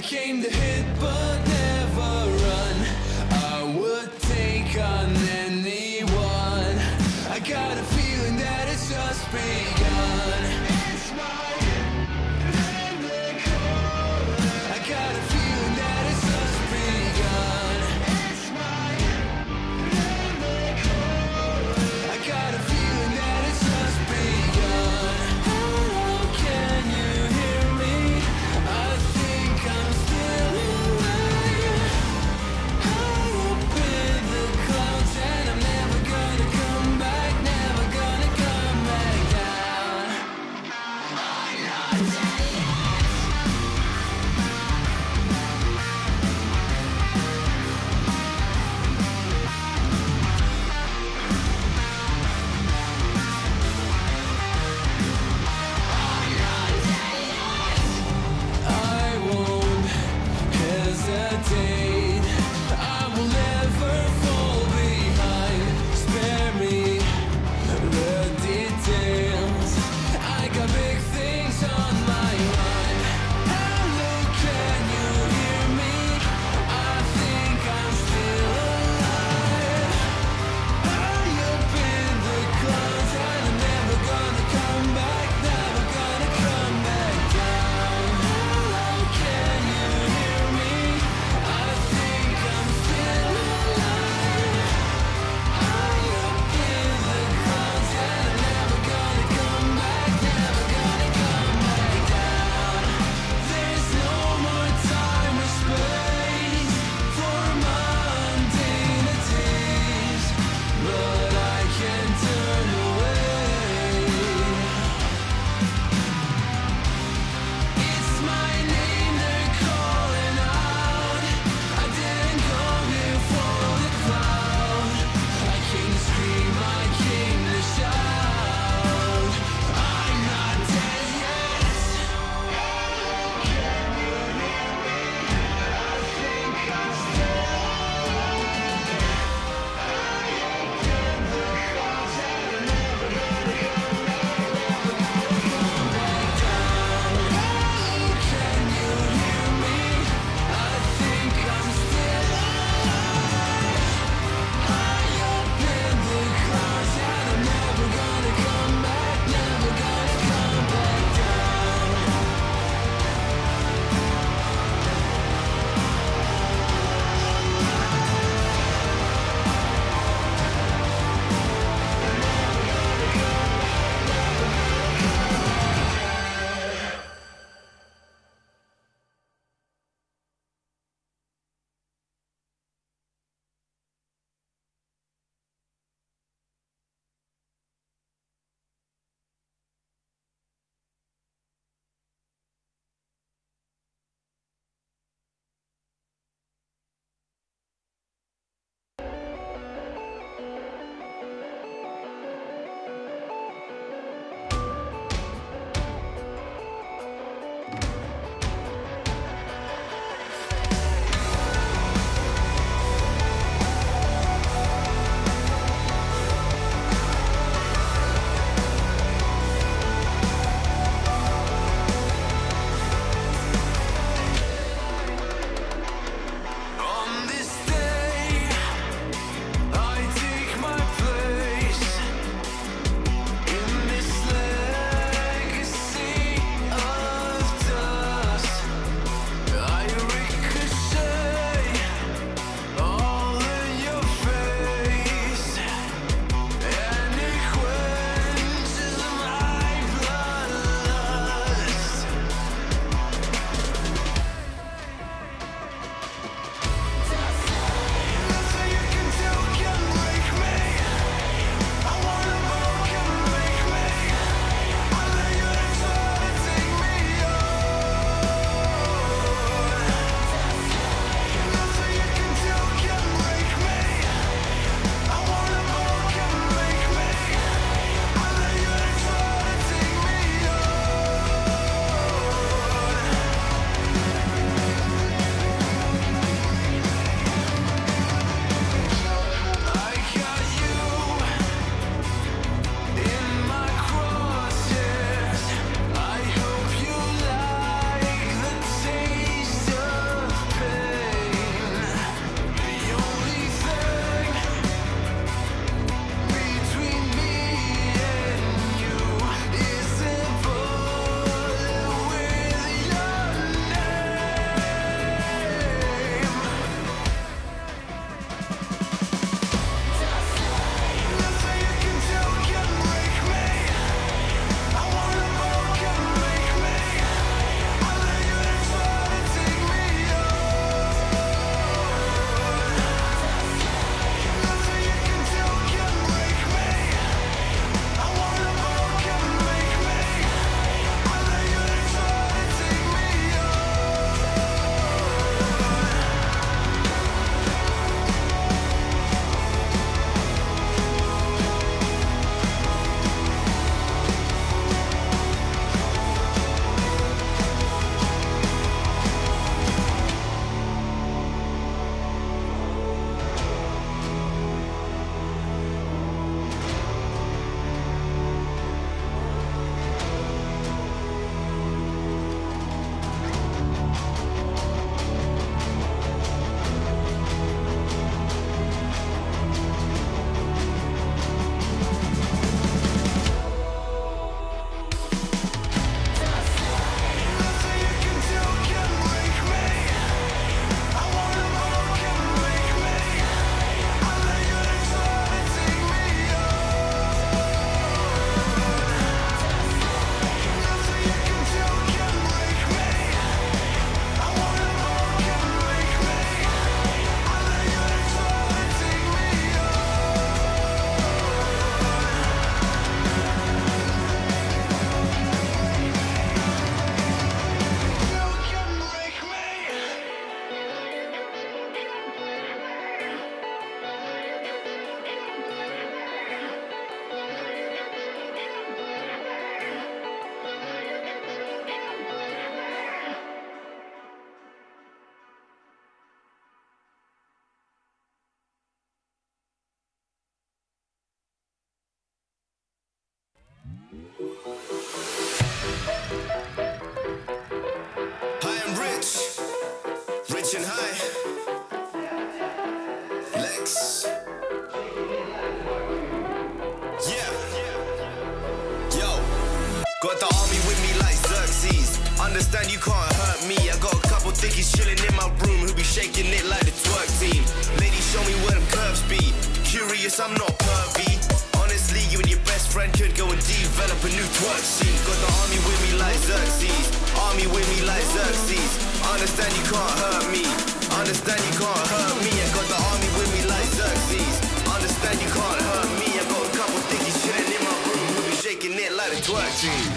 came to hit but never run. I would take on anyone. I got a feeling that it's just begun. It's my I got a feeling that it's just begun. It's my I got a feeling that it's just begun. Oh, can you hear me? I think I'm still alive. High up in the clouds and I'm never gonna come back, never gonna come back down. mix. Yeah. Yo. Got the army with me like Xerxes. Understand you can't hurt me. I got a couple thickies chilling in my room who be shaking it like the twerk team. Ladies, show me where them curves be. Curious, I'm not pervy. Honestly, you and your best friend could go and develop a new twerk scene. Got the army with me like Xerxes. Army with me like Xerxes. Understand you can't hurt me. Understand you can't hurt me. I got the army with me like Xerxes. Understand you can't hurt me. I got a couple thickies chilling in my room who be shaking it like the twerk team.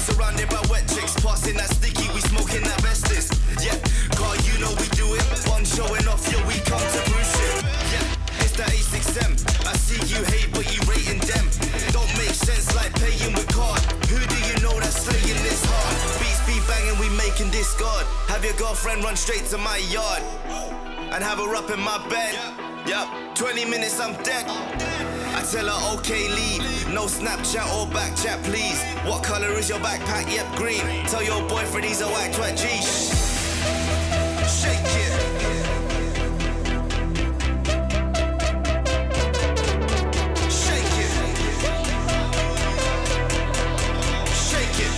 Surrounded by wet chicks, passing that sticky, we smoking that Vestis. Yeah, God, you know we do it. One showing off, yo, we come to bruise shit. Yeah, it's that A6M. I see you hate, but you rating them. Don't make sense like paying with card. Who do you know that's slaying this hard? Beats be banging, we making this God. Have your girlfriend run straight to my yard and have her up in my bed. Yup, 20 minutes, I'm dead. I tell her, okay, leave. No Snapchat or back chat, please. What color is your backpack? Yep, green. Tell your boyfriend he's a whack twat G. Shake it. Shake it. Shake it.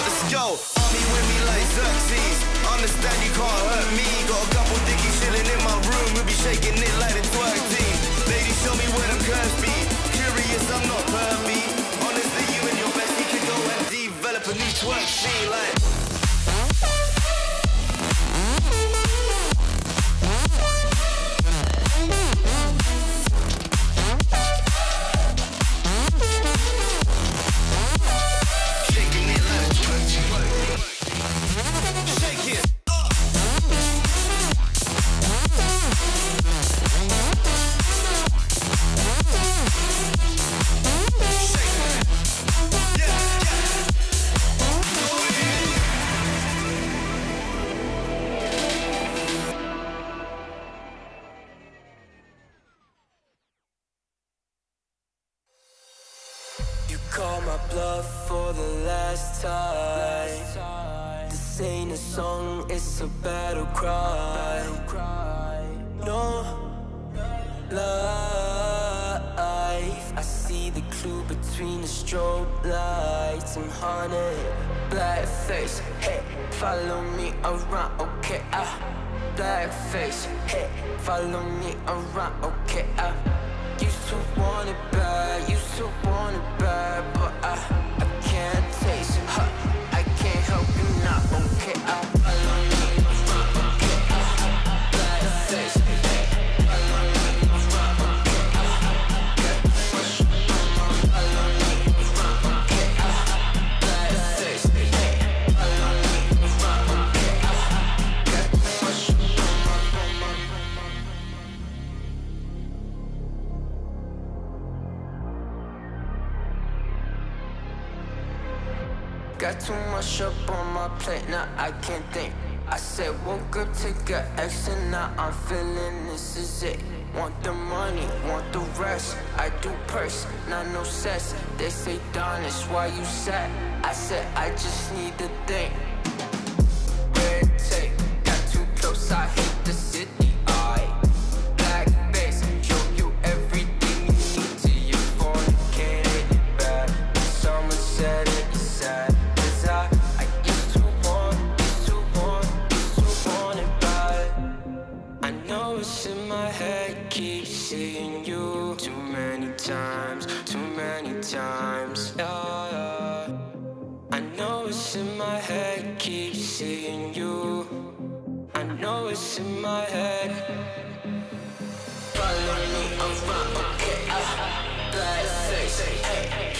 Let's go. Army with me like Xerxes. Understand you can't hurt me. Got a couple dickies chilling in my room. We'll be shaking it like the twerk team. Ladies, show me where them curves be. Curious, I'm not pervy. Honestly, you and your bestie could go and develop a new twerk scene like. Shaking it like a twerk team. Shake it. You call my bluff for the last time. This ain't a song, it's a battle cry. No life. I see the clue between the strobe lights. I'm haunted, black face. Hey, follow me around, okay? Black face. Hey, follow me around, okay? Used to want it bad, used to want it bad, but I can't taste it. I can't help you now, okay? Follow me around, okay? Black face. Hey, follow me around, okay? Follow me around, okay? Black face. Hey, follow me around, okay? Got too much up on my plate, now I can't think. I said woke up, take a X, and now I'm feeling this is it. Want the money, want the rest. I do purse, not no sex. They say, Darnish, why you sad? I said, I just need to think. Red tape, got too close, I hate the city. Black face, show you everything you need to your fornicated bad. Someone said it's sad. I used to want it bad. I know it's in my head, keep seeing you too many times, yeah. I know it's in my head, keep seeing you. I know it's in my head. Follow me around, okay? Black face, hey.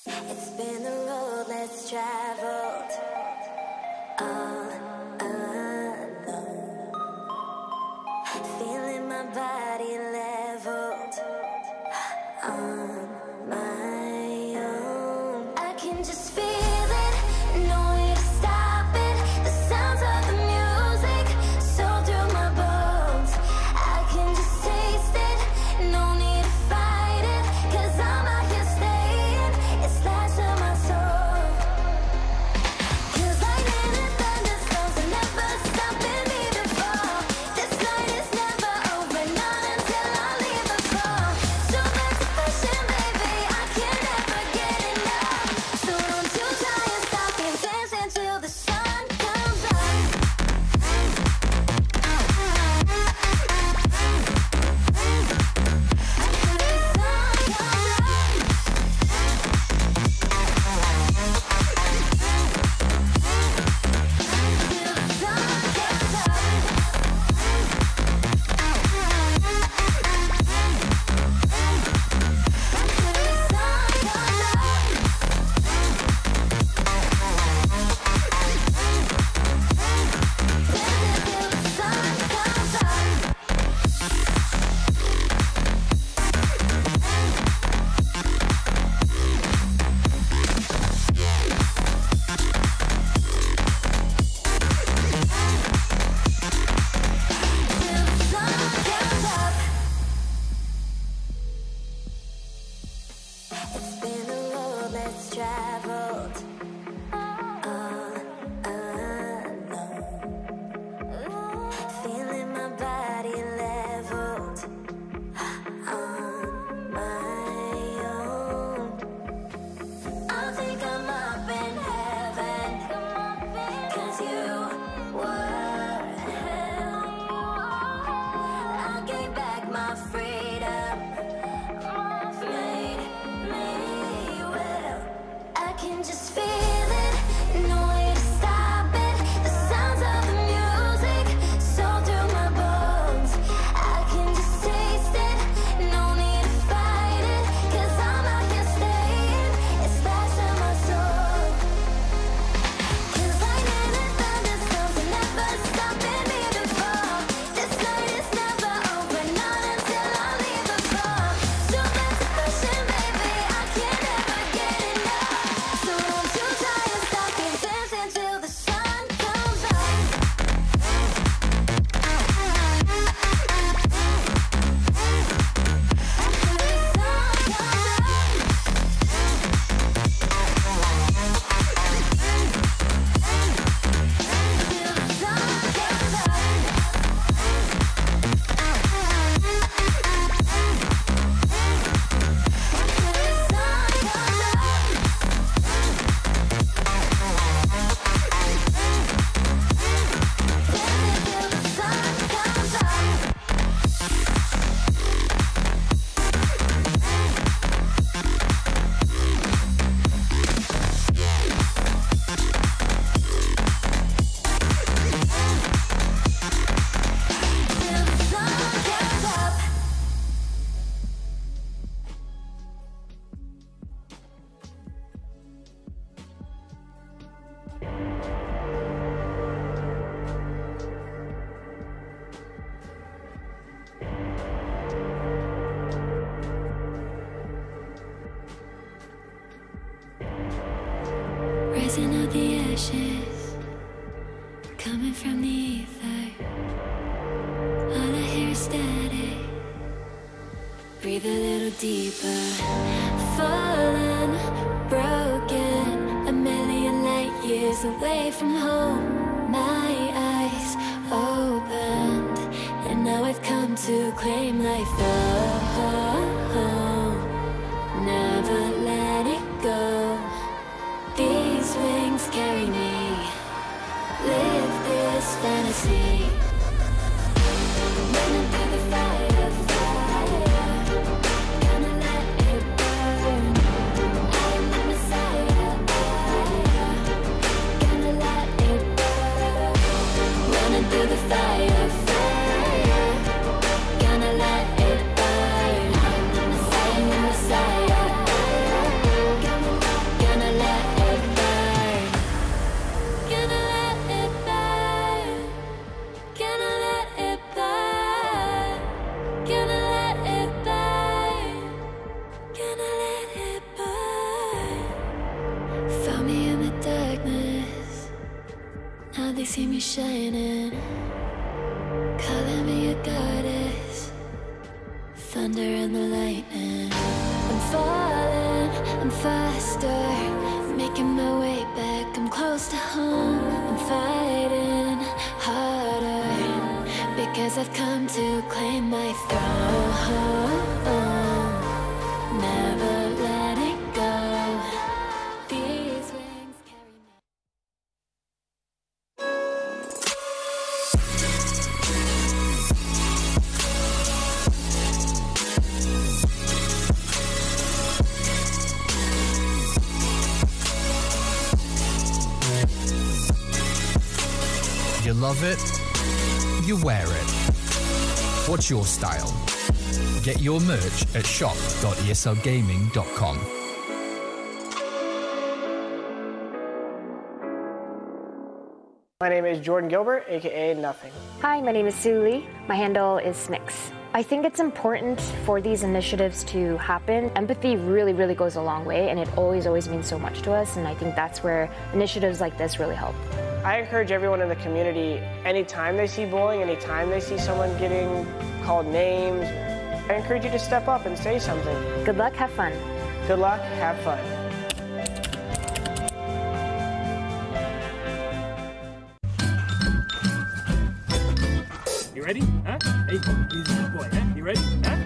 It's been a road less traveled, all alone. Feeling my body leveled on my own. I can just feel it, no way to stop it. The sounds of the music, so through my bones. I can just taste it, no need to fight it, 'cause I'm out here staying. It's light to my soul. 'Cause lightning and thunder coming from the ether. All I hear is static. Breathe a little deeper. Fallen, broken, a million light years away from home. My eyes opened, and now I've come to claim life. Oh, never let it go. These wings carry me. Live this fantasy. Running through the fire, fire. Gonna let it burn. I am the Messiah. Gonna let it burn. Running through the fire, fire. Gonna let it burn. I am the Messiah. Gonna let it burn. Gonna let it burn. Gonna let it burn. Gonna let it burn. Gonna let it burn. Found me in the darkness. Now they see me shining. Calling me a goddess. Thunder and the lightning. I'm falling, I'm faster. Making my way back, I'm close to home. I'm fighting harder because I've come to claim my throne. Never let it go. These wings carry me. You love it, you wear it. What's your style? Get your merch at shop.eslgaming.com. My name is Jordan Gilbert, aka Nothing. Hi, my name is Sue Lee. My handle is Smix. I think it's important for these initiatives to happen. Empathy really, really goes a long way, and it always means so much to us, and I think that's where initiatives like this really help. I encourage everyone in the community, anytime they see bullying, anytime they see someone getting called names, I encourage you to step up and say something. Good luck, have fun. Good luck, have fun. You ready? Huh? Hey, he's a good boy, huh? You ready? Huh?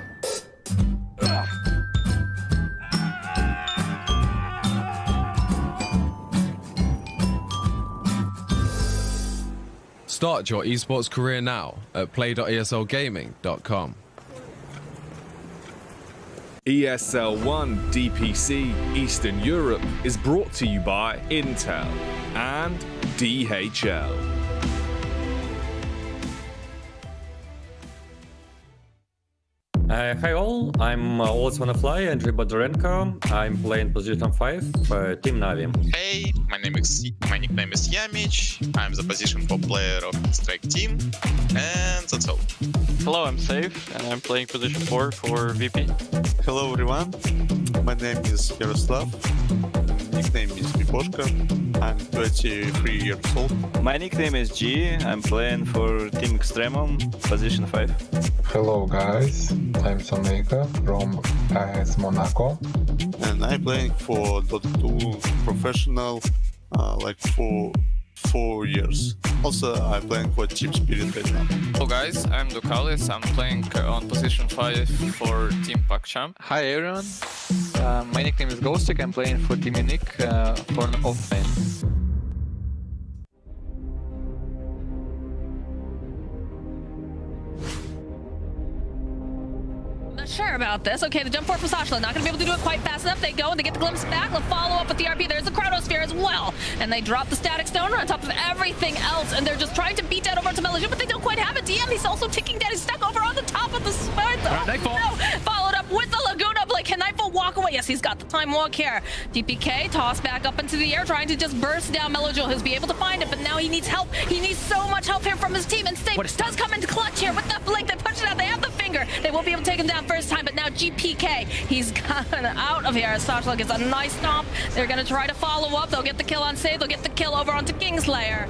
Start your esports career now at play.eslgaming.com. ESL One DPC Eastern Europe is brought to you by Intel and DHL. Hi all, I'm Always Wanna Fly, Andrei Bodorenko. I'm playing position 5 for Team Navi. Hey, my nickname is Yamich. I'm the position 4 player of Strike team, and that's all. Hello, I'm Safe, and I'm playing position 4 for VP. Hello everyone, my name is Yaroslav. Nickname is Miposhka. I'm 23 years old. My nickname is G. I'm playing for Team Extremum, position 5. Hello guys, I'm Soneka from AS Monaco. And I'm playing for Dota 2 professional like for 4 years. Also, I'm playing for Team Spirit right now. Hello guys, I'm Dukalis. I'm playing on position 5 for Team PacChamp. Hi everyone, my nickname is Ghostic. I'm playing for Team Unique for an offlane. Sure about this. Okay, the jump forward from Sasha, not going to be able to do it quite fast enough. They go and they get the glimpse back. They'll follow up with the RP. There's the Chronosphere as well. And they drop the Static Stone on top of everything else. And they're just trying to beat that over to Melaju, but they don't quite have it. DM, he's also ticking down. He's stuck over on the top of the sword. Nightfall. No, followed up with the Laguna Blade. Can Nightfall walk away? Yes, he's got the time walk here. DPK tossed back up into the air, trying to just burst down Melaju. He'll be able to find it, but now he needs help. He needs so much help here from his team. And Safe does come into clutch here with that blink. They push it out. They have the finger. They won't be able to take him down first time, but now GPK, he's gotten out of here. Sasha gets a nice stomp. They're going to try to follow up. They'll get the kill on Save. They'll get the kill over onto Kingslayer.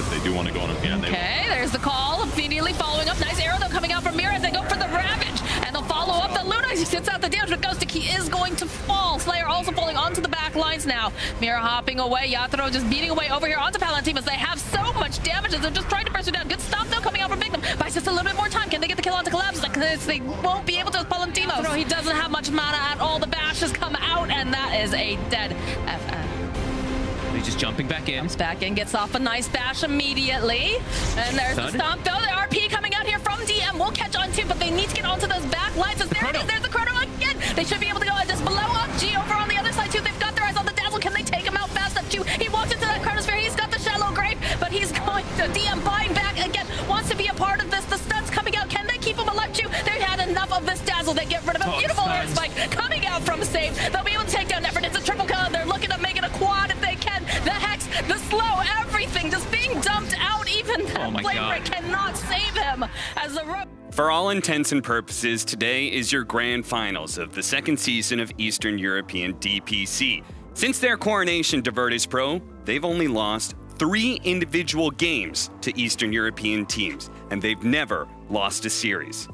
if they do want to go on him again. Okay, there's the call. Immediately following up. Nice arrow, though, coming out from Mira as they go for the Ravage. And they'll follow up the Luna. He sits out the damage, but Ghostic, he is going to fall. Slayer also falling onto the back lines now. Mira hopping away. Yatoro just beating away over here onto Palantir as they have so much damage as they're just trying to press her down. Good stop, though, coming out from Big Them. Buys just a little bit more time. Can they get the kill onto Collapse? Because they won't be able to with Palantir. Yatoro, he doesn't have much mana at all. The bash has come out, and that is a dead FN. He's just jumping back in. Comes back in, gets off a nice bash immediately. And there's the stomp, though. The RP coming out here from DM will catch on too, but they need to get onto those back lines. There it is. There's the chrono again. They should be able to go and just blow up G over on the other side too. They've got their eyes on the Dazzle. Can they take him out fast enough? G, he walks into that chronosphere. He's got the shallow grave, but he's going to DM buying back again. Wants to be a part of this. The stun's coming out. Can they keep him alive? G, they've had enough of this Dazzle. They get rid of him. Beautiful air spike coming out from Save. They'll be able to take down Nephrit. It's a triple kill. They're looking to make it a quad if they can. The Hex, the slow, everything just being dumped out. Even that flame break cannot save him as the For all intents and purposes, today is your grand finals of the second season of Eastern European DPC. Since their coronation to Virtus Pro, they've only lost 3 individual games to Eastern European teams, and they've never lost a series.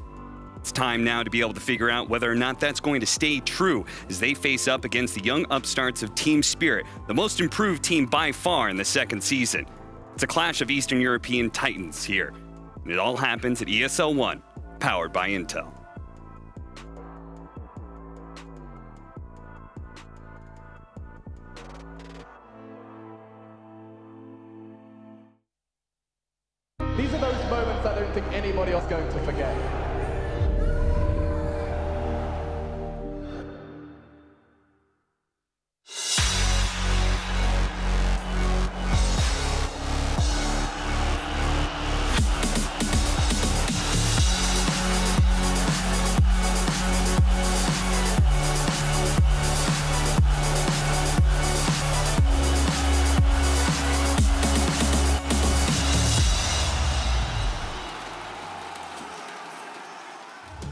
It's time now to be able to figure out whether or not that's going to stay true as they face up against the young upstarts of Team Spirit, the most improved team by far in the second season. It's a clash of Eastern European titans here. And it all happens at ESL One, powered by Intel. These are those moments I don't think anybody else is going to forget.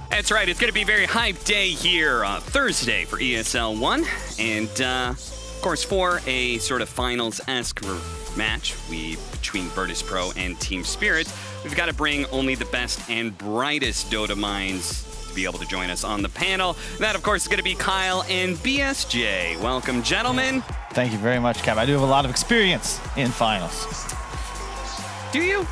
That's right, it's going to be a very hyped day here, Thursday for ESL One. And, of course, for a sort of finals-esque match between Virtus Pro and Team Spirit, we've got to bring only the best and brightest Dota minds to be able to join us on the panel. That, of course, is going to be Kyle and BSJ. Welcome, gentlemen. Thank you very much, Cap. I do have a lot of experience in finals. Do you?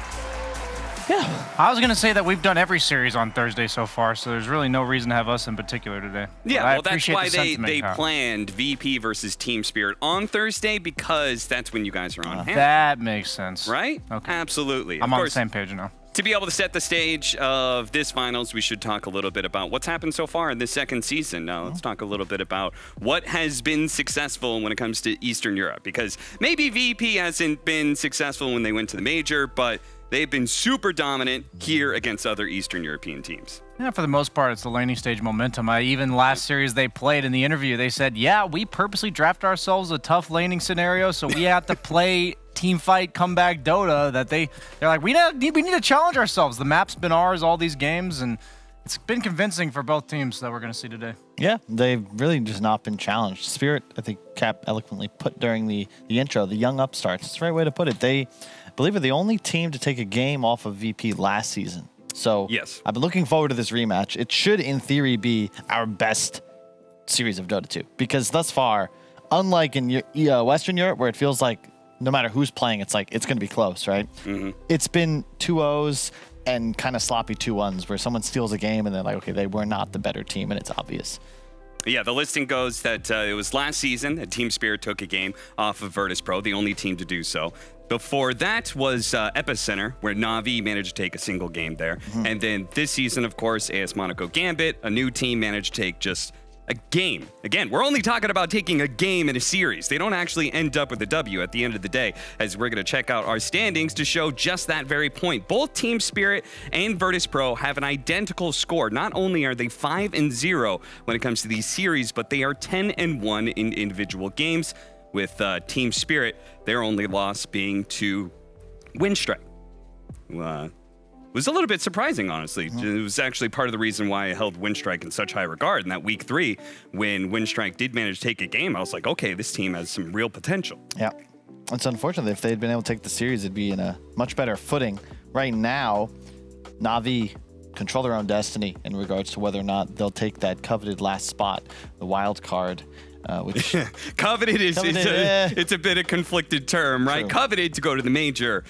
Yeah. I was going to say that we've done every series on Thursday so far, so there's really no reason to have us in particular today. Yeah, well, that's why they planned VP versus Team Spirit on Thursday, because that's when you guys are on hand. That makes sense. Right? Okay. Absolutely. I'm on the same page now. To be able to set the stage of this finals, we should talk a little bit about what's happened so far in this second season. Now, let's talk a little bit about what has been successful when it comes to Eastern Europe, because maybe VP hasn't been successful when they went to the major, but they've been super dominant here against other Eastern European teams. Yeah, for the most part, it's the laning stage momentum. Even last series they played in the interview, they said, yeah, we purposely drafted ourselves a tough laning scenario, so we have to play team fight, comeback Dota, that they're like, we need to challenge ourselves. The map's been ours all these games, and it's been convincing for both teams that we're going to see today. Yeah, they've really just not been challenged. Spirit, I think Cap eloquently put during the intro, the young upstarts. It's the right way to put it. They, I believe, are the only team to take a game off of VP last season. So yes, I've been looking forward to this rematch. It should, in theory, be our best series of Dota 2. Because thus far, unlike in Western Europe, where it feels like no matter who's playing, it's like it's going to be close, right? Mm-hmm. It's been 2-0s and kind of sloppy 2-1s where someone steals a game and they're like, okay, they were not the better team, and it's obvious. Yeah, the listing goes that it was last season that Team Spirit took a game off of Virtus Pro, the only team to do so. Before that was Epicenter, where Na'Vi managed to take a single game there. Mm-hmm. And then this season, of course, AS Monaco Gambit, a new team, managed to take just a game. Again, we're only talking about taking a game in a series. They don't actually end up with a W at the end of the day, as we're going to check out our standings to show just that very point. Both Team Spirit and Virtus Pro have an identical score. Not only are they 5-0 when it comes to these series, but they are 10-1 in individual games, with Team Spirit, their only loss being to Windstrike. Was a little bit surprising, honestly. It was actually part of the reason why I held Windstrike in such high regard. In that week 3, when Windstrike did manage to take a game, I was like, okay, this team has some real potential. Yeah. It's unfortunate. If they'd been able to take the series, it'd be in a much better footing. Right now, Na'Vi control their own destiny in regards to whether or not they'll take that coveted last spot, the wild card. Which coveted is it's a bit of conflicted term, right? True. Coveted to go to the major.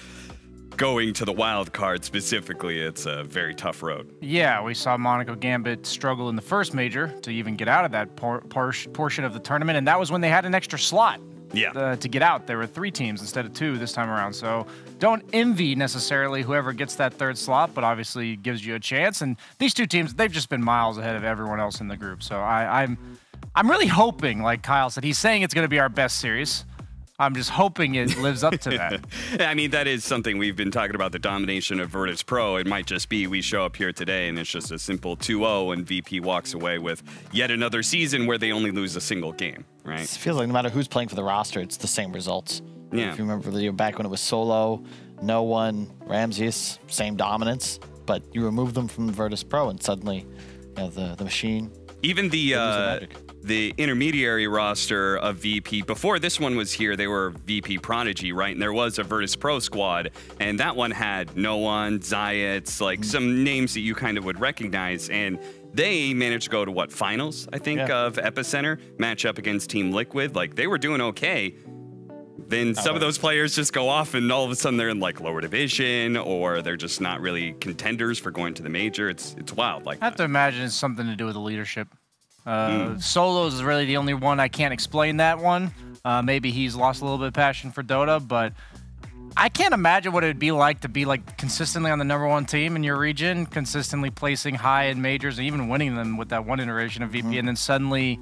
Going to the wild card specifically, it's a very tough road. Yeah, we saw Monaco Gambit struggle in the first major to even get out of that portion of the tournament, and that was when they had an extra slot. Yeah. To get out. There were 3 teams instead of 2 this time around. So don't envy necessarily whoever gets that 3rd slot, but obviously gives you a chance. And these 2 teams, they've just been miles ahead of everyone else in the group. So I'm really hoping, like Kyle said, he's saying it's going to be our best series. I'm just hoping it lives up to that. I mean, that is something we've been talking about, the domination of Virtus Pro. It might just be we show up here today and it's just a simple 2-0 and VP walks away with yet another season where they only lose a single game, right? It feels like no matter who's playing for the roster, it's the same results. Yeah. If you remember the year back when it was Solo, No One, Ramses, same dominance, but you remove them from Virtus Pro and suddenly, you know, the machine. Even the intermediary roster of VP, before this one was here, they were VP Prodigy, right? And there was a Virtus Pro squad, and that one had No One, Zayats, like some names that you kind of would recognize, and they managed to go to, what, finals, I think, of Epicenter, match up against Team Liquid. Like, they were doing okay. Then some of those players just go off, and all of a sudden they're in, like, lower division, or they're just not really contenders for going to the major. It's wild like I have to imagine it's something to do with the leadership. Solos is really the only one I can't explain that one. Maybe he's lost a little bit of passion for Dota, but I can't imagine what it would be like to be like consistently on the #1 team in your region, consistently placing high in majors and even winning them with that one iteration of VP, and then suddenly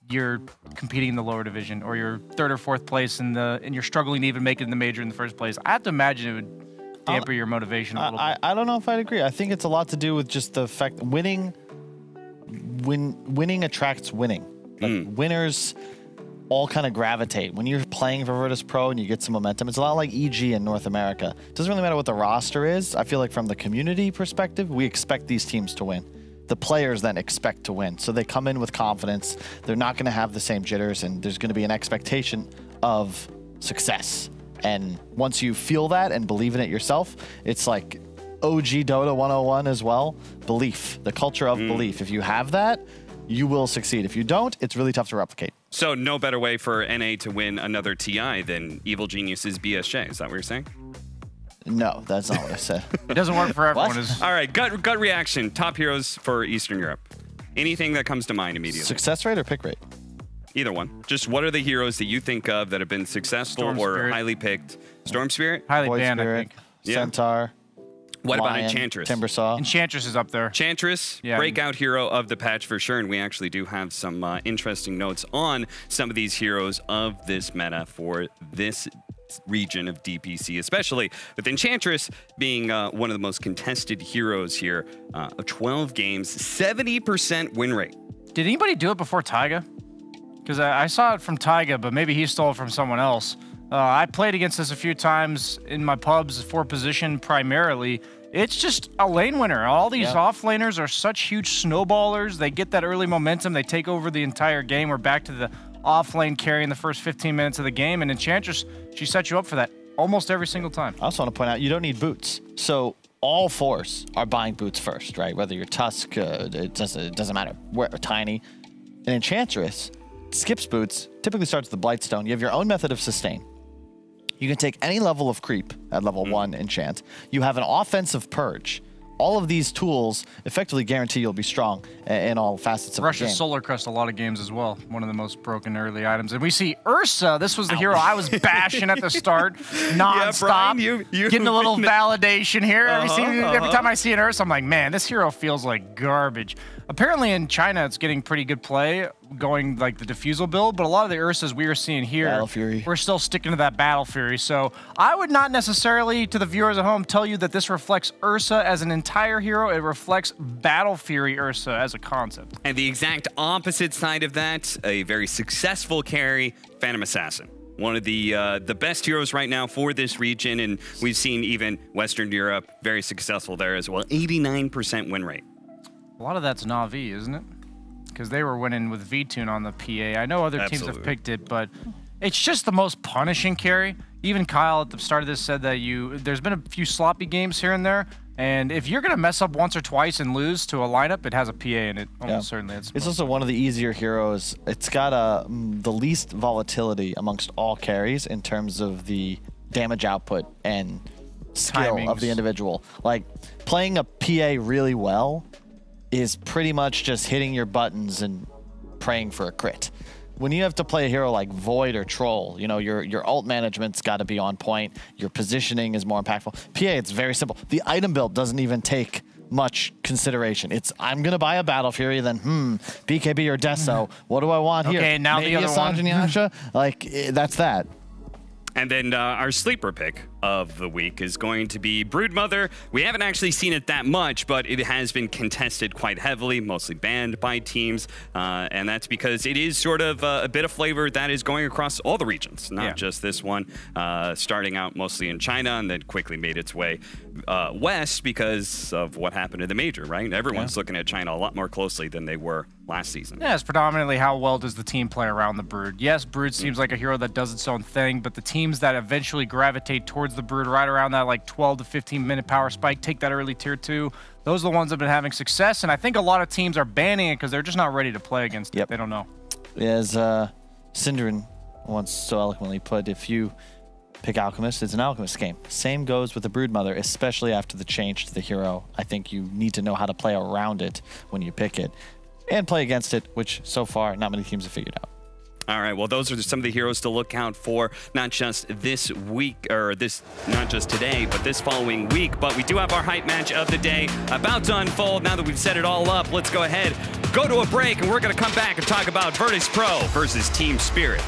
you're competing in the lower division, or you're 3rd or 4th place and you're struggling to even make it in the major in the first place. I have to imagine it would damper your motivation a little bit. I don't know if I'd agree. I think it's a lot to do with just the fact that winning attracts winning. Like winners all kind of gravitate. When you're playing for Virtus Pro and you get some momentum, it's a lot like EG in North America. It doesn't really matter what the roster is. I feel like from the community perspective, we expect these teams to win. The players then expect to win. So they come in with confidence. They're not going to have the same jitters, and there's going to be an expectation of success. And once you feel that and believe in it yourself, it's like OG Dota 101 as well. Belief, the culture of belief. If you have that, you will succeed. If you don't, it's really tough to replicate. So no better way for NA to win another TI than Evil Genius's BSJ. Is that what you're saying? No, that's not what I said. It doesn't work for everyone. All right, gut reaction. Top heroes for Eastern Europe. Anything that comes to mind immediately. Success rate or pick rate? Either one. Just what are the heroes that you think of that have been successful or highly picked? Storm Spirit? Highly banned, I think. Centaur. What about Lion, Enchantress? Timbersaw. Enchantress is up there. Enchantress, breakout hero of the patch for sure, and we actually do have some interesting notes on some of these heroes of this meta for this region of DPC, especially with Enchantress being one of the most contested heroes here. 12 games, 70% win rate. Did anybody do it before Taiga? Because I saw it from Taiga, but maybe he stole it from someone else. I played against this a few times in my pubs for position primarily. It's just a lane winner. All these off laners are such huge snowballers. They get that early momentum. They take over the entire game. We're back to the off lane carry in the first 15 minutes of the game. And Enchantress, she sets you up for that almost every single time. I also want to point out, you don't need boots. So all fours are buying boots first, right? Whether you're Tusk, it doesn't matter. Or Tiny. An Enchantress skips boots, typically starts with the Blightstone. You have your own method of sustain. You can take any level of creep at level 1 enchant. You have an offensive purge. All of these tools effectively guarantee you'll be strong in all facets of the game. Russia's Solar Crest a lot of games as well. One of the most broken early items. And we see Ursa. This was the hero I was bashing at the start. Non-stop. Yeah, you getting a little validation here. Every time I see an Ursa, I'm like, man, this hero feels like garbage. Apparently in China, it's getting pretty good play, going like the Diffusal build, but a lot of the Ursas we are seeing here, Battle Fury. We're still sticking to that Battle Fury. So I would not necessarily, to the viewers at home, tell you that this reflects Ursa as an entire hero. It reflects Battle Fury Ursa as a concept. And the exact opposite side of that, a very successful carry, Phantom Assassin. One of the best heroes right now for this region, and we've seen even Western Europe very successful there as well. 89% win rate. A lot of that's Na'Vi, isn't it? Because they were winning with V-Tune on the PA. I know other teams have picked it, but It's just the most punishing carry. Even Kyle at the start of this said that there's been a few sloppy games here and there, and if you're gonna mess up once or twice and lose to a lineup, it has a PA in it. Almost certainly. It's also one of the easier heroes. It's got the least volatility amongst all carries in terms of the damage output and skill of the individual. Like, playing a PA really well is pretty much just hitting your buttons and praying for a crit. When you have to play a hero like Void or Troll, you know, your ult management's got to be on point. Your positioning is more impactful. PA, it's very simple. The item build doesn't even take much consideration. It's, I'm going to buy a Battle Fury, then, BKB or Deso. What do I want here? Okay, now maybe the other one. Yasha? Like, that's that. And then our sleeper pick of the week is going to be Broodmother. We haven't actually seen it that much, but it has been contested quite heavily, mostly banned by teams. And that's because it is sort of a bit of flavor that is going across all the regions, not just this one. Starting out mostly in China and then quickly made its way west because of what happened in the major, right? Everyone's looking at China a lot more closely than they were last season. Yeah, it's predominantly how well does the team play around the Brood. Yes, Brood seems like a hero that does its own thing, but the teams that eventually gravitate towards the Brood right around that like 12 to 15 minute power spike, take that early tier 2, those are the ones that have been having success, and I think a lot of teams are banning it because they're just not ready to play against it. They don't know. As Synderen once so eloquently put, if you pick Alchemist, it's an Alchemist game. Same goes with the Broodmother, especially after the change to the hero. I think you need to know how to play around it when you pick it and play against it, which so far not many teams have figured out. All right, well, those are some of the heroes to look out for, not just this week, or not just today, but this following week. But we do have our hype match of the day about to unfold. Now that we've set it all up, let's go ahead, go to a break, and we're going to come back and talk about Virtus Pro versus Team Spirit.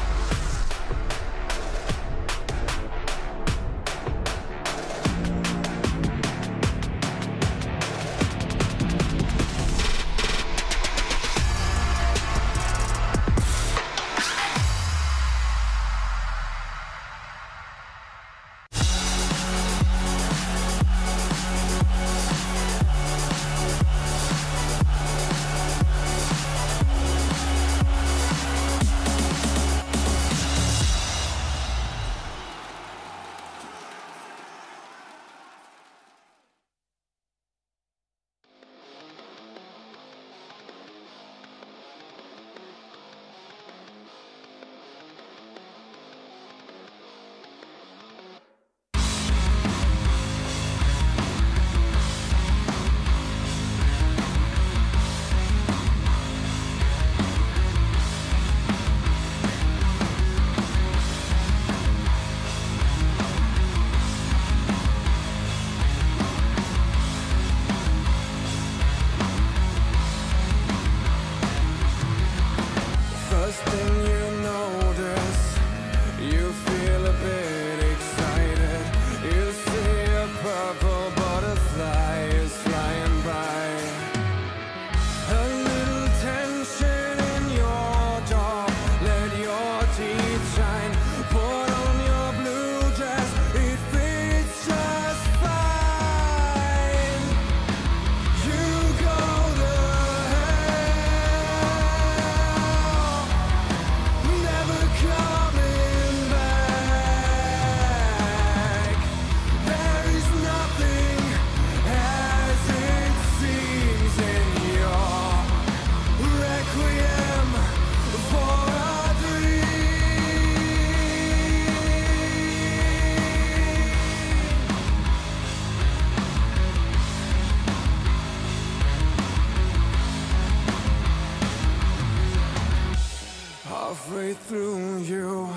Halfway through you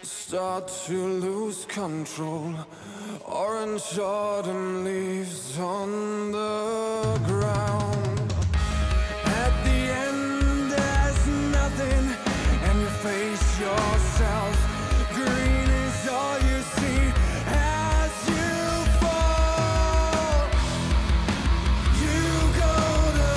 start to lose control. Orange autumn leaves on the ground. At the end there's nothing, and you face yourself. Green is all you see as you fall. You go to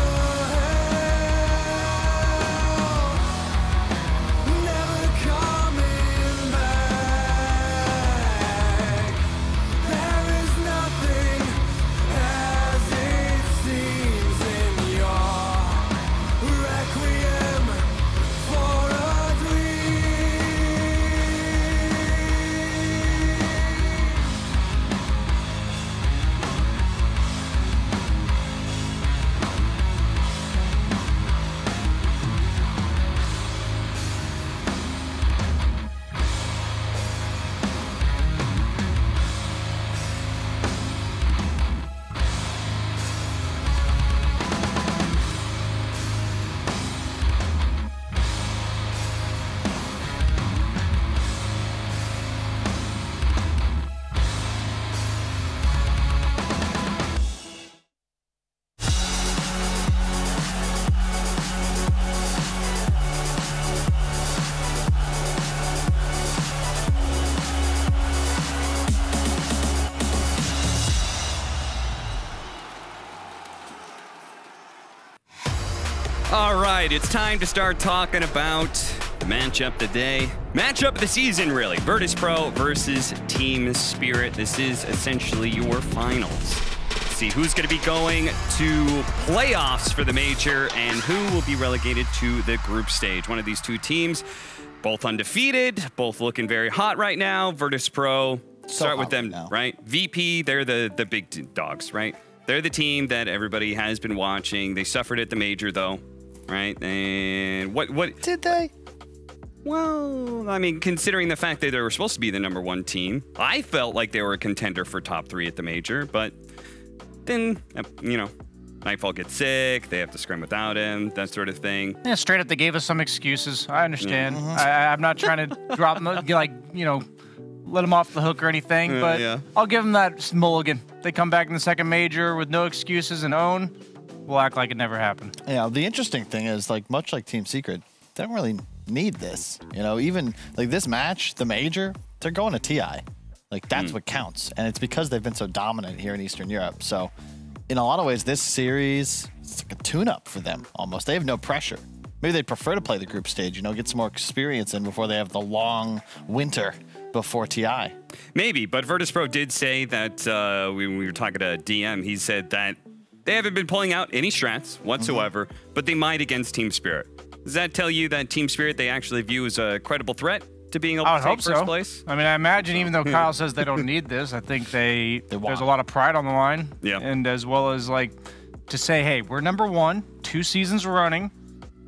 seems All right, it's time to start talking about the matchup today. Matchup of the season, really. Virtus Pro versus Team Spirit. This is essentially your finals. See who's going to be going to playoffs for the major and who will be relegated to the group stage. One of these two teams, both undefeated, both looking very hot right now. Virtus Pro, start with them, right? VP, they're the big dogs, right? They're the team that everybody has been watching. They suffered at the major, though, right? And what did they? Well, I mean, considering the fact that they were supposed to be the #1 team, I felt like they were a contender for top 3 at the major, but then, you know, Nightfall gets sick, they have to scrim without him, that sort of thing. Yeah, straight up, they gave us some excuses. I understand. I'm not trying to drop them, like, you know, let them off the hook or anything, but I'll give them that mulligan. They come back in the second major with no excuses and own. We'll act like it never happened. Yeah, the interesting thing is, like, much like Team Secret, they don't really need this. You know, even like this match, the major, they're going to TI. Like, that's what counts. And it's because they've been so dominant here in Eastern Europe. So, in a lot of ways, this series, it's like a tune-up for them, almost. They have no pressure. Maybe they'd prefer to play the group stage, you know, get some more experience in before they have the long winter before TI. Maybe, but Virtus Pro did say that, when we were talking to DM, he said that they haven't been pulling out any strats whatsoever, but they might against Team Spirit. Does that tell you that Team Spirit they actually view as a credible threat to being able to take first place? I mean, I imagine even though Kyle says they don't need this, I think there's a lot of pride on the line. Yeah. And as well as, like, to say, hey, we're #1, 2 seasons running.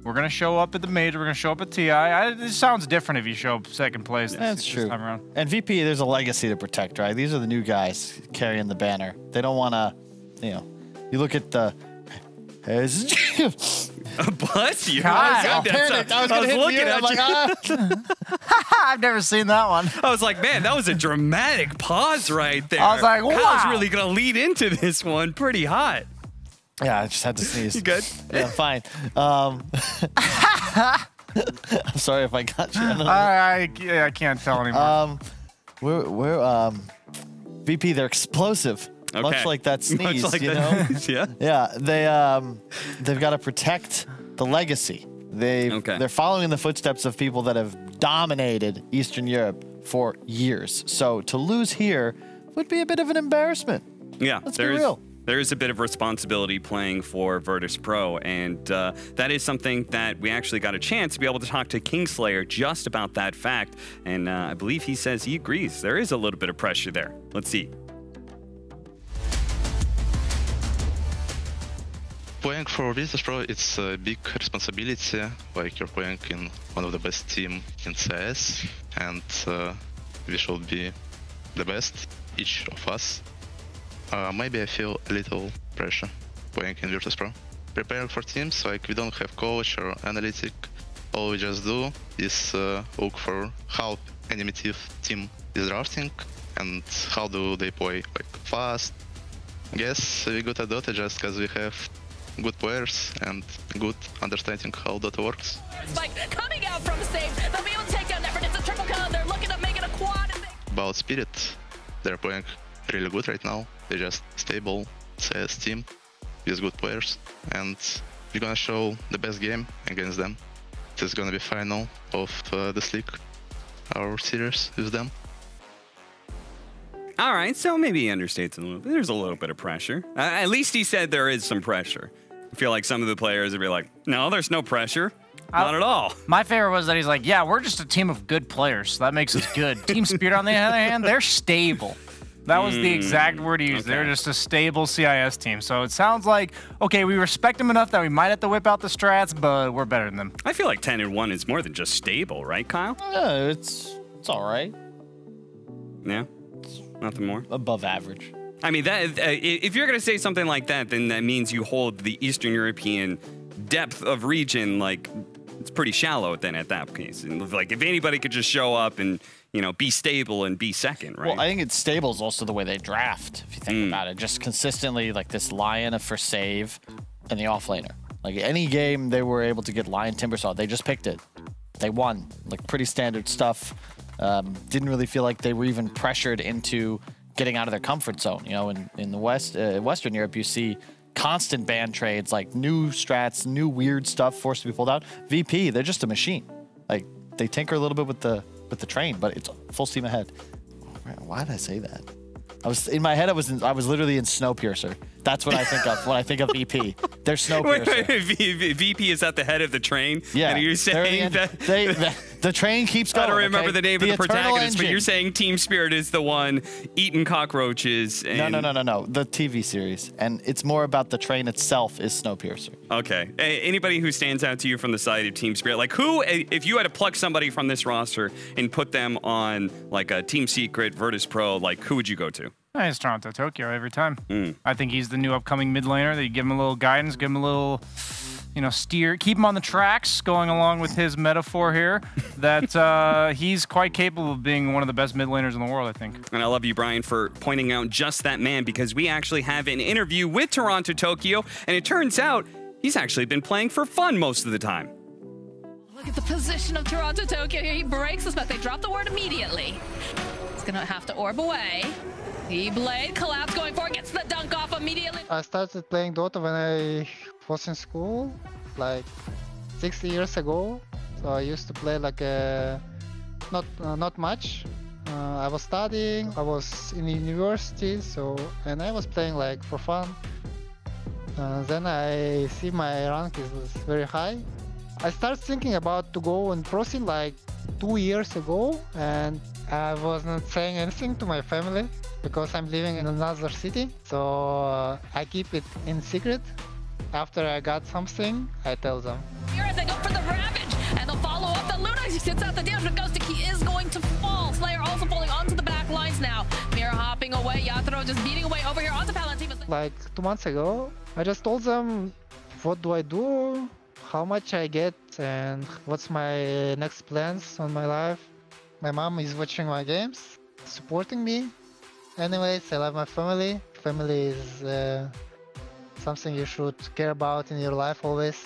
We're going to show up at the major. We're going to show up at TI. It sounds different if you show up second place That's true. this time around. And VP, there's a legacy to protect, right? These are the new guys carrying the banner. They don't want to, you know, you look at the... Bless you. I panicked. I was going to hit mute. I'm like, I've never seen that one. I was like, man, that was a dramatic pause right there. I was like, wow. Kyle's really going to lead into this one pretty hot. Yeah, I just had to sneeze. You good? Yeah, I'm fine. I'm sorry if I got you. I can't tell anymore. We're VP, they're explosive. Okay. Much like that sneeze, Much like you that. know? Yeah. Yeah, they've got to protect the legacy. They're following in the footsteps of people that have dominated Eastern Europe for years. So to lose here would be a bit of an embarrassment. Yeah, Let's be real. There is a bit of responsibility playing for Virtus Pro, and that is something that we actually got a chance to be able to talk to Kingslayer just about that fact, and I believe he says he agrees. There is a little bit of pressure there. Let's see. Playing for Virtus Pro, it's a big responsibility. Like, you're playing in one of the best team in CS, and we should be the best, each of us. Maybe I feel a little pressure playing in Virtus Pro. Preparing for teams, like, we don't have coach or analytic. All we just do is look for how enemy team is drafting and how do they play, like, fast. Guess we good at Dota just because we have good players and good understanding how Dota works. Like, coming out from stage, they'll be able to take down Everett. It's a triple kill. They're looking at making a quad. About Spirit, they're playing really good right now. They're just stable CS team with good players, and we're gonna show the best game against them. This is gonna be final of this league, our series with them. All right, so maybe he understates a little bit. There's a little bit of pressure. At least he said there is some pressure. I feel like some of the players would be like, no, there's no pressure. Not at all. My favorite was that he's like, yeah, we're just a team of good players, so that makes us good. Team Spirit, on the other hand, they're stable. That was the exact word he used. Okay. They're just a stable CIS team. So it sounds like, okay, we respect them enough that we might have to whip out the strats, but we're better than them. I feel like 10-1 is more than just stable, right, Kyle? Yeah, it's all right. Yeah, nothing more. Above average. I mean, that if you're gonna say something like that, then that means you hold the Eastern European depth of region, like, it's pretty shallow then at that case. And like, if anybody could just show up and, you know, be stable and be second, right? Well, I think it's stable is also the way they draft, if you think about it. Just consistently, like, this Lion for save and the offlaner. Like, any game they were able to get Lion Timbersaw, they just picked it. They won. Like, pretty standard stuff. Didn't really feel like they were even pressured into getting out of their comfort zone. You know, in the Western Europe, you see constant ban trades, like new strats, new weird stuff forced to be pulled out. VP, they're just a machine. Like they tinker a little bit with the train, but it's full steam ahead. Why did I say that? I was in my head. I was literally in Snowpiercer. That's what I think of when I think of VP. They're Snowpiercer. Wait, VP is at the head of the train. Yeah, and you're saying that the train keeps going. I don't remember the name of the protagonist, but engine. you're saying Team Spirit is the one eating cockroaches. And... No. The TV series, and it's more about the train itself is Snowpiercer. Okay. Anybody who stands out to you from the side of Team Spirit, like who, if you had to pluck somebody from this roster and put them on like a Team Secret, Virtus Pro, like who would you go to? It's Toronto Tokyo every time. I think he's the new upcoming mid laner. That you give him a little guidance, give him a little, steer, keep him on the tracks, going along with his metaphor here, that he's quite capable of being one of the best mid laners in the world, I think. And I love you, Brian, for pointing out just that man, because we actually have an interview with Toronto Tokyo, and it turns out he's actually been playing for fun most of the time. Look at the position of Toronto Tokyo here. He breaks the spec. They drop the ward immediately. He's going to have to orb away. E-Blade, collapse going for it, gets the dunk off immediately. I started playing Dota when I was in school, like 6 years ago. So I used to play like not much. I was studying, I was in university, and I was playing like for fun. Then I see my rank is very high. I started thinking about to go on pro scene like 2 years ago, and I wasn't saying anything to my family because I'm living in another city. So I keep it in secret. After I got something, I tell them. Here as they go for the Ravage, and they'll follow up the Luna. He sits out the damage, but Ghostic, he is going to fall. Slayer also falling onto the back lines now. Mira hopping away, Yatoro just beating away over here onto Palantir. Like 2 months ago, I just told them what do I do, how much I get, and what's my next plans on my life. My mom is watching my games, supporting me. Anyways, I love my family. Family is something you should care about in your life always.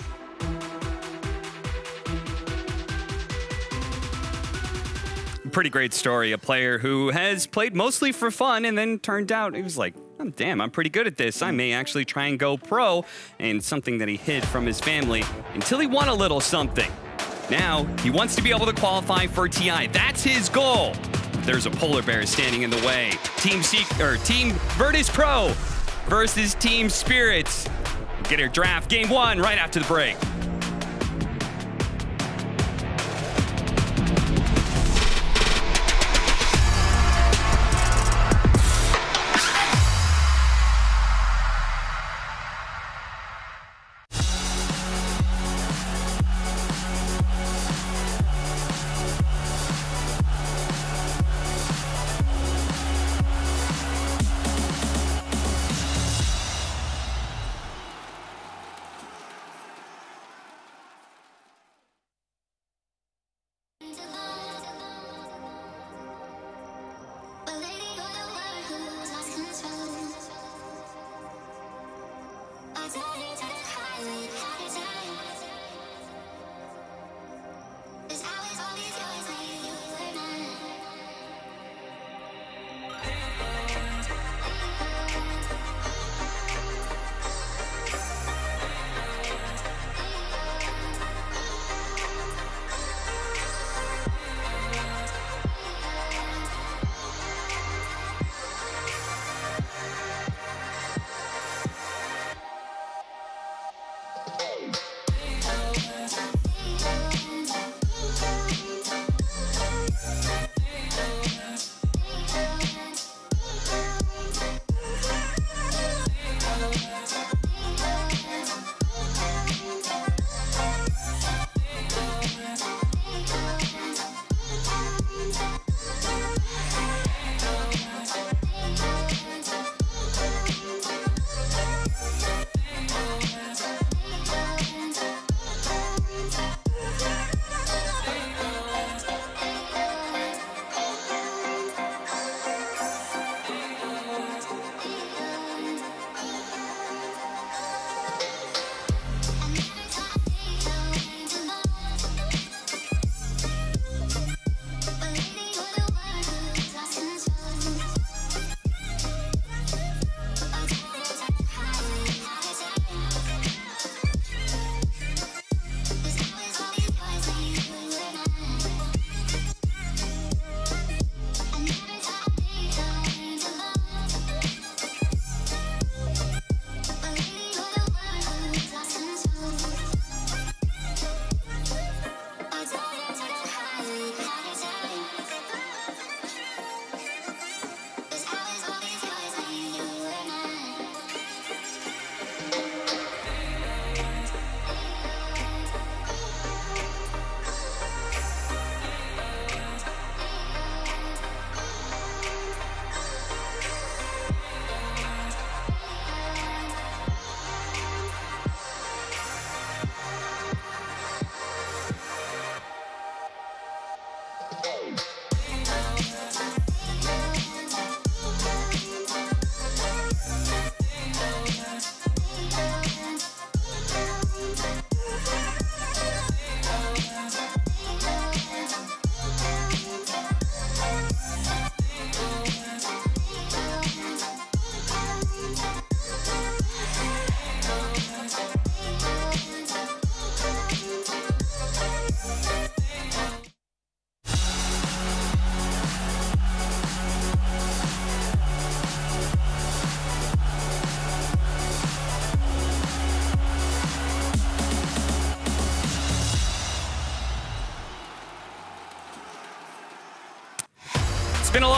Pretty great story. A player who has played mostly for fun and then turned out, he was like, oh, damn, I'm pretty good at this. I may actually try and go pro, and something that he hid from his family until he won a little something. Now, he wants to be able to qualify for TI. That's his goal. There's a polar bear standing in the way. Team Virtus Pro versus Team Spirits. Get our draft game 1 right after the break.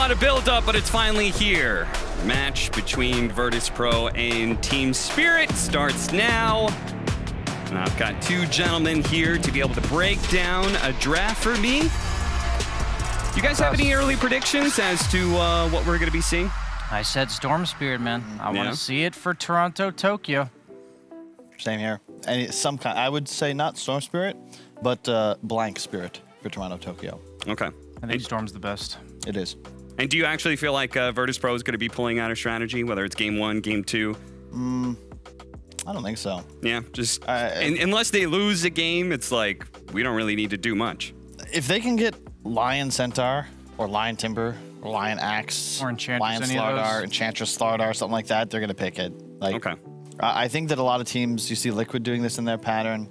lot of build-up, but it's finally here. Match between Virtus Pro and Team Spirit starts now. And I've got two gentlemen here to be able to break down a draft for me. You guys have any early predictions as to what we're going to be seeing? I said Storm Spirit, man. I want to see it for Toronto, Tokyo. Same here. And some kind. I would say not Storm Spirit, but Blank Spirit for Toronto, Tokyo. Okay. I think Storm's the best. It is. And do you actually feel like Virtus Pro is going to be pulling out a strategy, whether it's game 1, game 2? I don't think so. Yeah, just unless they lose a game, it's like we don't really need to do much. If they can get Lion Centaur or Lion Timber or Lion Axe or Enchantress, Lion Slardar, Enchantress Slardar, something like that, they're going to pick it. Like, okay. I think that a lot of teams, you see Liquid doing this in their pattern.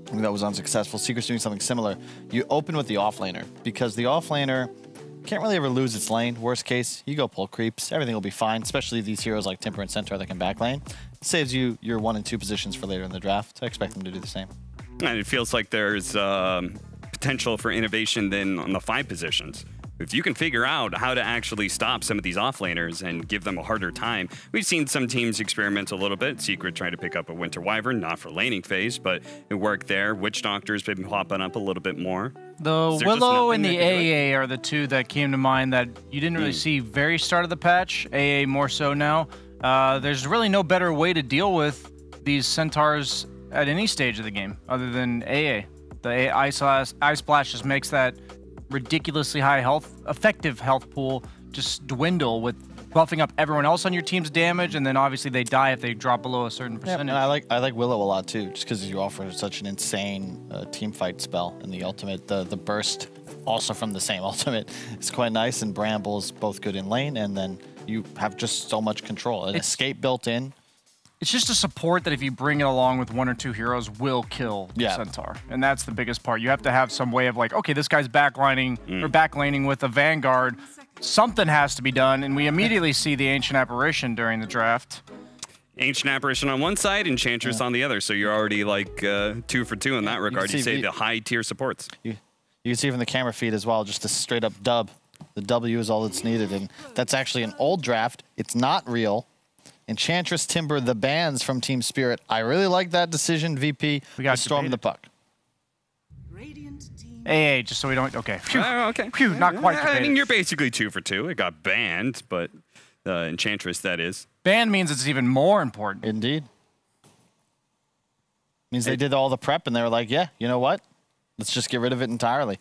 I think that was unsuccessful. Secret's doing something similar. You open with the offlaner because the offlaner can't really ever lose its lane. Worst case, you go pull creeps. Everything will be fine, especially these heroes like Timber and Centaur that can backlane. It saves you your 1 and 2 positions for later in the draft. I expect them to do the same. And it feels like there's potential for innovation then on the 5 positions. If you can figure out how to actually stop some of these offlaners and give them a harder time. We've seen some teams experiment a little bit. Secret trying to pick up a Winter Wyvern, not for laning phase, but it worked there. Witch Doctor's been popping up a little bit more. The Willow and the AA are the two that came to mind that you didn't really see very start of the patch. AA more so now. There's really no better way to deal with these Centaurs at any stage of the game other than AA. The Eye Splash just makes that ridiculously high effective health pool just dwindle with buffing up everyone else on your team's damage, and then obviously they die if they drop below a certain percentage. Yeah, and I like Willow a lot too, just because you offer such an insane team fight spell in the ultimate. The burst, also from the same ultimate, is quite nice, and Bramble's both good in lane, and then you have just so much control. An escape built in. It's just a support that if you bring it along with 1 or 2 heroes will kill Centaur. And that's the biggest part. You have to have some way of like, okay, this guy's backlining or backlaning with a Vanguard. Something has to be done, and we immediately see the Ancient Apparition during the draft. Ancient Apparition on one side, Enchantress on the other, so you're already like 2 for 2 in that regard. You say the high tier supports. You can see from the camera feed as well, just a straight up dub. The W is all that's needed, and that's actually an old draft. It's not real. Enchantress, Timber, the bans from Team Spirit. I really like that decision, VP. We got to storm the puck. AA, just so we don't. Okay. Phew. Okay. Phew, not quite. I mean, you're basically 2 for 2. It got banned, but Enchantress, that is. Banned means it's even more important. Indeed. Means they did all the prep and they were like, yeah, you know what? Let's just get rid of it entirely.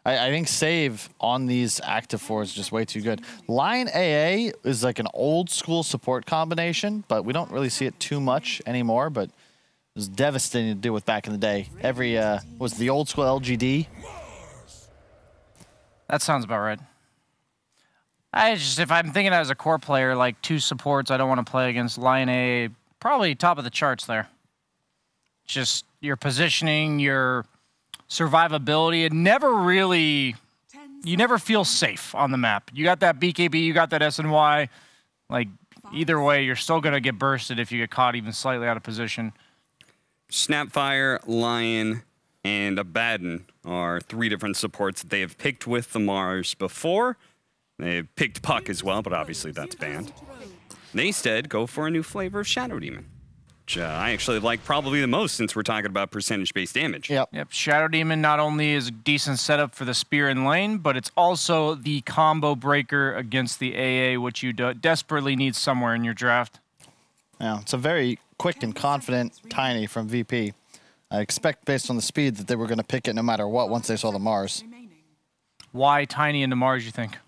I think save on these active 4 is just way too good. Lion AA is like an old school support combination, but we don't really see it too much anymore, but it was devastating to deal with back in the day. Every, was the old school LGD? That sounds about right. If I'm thinking as a core player, like 2 supports I don't want to play against, Lion AA, probably top of the charts there. Just your positioning, your survivability, it never really, you never feel safe on the map. You got that BKB, you got that SNY, like either way, you're still going to get bursted if you get caught even slightly out of position. Snapfire, Lion, and Abaddon are 3 different supports that they have picked with the Mars before. They've picked Puck as well, but obviously that's banned. They instead go for a new flavor of Shadow Demon, which I actually like probably the most since we're talking about percentage-based damage. Yep. Shadow Demon not only is a decent setup for the spear in lane, but it's also the combo breaker against the AA, which you desperately need somewhere in your draft. Yeah, it's a very quick and confident Tiny from VP. I expect, based on the speed, that they were going to pick it no matter what once they saw the Mars. Why Tiny into Mars, you think?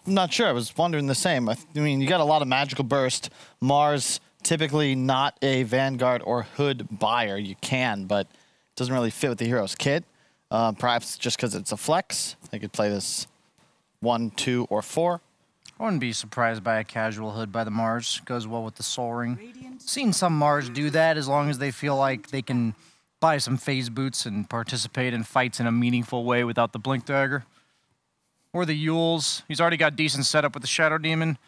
I'm not sure. I was wondering the same. I mean, you got a lot of magical burst. Mars, typically not a Vanguard or Hood buyer. You can, but it doesn't really fit with the hero's kit. Perhaps just because it's a flex. They could play this 1, 2, or 4. I wouldn't be surprised by a casual Hood by the Mars. Goes well with the Soul Ring. Seen some Mars do that as long as they feel like they can buy some phase boots and participate in fights in a meaningful way without the Blink Dagger. Or the Yules. He's already got decent setup with the Shadow Demon.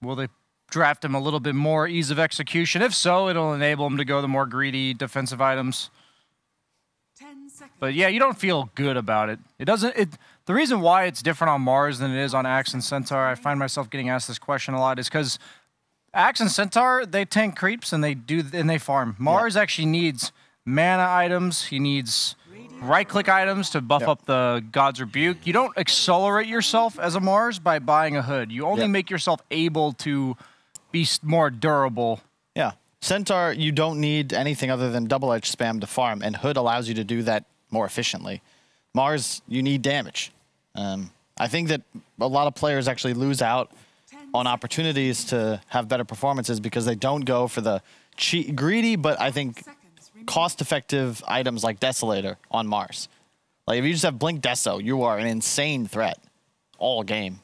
Will they draft him a little bit more ease of execution? If so, it'll enable him to go the more greedy defensive items. But yeah, you don't feel good about it. It doesn't. The reason why it's different on Mars than it is on Axe and Centaur, I find myself getting asked this question a lot, is because Axe and Centaur, they tank creeps and they farm. Mars actually needs mana items. He needs right-click items to buff up the God's Rebuke. You don't accelerate yourself as a Mars by buying a hood. You only make yourself able to be more durable. Yeah. Centaur, you don't need anything other than double-edge spam to farm, and hood allows you to do that more efficiently. Mars, you need damage. I think that a lot of players actually lose out on opportunities to have better performances because they don't go for the greedy, but I think cost-effective items like Desolator on Mars. Like if you just have Blink Deso, you are an insane threat all game.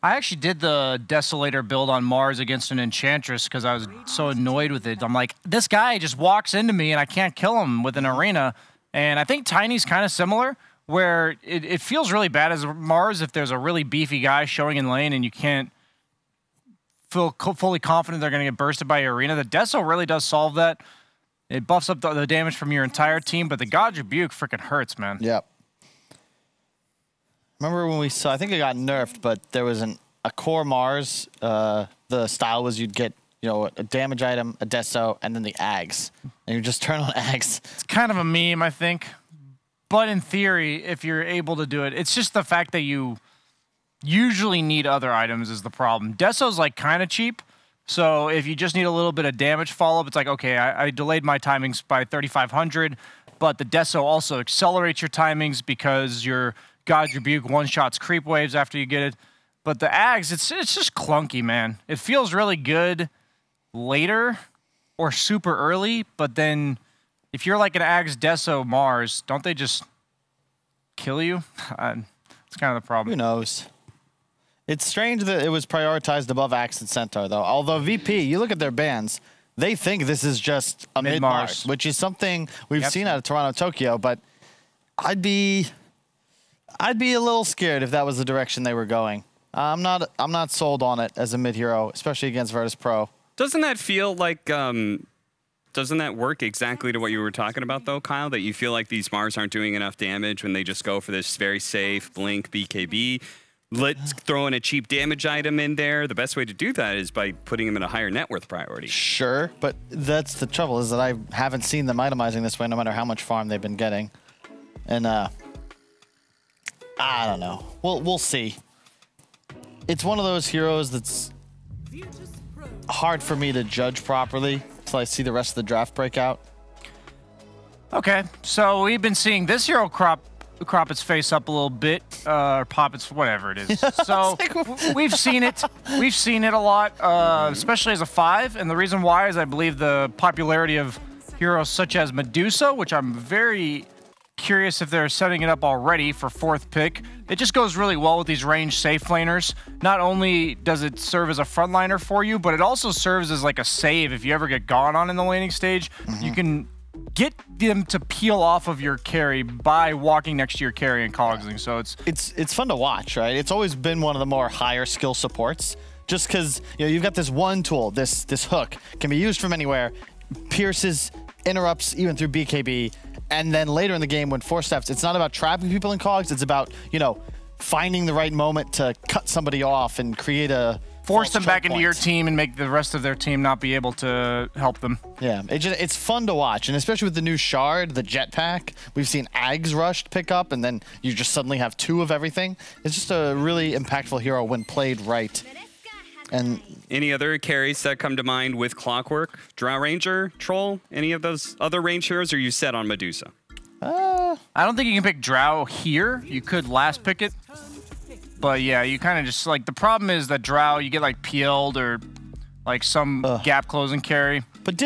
I actually did the Desolator build on Mars against an Enchantress because I was so annoyed with it. I'm like, this guy just walks into me and I can't kill him with an arena. And I think Tiny's kind of similar, where it feels really bad as Mars if there's a really beefy guy showing in lane and you can't feel fully confident they're going to get bursted by your arena. The Deso really does solve that. It buffs up the damage from your entire team, but the God's Rebuke freaking hurts, man. Yep. Remember when we saw, I think it got nerfed, but there was a core Mars. The style was you'd get, you know, a damage item, a Deso, and then the Ags. And you just turn on Ags. It's kind of a meme, I think. But in theory, if you're able to do it, it's just the fact that you usually need other items is the problem. Deso's like kind of cheap. So if you just need a little bit of damage follow-up, it's like, okay, I delayed my timings by 3,500, but the Deso also accelerates your timings because your God's Rebuke one-shots creep waves after you get it. But the Ags, it's just clunky, man. It feels really good later or super early, but then if you're like an Ags Deso Mars, don't they just kill you? It's kind of the problem. Who knows? It's strange that it was prioritized above Axe and Centaur, though. Although VP, you look at their bans, they think this is just a mid-Mars, which is something we've seen out of Toronto, Tokyo, but I'd be a little scared if that was the direction they were going. I'm not sold on it as a mid-hero, especially against Virtus Pro. Doesn't that feel like, doesn't that work exactly to what you were talking about, though, Kyle? That you feel like these Mars aren't doing enough damage when they just go for this very safe Blink BKB? Let's throw in a cheap damage item in there. The best way to do that is by putting them in a higher net worth priority. Sure, but that's the trouble, is that I haven't seen them itemizing this way no matter how much farm they've been getting. And, I don't know. We'll see. It's one of those heroes that's hard for me to judge properly until I see the rest of the draft break out. Okay, so we've been seeing this hero crop its face up a little bit, or pop its, whatever it is. So we've seen it. We've seen it a lot, especially as a 5. And the reason why is I believe the popularity of heroes such as Medusa, which I'm very curious if they're setting it up already for 4th pick. It just goes really well with these range safe laners. Not only does it serve as a frontliner for you, but it also serves as like a save if you ever get gone on in the laning stage. You can get them to peel off of your carry by walking next to your carry and cogsing. So it's fun to watch, right? It's always been one of the more higher skill supports, just because you've got this one tool, this hook can be used from anywhere, pierces, interrupts even through BKB, and then later in the game when 4 steps, it's not about trapping people in cogs, it's about finding the right moment to cut somebody off and create a force them back into your team and make the rest of their team not be able to help them. Yeah, it's fun to watch, and especially with the new shard, the jetpack, we've seen Ags Rushed pick up, and then you just suddenly have 2 of everything. It's just a really impactful hero when played right. And any other carries that come to mind with Clockwork? Drow Ranger, Troll, any of those other range heroes, or are you set on Medusa? I don't think you can pick Drow here. You could last pick it. But yeah, you kind of just like, the problem is that Drow, you get like peeled or like some gap closing carry. But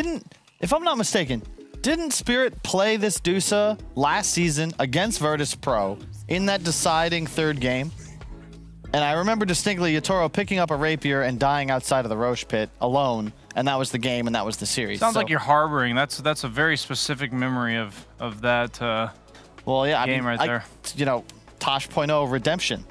if I'm not mistaken, didn't Spirit play this Dusa last season against Virtus Pro in that deciding 3rd game? And I remember distinctly Yatoro picking up a rapier and dying outside of the Roche pit alone, and that was the game and that was the series. Sounds like you're harboring. That's a very specific memory of that well, yeah, game right there. Tosh.0 redemption.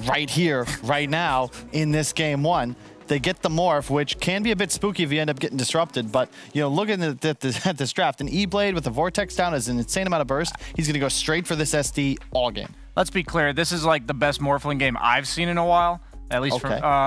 Right here, right now, in this game 1. They get the morph, which can be a bit spooky if you end up getting disrupted. But, looking at this draft, an E-Blade with the Vortex down is an insane amount of burst. He's going to go straight for this SD all game. let's be clear. This is like the best Morphling game I've seen in a while. At least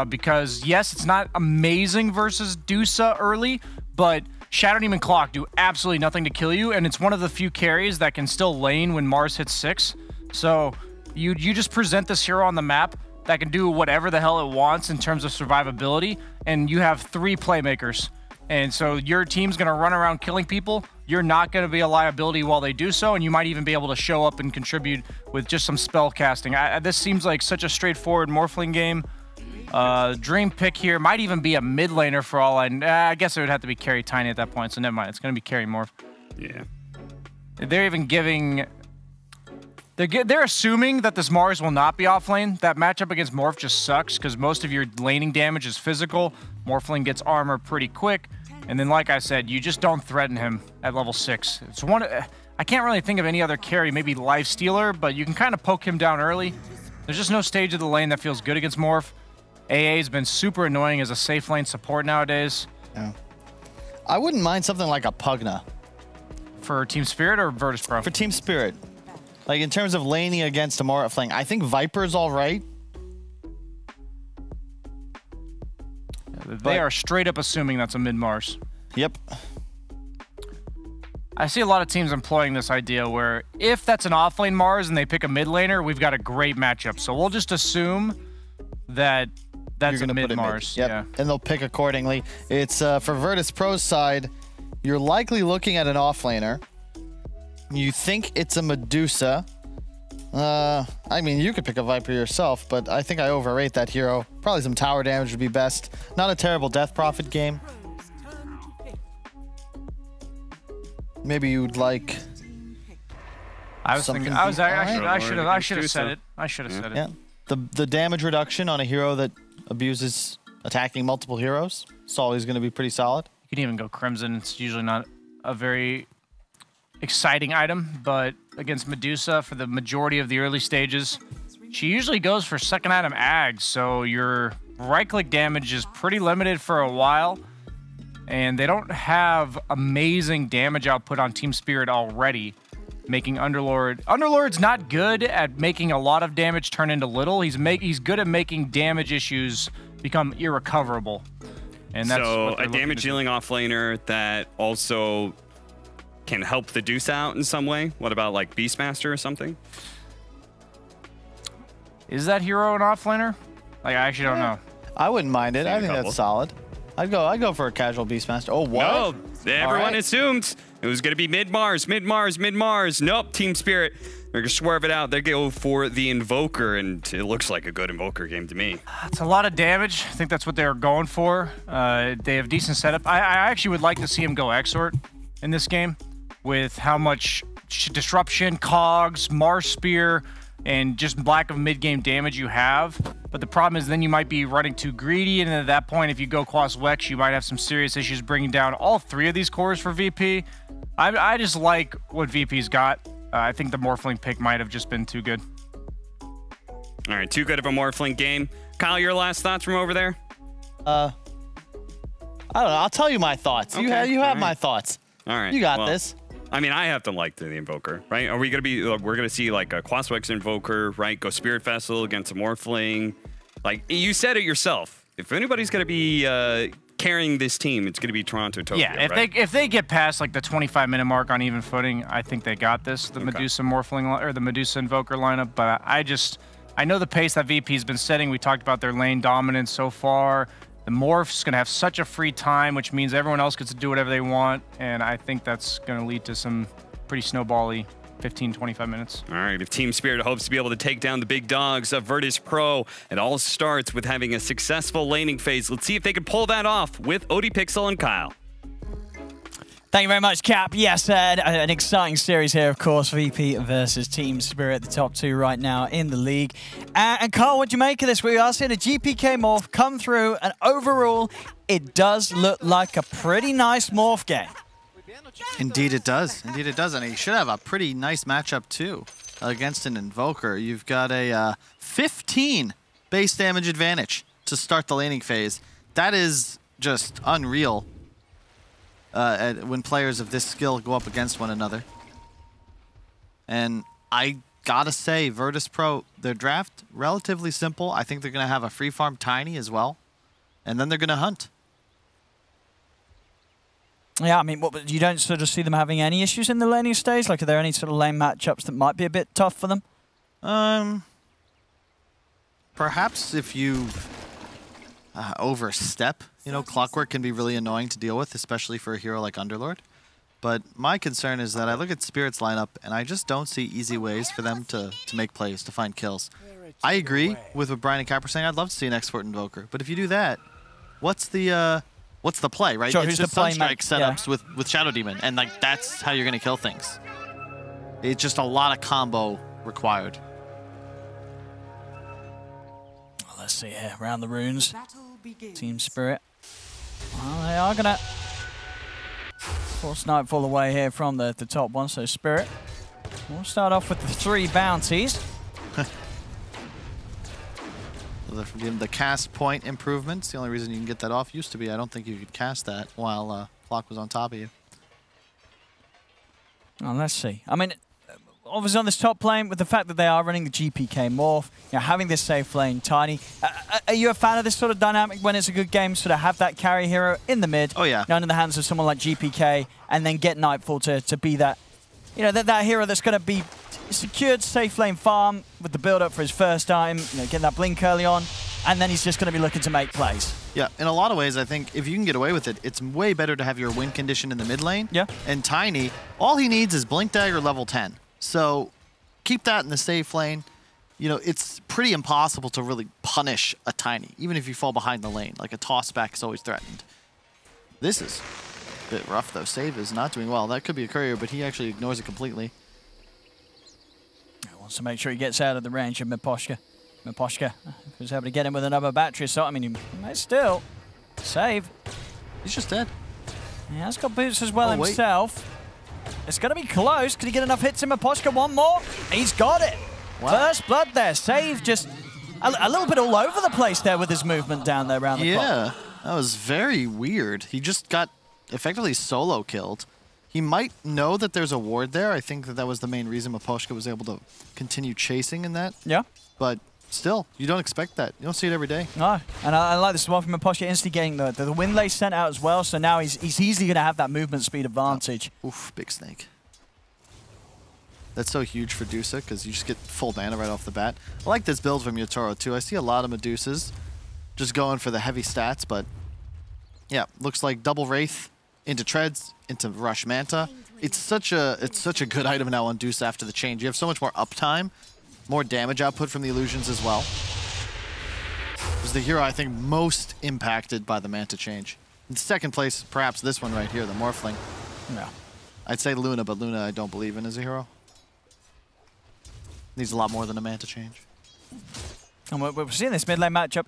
because, yes, it's not amazing versus Dusa early, but Shadow Demon Clock do absolutely nothing to kill you, and it's one of the few carries that can still lane when Mars hits 6. So you just present this hero on the map that can do whatever the hell it wants in terms of survivability, and you have 3 playmakers. And so your team's going to run around killing people. You're not going to be a liability while they do so, and you might even be able to show up and contribute with just some spell casting. This seems like such a straightforward Morphling game. Dream pick here might even be a mid laner for all I guess it would have to be carry Tiny at that point, so never mind. It's going to be carry Morph. Yeah. They're even giving... They're assuming that this Mars will not be off lane. That matchup against Morph just sucks because most of your laning damage is physical. Morphling gets armor pretty quick. And then, like I said, you just don't threaten him at level 6. It's one. I can't really think of any other carry, maybe Lifestealer, but you can kind of poke him down early. There's just no stage of the lane that feels good against Morph. AA has been super annoying as a safe lane support nowadays. Yeah. I wouldn't mind something like a Pugna. For Team Spirit or Virtus Pro? For Team Spirit. Like, in terms of laning against a Morphling, I think Viper's all right. They are straight up assuming that's a mid-Mars. Yep. I see a lot of teams employing this idea where if that's an off-lane Mars and they pick a mid laner, we've got a great matchup. So we'll just assume that that's a mid-Mars. Yep. Yeah. And they'll pick accordingly. It's for Virtus Pro's side, you're likely looking at an off-laner. You think it's a Medusa. I mean, you could pick a Viper yourself, but I think I overrate that hero. Probably some tower damage would be best. Not a terrible Death Prophet game. Maybe you'd like. I was thinking. I should have said it. I should have said it. Yeah. The damage reduction on a hero that abuses attacking multiple heroes. It's always going to be pretty solid. You can even go Crimson. It's usually not a very exciting item, but against Medusa for the majority of the early stages, she usually goes for second item Ag, so your right-click damage is pretty limited for a while, and they don't have amazing damage output on Team Spirit already, making Underlord... Underlord's not good at making a lot of damage turn into little. He's good at making damage issues become irrecoverable. And that's so a damage-dealing offlaner that also can help the Deuce out in some way? What about like Beastmaster or something? Is that hero an offlaner? Like, I actually don't know. I wouldn't mind it. I think that's solid. I'd go for a casual Beastmaster. Oh, what? No, everyone assumed it was going to be mid-Mars, mid-Mars, mid-Mars. Nope, Team Spirit. They're going to swerve it out. They go for the Invoker, and it looks like a good Invoker game to me. It's a lot of damage. I think that's what they're going for. They have decent setup. I actually would like to see him go Exort in this game with how much disruption, cogs, Mars Spear, and just lack of mid-game damage you have. But the problem is then you might be running too greedy, and at that point, if you go Quas Wex, you might have some serious issues bringing down all 3 of these cores for VP. I just like what VP's got. I think the Morphling pick might have just been too good. All right, too good of a Morphling game. Kyle, your last thoughts from over there? I don't know. I'll tell you my thoughts. Okay. You have my thoughts. All right. You got this. I mean, I have to like the Invoker, right? Are we going to be, we're going to see like a Quaswex Invoker, right? Go Spirit Vessel against a Morphling. Like, you said it yourself. If anybody's going to be carrying this team, it's going to be Toronto Tokyo, yeah, if they get past like the 25-minute mark on even footing, I think they got this, the Medusa Morphling, or the Medusa Invoker lineup. But I know the pace that VP's been setting. We talked about their lane dominance so far. The Morph's going to have such a free time, which means everyone else gets to do whatever they want, and I think that's going to lead to some pretty snowbally 15, 25 minutes. All right, if Team Spirit hopes to be able to take down the big dogs of Virtus Pro, it all starts with having a successful laning phase. Let's see if they can pull that off with ODPixel and Kyle. Thank you very much, Cap. Yes, an exciting series here, of course. VP versus Team Spirit, the top 2 right now in the league. And Carl, what do you make of this? We are seeing a GPK morph come through, and overall, it does look like a pretty nice morph game. Indeed it does. Indeed it does. And he should have a pretty nice matchup, too, against an Invoker. You've got a 15 base damage advantage to start the laning phase. That is just unreal. When players of this skill go up against one another. And I gotta say, Virtus Pro, their draft, relatively simple. I think they're going to have a free farm Tiny as well. And then they're going to hunt. Yeah, I mean, you don't sort of see them having any issues in the laning stage? Like, are there any sort of lane matchups that might be a bit tough for them? Perhaps if you overstep, Clockwork can be really annoying to deal with, especially for a hero like Underlord. But my concern is that I look at Spirit's lineup, and I just don't see easy ways for them to make plays, to find kills. I agree with what Brian and Cap are saying. I'd love to see an Export Invoker. But if you do that, what's the play, right? Sure, it's just Sunstrike setups with Shadow Demon, and like that's how you're going to kill things. It's just a lot of combo required. Well, let's see here. Around the runes. Team Spirit. Well, they are going to force Nightfall away here from the top one, so Spirit. We'll start off with the 3 bounties. The cast point improvements, the only reason you can get that off used to be I don't think you could cast that while Flock was on top of you. Well, let's see. I mean, obviously on this top lane, with the fact that they are running the GPK morph, having this safe lane, Tiny, are you a fan of this sort of dynamic when it's a good game, sort of have that carry hero in the mid, oh yeah, in the hands of someone like GPK, and then get Nightfall to be that, that hero that's going to be secured safe lane farm with the build up for his first time, getting that blink early on, and then he's just going to be looking to make plays. Yeah, in a lot of ways, I think if you can get away with it, it's way better to have your win condition in the mid lane. Yeah. And Tiny, all he needs is Blink Dagger level 10. So keep that in the safe lane. It's pretty impossible to really punish a Tiny, even if you fall behind the lane. Like a toss back is always threatened. This is a bit rough though. Save is not doing well. That could be a courier, but he actually ignores it completely. Wants to make sure he gets out of the range of Miposhka. Miposhka was able to get him with another battery, so I mean, he might still save. He's just dead. He has got boots as well himself. It's going to be close. Can he get enough hits in Miposhka? One more. He's got it. Wow. First blood there. Save just a little bit all over the place there with his movement down there around the clock. Yeah, that was very weird. He just got effectively solo killed. He might know that there's a ward there. I think that was the main reason Miposhka was able to continue chasing in that. Yeah. But still, you don't expect that. You don't see it every day. No, and I like this one from Miposhka instigating the wind lace sent out as well, so now he's easily going to have that movement speed advantage. Oh. Oof, big snake. That's so huge for Medusa because you just get full mana right off the bat. I like this build from Yotaro too. I see a lot of Medusas just going for the heavy stats, but yeah, looks like double Wraith into Treads, into Rush Manta. It's such a good item now on Deuce after the change. You have so much more uptime, more damage output from the illusions as well. It was the hero I think most impacted by the Manta change. In second place, perhaps this one right here, the Morphling. No. I'd say Luna, but Luna I don't believe in as a hero. Needs a lot more than a Manta change. And we're seeing this mid lane matchup.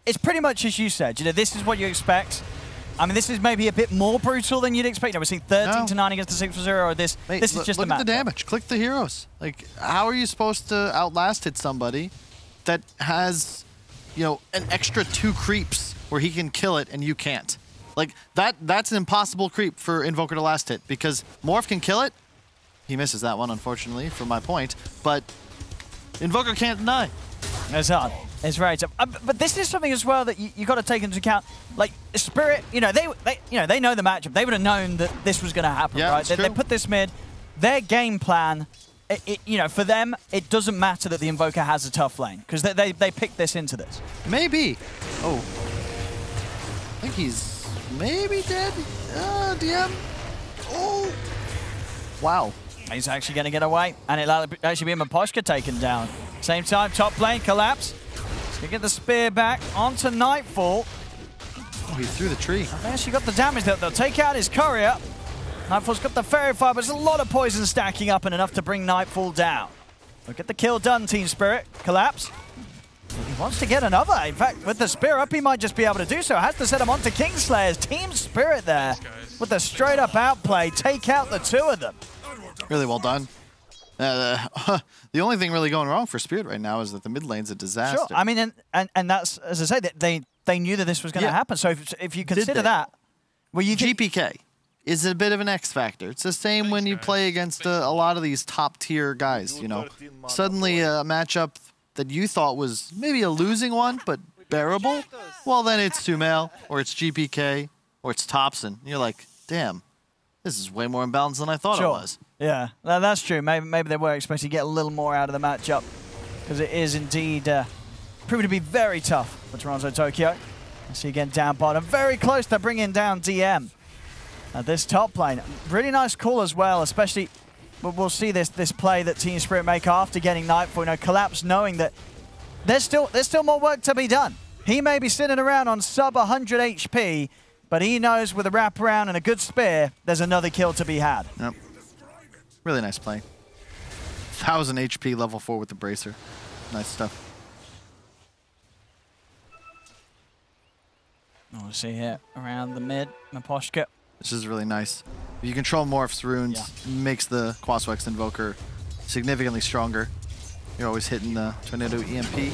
It's pretty much as you said. This is what you expect. I mean, this is maybe a bit more brutal than you'd expect. We're seeing 13-9 against the 6-0, or this. Mate, this is just look the at the damage. Click the heroes. Like, how are you supposed to outlast hit somebody that has, an extra 2 creeps where he can kill it and you can't? Like, that's an impossible creep for Invoker to last hit because Morph can kill it. He misses that one, unfortunately, from my point. But Invoker can't deny. It's hard. It's very tough. But this is something as well that you got to take into account. Like Spirit, they know the matchup. They would have known that this was going to happen, right? They put this mid. Their game plan, for them, it doesn't matter that the Invoker has a tough lane because they picked this into this. Maybe. Oh, I think he's maybe dead. DM. Oh, wow. He's actually going to get away, and it'll actually be Miposhka taken down. Same time, top lane collapse. He's going to get the spear back onto Nightfall. Oh, he threw the tree. They actually got the damage. They'll take out his courier. Nightfall's got the Fairy Fire, but there's a lot of poison stacking up and enough to bring Nightfall down. We'll get the kill done, Team Spirit. Collapse. He wants to get another. In fact, with the spear up, he might just be able to do so. Has to set him onto Kingslayers. Team Spirit there with the straight-up outplay. Take out the 2 of them. Really well done. The only thing really going wrong for Spirit right now is that the mid lane's a disaster. Sure. I mean, and that's, as I say, they knew that this was going to happen. So if you consider that, GPK. is a bit of an X factor. It's the same when you play against a lot of these top tier guys, you know. Suddenly a matchup that you thought was maybe a losing one, but bearable, well then it's Sumail, or it's GPK, or it's Thompson. You're like, damn, this is way more imbalanced than I thought it was. Yeah, that's true. Maybe they were expecting to get a little more out of the matchup, because it is indeed proving to be very tough for Toronto Tokyo. You see again down bottom, very close to bringing down DM. This top lane, really nice call as well, especially we'll see this play that Team Spirit make after getting Nightfall. You know, Collapse knowing that there's still more work to be done. He may be sitting around on sub 100 HP, but he knows with a wraparound and a good spear, there's another kill to be had. Yep. Really nice play. 1000 HP level 4 with the bracer. Nice stuff. We'll see here around the mid, Maposhka. This is really nice. If you control Morph's runes, makes the Quaswex Invoker significantly stronger. You're always hitting the Tornado EMP.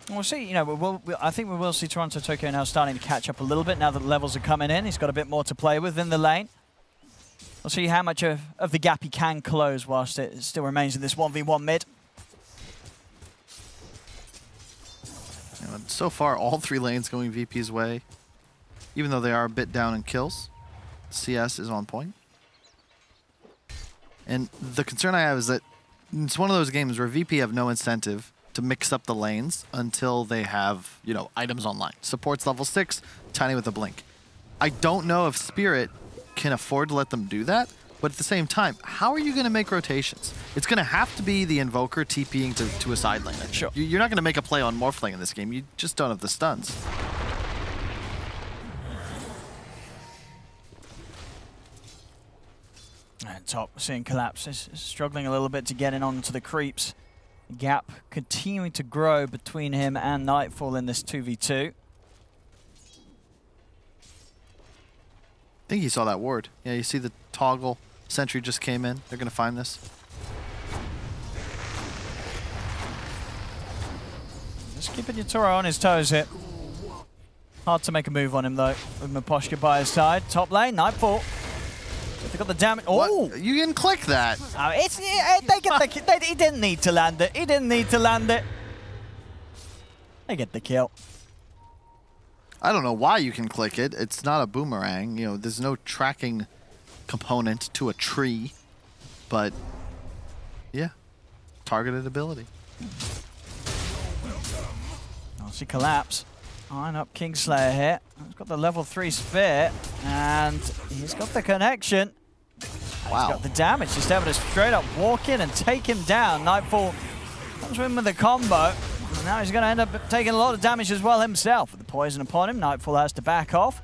We'll see, you know, I think we will see Toronto Tokyo now starting to catch up a little bit now that the levels are coming in. He's got a bit more to play with in the lane. We'll see how much of the gap he can close whilst it still remains in this 1v1 mid. You know, so far, all 3 lanes going VP's way. Even though they are a bit down in kills, CS is on point. And the concern I have is that it's one of those games where VP have no incentive to mix up the lanes until they have, you know, items online. Support's level 6, Tiny with a blink. I don't know if Spirit can afford to let them do that, but at the same time, how are you going to make rotations? It's going to have to be the Invoker TPing to a side lane. Sure. You're not going to make a play on Morphling in this game. You just don't have the stuns. And top, seeing Collapse is struggling a little bit to get in onto the creeps. The gap continuing to grow between him and Nightfall in this 2v2. I think he saw that ward. Yeah, you see the toggle. Sentry just came in. They're going to find this. Just keeping your Toro on his toes here. Hard to make a move on him though, with Maposhka by his side. Top lane, Nightfall. They got the damage. Oh, you didn't click that. They get the. He didn't need to land it. He didn't need to land it. They get the kill. I don't know why you can click it. It's not a boomerang. You know, there's no tracking component to a tree. But yeah, targeted ability. I'll see Collapse. Eyeing up Kingslayer here. He's got the level 3 spear, and he's got the connection. Wow. He's got the damage. Just able to straight up walk in and take him down. Nightfall comes in with the combo. And now he's going to end up taking a lot of damage as well himself. With the poison upon him, Nightfall has to back off.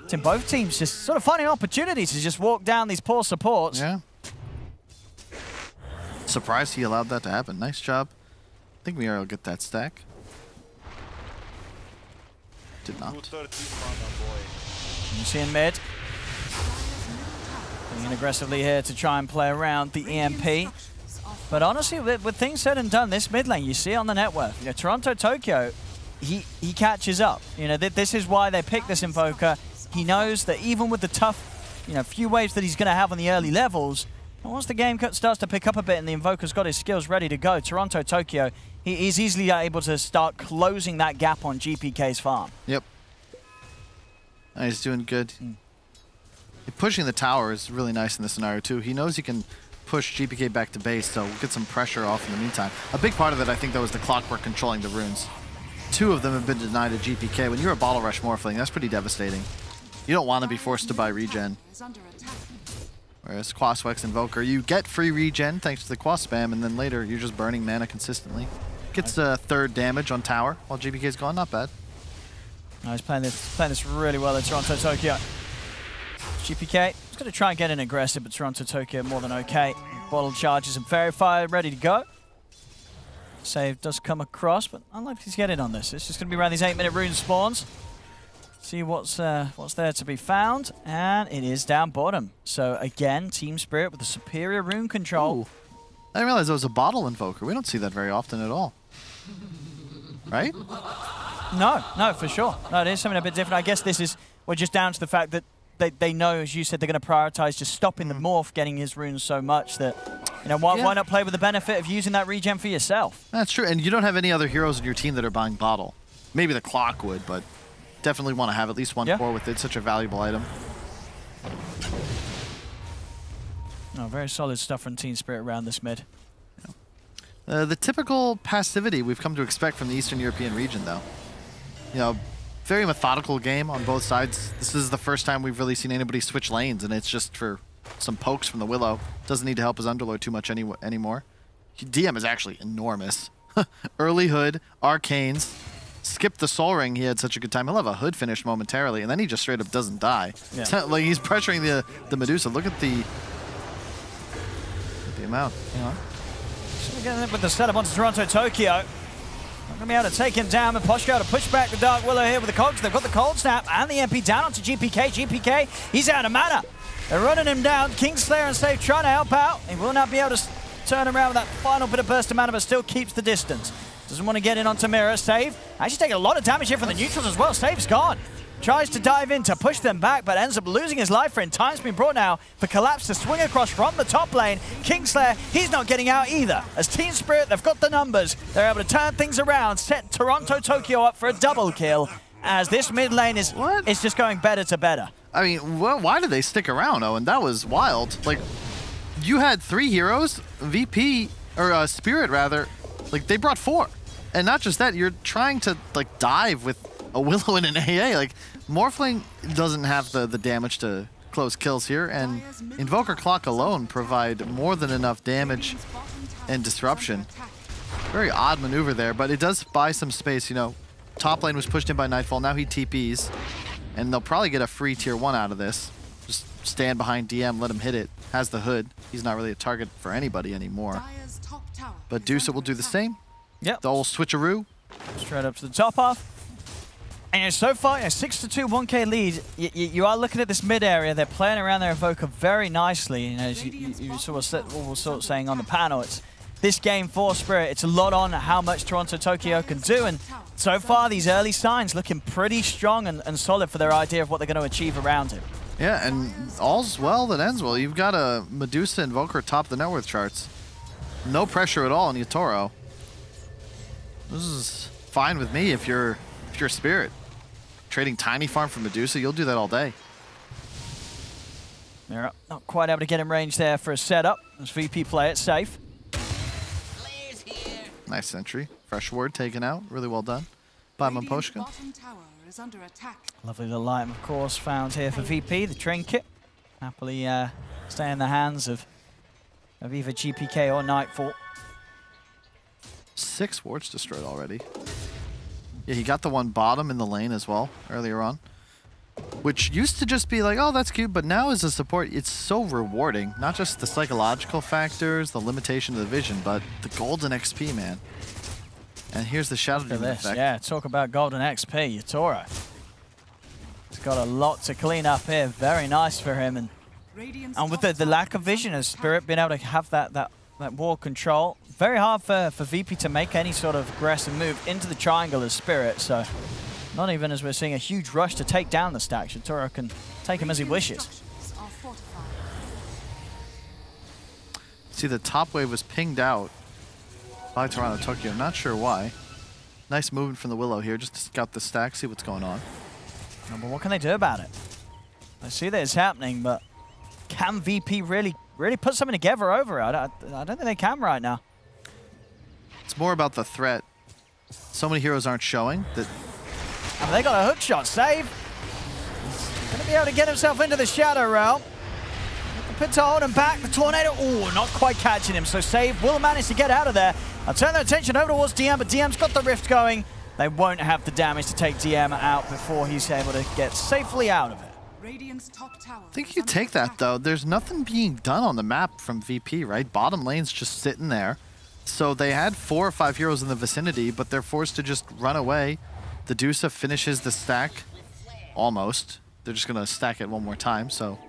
It's in both teams just sort of finding opportunities to just walk down these poor supports. Yeah. Surprised he allowed that to happen. Nice job. I think Mira will get that stack. Did not. You see in mid. Going in aggressively here to try and play around the EMP. But honestly, with things said and done, this mid lane, you see on the net worth, you know, Toronto Tokyo, he catches up. You know, this is why they picked this Invoker. He knows that even with the tough, you know, few waves that he's going to have on the early levels, once the game starts to pick up a bit and the Invoker's got his skills ready to go, Toronto Tokyo, he's easily able to start closing that gap on GPK's farm. Yep. He's doing good. Pushing the tower is really nice in this scenario too. He knows he can push GPK back to base, so we'll get some pressure off in the meantime. A big part of it, I think, though, is the Clockwork controlling the runes. 2 of them have been denied at GPK. When you're a Bottle Rush Morphling, that's pretty devastating. You don't want to be forced to buy regen. Whereas Quaswex Invoker, you get free regen thanks to the Quas spam, and then later you're just burning mana consistently. Gets 3rd damage on tower while GPK's gone, not bad. No, he's playing this really well at Toronto Tokyo. GPK, he's going to try and get in aggressive, but Toronto Tokyo more than okay. Bottle charges and Verify ready to go. Save does come across, but unlikely to get in on this. It's just going to be around these 8-minute rune spawns. See what's there to be found, and it is down bottom. So again, Team Spirit with the superior rune control. Ooh. I didn't realize it was a Bottle Invoker. We don't see that very often at all. Right? No, for sure. No, it is something a bit different. I guess this is or just down to the fact that they know, as you said, they're going to prioritize just stopping the Morph getting his runes so much that, you know, why not play with the benefit of using that regen for yourself? That's true, and you don't have any other heroes in your team that are buying bottle. Maybe the clock would, but definitely want to have at least one core with it. Such a valuable item. Oh, very solid stuff from Team Spirit around this mid. The typical passivity we've come to expect from the Eastern European region, though. You know, very methodical game on both sides. This is the first time we've really seen anybody switch lanes, and it's just for some pokes from the Willow. Doesn't need to help his Underlord too much anymore. DM is actually enormous. Early Hood, Arcanes, skipped the Soul Ring. He had such a good time. He'll have a Hood finish momentarily, and then he just straight up doesn't die. Yeah. It's not like he's pressuring the Medusa. Look at the amount. You know? Getting with the setup onto Toronto Tokyo. Not going to be able to take him down, and Poshko to push back the Dark Willow here with the Cogs. They've got the Cold Snap and the MP down onto GPK. GPK, he's out of mana. They're running him down. Kingslayer and Safe trying to help out. He will not be able to turn around with that final bit of burst of mana, but still keeps the distance. Doesn't want to get in onto Mirror. Save. Actually taking a lot of damage here from the neutrals as well. Save's gone. Tries to dive in to push them back, but ends up losing his life in. Time's been brought now for Collapse to swing across from the top lane. Kingslayer, he's not getting out either. As Team Spirit, they've got the numbers. They're able to turn things around, set Toronto Tokyo up for a double kill, as this mid lane is just going better to better. I mean, well, why did they stick around, Owen? That was wild. Like, you had 3 heroes, VP, or Spirit rather, like they brought 4. And not just that, you're trying to like dive with a Willow and an AA. Like, Morphling doesn't have the damage to close kills here, and Invoker Clock alone provide more than enough damage and disruption. Very odd maneuver there, but it does buy some space. You know, top lane was pushed in by Nightfall. Now he TPs, and they'll probably get a free tier 1 out of this. Just stand behind DM, let him hit it. Has the Hood. He's not really a target for anybody anymore. But Dusa will do the same. Yep. The old switcheroo. Straight up to the top half. And so far, a 6-2 1K lead. You are looking at this mid area. They're playing around their Evoker very nicely. You know, as you sort of saying on the panel, it's this game for Spirit. It's a lot on how much Toronto Tokyo can do. And so far, these early signs looking pretty strong and solid for their idea of what they're going to achieve around him. Yeah, and all's well that ends well. You've got a Medusa Invoker top the net worth charts. No pressure at all on Yatoro. This is fine with me if you're Spirit. Trading Tiny Farm for Medusa, you'll do that all day. They're not quite able to get in range there for a setup. As VP play it safe. Nice sentry. Fresh ward taken out. Really well done by Mamposhka. Lovely little item, of course, found here for VP. The Trinket. Happily stay in the hands of either GPK or Nightfall. 6 wards destroyed already. Yeah, he got the one bottom in the lane as well earlier on, which used to just be like, oh, that's cute, but now as a support, it's so rewarding. Not just the psychological factors, the limitation of the vision, but the golden XP, man. And here's the Shadow Demon effect. Yeah, talk about golden XP, Yatoro. He's got a lot to clean up here. Very nice for him. And with the lack of vision as Spirit being able to have that wall control, very hard for VP to make any sort of aggressive move into the triangle as Spirit, so not even as we're seeing a huge rush to take down the stack. Yatoro can take him as he wishes. See, the top wave was pinged out by Toronto Tokyo. Not sure why. Nice movement from the Willow here, just to scout the stack, see what's going on. No, but what can they do about it? I see that it's happening, but can VP really put something together over it? I don't think they can right now. It's more about the threat. So many heroes aren't showing that. And they got a hook shot. Save. Gonna be able to get himself into the Shadow Realm. Put to hold him back. The Tornado, oh, not quite catching him. So Save will manage to get out of there. I'll turn their attention over towards DM, but DM's got the Rift going. They won't have the damage to take DM out before he's able to get safely out of it. I think you take that, though. There's nothing being done on the map from VP, right? Bottom lane's just sitting there. So they had 4 or 5 heroes in the vicinity, but they're forced to just run away. The Dusa finishes the stack, almost. They're just going to stack it one more time, so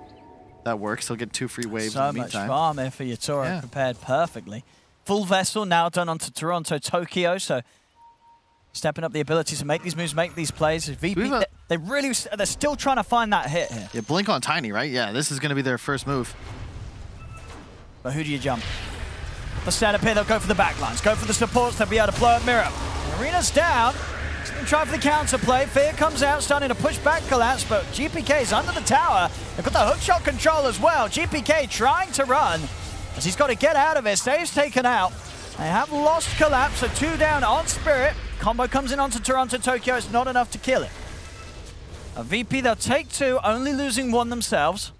that works. They'll get 2 free waves in the meantime. So much farm there for Yatoro, prepared perfectly. Full Vessel now done onto Toronto Tokyo, so stepping up the ability to make these moves, make these plays. VP, they're still trying to find that hit here. Yeah, blink on Tiny, right? Yeah, this is going to be their first move. But who do you jump? The setup here, they'll go for the backlines, go for the supports, they'll be able to blow up Mirror. Arena's down. He's going to try for the counter play. Fear comes out, starting to push back Collapse, but GPK's under the tower. They've got the hookshot control as well. GPK trying to run as he's got to get out of it. Save's taken out. They have lost Collapse, so 2 down on Spirit. Combo comes in onto Toronto Tokyo. It's not enough to kill it. A VP, they'll take 2, only losing 1 themselves.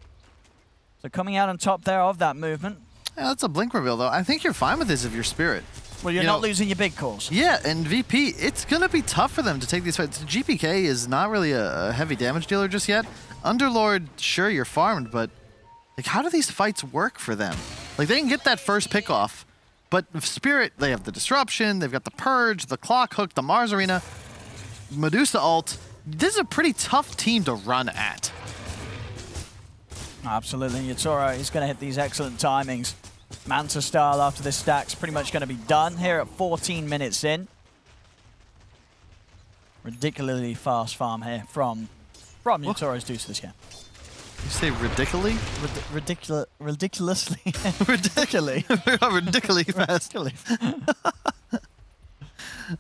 So coming out on top there of that movement. Yeah, that's a blink reveal, though. I think you're fine with this if you're Spirit. Well, you're not losing your big calls. Yeah, and VP, it's going to be tough for them to take these fights. GPK is not really a heavy damage dealer just yet. Underlord, sure, you're farmed, but like, how do these fights work for them? Like, they can get that first pick off, but Spirit, they have the Disruption, they've got the Purge, the Clock Hook, the Mars Arena, Medusa ult. This is a pretty tough team to run at. Absolutely, Yatoro, he's going to hit these excellent timings. Manta style after this stack's pretty much going to be done here at 14 minutes in. Ridiculously fast farm here from Yatoro's Deuce this game. You say ridiculously? Ridiculously. Ridiculously fast.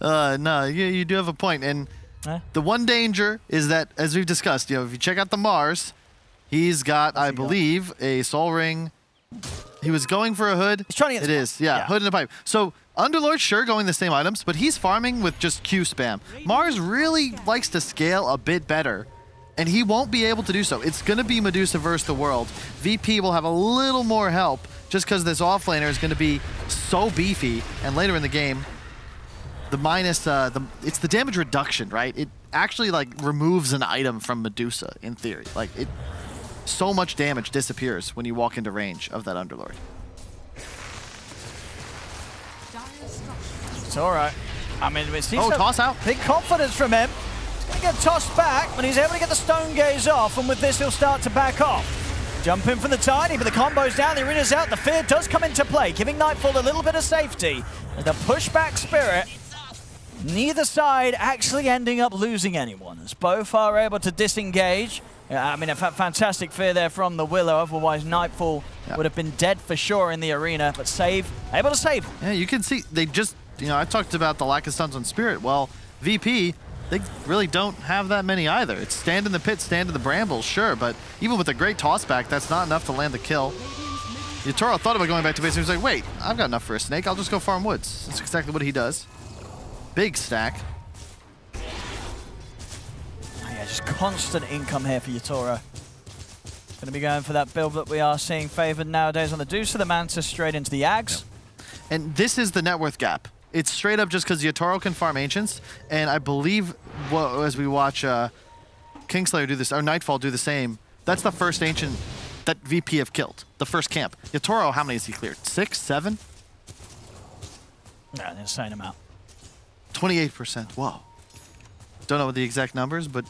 No, you do have a point. And the one danger is that, as we've discussed, if you check out the Mars, he's got, I believe, a Soul Ring. He was going for a hood. He's trying to get hood and a pipe. So Underlord, sure, going the same items, but he's farming with just Q spam. Mars really likes to scale a bit better, and he won't be able to do so. It's going to be Medusa versus the world. VP will have a little more help just because this offlaner is going to be so beefy, and later in the game, the minus, it's the damage reduction, right? It actually like removes an item from Medusa in theory. Like so much damage disappears when you walk into range of that Underlord. It's all right. I mean, it seems toss out. Big confidence from him. He's going to get tossed back, but he's able to get the Stone Gaze off, and with this, he'll start to back off. Jump in for the Tiny, but the combo's down, the arena's out, the Fear does come into play, giving Nightfall a little bit of safety. And the pushback Spirit, neither side actually ending up losing anyone, as both are able to disengage. I mean, a fantastic Fear there from the Willow, otherwise Nightfall would have been dead for sure in the arena, but able to save. Yeah, you can see, they just, I talked about the lack of stuns on Spirit. Well, VP, they really don't have that many either. It's stand in the pit, stand in the brambles, sure, but even with a great tossback, that's not enough to land the kill. Yatoro thought about going back to base, and he was like, wait, I've got enough for a snake, I'll just go farm woods. That's exactly what he does. Big stack. Yeah, just constant income here for Yatoro. Going to be going for that build that we are seeing favored nowadays on the Deuce of the Manta straight into the Ags. And this is the net worth gap. It's straight up just because Yatoro can farm Ancients, and I believe as we watch Kingslayer do this, or Nightfall do the same, that's the first Ancient that VP have killed. The first camp. Yatoro, how many has he cleared? 6, 7? Yeah, an insane amount. 28%. Whoa. Don't know the exact numbers, but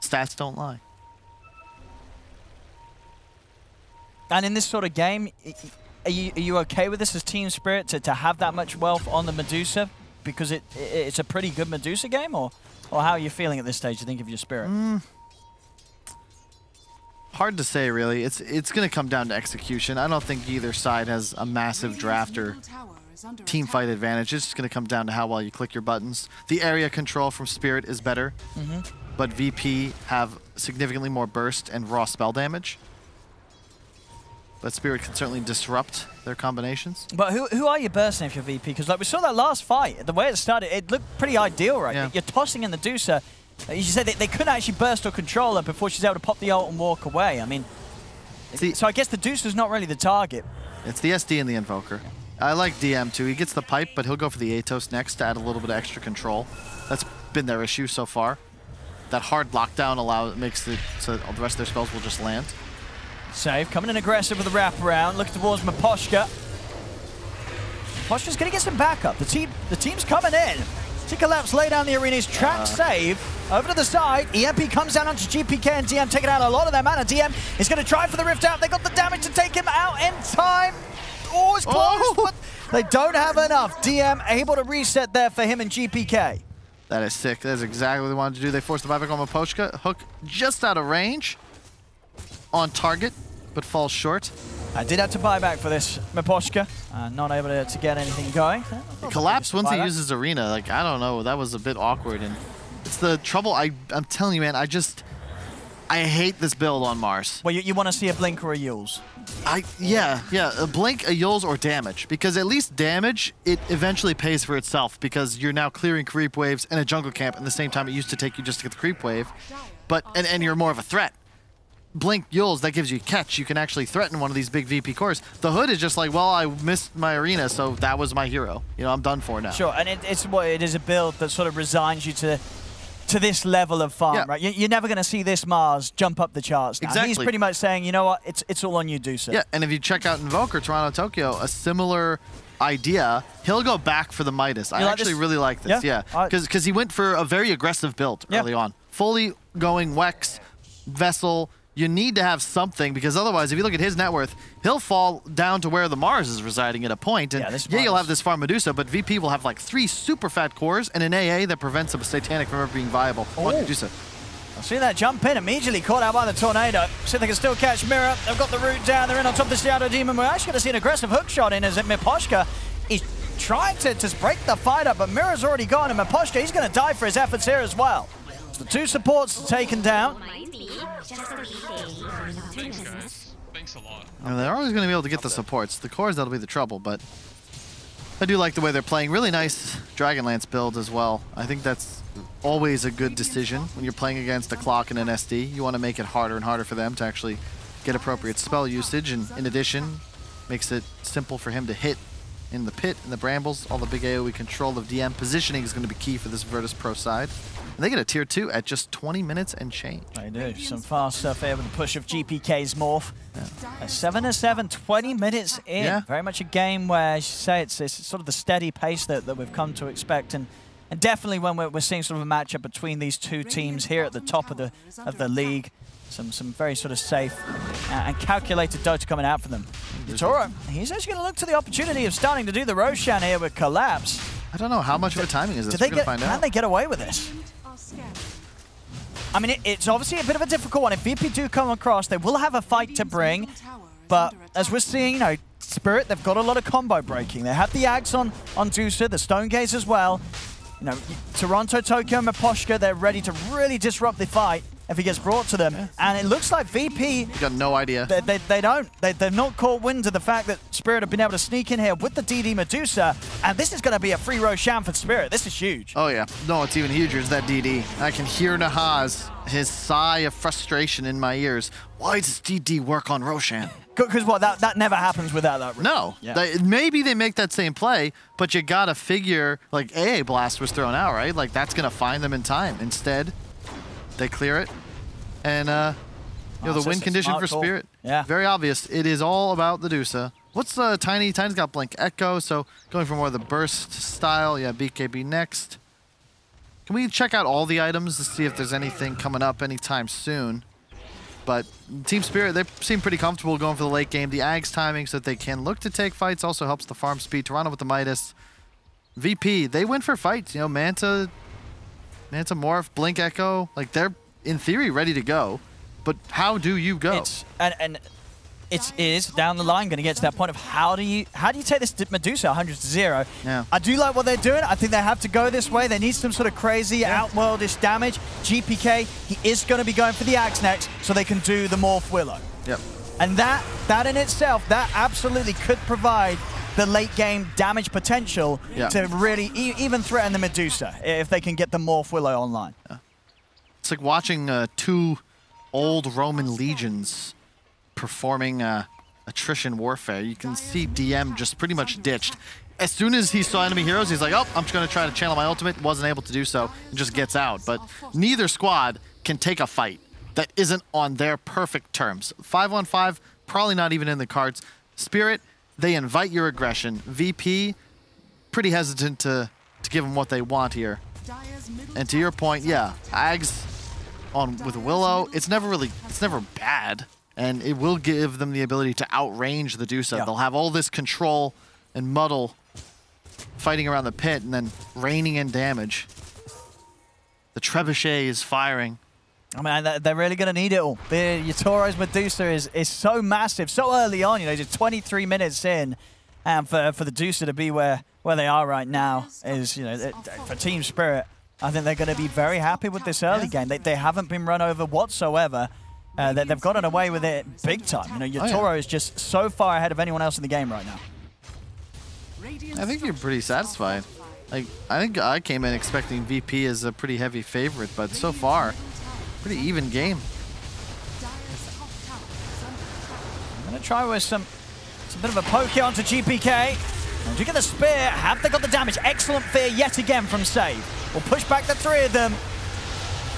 stats don't lie. And in this sort of game, are you okay with this as Team Spirit to have that much wealth on the Medusa? Because it's a pretty good Medusa game, or how are you feeling at this stage, you think, of your Spirit? Hard to say, really. It's going to come down to execution. I don't think either side has a massive draft or team fight advantage. It's just going to come down to how well you click your buttons. The area control from Spirit is better, but VP have significantly more burst and raw spell damage. But Spirit can certainly disrupt their combinations. But who are you bursting if you're VP? Because like we saw that last fight, the way it started, it looked pretty ideal, right? Yeah. You're tossing in the Deucer. You said they couldn't actually burst or control her before she's able to pop the ult and walk away. I mean, so I guess the Deucer's not really the target. It's the SD and the Invoker. I like DM too. He gets the pipe, but he'll go for the Atos next to add a little bit of extra control. That's been their issue so far. That hard lockdown makes it so the rest of their spells will just land. Save, coming in aggressive with the wraparound, looking towards Maposhka. Maposhka's going to get some backup. The team's coming in. Collapse, lay down the arena's trap save. Over to the side, EMP comes down onto GPK and DM taking out a lot of their mana. DM is going to try for the rift out. They got the damage to take him out in time. Oh, it's close, but they don't have enough. DM able to reset there for him and GPK. That is sick. That is exactly what they wanted to do. They forced the buyback on Mapochka. Hook just out of range. On target, but falls short. I did have to buy back for this Mapochka. Not able to get anything going. It collapsed once he uses Arena. Like, I don't know. That was a bit awkward. And it's the trouble. I'm telling you, man, I hate this build on Mars. Well, you want to see a Blink or a Yules? Yeah, a Blink, a Yules, or damage. Because at least damage, it eventually pays for itself because you're now clearing creep waves and a jungle camp at the same time it used to take you just to get the creep wave. But and you're more of a threat. Blink Yules, that gives you catch. You can actually threaten one of these big VP cores. The Hood is just like, well, I missed my Arena, so that was my hero. You know, I'm done for now. Sure, and it is a build that sort of resigns you to this level of farm, right? You're never going to see this Mars jump up the charts now. Exactly. He's pretty much saying, you know what, it's all on you, Dusa. Yeah, and if you check out Invoker, Toronto, Tokyo, a similar idea, he'll go back for the Midas. I actually really like this, yeah. Because he went for a very aggressive build early on. Fully going Wex, Vessel. You need to have something, because otherwise, if you look at his net worth, he'll fall down to where the Mars is residing at a point. And yeah, you'll have this farm Medusa, but VP will have like 3 super fat cores and an AA that prevents a Satanic from ever being viable on Medusa. I see that jump in, immediately caught out by the Tornado. See if they can still catch Mirror. They've got the root down. They're in on top of the Shadow Demon. We're actually going to see an aggressive hook shot in as Mipochka is trying to just break the fight up, but Mirror's already gone, and Mipochka, he's going to die for his efforts here as well. So the 2 supports taken down. Thanks, guys. Thanks a lot. They're always going to be able to get the supports. The cores, that'll be the trouble, but I do like the way they're playing. Really nice Dragonlance build as well. I think that's always a good decision when you're playing against a Clock and an SD. You want to make it harder and harder for them to actually get appropriate spell usage, and in addition, makes it simple for him to hit in the pit, in the brambles, all the big AoE control of DM. Positioning is going to be key for this Virtus Pro side. And they get a tier 2 at just 20 minutes and change. They do. Some fast stuff here with the push of GPK's Morph. A 7-7, 20 minutes in. Yeah. Very much a game where, as you say, it's sort of the steady pace that we've come to expect. And definitely when we're seeing sort of a matchup between these 2 teams here at the top of the league. Some very sort of safe and calculated Dota coming out for them. Toro, he's actually going to look to the opportunity of starting to do the Roshan here with Collapse. I don't know how much of a timing is this. We're going to find out. Can they get away with this? I mean, it's obviously a bit of a difficult one. If VP do come across, they will have a fight to bring. But as we're seeing, you know, Spirit, they've got a lot of combo breaking. They have the Axe on Dusa, the Stone Gaze as well. You know, Toronto, Tokyo, and Mipochka, they're ready to really disrupt the fight if he gets brought to them. And it looks like VP... You got no idea. They don't. They've not caught wind of the fact that Spirit have been able to sneak in here with the DD Medusa. And this is going to be a free Roshan for Spirit. This is huge. Oh, yeah. No, it's even huger. It's that DD. I can hear Nahaz, his sigh of frustration in my ears. Why does DD work on Roshan? Because what? That never happens without that. No. Yeah. Maybe they make that same play, but you got to figure, like, AA Blast was thrown out, right? Like, that's going to find them in time. Instead, they clear it. And, you know, the win condition for Spirit. Yeah. Very obvious. It is all about the Dusa. What's Tiny? Tiny's got Blink Echo, so going for more of the burst style. Yeah, BKB next. Can we check out all the items to see if there's anything coming up anytime soon? But Team Spirit, they seem pretty comfortable going for the late game. The Ags timing so that they can look to take fights also helps the farm speed. Toronto with the Midas. VP, they went for fights. You know, Manta Morph, Blink Echo, like they're in theory ready to go. But how do you go? It is down the line going to get to that point of how do you take this Medusa 100-0? Yeah. I do like what they're doing. I think they have to go this way. They need some sort of crazy outworldish damage. GPK, he is going to be going for the Axe next so they can do the Morph Willow. Yep. And that in itself, that absolutely could provide the late game damage potential to really even threaten the Medusa if they can get the Morph Willow online. Yeah. It's like watching 2 old Roman legions performing attrition warfare. You can see DM just pretty much ditched. As soon as he saw enemy heroes, he's like, oh, I'm just going to try to channel my ultimate. Wasn't able to do so and just gets out. But neither squad can take a fight that isn't on their perfect terms. 5-on-5, probably not even in the cards. Spirit, they invite your aggression. VP, pretty hesitant to give them what they want here. And to your point, yeah, Ags with Willow, it's never bad. and it will give them the ability to outrange the Dusa. They'll have all this control and muddle fighting around the pit and then raining in damage. The Trebuchet is firing. I mean, they're really going to need it all. Yatoro's Medusa is so massive, so early on, you know, just 23 minutes in, and for the Dusa to be where they are right now is, you know, for Team Spirit, I think they're going to be very happy with this early game. They haven't been run over whatsoever. They've gotten away with it big time. You know, Yatoro is just so far ahead of anyone else in the game right now. I think you're pretty satisfied. Like, I think I came in expecting VP as a pretty heavy favorite, but so far, pretty even game. I'm going to try with some bit of a poke here onto GPK. And do you get the spear? Have they got the damage? Excellent fear yet again from Save. We'll push back the three of them.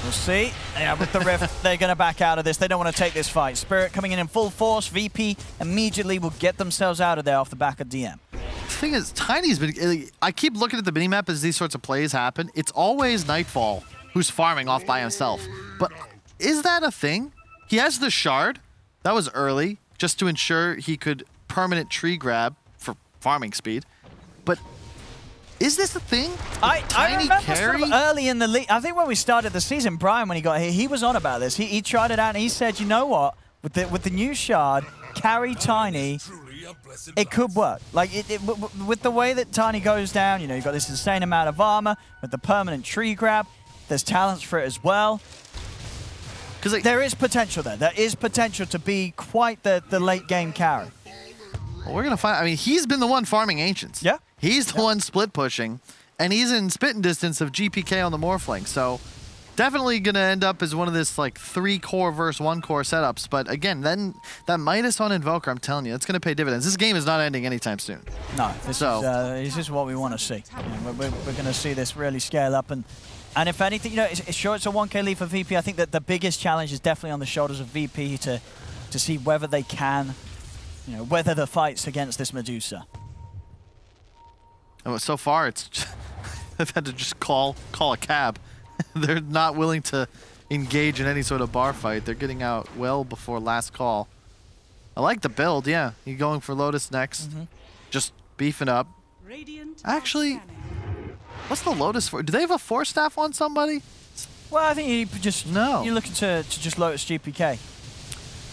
We'll see. Yeah, with the Rift, they're going to back out of this. They don't want to take this fight. Spirit coming in full force. VP immediately will get themselves out of there off the back of DM. The thing is, Tiny's been... I keep looking at the minimap as these sorts of plays happen. It's always Nightfall who's farming off by himself. But is that a thing? He has the shard. That was early, just to ensure he could permanent tree grab for farming speed. But is this a thing? I remember sort of early in the league. I think when we started the season, Brian, when he got here, he was on about this. He tried it out and he said, you know what? With the new shard, carry Tiny, it could work. Like with the way that Tiny goes down, you know, you've got this insane amount of armor with the permanent tree grab. There's talents for it as well. Because there is potential there. There is potential to be quite the late game carry. Well, we're going to find... I mean, he's been the one farming Ancients. Yeah. He's the one split pushing, and he's in spitting distance of GPK on the Morphling. So definitely going to end up as one of this like 3-core versus 1-core setups. But again, then that Midas on Invoker, I'm telling you, it's going to pay dividends. This game is not ending anytime soon. No, this is what we want to see. We're going to see this really scale up. And if anything, you know, it's sure it's a 1K lead for VP. I think that the biggest challenge is definitely on the shoulders of VP to see whether they can, you know, weather the fights against this Medusa. And so far, it's just, they've had to just call a cab. They're not willing to engage in any sort of bar fight. They're getting out well before last call. I like the build, yeah. You going for Lotus next. Just beefing up. Actually, what's the Lotus for? Do they have a 4-staff on somebody? Well, I think you just... No. You're looking to just Lotus GPK.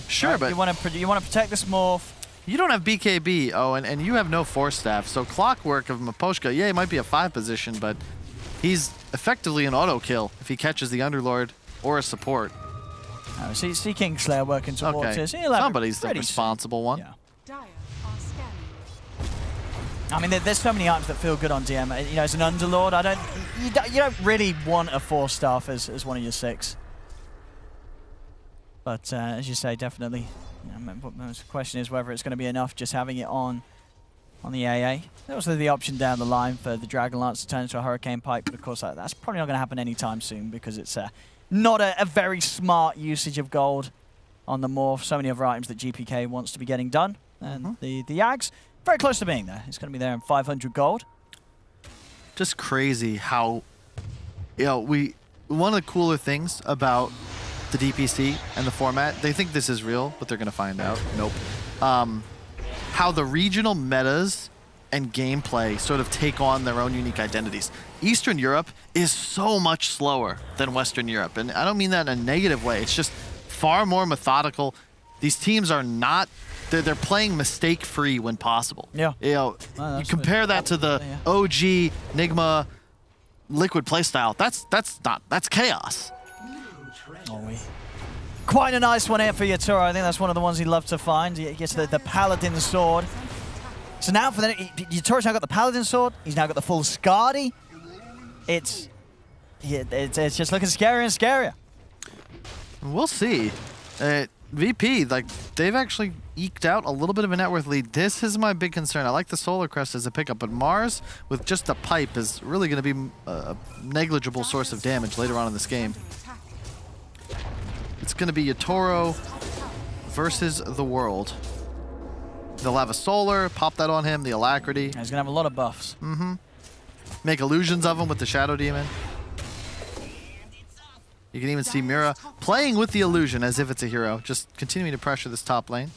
Sure, right? but... You want to protect this morph. You don't have BKB, oh, and you have no 4-staff. So Clockwork of Maposhka, yeah, he might be a 5 position, but he's effectively an auto kill if he catches the Underlord or a support. See Kingslayer working towards this. Somebody's the responsible one. Yeah. I mean, there's so many items that feel good on DM. You know, as an Underlord, you don't really want a 4-staff as one of your 6. But as you say, definitely. You know, the question is whether it's going to be enough just having it on the AA. There's also the option down the line for the Dragon Lance to turn into a Hurricane Pike, but of course that's probably not going to happen anytime soon because it's not a very smart usage of gold on the morph. So many other items that GPK wants to be getting done. And the Yags, very close to being there. It's going to be there in 500 gold. Just crazy how, you know, one of the cooler things about the DPC and the format, they think this is real, but they're going to find out. Nope. How the regional metas and gameplay sort of take on their own unique identities. Eastern Europe is so much slower than Western Europe, and I don't mean that in a negative way. It's just far more methodical. These teams are not... They're playing mistake-free when possible. Yeah. You know, you compare that to the OG, Nigma, Liquid playstyle. That's chaos. Quite a nice one here for Yatoro. I think that's one of the ones he'd love to find. He gets the Paladin Sword. So now for Yatoro's now got the Paladin Sword. He's now got the full Skadi. It's just looking scarier and scarier. We'll see. VP, like, they've actually eked out a little bit of a net worth lead. This is my big concern. I like the Solar Crest as a pickup, but Mars with just a pipe is really going to be a negligible source of damage later on in this game. It's going to be Yatoro versus the world. They'll have a Solar, pop that on him, the Alacrity. He's going to have a lot of buffs. Make illusions of him with the Shadow Demon. You can even see Mira playing with the illusion as if it's a hero, just continuing to pressure this top lane.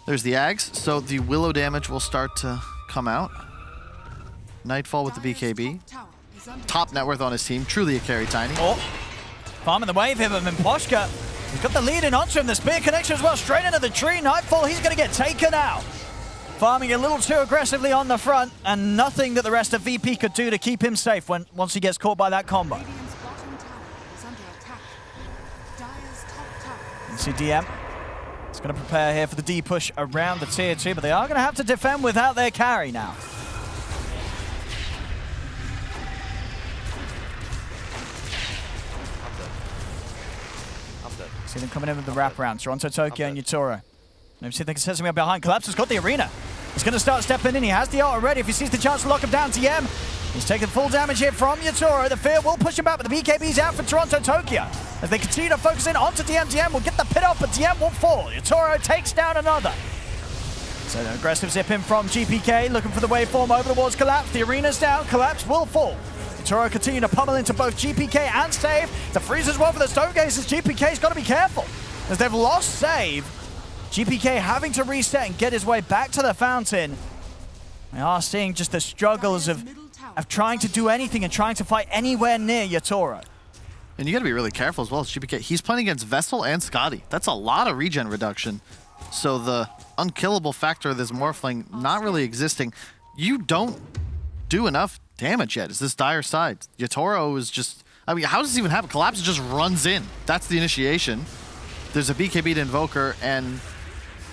There's the Ags, so the Willow damage will start to come out. Nightfall with the BKB. Top net worth on his team, truly a carry, Tiny. Oh, farming the wave here, but Mimposhka, he's got the lead in onto him. The spear connection as well, straight into the tree. Nightfall, he's going to get taken out. Farming a little too aggressively on the front, and nothing that the rest of VP could do to keep him safe once he gets caught by that combo. You see DM. He's going to prepare here for the D push around the tier 2, but they are going to have to defend without their carry now. See them coming in with the wraparound. Toronto, Tokyo, and Yutoro. Maybe see if they can set something up behind. Collapse has got the arena. He's going to start stepping in. He has the ult already. If he sees the chance to lock him down, TM. He's taking full damage here from Yutoro. The fear will push him back, but the BKB's out for Toronto, Tokyo. As they continue to focus in onto DM, DM will get the pit off, but DM will fall. Yutoro takes down another. So an aggressive zip in from GPK, looking for the waveform over towards Collapse. The arena's down. Collapse will fall. Yutoro continue to pummel into both GPK and Save. The freeze as well for the Stonegaze, GPK's got to be careful. As they've lost Save, GPK having to reset and get his way back to the fountain. We are seeing just the struggles of trying to do anything and trying to fight anywhere near Yutoro. And you got to be really careful as well as GPK. He's playing against Vessel and Scotty. That's a lot of regen reduction. So the unkillable factor of this Morphling not really existing. You don't do enough damage yet. It's this dire side. Yutoro is just... I mean, how does this even happen? Collapse just runs in. That's the initiation. There's a BKB to Invoker, and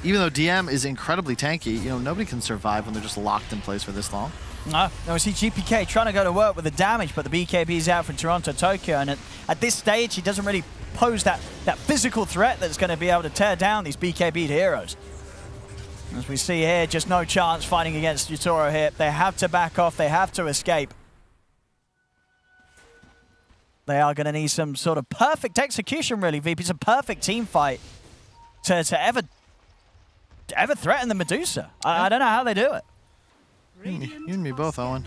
even though DM is incredibly tanky, you know, nobody can survive when they're just locked in place for this long. No, we see GPK trying to go to work with the damage, but the BKB is out from Toronto, Tokyo, and at this stage, he doesn't really pose that physical threat that's going to be able to tear down these BKB'd heroes. As we see here, just no chance fighting against Yutoro here. They have to back off, they have to escape. They are going to need some sort of perfect execution, really, VP. It's a perfect team fight to ever threaten the Medusa. I don't know how they do it. You and me both, Owen.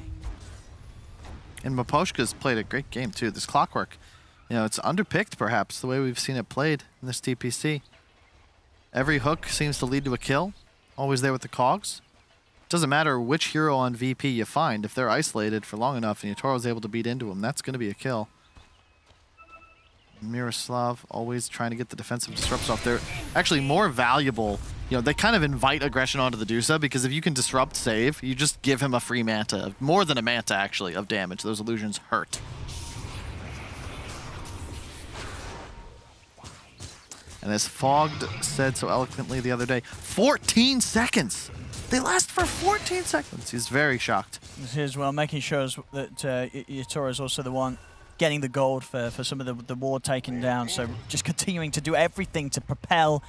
And Maposhka's played a great game, too. This Clockwork, you know, it's underpicked, perhaps, the way we've seen it played in this TPC. Every hook seems to lead to a kill. Always there with the cogs. Doesn't matter which hero on VP you find. If they're isolated for long enough and Yutoro's able to beat into them, that's going to be a kill. Miroslav always trying to get the defensive disrupts off. They're actually more valuable. You know, they kind of invite aggression onto the Dusa, because if you can disrupt Save, you just give him a free manta. More than a manta, actually, of damage. Those illusions hurt. And as Fogged said so eloquently the other day, 14 seconds! They last for 14 seconds. He's very shocked. This is, well, making sure that Yutoro is also the one getting the gold for some of the ward taken down. So just continuing to do everything to propel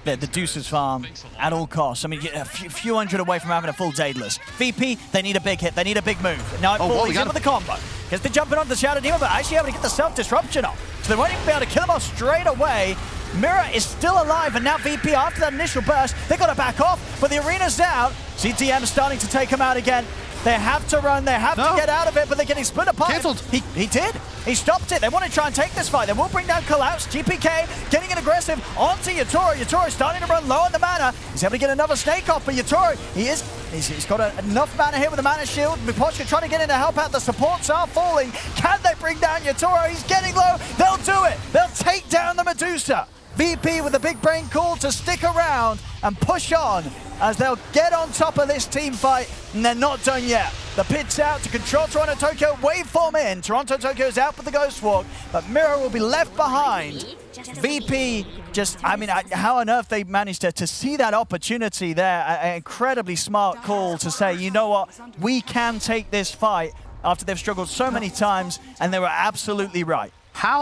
the Deuce's farm at all costs. I mean, a few hundred away from having a full Daedalus. VP, they need a big hit. They need a big move. Nightfall, he's in with the combo. Gets the jumping onto the Shadow Demon, but actually able to get the self-disruption off. So they won't even be able to kill him off straight away. Mira is still alive, and now VP, after that initial burst, they've got to back off, but the arena's out. CTM starting to take him out again. They have to run, they have to get out of it, but they're getting split apart. Cancelled. He did. He stopped it. They want to try and take this fight. They will bring down Collapse. GPK getting it aggressive onto Yutoro. Yutoro starting to run low on the mana. He's able to get another snake off, but Yutoro, he's got enough mana here with the mana shield. Miposhka trying to get in to help out. The supports are falling. Can they bring down Yutoro? He's getting low. They'll do it. They'll take down the Medusa. VP with a big brain call to stick around and push on as they'll get on top of this team fight, and they're not done yet. The pit's out to control Toronto Tokyo, waveform in. Toronto Tokyo is out with the Ghost Walk, but Mira will be left behind. VP just, I mean, how on earth they managed to see that opportunity there. An incredibly smart call to say, you know what, we can take this fight after they've struggled so many times, and they were absolutely right.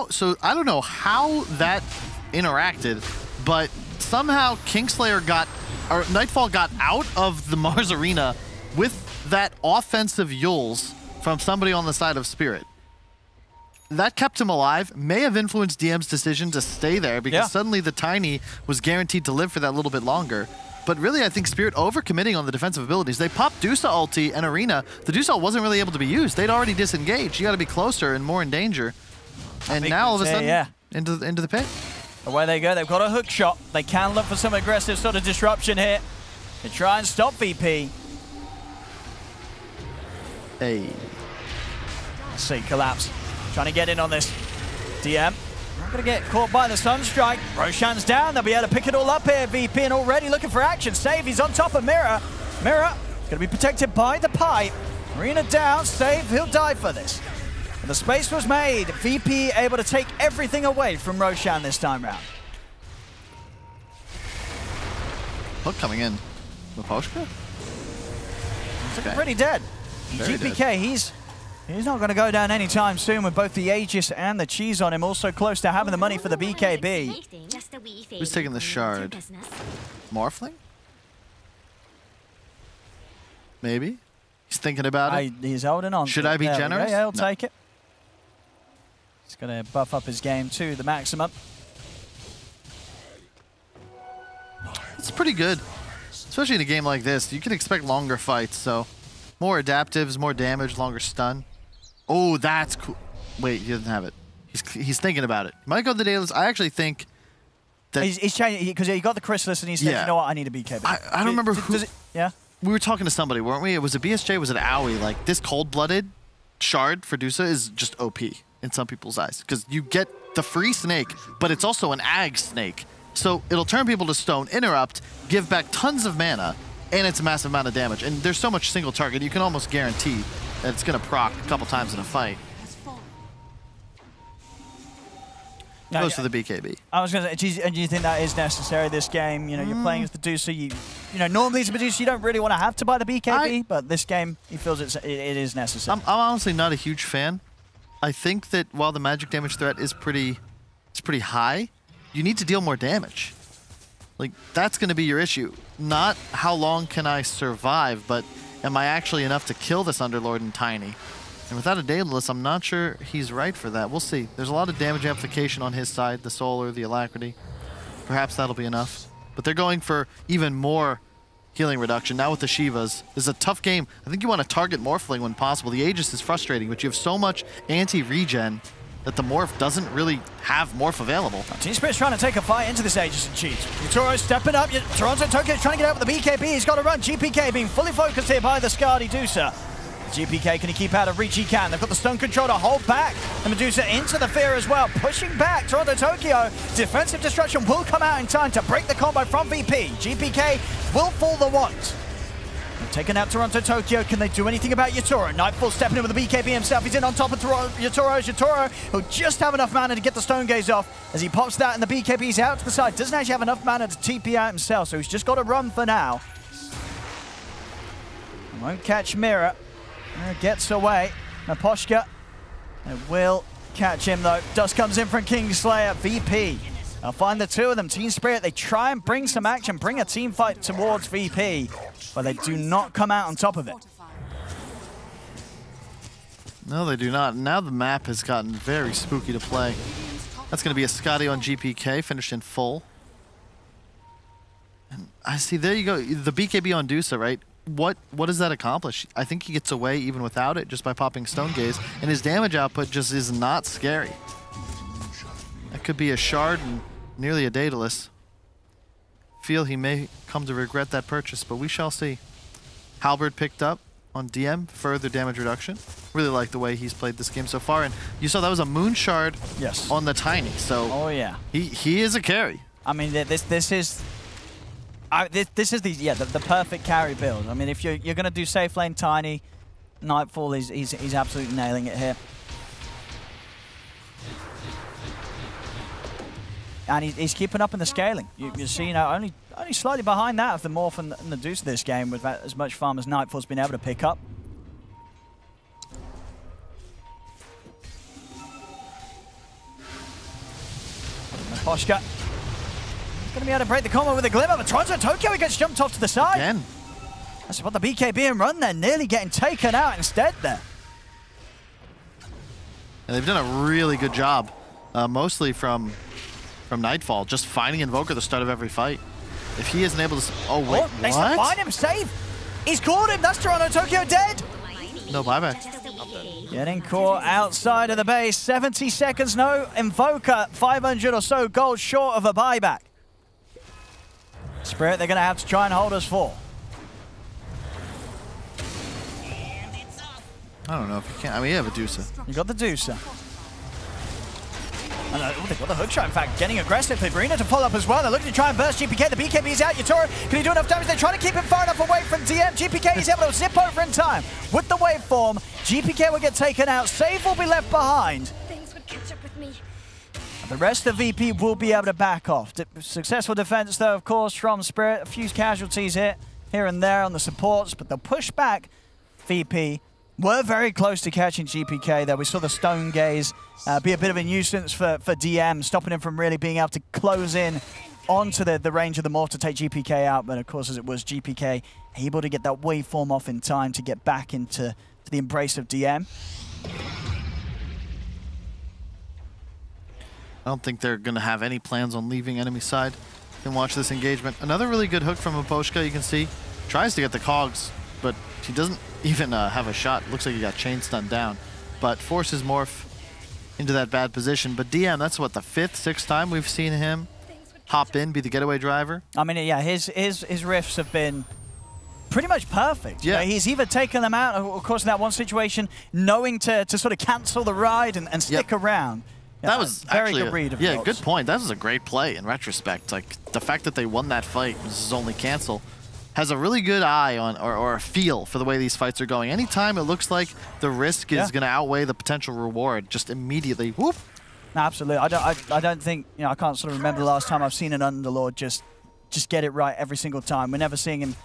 So I don't know how that interacted, but somehow Nightfall got out of the Mars Arena with that offensive Yules from somebody on the side of Spirit. That kept him alive, may have influenced DM's decision to stay there, because suddenly the Tiny was guaranteed to live for that little bit longer. But really, I think Spirit overcommitting on the defensive abilities. They popped Dusa ulti and Arena. The Dusa wasn't really able to be used. They'd already disengaged. You got to be closer and more in danger. And now all of a sudden, into the pit. Away they go. They've got a hook shot. They can look for some aggressive sort of disruption here to try and stop VP. Hey. Let's see, collapse. Trying to get in on this. DM. Not going to get caught by the Sunstrike. Roshan's down. They'll be able to pick it all up here. VP and already looking for action. Save. He's on top of Mirror. Mirror going to be protected by the pipe. Marina down. Save. He'll die for this. And the space was made. VP able to take everything away from Roshan this time round. Hook coming in. Maposhka? He's looking pretty dead. Very GPK, dead. he's not going to go down anytime soon with both the Aegis and the Cheese on him. Also close to having the money for the BKB. Who's taking the shard? Morphling? Maybe? He's thinking about it. He's holding on. Should I be generous? Yeah, he'll take it. He's going to buff up his game to the maximum. It's pretty good. Especially in a game like this. You can expect longer fights, so more adaptives, more damage, longer stun. Oh, that's cool. Wait, he doesn't have it. He's thinking about it. Might go the Daedalus. I actually think that... He's changing, because he got the Chrysalis and he said, you know what, I need a BKB. I don't remember who... Yeah? We were talking to somebody, weren't we? Was it BSJ? Was it Owie? Like, this cold-blooded shard for Dusa is just OP in some people's eyes. Because you get the free snake, but it's also an ag snake. So it'll turn people to stone, interrupt, give back tons of mana, and it's a massive amount of damage. And there's so much single target, you can almost guarantee that it's going to proc a couple times in a fight. Goes to the BKB. I was going to say, and do you think that is necessary this game? You know, you're playing as the Medusa. You know, normally as a Medusa, you don't really want to have to buy the BKB, but this game, he feels it is necessary. I'm honestly not a huge fan. I think that while the magic damage threat is pretty high, you need to deal more damage. Like, that's going to be your issue. Not how long can I survive, but am I actually enough to kill this Underlord and Tiny? And without a Daedalus, I'm not sure he's right for that. We'll see. There's a lot of damage amplification on his side, the Solar, the Alacrity. Perhaps that'll be enough. But they're going for even more healing reduction. Now with the Shivas, this is a tough game. I think you want to target Morphling when possible. The Aegis is frustrating, but you have so much anti-regen that the Morph doesn't really have Morph available. Team Spirit's trying to take a fight into this Aegis and Cheat. Yutoro stepping up. Toronto Tokyo trying to get out with the BKB. He's got to run. GPK being fully focused here by the Skadi Dusa. GPK, can he keep out of reach? He can. They've got the stun control to hold back the Medusa into the fear as well. Pushing back Toronto Tokyo. Defensive destruction will come out in time to break the combo from VP. GPK will fall the want. Taking out Toronto Tokyo. Can they do anything about Yutoro? Nightfall stepping in with the BKB himself. He's in on top of Yutoro. Yutoro, who'll just have enough mana to get the Stone Gaze off as he pops that and the BKB's out to the side. Doesn't actually have enough mana to TP out himself, so he's just got to run for now. Won't catch Mirror. Mirror gets away. Naposhka. It will catch him though. Dust comes in from Kingslayer. VP. I'll find the two of them. Team Spirit, they try and bring some action, bring a team fight towards VP, but they do not come out on top of it. No, they do not. Now the map has gotten very spooky to play. That's going to be a Scotty on GPK, finished in full. And I see, there you go. The BKB on Dusa, right? What does that accomplish? I think he gets away even without it, just by popping Stone Gaze, and his damage output just is not scary. That could be a shard and nearly a Daedalus. Feel he may come to regret that purchase, but we shall see. Halberd picked up on DM, further damage reduction. Really like the way he's played this game so far, and you saw that was a Moon Shard on the Tiny, so he is a carry. I mean, this is the perfect carry build. I mean, if you're going to do safe lane Tiny, Nightfall he's absolutely nailing it here. And he's keeping up in the scaling. You see, only slightly behind that of the Morph and the Deuce this game with as much farm as Nightfall's been able to pick up. Poshka. Going to be able to break the combo with a Glimmer, but Toronto Tokyo, he gets jumped off to the side. Again. That's what the BKB and run there, nearly getting taken out instead there. And they've done a really good job, mostly from Nightfall, just finding Invoker at the start of every fight. If he isn't able to... Oh, wait, they what? find him, save! He's caught him, that's Toronto Tokyo dead! No buyback. Getting caught outside of the base. 70 seconds, no Invoker. 500 or so gold short of a buyback. Spirit, they're going to have to try and hold us for. I don't know if you can. I mean, you have a Deucer. You got the Deucer. Oh, they've got the hook shot, in fact, getting aggressive. Sabrina to follow up as well. They're looking to try and burst GPK. The BKB is out. Yatoro, can he do enough damage? They're trying to keep him far enough away from DM. GPK is able to zip over in time. With the waveform, GPK will get taken out. Save will be left behind. Things would catch up with me. The rest of VP will be able to back off. Successful defense, though, of course, from Spirit. A few casualties here and there on the supports, but they'll push back VP. We're very close to catching GPK there. We saw the Stone Gaze be a bit of a nuisance for DM, stopping him from really being able to close in onto the range of the Morph to take GPK out. But of course, as it was, GPK able to get that waveform off in time to get back into the embrace of DM. I don't think they're going to have any plans on leaving enemy side. You can watch this engagement. Another really good hook from Aposhka, you can see. Tries to get the cogs, but he doesn't even have a shot. Looks like he got chain stunned down, but forces Morph into that bad position. But DM, that's what, the 5th, 6th time we've seen him hop in, be the getaway driver. I mean, yeah, his riffs have been pretty much perfect. Yeah. He's either taken them out, of course, in that one situation, knowing to sort of cancel the ride and stick around. Yeah, that was very actually good read of yeah, Dogs. good point. That was a great play in retrospect. Like, the fact that they won that fight, this is only cancel, has a really good eye on, or a feel for the way these fights are going. Anytime it looks like the risk is going to outweigh the potential reward, just immediately, whoop. Absolutely. I don't think, I can't sort of remember the last time I've seen an Underlord just get it right every single time. We're never seeing him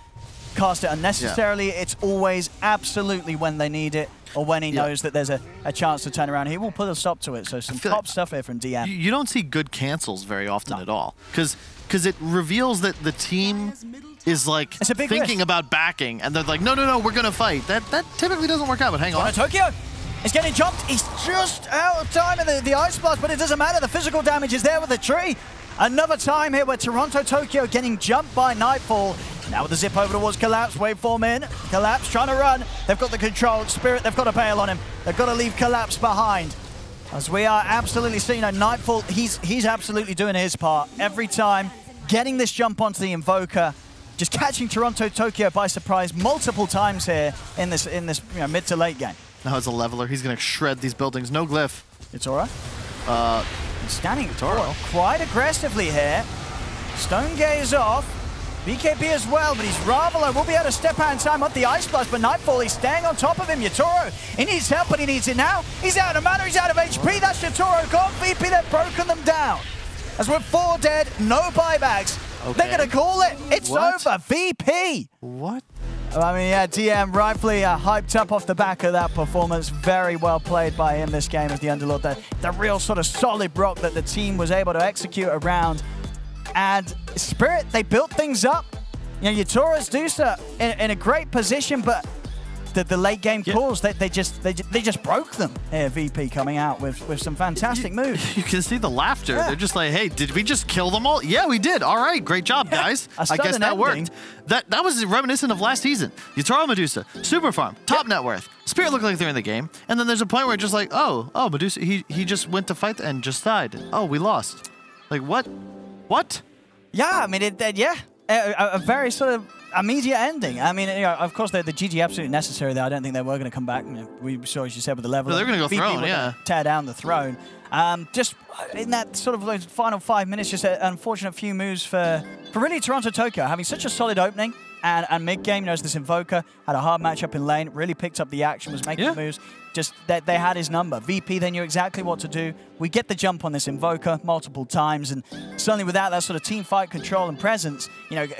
cast it unnecessarily. Yeah. It's always absolutely when they need it or when he knows that there's a chance to turn around. He will put a stop to it. So some top stuff here from DM. You don't see good cancels very often at all. Because it reveals that the team is like thinking about backing, and they're like, no, we're gonna fight. That typically doesn't work out. But hang on, Tokyo is getting jumped. He's just out of time in the Ice Blast, but it doesn't matter. The physical damage is there with the tree. Another time here where Toronto Tokyo getting jumped by Nightfall. Now with the zip over towards Collapse, waveform in. Collapse trying to run. They've got the control. Spirit, they've got to bail on him. They've got to leave Collapse behind. As we are absolutely seeing, Nightfall, he's absolutely doing his part every time, getting this jump onto the Invoker. Just catching Toronto Tokyo by surprise multiple times here in this mid to late game. Now as a leveler, he's going to shred these buildings. No glyph. Yatoro? Scanning Yatoro quite aggressively here. Stone Gaze off. BKB as well, but he's rather low. Will be able to step out in time up the Ice Blast, but Nightfall, he's staying on top of him. Yatoro, he needs help, but he needs it now. He's out of mana, he's out of HP. That's Yatoro gone. VP, they've broken them down. As we're 4 dead, no buybacks. Okay. They're going to call it. It's over. VP. What? I mean, yeah, DM rightfully hyped up off the back of that performance. Very well played by him this game as the Underlord. The real sort of solid block that the team was able to execute around. And Spirit, they built things up. Yatoro's Deucer in a great position, but the late game calls, they just broke them here. VP coming out with some fantastic moves. You can see the laughter. Yeah. They're just like, hey, did we just kill them all? Yeah, we did. All right, great job, guys. I guess that worked. That was reminiscent of last season. Yatoro Medusa, Super Farm, top net worth. Spirit looked like they're in the game, and then there's a point where it's just like, oh, Medusa, he just went to fight and just died. Oh, we lost. Like what? What? Yeah, I mean, a very sort of immediate ending. I mean, of course, the GG absolutely necessary there. I don't think they were going to come back. We saw, as you said, with the level. No, they're going to go throne, yeah. Tear down the throne. Just in that sort of those final 5 minutes, just an unfortunate few moves for really Toronto Tokyo, having such a solid opening. And mid-game, as this Invoker had a hard matchup in lane, really picked up the action, was making moves. Just that they had his number. VP, they knew exactly what to do. We get the jump on this Invoker multiple times, and certainly without that sort of team fight control and presence,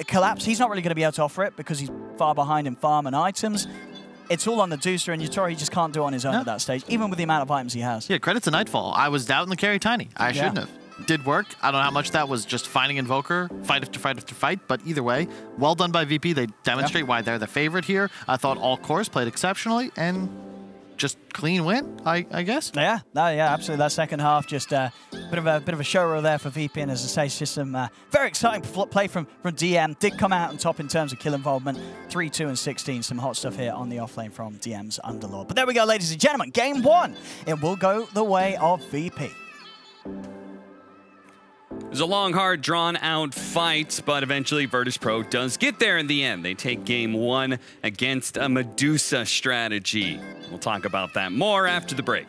Collapse, he's not really going to be able to offer it because he's far behind in farm and items. It's all on the Deucer, and Yatoro, he just can't do it on his own at that stage, even with the amount of items he has. Yeah, credit to Nightfall. I was doubting the carry Tiny. I shouldn't have. Did work. I don't know how much that was just finding Invoker, fight after fight after fight, but either way, well done by VP. They demonstrate why they're the favorite here. I thought all cores played exceptionally, and just clean win, I guess. Yeah, no, yeah, absolutely. That second half, just a bit of a show reel there for VP, and as I say, it's just some very exciting play from DM. Did come out on top in terms of kill involvement, 3-2 and 16. Some hot stuff here on the offlane from DM's Underlord. But there we go, ladies and gentlemen. Game 1. It will go the way of VP. It was a long, hard, drawn-out fight, but eventually Virtus.pro does get there in the end. They take game 1 against a Medusa strategy. We'll talk about that more after the break.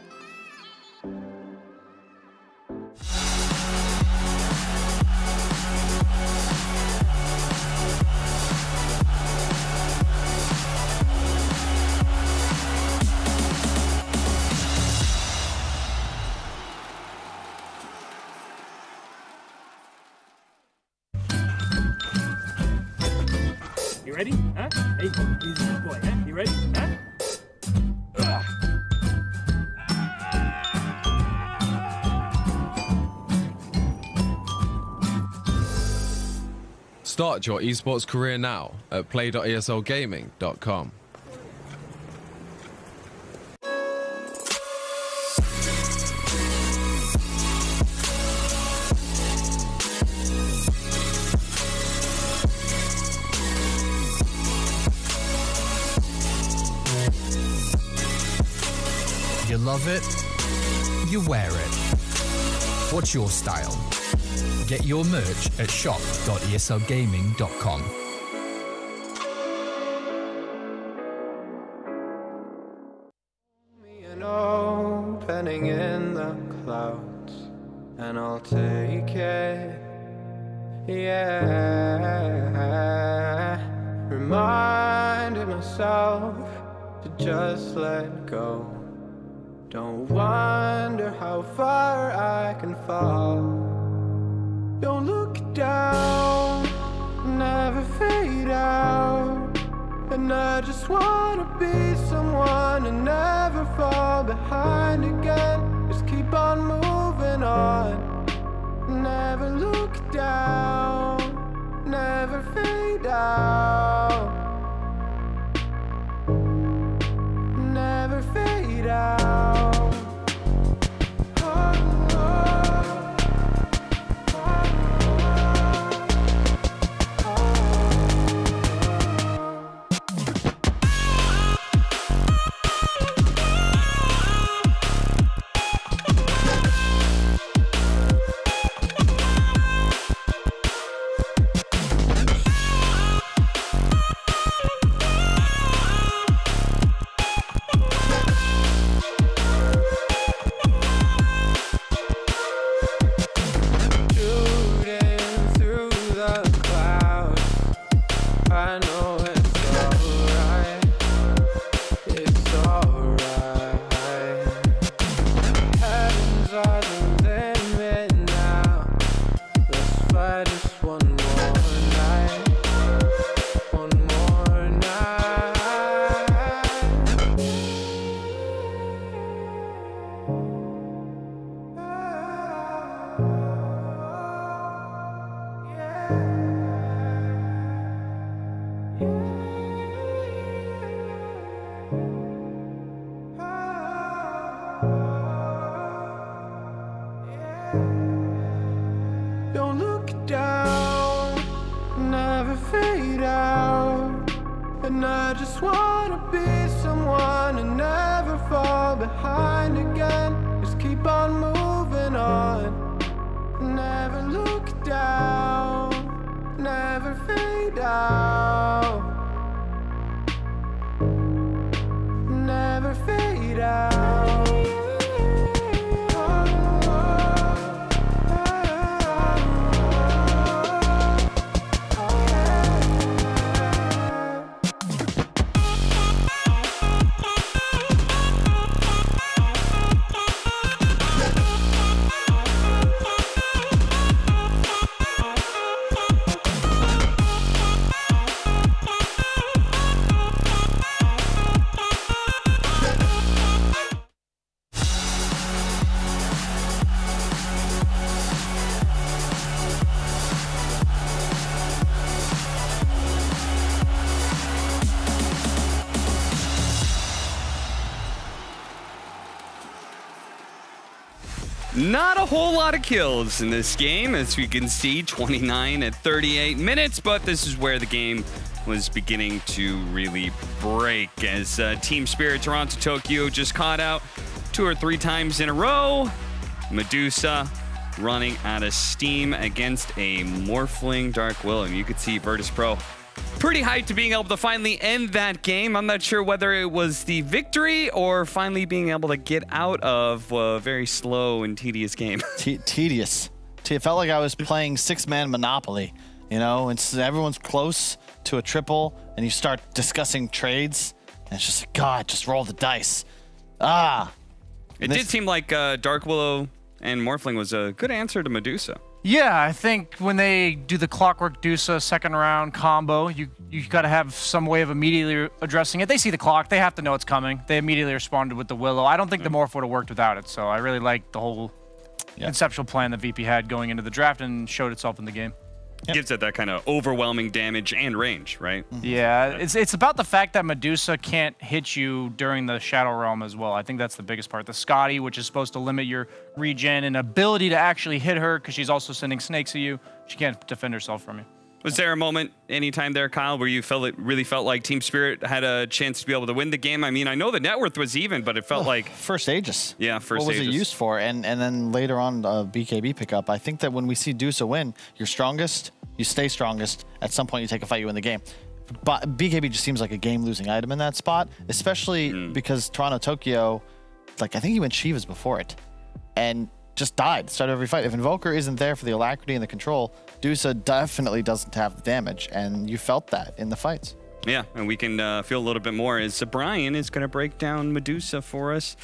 You ready? Huh? Hey, easy boy, huh? You ready? Huh? Start your esports career now at play.eslgaming.com. You love it, you wear it. What's your style? Get your merch at shop.eslgaming.com. An opening in the clouds, and I'll take it. Yeah, reminding myself to just let go. Don't wonder how far I can fall. Don't look down, never fade out. And I just wanna be someone and never fall behind again. Just keep on moving on. Never look down, never fade out. Never fade out. Don't look down, never fade out. And I just wanna be someone and never fall behind again. Just keep on moving on. Never look down, never fade out. Never fade out. Not a whole lot of kills in this game, as we can see, 29 at 38 minutes, but this is where the game was beginning to really break, as Team Spirit Toronto Tokyo just caught out 2 or 3 times in a row. Medusa running out of steam against a Morphling Dark Willow. And you could see Virtus Pro pretty hyped to being able to finally end that game. I'm not sure whether it was the victory or finally being able to get out of a very slow and tedious game. Tedious. It felt like I was playing 6-man Monopoly. You know, everyone's close to a triple, and you start discussing trades, and it's just like, God, just roll the dice. It did seem like Dark Willow and Morphling was a good answer to Medusa. Yeah, I think when they do the Clockwork Dusa second round combo, you got to have some way of immediately addressing it. They see the clock. They have to know it's coming. They immediately responded with the Willow. I don't think the Morph would have worked without it, so I really like the whole conceptual plan that VP had going into the draft and showed itself in the game. Gives it that kind of overwhelming damage and range, right? Yeah, it's about the fact that Medusa can't hit you during the Shadow Realm as well. I think that's the biggest part. The Scotty, which is supposed to limit your regen and ability to actually hit her because she's also sending snakes at you. She can't defend herself from you. Was there a moment, anytime there, Kyle, where you really felt like Team Spirit had a chance to be able to win the game? I mean, I know the net worth was even, but it felt like... First Aegis. Yeah, first Aegis. What was it used for? And then later on, BKB pickup. I think that when we see Dusa win, you're strongest, you stay strongest. At some point, you take a fight, you win the game. But BKB just seems like a game-losing item in that spot, especially because Toronto Tokyo, like, I think he went Shivas before it. And just died, started every fight. If Invoker isn't there for the alacrity and the control, Dusa definitely doesn't have the damage, and you felt that in the fights. Yeah, and we can feel a little bit more as Brian is going to break down Medusa for us.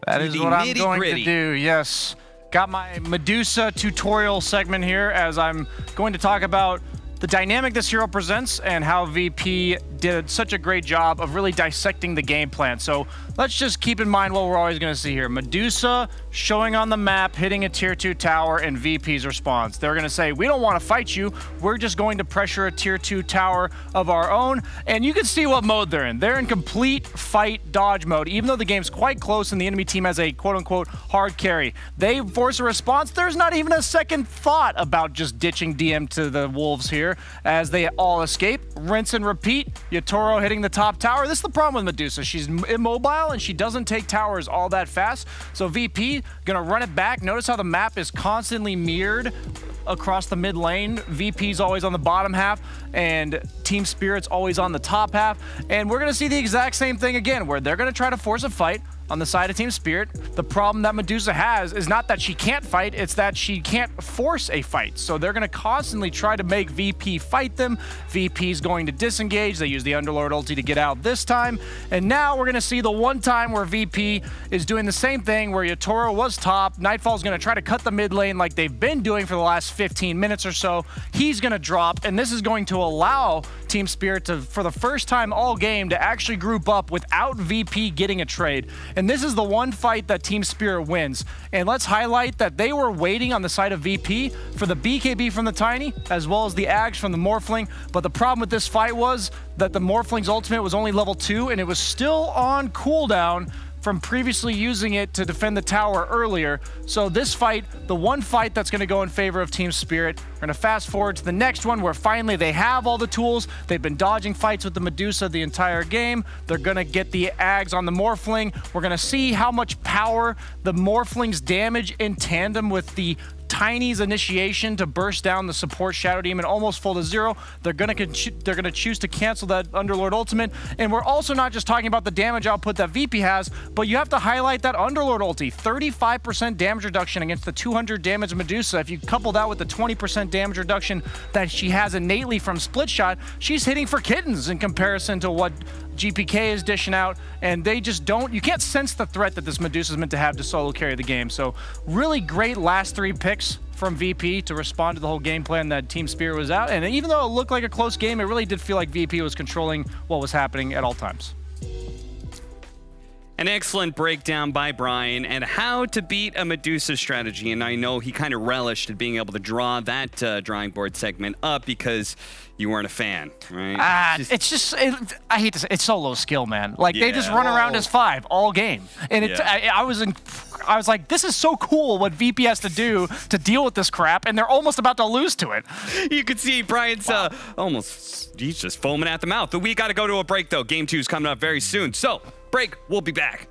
That is what I'm going to do, yes. Got my Medusa tutorial segment here as I'm going to talk about the dynamic this hero presents and how VP did such a great job of really dissecting the game plan. So let's just keep in mind what we're always going to see here. Medusa showing on the map, hitting a tier 2 tower, and VP's response. They're going to say, we don't want to fight you. We're just going to pressure a tier 2 tower of our own. And you can see what mode they're in. They're in complete fight dodge mode. Even though the game's quite close and the enemy team has a quote-unquote hard carry, they force a response. There's not even a second thought about just ditching DM to the wolves here as they all escape. Rinse and repeat. Yatoro hitting the top tower. This is the problem with Medusa. She's immobile and she doesn't take towers all that fast. So VP gonna run it back. Notice how the map is constantly mirrored across the mid lane. VP's always on the bottom half and Team Spirit's always on the top half. And we're gonna see the exact same thing again, where they're gonna try to force a fight on the side of Team Spirit. The problem that Medusa has is not that she can't fight, it's that she can't force a fight. So they're going to constantly try to make VP fight them. VP's going to disengage. They use the Underlord ulti to get out this time. And now we're going to see the one time where VP is doing the same thing, where Yatoro was top. Nightfall's going to try to cut the mid lane like they've been doing for the last 15 minutes or so. He's going to drop, and this is going to allow Team Spirit to, for the first time all game, to actually group up without VP getting a trade. And this is the one fight that Team Spirit wins. And let's highlight that they were waiting on the side of VP for the BKB from the Tiny, as well as the Ags from the Morphling. But the problem with this fight was that the Morphling's ultimate was only level 2, and it was still on cooldown from previously using it to defend the tower earlier. So this fight, the one fight that's going to go in favor of Team Spirit. We're going to fast forward to the next one where finally they have all the tools. They've been dodging fights with the Medusa the entire game. They're going to get the Ags on the Morphling. We're going to see how much power the Morphling's damage in tandem with the Tiny's initiation to burst down the support Shadow Demon almost full to 0. They're gonna choose to cancel that Underlord ultimate. And we're also not just talking about the damage output that VP has, but you have to highlight that Underlord ulti. 35% damage reduction against the 200 damage Medusa. If you couple that with the 20% damage reduction that she has innately from Split Shot, she's hitting for kittens in comparison to what GPK is dishing out, and they just don't, you can't sense the threat that this Medusa is meant to have to solo carry the game. So really great last 3 picks from VP to respond to the whole game plan that Team Spirit was out. And even though it looked like a close game, it really did feel like VP was controlling what was happening at all times. An excellent breakdown by Brian and how to beat a Medusa strategy. And I know he kind of relished at being able to draw that drawing board segment up because you weren't a fan, right? I hate to say it's so low skill, man. Like they just run around as 5 all game, and I was like, this is so cool what VP has to do to deal with this crap, and they're almost about to lose to it. You can see Brian's he's just foaming at the mouth. But we got to go to a break though. Game 2 is coming up very soon. So break. We'll be back.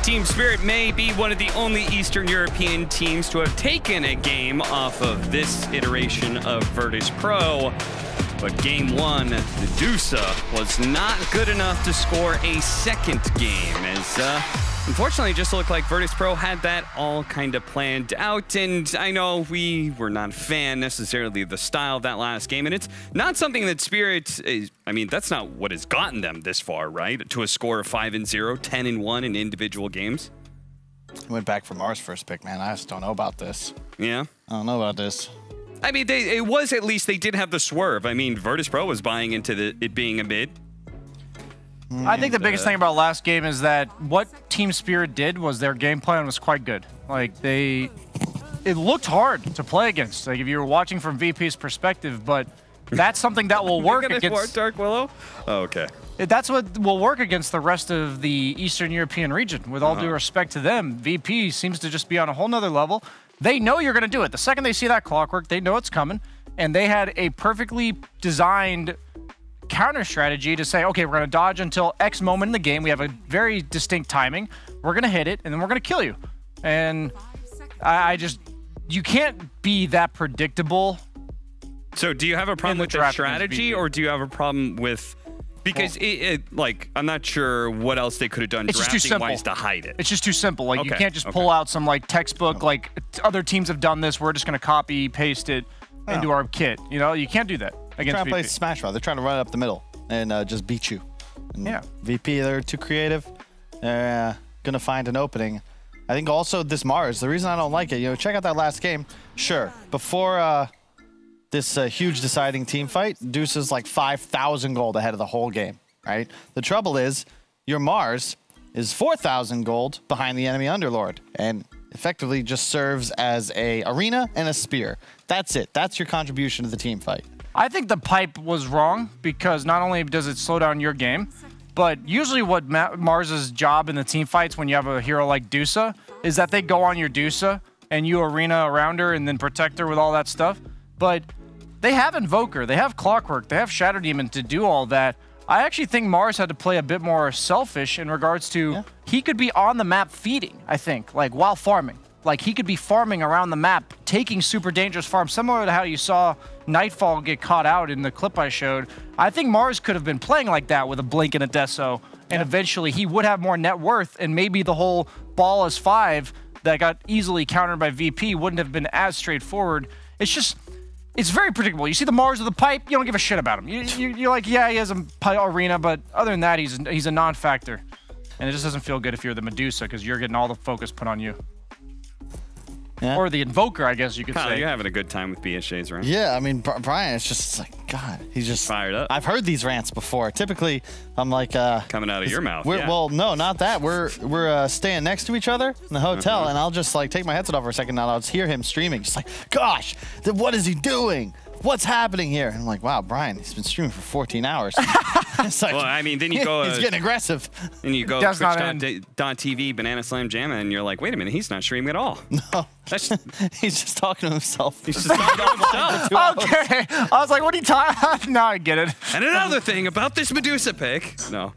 Team Spirit may be one of the only Eastern European teams to have taken a game off of this iteration of Virtus Pro, but Game 1, Medusa, was not good enough to score a second game, as unfortunately it just looked like Virtus Pro had that all kind of planned out, and I know we were not a fan necessarily of the style of that last game, and it's not something that Spirit is, I mean, that's not what has gotten them this far, right? To a score of 5-0, 10-1 in individual games. Went back for Mars first pick, man. I just don't know about this. Yeah? I don't know about this. I mean, it was at least they did have the swerve. I mean, Virtus Pro was buying into it being a mid. I think the biggest thing about last game is that what Team Spirit did was their game plan was quite good. Like, it looked hard to play against. Like, if you were watching from VP's perspective, but that's something that will work against Dark Willow. Oh, okay. That's what will work against the rest of the Eastern European region. With all due respect to them, VP seems to just be on a whole nother level. They know you're going to do it. The second they see that clockwork, they know it's coming. And they had a perfectly designed counter strategy to say, okay, we're going to dodge until X moment in the game. We have a very distinct timing. We're going to hit it, and then we're going to kill you. And you can't be that predictable. So do you have a problem with the strategy, or do you have a problem with... Because like, I'm not sure what else they could have done drafting-wise to hide it. It's just too simple. Like, you can't just pull out some, like, textbook, like, other teams have done this, we're just going to copy, paste it into our kit. You know, you can't do that against VP. They're trying to play Smash Mouth. They're trying to run it up the middle and just beat you. And VP, they're too creative. They're going to find an opening. I think also this Mars, the reason I don't like it, you know, check out that last game. Sure, before... this huge deciding team fight, Deuce is like 5,000 gold ahead of the whole game, right? The trouble is, your Mars is 4,000 gold behind the enemy Underlord, and effectively just serves as a arena and a spear. That's it. That's your contribution to the team fight. I think the pipe was wrong, because not only does it slow down your game, but usually what Mars's job in the team fights when you have a hero like Dusa is that they go on your Dusa and you arena around her and then protect her with all that stuff. But they have Invoker, they have Clockwork, they have Shadow Demon to do all that. I actually think Mars had to play a bit more selfish in regards to he could be on the map feeding, I think, like while farming. Like he could be farming around the map, taking super dangerous farms, similar to how you saw Nightfall get caught out in the clip I showed. I think Mars could have been playing like that with a Blink and a Deso, and eventually he would have more net worth, and maybe the whole ball is 5 that got easily countered by VP wouldn't have been as straightforward. It's just... it's very predictable. You see the Mars with the pipe, you don't give a shit about him. You're like, yeah, he has a arena, but other than that, he's a non-factor. And it just doesn't feel good if you're the Medusa, because you're getting all the focus put on you. Yeah. Or the Invoker, I guess you could say. You're having a good time with BSJs, right? Yeah, I mean, Brian, it's just like, God, he's just... fired up. I've heard these rants before. Typically, I'm like... coming out of your mouth, Well, no, not that. We're staying next to each other in the hotel, and I'll just, like, take my headset off for a second, and I'll just hear him streaming. Just like, gosh, what is he doing? What's happening here? And I'm like, wow, Brian, he's been streaming for 14 hours. It's like, well, I mean, then you go... he's getting aggressive. And you go Twitch.tv, Banana Slam Jam, and you're like, wait a minute, he's not streaming at all. No. He's just talking to himself. He's just talking to himself. Okay. I was like, what are you talking? Now I get it. And another thing about this Medusa pick. No.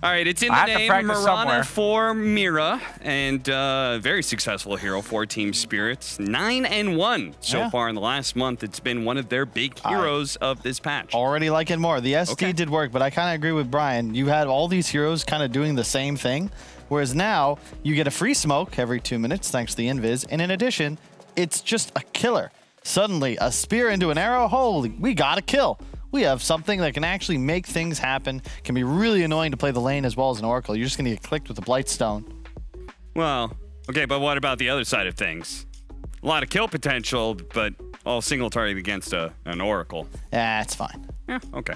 All right, it's in the name Mirana for Mira, and very successful hero for Team Spirits. 9-1 so far in the last month. It's been one of their big heroes of this patch. Already like it more. The SD did work, but I kind of agree with Brian. You had all these heroes kind of doing the same thing, whereas now you get a free smoke every 2 minutes thanks to the invis, and in addition, it's just a killer. Suddenly, a spear into an arrow, holy, we got a kill. We have something that can actually make things happen, can be really annoying to play the lane as well as an Oracle. You're just going to get clicked with a Blightstone. Well, okay, but what about the other side of things? A lot of kill potential, but all single target against an Oracle. Yeah, it's fine. Yeah, okay.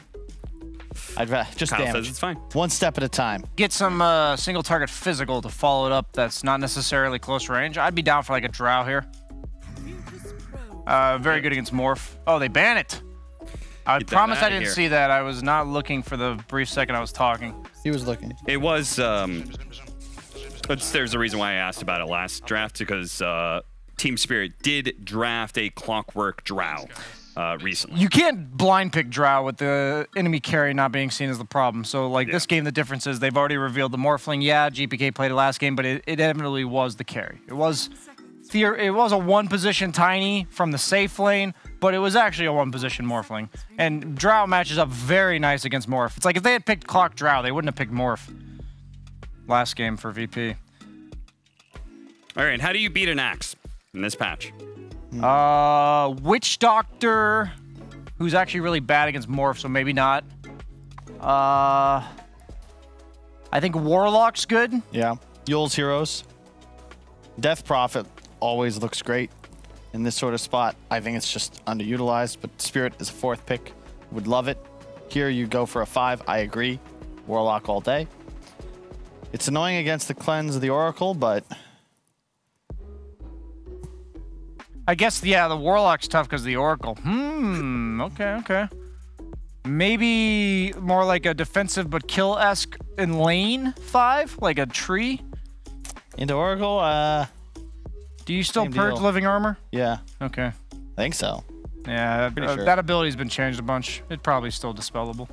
I'd just Kyle damage. says it's fine. One step at a time. Get some single target physical to follow it up that's not necessarily close range. I'd be down for like a Drow here. Very good against Morph. Oh, they ban it. I promise I didn't see that. I was not looking for the brief second I was talking. He was looking. It was, there's a reason why I asked about it last draft, because Team Spirit did draft a Clockwork Drow recently. You can't blind pick Drow with the enemy carry not being seen as the problem. So, like, this game, the difference is they've already revealed the Morphling. Yeah, GPK played it last game, but it inevitably was the carry. It was a one-position Tiny from the safe lane, but it was actually a one-position Morphling. And Drow matches up very nice against Morph. It's like if they had picked Clock Drow, they wouldn't have picked Morph. Last game for VP. All right, how do you beat an Axe in this patch? Witch Doctor, who's actually really bad against Morph, so maybe not. I think Warlock's good. Yeah. Yule's heroes. Death Prophet always looks great in this sort of spot. I think it's just underutilized, but Spirit is a 4th pick. Would love it. Here you go for a 5. I agree. Warlock all day. It's annoying against the cleanse of the Oracle, but I guess, yeah, the Warlock's tough because of the Oracle. Okay. Maybe more like a defensive but kill-esque in lane 5, like a tree. Into Oracle, do you still same purge deal. living armor? Yeah. Okay. I think so. Yeah, Pretty sure. that ability's been changed a bunch. It's probably still dispellable.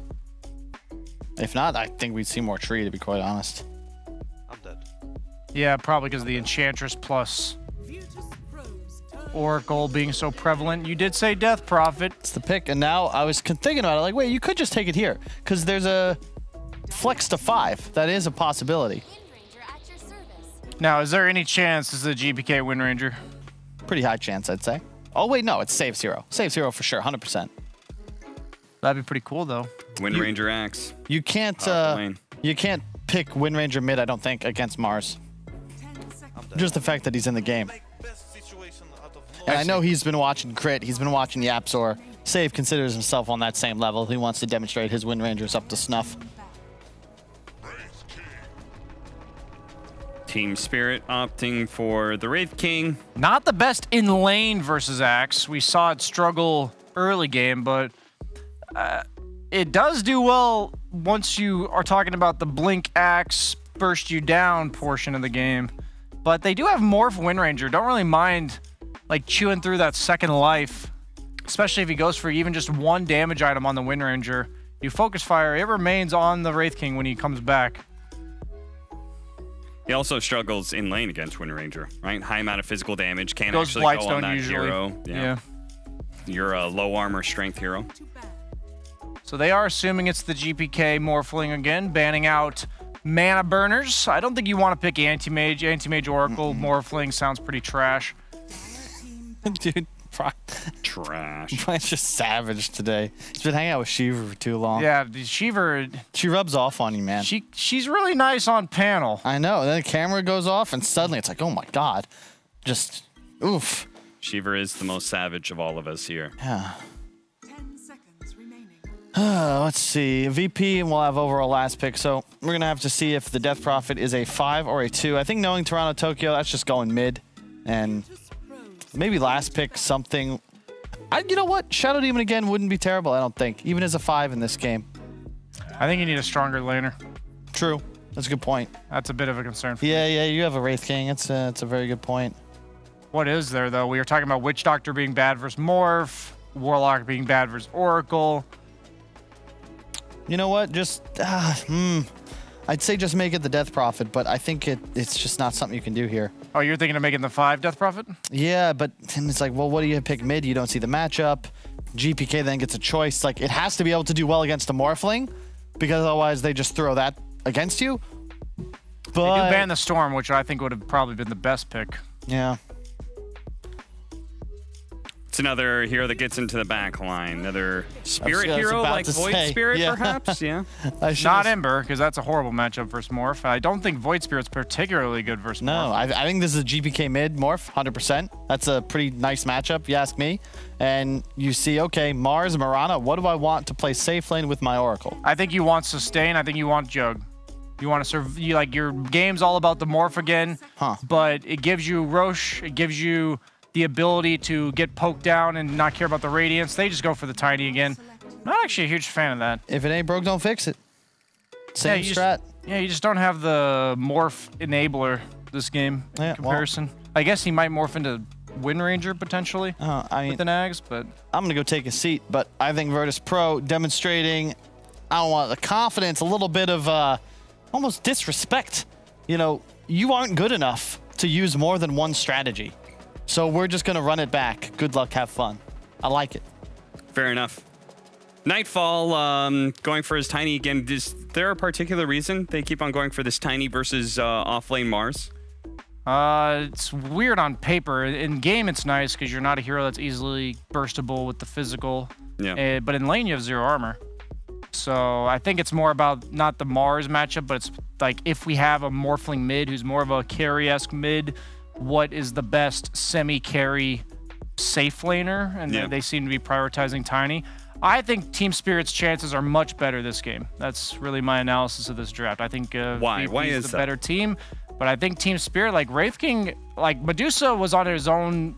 If not, I think we'd see more tree, to be quite honest. I'm dead. Yeah, probably because of the Enchantress plus Oracle being so prevalent. You did say Death Prophet. It's the pick, and now I was thinking about it, like, wait, you could just take it here, because there's a flex to 5. That is a possibility. Now, is there any chance this is a GPK Wind Ranger? Pretty high chance, I'd say. Oh, wait, no, it's Save Zero. Save Zero for sure, 100%. That'd be pretty cool, though. Wind Ranger Axe. You can't pick Wind Ranger mid, I don't think, against Mars. Just the fact that he's in the game. And I know he's been watching Crit, he's been watching Yapzor. Save considers himself on that same level. He wants to demonstrate his Wind Rangers up to snuff. Team Spirit opting for the Wraith King. Not the best in lane versus Axe. We saw it struggle early game, but it does do well once you are talking about the Blink Axe burst you down portion of the game. But they do have Morph Wind Ranger. Don't really mind like chewing through that second life, especially if he goes for even just 1 damage item on the Wind Ranger. You focus fire, it remains on the Wraith King when he comes back. He also struggles in lane against Wind Ranger, right? High amount of physical damage, can't Goes actually go on Blightstone that usually. hero. Yeah. You're a low armor strength hero. So they are assuming it's the GPK Morphling again, banning out mana burners. I don't think you want to pick Anti-Mage. Anti-Mage Oracle Morphling sounds pretty trash. Dude, trash. Brian's just savage today. He's been hanging out with Shiva for too long. Yeah, the Shiva. She rubs off on you, man. She's really nice on panel. I know. And then the camera goes off, and suddenly it's like, oh my god, just oof. Shiva is the most savage of all of us here. Yeah. Let's see. VP, and we'll have overall last pick. So we're gonna have to see if the Death Prophet is a 5 or a 2. I think knowing Toronto Tokyo, that's just going mid, and maybe last pick something. You know what? Shadow Demon again wouldn't be terrible. I don't think, even as a 5 in this game. I think you need a stronger laner. True. That's a good point. That's a bit of a concern for me. Yeah, you have a Wraith King. It's a very good point. What is there though? We were talking about Witch Doctor being bad versus Morph, Warlock being bad versus Oracle. You know what? Just, I'd say just make it the Death Prophet, but I think it's just not something you can do here. Oh, you're thinking of making the 5 Death Prophet? Yeah, but it's like, well, what do you pick mid? You don't see the matchup. GPK then gets a choice. Like, it has to be able to do well against a Morphling, because otherwise they just throw that against you. But they do ban the Storm, which I think would have probably been the best pick. Yeah. It's another hero that gets into the back line. Another spirit I was hero about like to Void say, Spirit, yeah. perhaps? Yeah. Not Ember, because that's a horrible matchup versus Morph. I don't think Void Spirit's particularly good versus No, Morph. I think this is a GPK mid Morph, 100%. That's a pretty nice matchup, if you ask me. And you see, okay, Mars, Mirana, what do I want to play safe lane with my Oracle? I think you want Sustain. I think you want Jug. You want to serve, like, your game's all about the Morph again, but it gives you Roche, it gives you the ability to get poked down and not care about the Radiance. They just go for the Tiny again. Not actually a huge fan of that. If it ain't broke, don't fix it. Same strat. You just don't have the Morph enabler this game in comparison. I guess he might morph into Wind Ranger potentially with the Nags, but I'm going to go take a seat, but I think Virtus Pro demonstrating, I don't want the confidence, a little bit of almost disrespect. You know, you aren't good enough to use more than one strategy. So we're just going to run it back. Good luck, have fun. I like it. Fair enough. Nightfall going for his Tiny again. Is there a particular reason they keep on going for this Tiny versus off-lane Mars? It's weird on paper. In game, it's nice because you're not a hero that's easily burstable with the physical. Yeah. But in lane, you have 0 armor. So I think it's more about not the Mars matchup, but it's like if we have a Morphling mid who's more of a carry-esque mid, what is the best semi-carry safe laner? And they seem to be prioritizing Tiny. I think Team Spirit's chances are much better this game. That's really my analysis of this draft. I think Why? Why VP is the that? better team, but I think Team Spirit, like Wraith King, like Medusa was on his own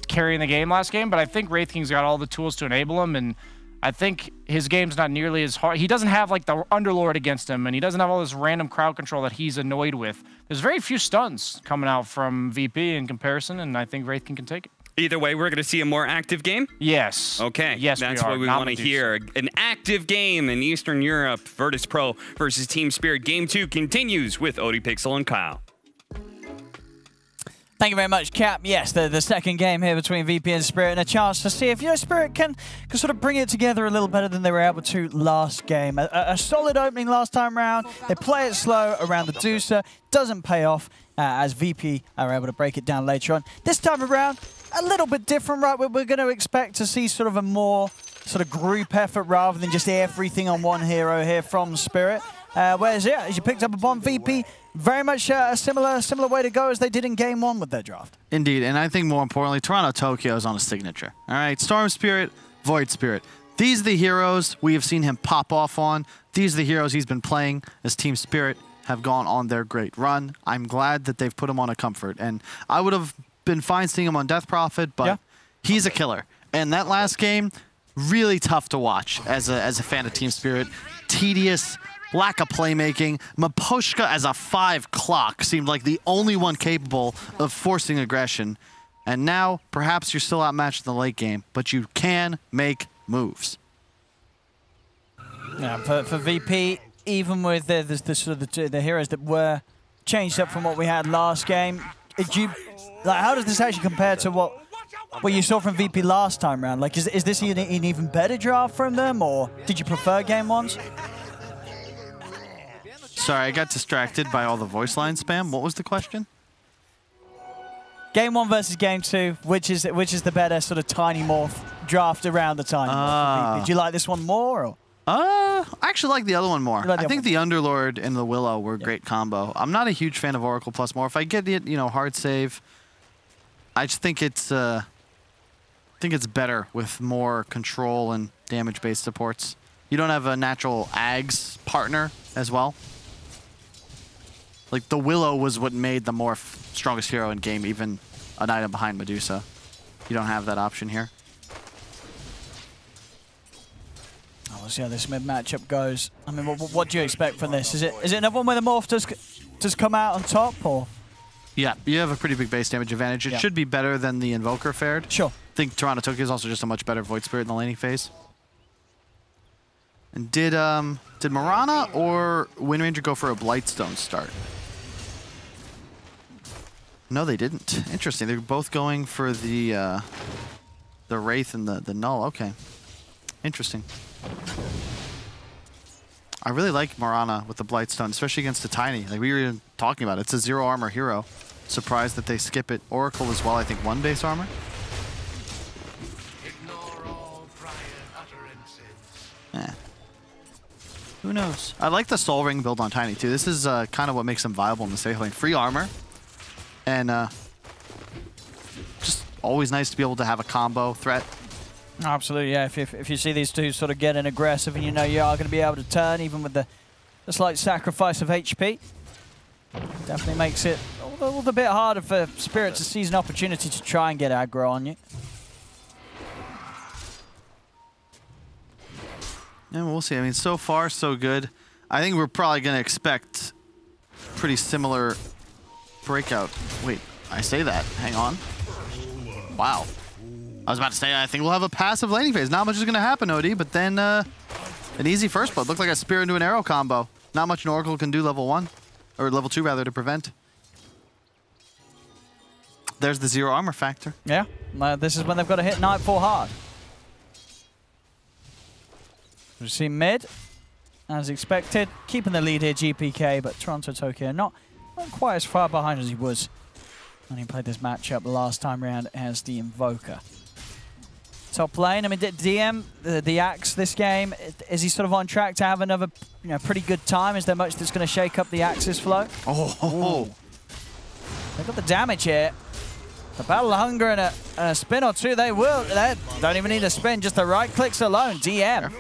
carrying the game last game, but I think Wraith King's got all the tools to enable him, and I think his game's not nearly as hard. He doesn't have like the Underlord against him, and he doesn't have all this random crowd control that he's annoyed with. There's very few stuns coming out from VP in comparison, and I think Wraith King can take it. Either way, we're going to see a more active game? Yes. Okay. Yes, That's what we want to hear. An active game in Eastern Europe. Virtus Pro versus Team Spirit. Game 2 continues with ODPixel and Kyle. Thank you very much, Cap. Yes, the second game here between VP and Spirit, and a chance to see if Spirit can sort of bring it together a little better than they were able to last game. A solid opening last time round. They play it slow around the Dusa. Doesn't pay off as VP are able to break it down later on. This time around, a little bit different, right? We're going to expect to see sort of a more sort of group effort rather than just everything on one hero here from Spirit. Whereas, yeah, as you picked up upon VP, very much a similar way to go as they did in Game 1 with their draft. Indeed, and I think more importantly, Toronto Tokyo is on a signature. All right, Storm Spirit, Void Spirit. These are the heroes we have seen him pop off on. These are the heroes he's been playing as Team Spirit have gone on their great run. I'm glad that they've put him on a comfort, and I would have been fine seeing him on Death Prophet, but he's a killer. And that last game, really tough to watch as a fan of Team Spirit. Tedious, lack of playmaking. Maposhka as a 5 clock seemed like the only one capable of forcing aggression. And now, perhaps you're still outmatched in the late game, but you can make moves. Yeah, for VP, even with the heroes that were changed up from what we had last game, how does this actually compare to what you saw from VP last time round? Like, is this an even better draft from them, or did you prefer Game 1s? Sorry, I got distracted by all the voice line spam. What was the question? Game 1 versus Game 2, which is the better sort of tiny morph draft around the time morph for VP? Did you like this one more? Or? I actually like the other one more. I think the Underlord and the Willow were a great combo. I'm not a huge fan of Oracle plus Morph. I get it, hard save. I just think it's better with more control and damage-based supports. You don't have a natural Ags partner as well. Like, the Willow was what made the Morph strongest hero in game, even an item behind Medusa. You don't have that option here. We'll see how this mid matchup goes. I mean, what do you expect from this? Is it another one where the Morph does come out on top, or? Yeah, you have a pretty big base damage advantage. It should be better than the Invoker fared. Sure. I think Toronto Tokyo is also just a much better Void Spirit in the laning phase. And did Mirana or Wind Ranger go for a Blightstone start? No, they didn't. Interesting. They're both going for the Wraith and the Null. Okay. Interesting. I really like Mirana with the Blightstone, especially against the Tiny. Like we were talking about, it's a 0 armor hero. Surprised that they skip it. Oracle as well, I think 1 base armor. Eh. Who knows? I like the Soul Ring build on Tiny too. This is kind of what makes them viable in the safe lane. Free armor. And just always nice to be able to have a combo threat. Absolutely, yeah. If you see these two sort of getting aggressive and you know you are going to be able to turn, even with the slight sacrifice of HP, definitely makes it a little bit harder for Spirit to seize an opportunity to try and get aggro on you. And we'll see. I mean, so far, so good. I think we're probably going to expect pretty similar breakout. Wait, I say that. Hang on. Wow. I was about to say, I think we'll have a passive laning phase. Not much is going to happen, OD, but then an easy first blood. Looked like a Spear into an Arrow combo. Not much an Oracle can do level 1, or level 2 rather, to prevent. There's the 0 armor factor. Yeah, this is when they've got to hit Nightfall hard. We see mid, as expected, keeping the lead here, GPK, but Toronto Tokyo not quite as far behind as he was when he played this matchup last time around as the Invoker. Top lane, I mean, DM, the Axe this game, is he sort of on track to have another pretty good time? Is there much that's going to shake up the Axe's flow? Oh. They've got the damage here. The Battle Hunger and a spin or two, they will. They don't even need a spin, just the right clicks alone. DM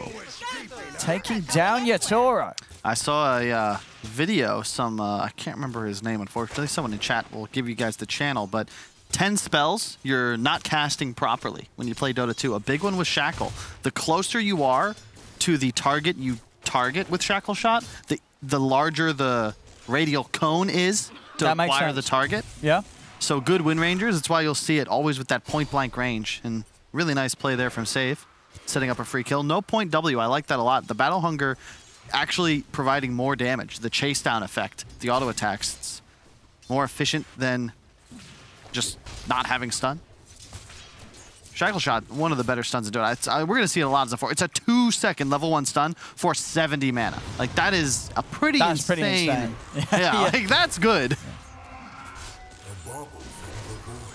taking down Yatoro. I saw a video, I can't remember his name, unfortunately. Someone in chat will give you guys the channel, but 10 spells you're not casting properly when you play Dota 2. A big one was Shackle. The closer you are to the target you target with Shackle Shot, the larger the radial cone is to acquire the target. Yeah. So good win rangers, that's why you'll see it always with that point blank range. And really nice play there from Save, setting up a free kill. No point W, I like that a lot. The Battle Hunger actually providing more damage. The chase down effect, the auto attacks, it's more efficient than just not having stun. Shackle Shot, one of the better stuns in Dota. We're going to see it a lot as a 4. It's a 2-second level 1 stun for 70 mana. Like, that is a pretty insane. Yeah, like, that's good.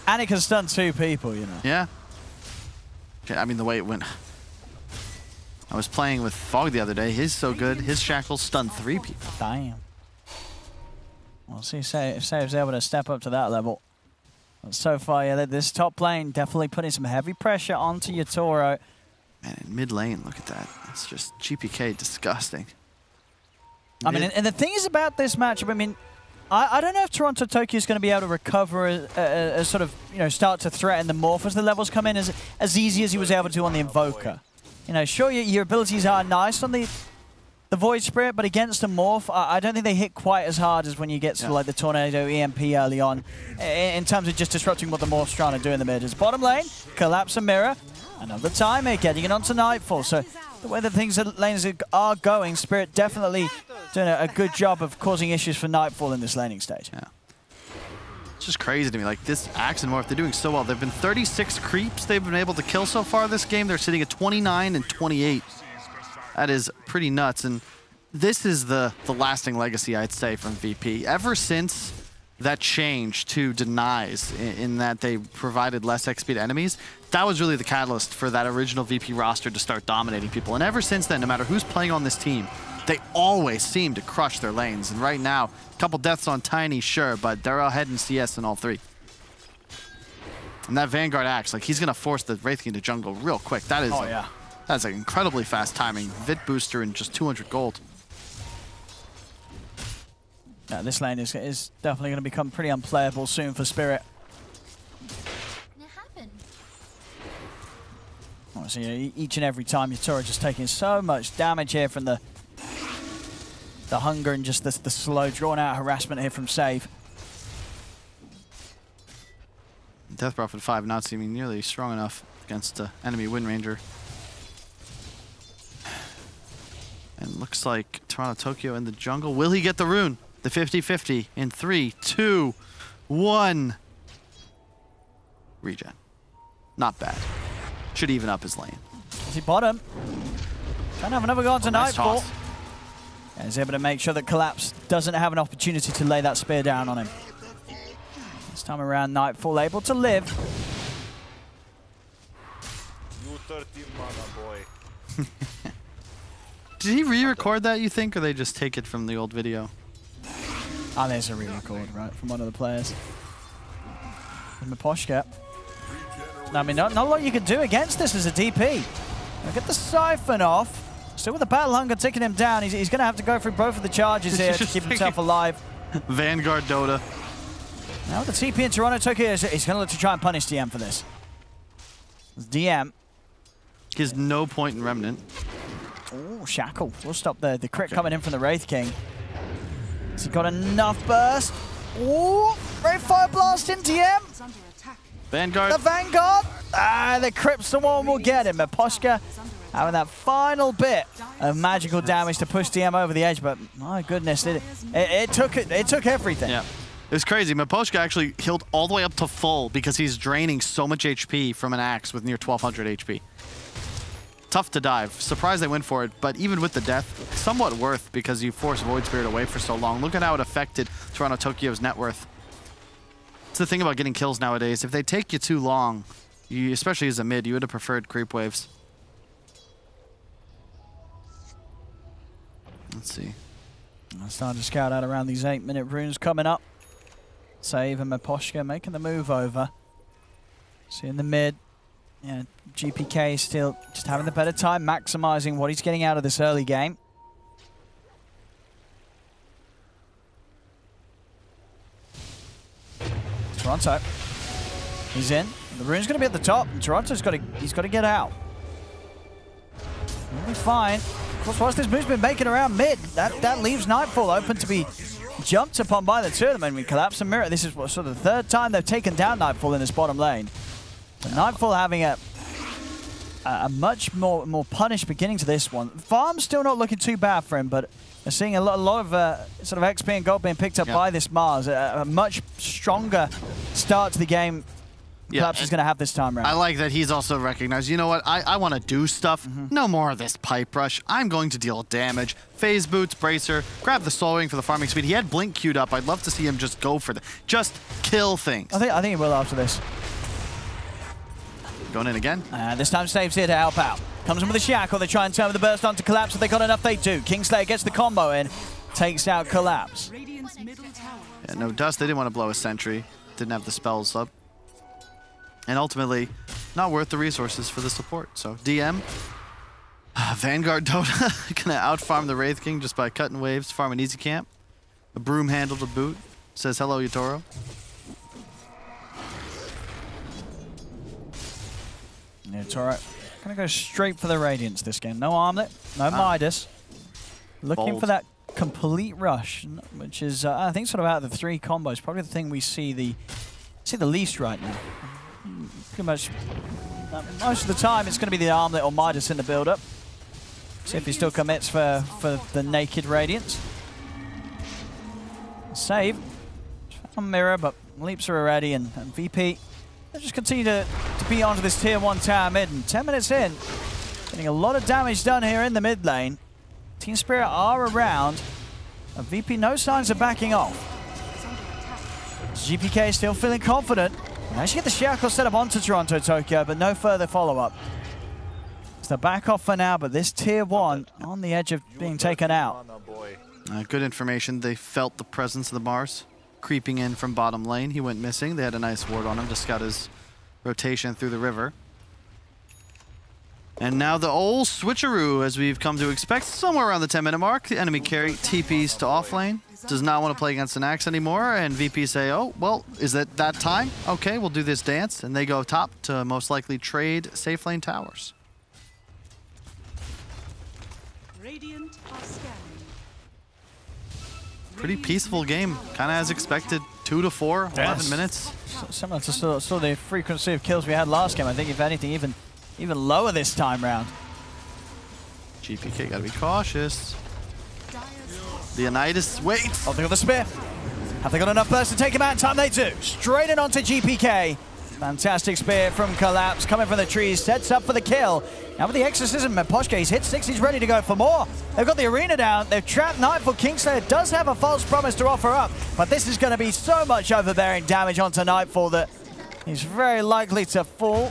And it can stun 2 people, you know. Yeah. I mean, the way it went. I was playing with Fog the other day. He's so good. His Shackles stunned 3 people. Damn. We'll see if Save's able to step up to that level. But so far, yeah, this top lane definitely putting some heavy pressure onto Yatoro. Man, in mid lane, look at that. It's just GPK disgusting. I mean, and the thing is about this matchup, I mean, I don't know if Toronto Tokyo is going to be able to recover as sort of, you know, start to threaten the Morph as the levels come in as easy as he was able to on the Invoker. You know, sure, your abilities are nice on the Void Spirit, but against the Morph, I don't think they hit quite as hard as when you get to like the Tornado EMP early on in terms of just disrupting what the Morph's trying to do in the mid. As bottom lane, Collapse and Mirror, another timer, getting it onto Nightfall. So the way that lanes are going, Spirit definitely doing a good job of causing issues for Nightfall in this laning stage. Yeah. It's just crazy to me. Like, this Axe and Morph, they're doing so well. There have been 36 creeps they've been able to kill so far this game. They're sitting at 29 and 28. That is pretty nuts. And this is the lasting legacy, I'd say, from VP. Ever since that change to denies in that they provided less XP to enemies, that was really the catalyst for that original VP roster to start dominating people. And ever since then, no matter who's playing on this team, they always seem to crush their lanes. And right now, a couple deaths on Tiny, sure, but they're ahead in CS in all 3. And that Vanguard Axe, like, he's going to force the Wraith King to jungle real quick. That is, that's like incredibly fast timing. Vit booster and just 200 gold. Yeah, this lane is definitely going to become pretty unplayable soon for Spirit. Obviously, each and every time Yatoro just taking so much damage here from the hunger and just the slow, drawn-out harassment here from Save. Death Prophet 5 not seeming nearly strong enough against enemy Wind Ranger. And looks like Toronto Tokyo in the jungle. Will he get the rune? The 50-50 in 3, 2, 1. Regen. Not bad. Should even up his lane. Is he bottom? Trying to have another go on to Nightfall. Nice. And he's able to make sure that Collapse doesn't have an opportunity to lay that spear down on him. This time around, Nightfall able to live. You 13 mana, boy. Did he re-record that, you think, or they just take it from the old video? Ah, there's a re-record, right, from one of the players. From Miposhka. I mean, not a lot you can do against this as a DP. Now get the Siphon off. Still with the Battle Hunger ticking him down. He's going to have to go through both of the charges here to keep himself alive. Vanguard Dota. Now with the TP in Toronto Tokyo, he's going to look to try and punish DM for this. DM. He has no point in Remnant. Oh, Shackle. We'll stop the crit coming in from the Wraith King. Has he got enough burst? Oh, Ray Fire Blast in DM. Vanguard. The Vanguard. Ah, the Crypt one will get him. Miposhka having that final bit of magical damage to push DM over the edge, but my goodness, it took everything. Yeah. It was crazy. Miposhka actually healed all the way up to full because he's draining so much HP from an axe with near 1200 HP. Tough to dive. Surprised they went for it, but even with the death, somewhat worth because you force Void Spirit away for so long. Look at how it affected Toronto Tokyo's net worth. It's the thing about getting kills nowadays. If they take you too long, especially as a mid, you would have preferred creep waves. Let's see. I'm starting to scout out around these 8-minute runes coming up. Save and Miposhka making the move over. See in the mid. Yeah, GPK still just having the better time, maximizing what he's getting out of this early game. Toronto. He's in. The rune's going to be at the top, and Toronto's got to get out. He'll be fine. Of course, once this move's been making around mid, that leaves Nightfall open to be jumped upon by the two of them, and we collapse and Mirror. This is what, sort of the third time they've taken down Nightfall in this bottom lane. But Nightfall having a much more punished beginning to this one. Farm's still not looking too bad for him, but we're seeing a lot of sort of XP and gold being picked up by this Mars. A much stronger start to the game. Collapse is going to have this time around. I like that he's also recognized, you know what, I want to do stuff. No more of this pipe rush. I'm going to deal damage. Phase boots, bracer, grab the soul ring for the farming speed. He had blink queued up. I'd love to see him just go for just kill things. I think he will after this. Going in again. This time Save's here to help out. Comes in with a shackle. They try and turn with the burst onto Collapse. If they got enough, they do. Kingslayer gets the combo in. Takes out Collapse. Yeah, no dust. They didn't want to blow a sentry. Didn't have the spells up. And ultimately, not worth the resources for the support. So DM, Vanguard Dota, gonna outfarm the Wraith King just by cutting waves, farming easy camp. A broom handle to boot. Says hello, Yatoro. Yeah, it's alright. Gonna go straight for the Radiance this game. No Armlet, no Midas. Looking for that complete rush, which is, I think, sort of out of the three combos, probably the thing we see the least right now. Pretty much most of the time it's going to be the Armlet or Midas in the build-up. See if he still commits for the naked Radiance. Save. On Mirror, but leaps are ready, and VP they just continue to be onto this tier 1 tower mid, and 10 minutes in, getting a lot of damage done here in the mid lane. Team Spirit are around, and VP no signs of backing off. GPK still feeling confident. Managed to get the shackle set up onto Toronto Tokyo, but no further follow-up. It's the back off for now, but this tier 1 on the edge of being taken out. Good information. They felt the presence of the Mars creeping in from bottom lane. He went missing. They had a nice ward on him to scout his rotation through the river. And now the old switcheroo, as we've come to expect, somewhere around the 10-minute mark. The enemy carry TPs to offlane. Does not want to play against an Axe anymore, and VP say, oh, well, is it that time? Okay, we'll do this dance. And they go top to most likely trade safe lane towers. Radiant are scanning. Pretty peaceful game, kind of as expected. 2 to 4, 11 minutes. Similar to sort of the frequency of kills we had last game. I think, if anything, even lower this time round. GPK got to be cautious. The Leonidas waits. Oh, they got the spear. Have they got enough burst to take him out in time? They do. Straight in onto GPK. Fantastic spear from Collapse, coming from the trees, sets up for the kill. Now with the Exorcism, Poshka, he's hit 6, he's ready to go for more. They've got the arena down, they've trapped Nightfall. Kingslayer does have a false promise to offer up, but this is going to be so much overbearing damage onto Nightfall that he's very likely to fall.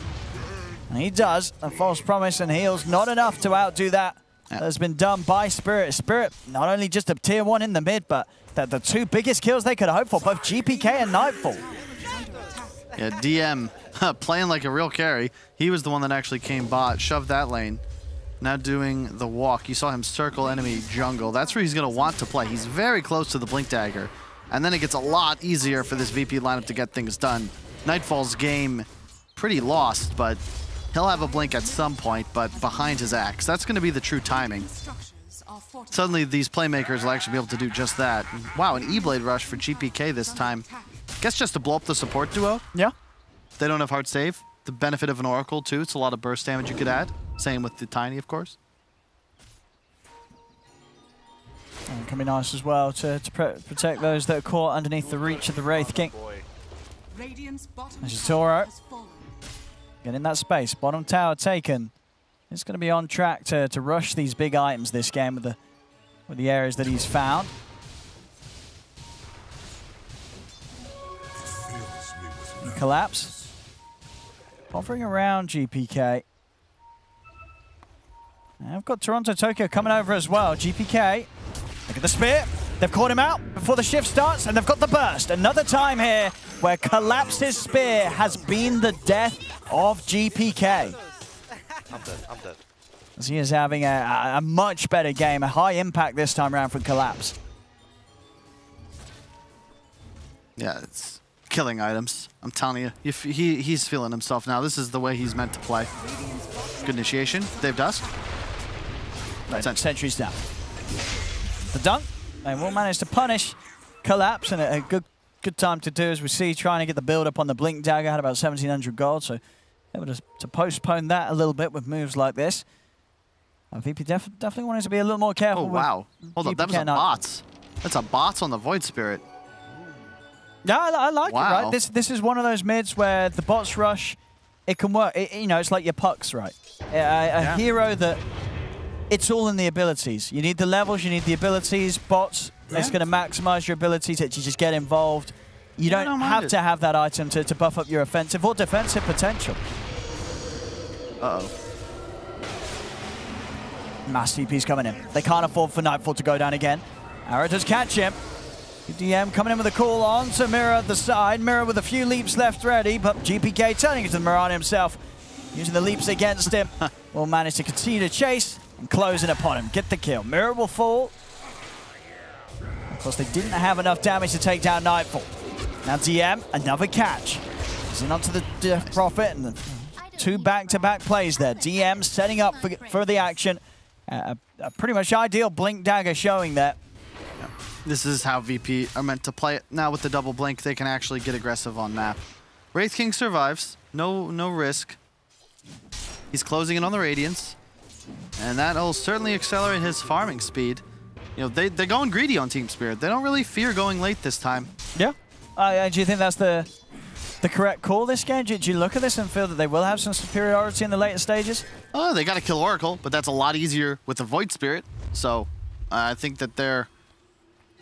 And he does. A false promise and heals, not enough to outdo that. That has been done by Spirit. Spirit, not only just a tier 1 in the mid, but the two biggest kills they could hope for, both GPK and Nightfall. Yeah, DM playing like a real carry. He was the one that actually came bot, shoved that lane. Now doing the walk. You saw him circle enemy jungle. That's where he's going to want to play. He's very close to the Blink Dagger. And then it gets a lot easier for this VP lineup to get things done. Nightfall's game pretty lost, but he'll have a blink at some point, but behind his axe. That's going to be the true timing. Suddenly, these playmakers will actually be able to do just that. Wow, an E-Blade rush for GPK this time. Guess just to blow up the support duo. Yeah. They don't have hard save. The benefit of an Oracle, too. It's a lot of burst damage you could add. Same with the Tiny, of course. And it can be nice as well to protect those that are caught underneath the reach of the Wraith King. This is Toro. Getting that space. Bottom tower taken. He's going to be on track to rush these big items this game with the areas that he's found. Collapse. Hovering around GPK. And I've got Toronto Tokyo coming over as well. GPK. Look at the spear. They've caught him out before the shift starts, and they've got the burst. Another time here where Collapse's spear has been the death of GPK. I'm dead. As he is having a much better game, a high impact this time around from Collapse. Yeah, it's killing items. I'm telling you, he's feeling himself now. This is the way he's meant to play. Good initiation. They've dust. Right, Sentry's down. The dunk. They will manage to punish Collapse, and a good time to do, as we see, trying to get the build up on the Blink Dagger. Had about 1,700 gold, so able to postpone that a little bit with moves like this. VP definitely wanted to be a little more careful. Oh, wow. Hold up, that was a bots. That's a bots on the Void Spirit. Yeah, I like it, right? This is one of those mids where the bots rush, it can work. You know, it's like your pucks, right? A hero that, it's all in the abilities. You need the levels, you need the abilities. Bots, it's going to maximize your ability to just get involved. You don't have to have that item to buff up your offensive or defensive potential. Uh-oh. Mass TP's coming in. They can't afford for Nightfall to go down again. Arrow does catch him. DM coming in with a call on to Mirror at the side. Mirror with a few leaps left ready, but GPK turning into the Mirana himself. Using the leaps against him. Will manage to continue to chase and close in upon him. Get the kill. Mirror will fall. Of course, they didn't have enough damage to take down Nightfall. Now DM, another catch. He's in onto the Prophet, and the two back-to-back plays there. DM setting up for the action. A pretty much ideal Blink Dagger showing that. This is how VP are meant to play it. Now with the double blink, they can actually get aggressive on map. Wraith King survives. No risk. He's closing in on the Radiance. And that'll certainly accelerate his farming speed. You know, they're going greedy on Team Spirit. They don't really fear going late this time. Yeah. Do you think that's the correct call this game? Do you look at this and feel that they will have some superiority in the later stages? Oh, they got to kill Oracle, but that's a lot easier with the Void Spirit. So I think that they're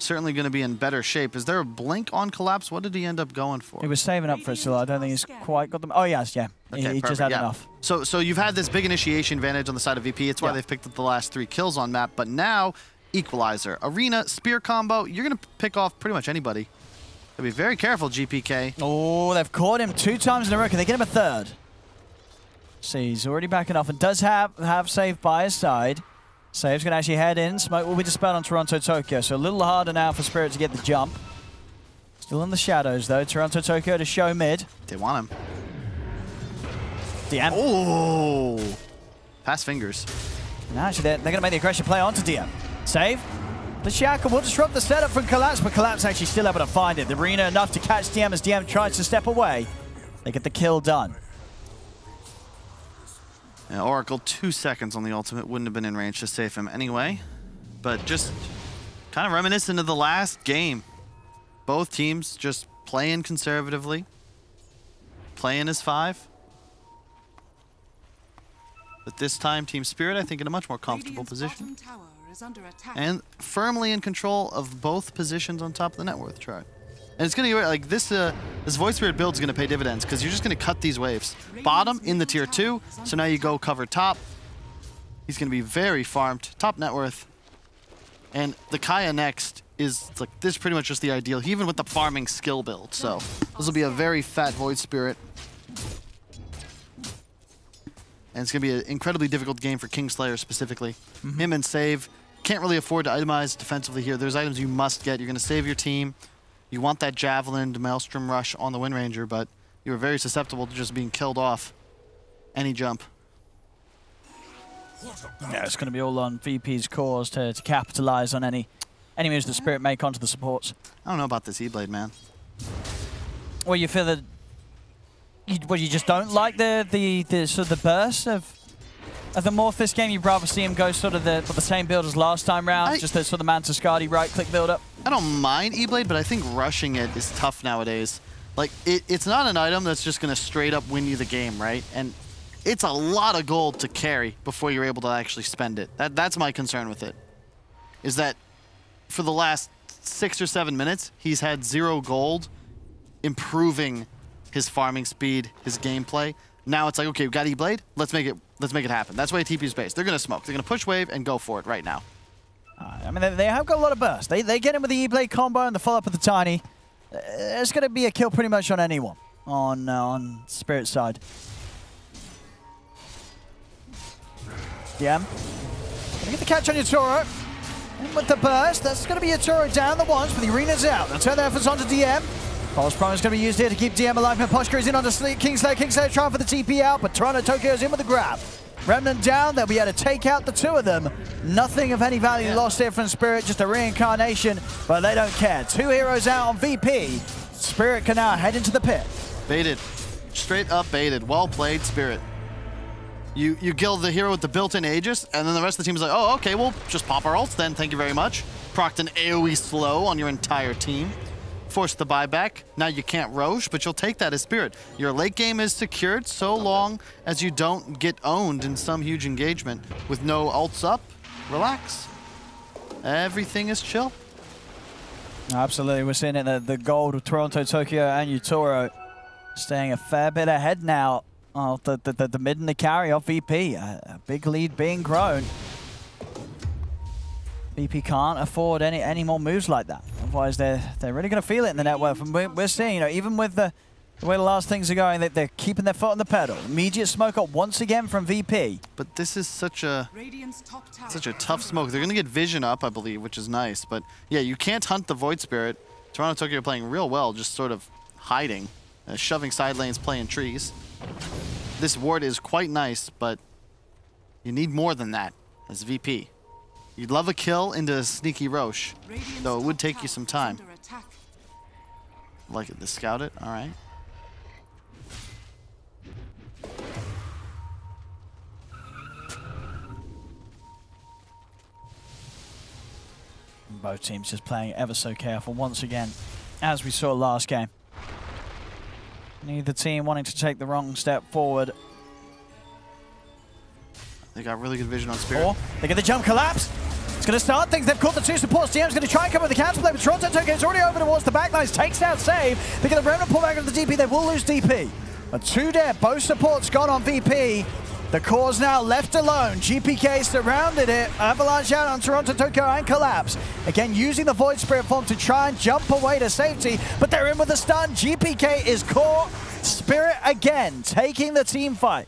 certainly going to be in better shape. Is there a blink on Collapse? What did he end up going for? He was saving up for it still. I don't think he's quite got them. Oh, yes, yeah. Okay, he just had enough. So you've had this big initiation advantage on the side of VP. It's why they've picked up the last 3 kills on map. But now, Equalizer, Arena, Spear combo, you're going to pick off pretty much anybody. So be very careful, GPK. Oh, they've caught him 2 times in a row. Can they get him a third? See, he's already backing off and does have Save by his side. Save's going to actually head in. Smoke will be dispelled on Toronto Tokyo, so a little harder now for Spirit to get the jump. Still in the shadows, though. Toronto Tokyo to show mid. They want him. DM. Oh! Pass fingers. And actually, they're going to make the aggression play onto DM. Save. The Shaka will disrupt the setup from Collapse, but Collapse actually still able to find it. The Arena enough to catch DM as DM tries to step away. They get the kill done. Yeah, Oracle, 2 seconds on the ultimate. Wouldn't have been in range to save him anyway. But just kind of reminiscent of the last game. Both teams just playing conservatively. Playing as 5. But this time, Team Spirit, I think, in a much more comfortable position. And firmly in control of both positions on top of the net worth chart. And it's going to be like this Void Spirit build is going to pay dividends because you're just going to cut these waves. Bottom in the tier 2, so now you go cover top. He's going to be very farmed, top net worth. And the Kaya next is like this is pretty much just the ideal, even with the farming skill build. So this will be a very fat Void Spirit. And it's going to be an incredibly difficult game for Kingslayer specifically. Him and Save can't really afford to itemize defensively here. There's items you must get. You're going to save your team. You want that Javelin to Maelstrom Rush on the Wind Ranger, but you are very susceptible to just being killed off any jump. Yeah, it's going to be all on VP's cause to capitalize on any moves that Spirit make onto the supports. I don't know about this E-Blade, man. Well, you feel that you just don't like the sort of the burst of the Morph this game. You'd rather see him go sort of the same build as last time round, just the sort of Manta Skadi right-click build-up. I don't mind E-Blade, but I think rushing it is tough nowadays. Like, it's not an item that's just going to straight up win you the game, right? And it's a lot of gold to carry before you're able to actually spend it. That's my concern with it, is that for the last 6 or 7 minutes, he's had 0 gold, improving his farming speed, his gameplay. Now it's like, okay, we've got E-Blade, let's make it happen. That's why TP is based. They're going to smoke. They're going to push wave and go for it right now. I mean, they have got a lot of burst. They get in with the E-Blade combo and the follow-up of the Tiny. It's going to be a kill pretty much on anyone on Spirit's side. DM. Gonna get the catch on Yatoro. In with the burst. That's going to be Yatoro down the ones, but the arena's out. They'll turn their efforts onto DM. False Prime is going to be used here to keep DM alive. Poshka is in onto Kingslayer. Kingslayer trying for the TP out, but Toronto Tokyo's in with the grab. Remnant down. They'll be able to take out the two of them. Nothing of any value lost here from Spirit, just a reincarnation, but they don't care. Two heroes out on VP. Spirit can now head into the pit. Baited. Straight up baited. Well played, Spirit. You kill the hero with the built-in Aegis, and then the rest of the team is like, oh, okay, we'll just pop our ults then, thank you very much. Procced an AoE slow on your entire team. Forced the buyback. Now you can't Roche, but you'll take that as Spirit. Your late game is secured so long as you don't get owned in some huge engagement. With no ults up, relax. Everything is chill. Absolutely, we're seeing it, the gold of Toronto, Tokyo, and Yatoro staying a fair bit ahead now. Oh, the mid and the carry of VP. A big lead being grown. VP can't afford any more moves like that. Otherwise, they're really going to feel it in the network. And we're seeing, you know, even with the way the last things are going, they're keeping their foot on the pedal. Immediate smoke up once again from VP. But this is such a tough smoke. They're going to get vision up, I believe, which is nice. But yeah, you can't hunt the Void Spirit. Toronto Tokyo playing real well, just sort of hiding, shoving side lanes, playing trees. This ward is quite nice, but you need more than that as VP. You'd love a kill into a sneaky Roche, though it would take you some time. Like it to scout it, all right. Both teams just playing ever so careful once again, as we saw last game. Neither team wanting to take the wrong step forward. They got really good vision on Spirit. Or they get the jump collapse. It's going to start things. They've caught the two supports. DM's going to try and come with the counter play, but Toronto Tokyo is already over towards the backlines. Takes down save. They get the Remnant pull back of the DP. They will lose DP. But two dead. Both supports gone on VP. The core's now left alone. GPK surrounded it. Avalanche out on Toronto Tokyo and collapse. Again, using the Void Spirit form to try and jump away to safety, but they're in with a stun. GPK is caught. Spirit again taking the team fight.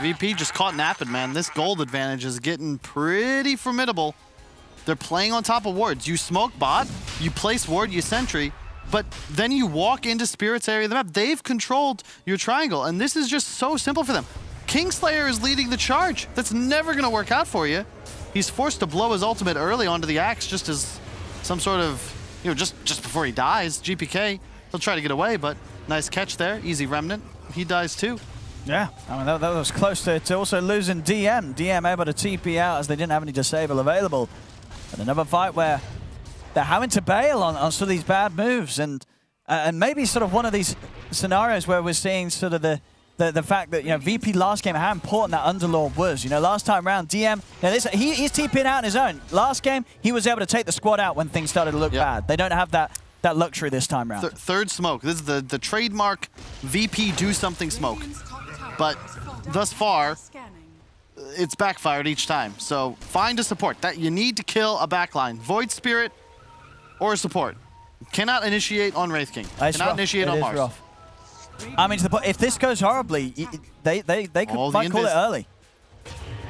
VP just caught napping, man. This gold advantage is getting pretty formidable. They're playing on top of wards. You smoke bot, you place ward, you sentry, but then you walk into Spirit's area of the map. They've controlled your triangle, and this is just so simple for them. Kingslayer is leading the charge. That's never going to work out for you. He's forced to blow his ultimate early onto the axe just as some sort of, you know, just before he dies. GPK, he'll try to get away, but nice catch there. Easy Remnant. He dies too. Yeah, I mean, that was close to also losing DM. DM able to TP out as they didn't have any disable available. But another fight where they're having to bail on some of these bad moves, and maybe sort of one of these scenarios where we're seeing sort of the fact that, you know, VP last game, how important that Underlord was. You know, last time round, DM, he's TPing out on his own. Last game, he was able to take the squad out when things started to look bad. They don't have that luxury this time round. Third smoke. This is the trademark VP do something smoke. But thus far, it's backfired each time. So find a support. That you need to kill a backline. Void Spirit or a support. Cannot initiate on Wraith King. Cannot initiate on Mars. Rough. I mean, to the point, if this goes horribly, they might call it early.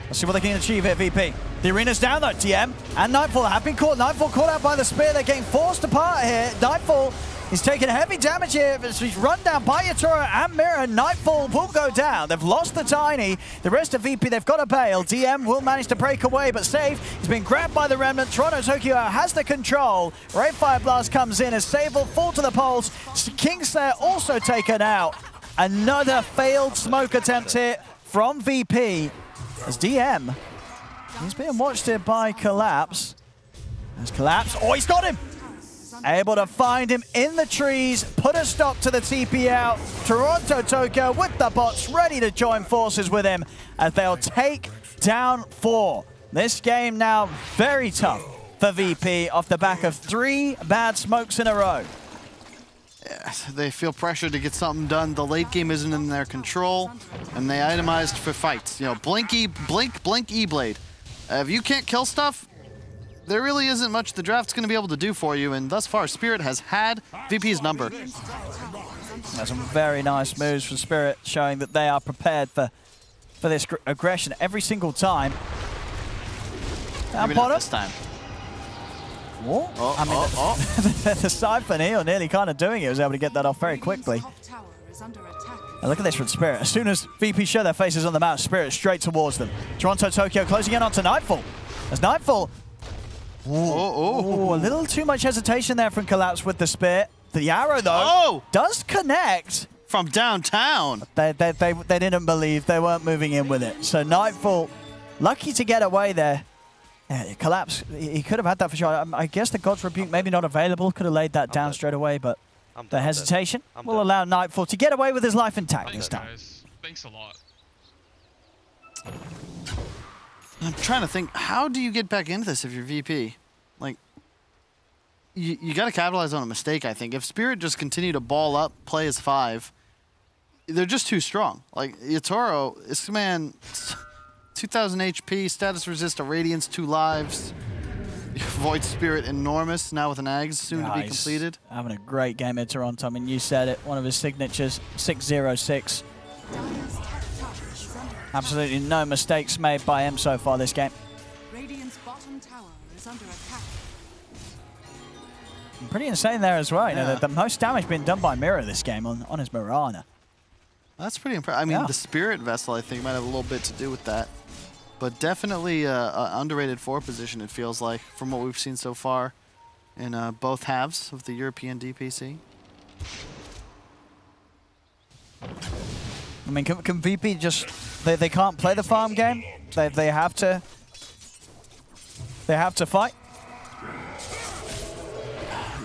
Let's see what they can achieve here, VP. The arena's down though, DM and Nightfall have been caught. Nightfall caught out by the spear. They're getting forced apart here. Nightfall is taking heavy damage here. He's run down by Yatoro and Mirror. Nightfall will go down. They've lost the Tiny. The rest of VP, they've got a bail. DM will manage to break away, but safe. He's been grabbed by the Remnant. Toronto Tokyo has the control. Ray Fire Blast comes in as Save will fall to the poles. Kingslayer also taken out. Another failed smoke attempt here from VP. As DM, he's being watched here by Collapse. There's Collapse. Oh, he's got him! Able to find him in the trees, put a stop to the TP out. Toronto Tokyo with the bots ready to join forces with him as they'll take down 4. This game now very tough for VP off the back of 3 bad smokes in a row. They feel pressure to get something done. The late game isn't in their control, and they itemized for fights. You know, blink, E-Blade. If you can't kill stuff, there really isn't much the draft's going to be able to do for you, and thus far, Spirit has had VP's number. That's some very nice moves from Spirit, showing that they are prepared for for this aggression every single time. Down Maybe not bottom. this time. What? I mean, the Siphon here nearly kind of doing it. Was able to get that off very quickly. And look at this from Spirit. As soon as VP show their faces on the map, Spirit straight towards them. Toronto Tokyo closing in onto Nightfall. As Nightfall... Ooh, a little too much hesitation there from Collapse with the Spear. The arrow, though, does connect. From downtown. They didn't believe. They weren't moving in with it. So Nightfall, lucky to get away there. Yeah, Collapse, he could have had that for sure. I guess the God's Rebuke maybe not available. Could have laid that down straight away, but the hesitation will allow Nightfall to get away with his life intact this time. Thanks a lot. I'm trying to think, how do you get back into this if you're VP? Like, you got to capitalize on a mistake, I think. If Spirit just continue to ball up, play as 5, they're just too strong. Like, Yatoro, this man, 2,000 HP, status resist, a Radiance, 2 lives. Void Spirit enormous, now with an Ags soon to be completed. Having a great game at Toronto. I mean, you said it, one of his signatures, 6-0-6. Absolutely no mistakes made by him so far this game. Radiant's bottom tower is under attack. And pretty insane there as well. You know, the most damage being done by Mirror this game on his Mirana. That's pretty impressive. I mean, the Spirit Vessel, I think, might have a little bit to do with that. But definitely an underrated 4 position, it feels like, from what we've seen so far in both halves of the European DPC. I mean, can VP just... They can't play the farm game. They have to fight.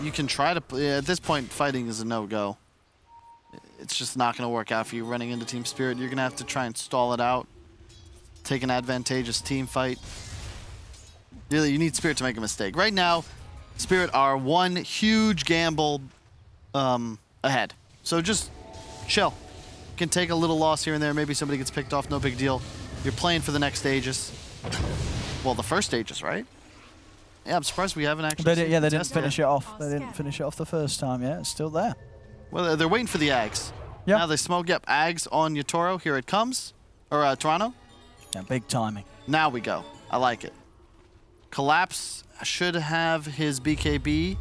You can try to... at this point, fighting is a no-go. It's just not going to work out for you running into Team Spirit. You're going to have to try and stall it out. Take an advantageous team fight. Really, you need Spirit to make a mistake. Right now, Spirit are one huge gamble ahead. So just chill. You can take a little loss here and there. Maybe somebody gets picked off. No big deal. You're playing for the next stages. Well, the first stages, right? Yeah, I'm surprised we haven't actually. They didn't finish it off. They didn't finish it off the first time. Yeah, it's still there. Well, they're waiting for the Ags. Yeah. Now they smoke. Yep, Ags on Yatoro. Here it comes. Or Toronto. Yeah, big timing. Now we go. I like it. Collapse should have his BKB.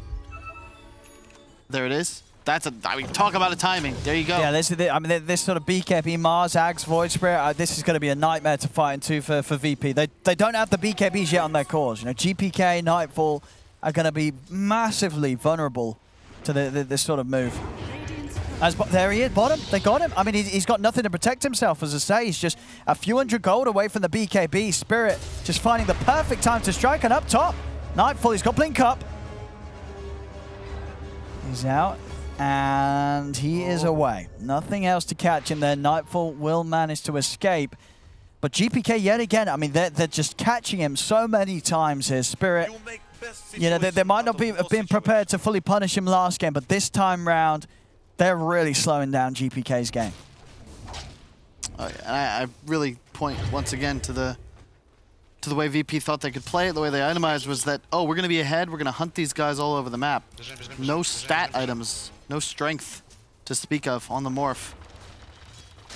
There it is. That's a. I mean, talk about a timing. There you go. Yeah, this is. I mean, this sort of BKB, Mars, Ags, Void Spirit. This is going to be a nightmare to fight into for VP. They don't have the BKBs yet on their cores. You know, GPK, Nightfall are going to be massively vulnerable to this sort of move. There he is, bottom. They got him. I mean, he's got nothing to protect himself, as I say. He's just a few hundred gold away from the BKB. Spirit just finding the perfect time to strike. And up top, Nightfall, he's got Blink up. He's out. And he is away. Nothing else to catch him there. Nightfall will manage to escape. But GPK, yet again, I mean, they're just catching him so many times here. Spirit, you know, they might not have been prepared to fully punish him last game, but this time round, they're really slowing down GPK's game. And I really point once again to the way VP thought they could play it. The way they itemized was that, oh, we're going to be ahead. We're going to hunt these guys all over the map. No stat items, no strength to speak of on the morph.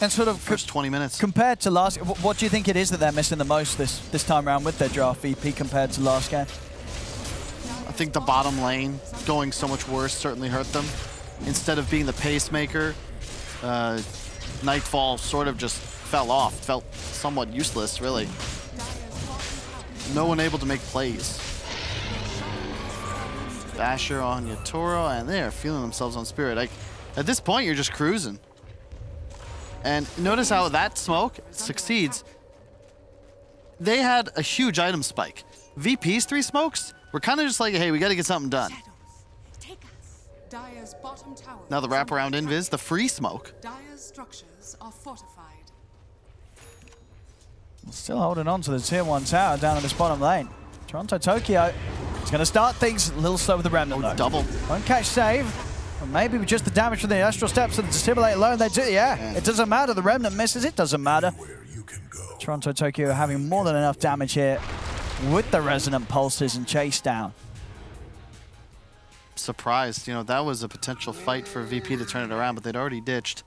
And sort of first 20 minutes. Compared to last, what do you think it is that they're missing the most this time around with their draft VP compared to last game? I think the bottom lane going so much worse certainly hurt them. Instead of being the pacemaker, Nightfall sort of just fell off, felt somewhat useless, really. No one able to make plays. Basher on Yatoro, and they're feeling themselves on Spirit. Like, at this point, you're just cruising. And notice how that smoke succeeds. They had a huge item spike. VP's 3 smokes were kind of just like, hey, we got to get something done. Now the wraparound invis, the free smoke. Dire's structures are fortified. Still holding on to the tier 1 tower down in this bottom lane. Toronto Tokyo is going to start things a little slow with the Remnant though. Double. Won't catch save. Or maybe with just the damage from the Astral Steps and the Dissimulate alone, they do. Yeah, it doesn't matter. The Remnant misses. It doesn't matter. Toronto Tokyo having more than enough damage here with the Resonant Pulses and Chase down. Surprised, you know, that was a potential fight for VP to turn it around, but they'd already ditched.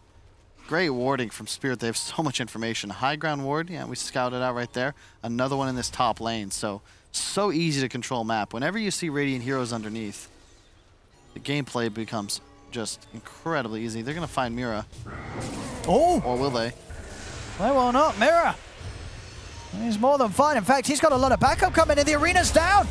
Great warding from Spirit. They have so much information. High ground ward, yeah, we scouted out right there. Another one in this top lane. So easy to control map. Whenever you see Radiant heroes underneath, the gameplay becomes just incredibly easy. They're going to find Mira. Oh! Or will they? They will not. Mira. He's more than fine. In fact, he's got a lot of backup coming in. The arena's down.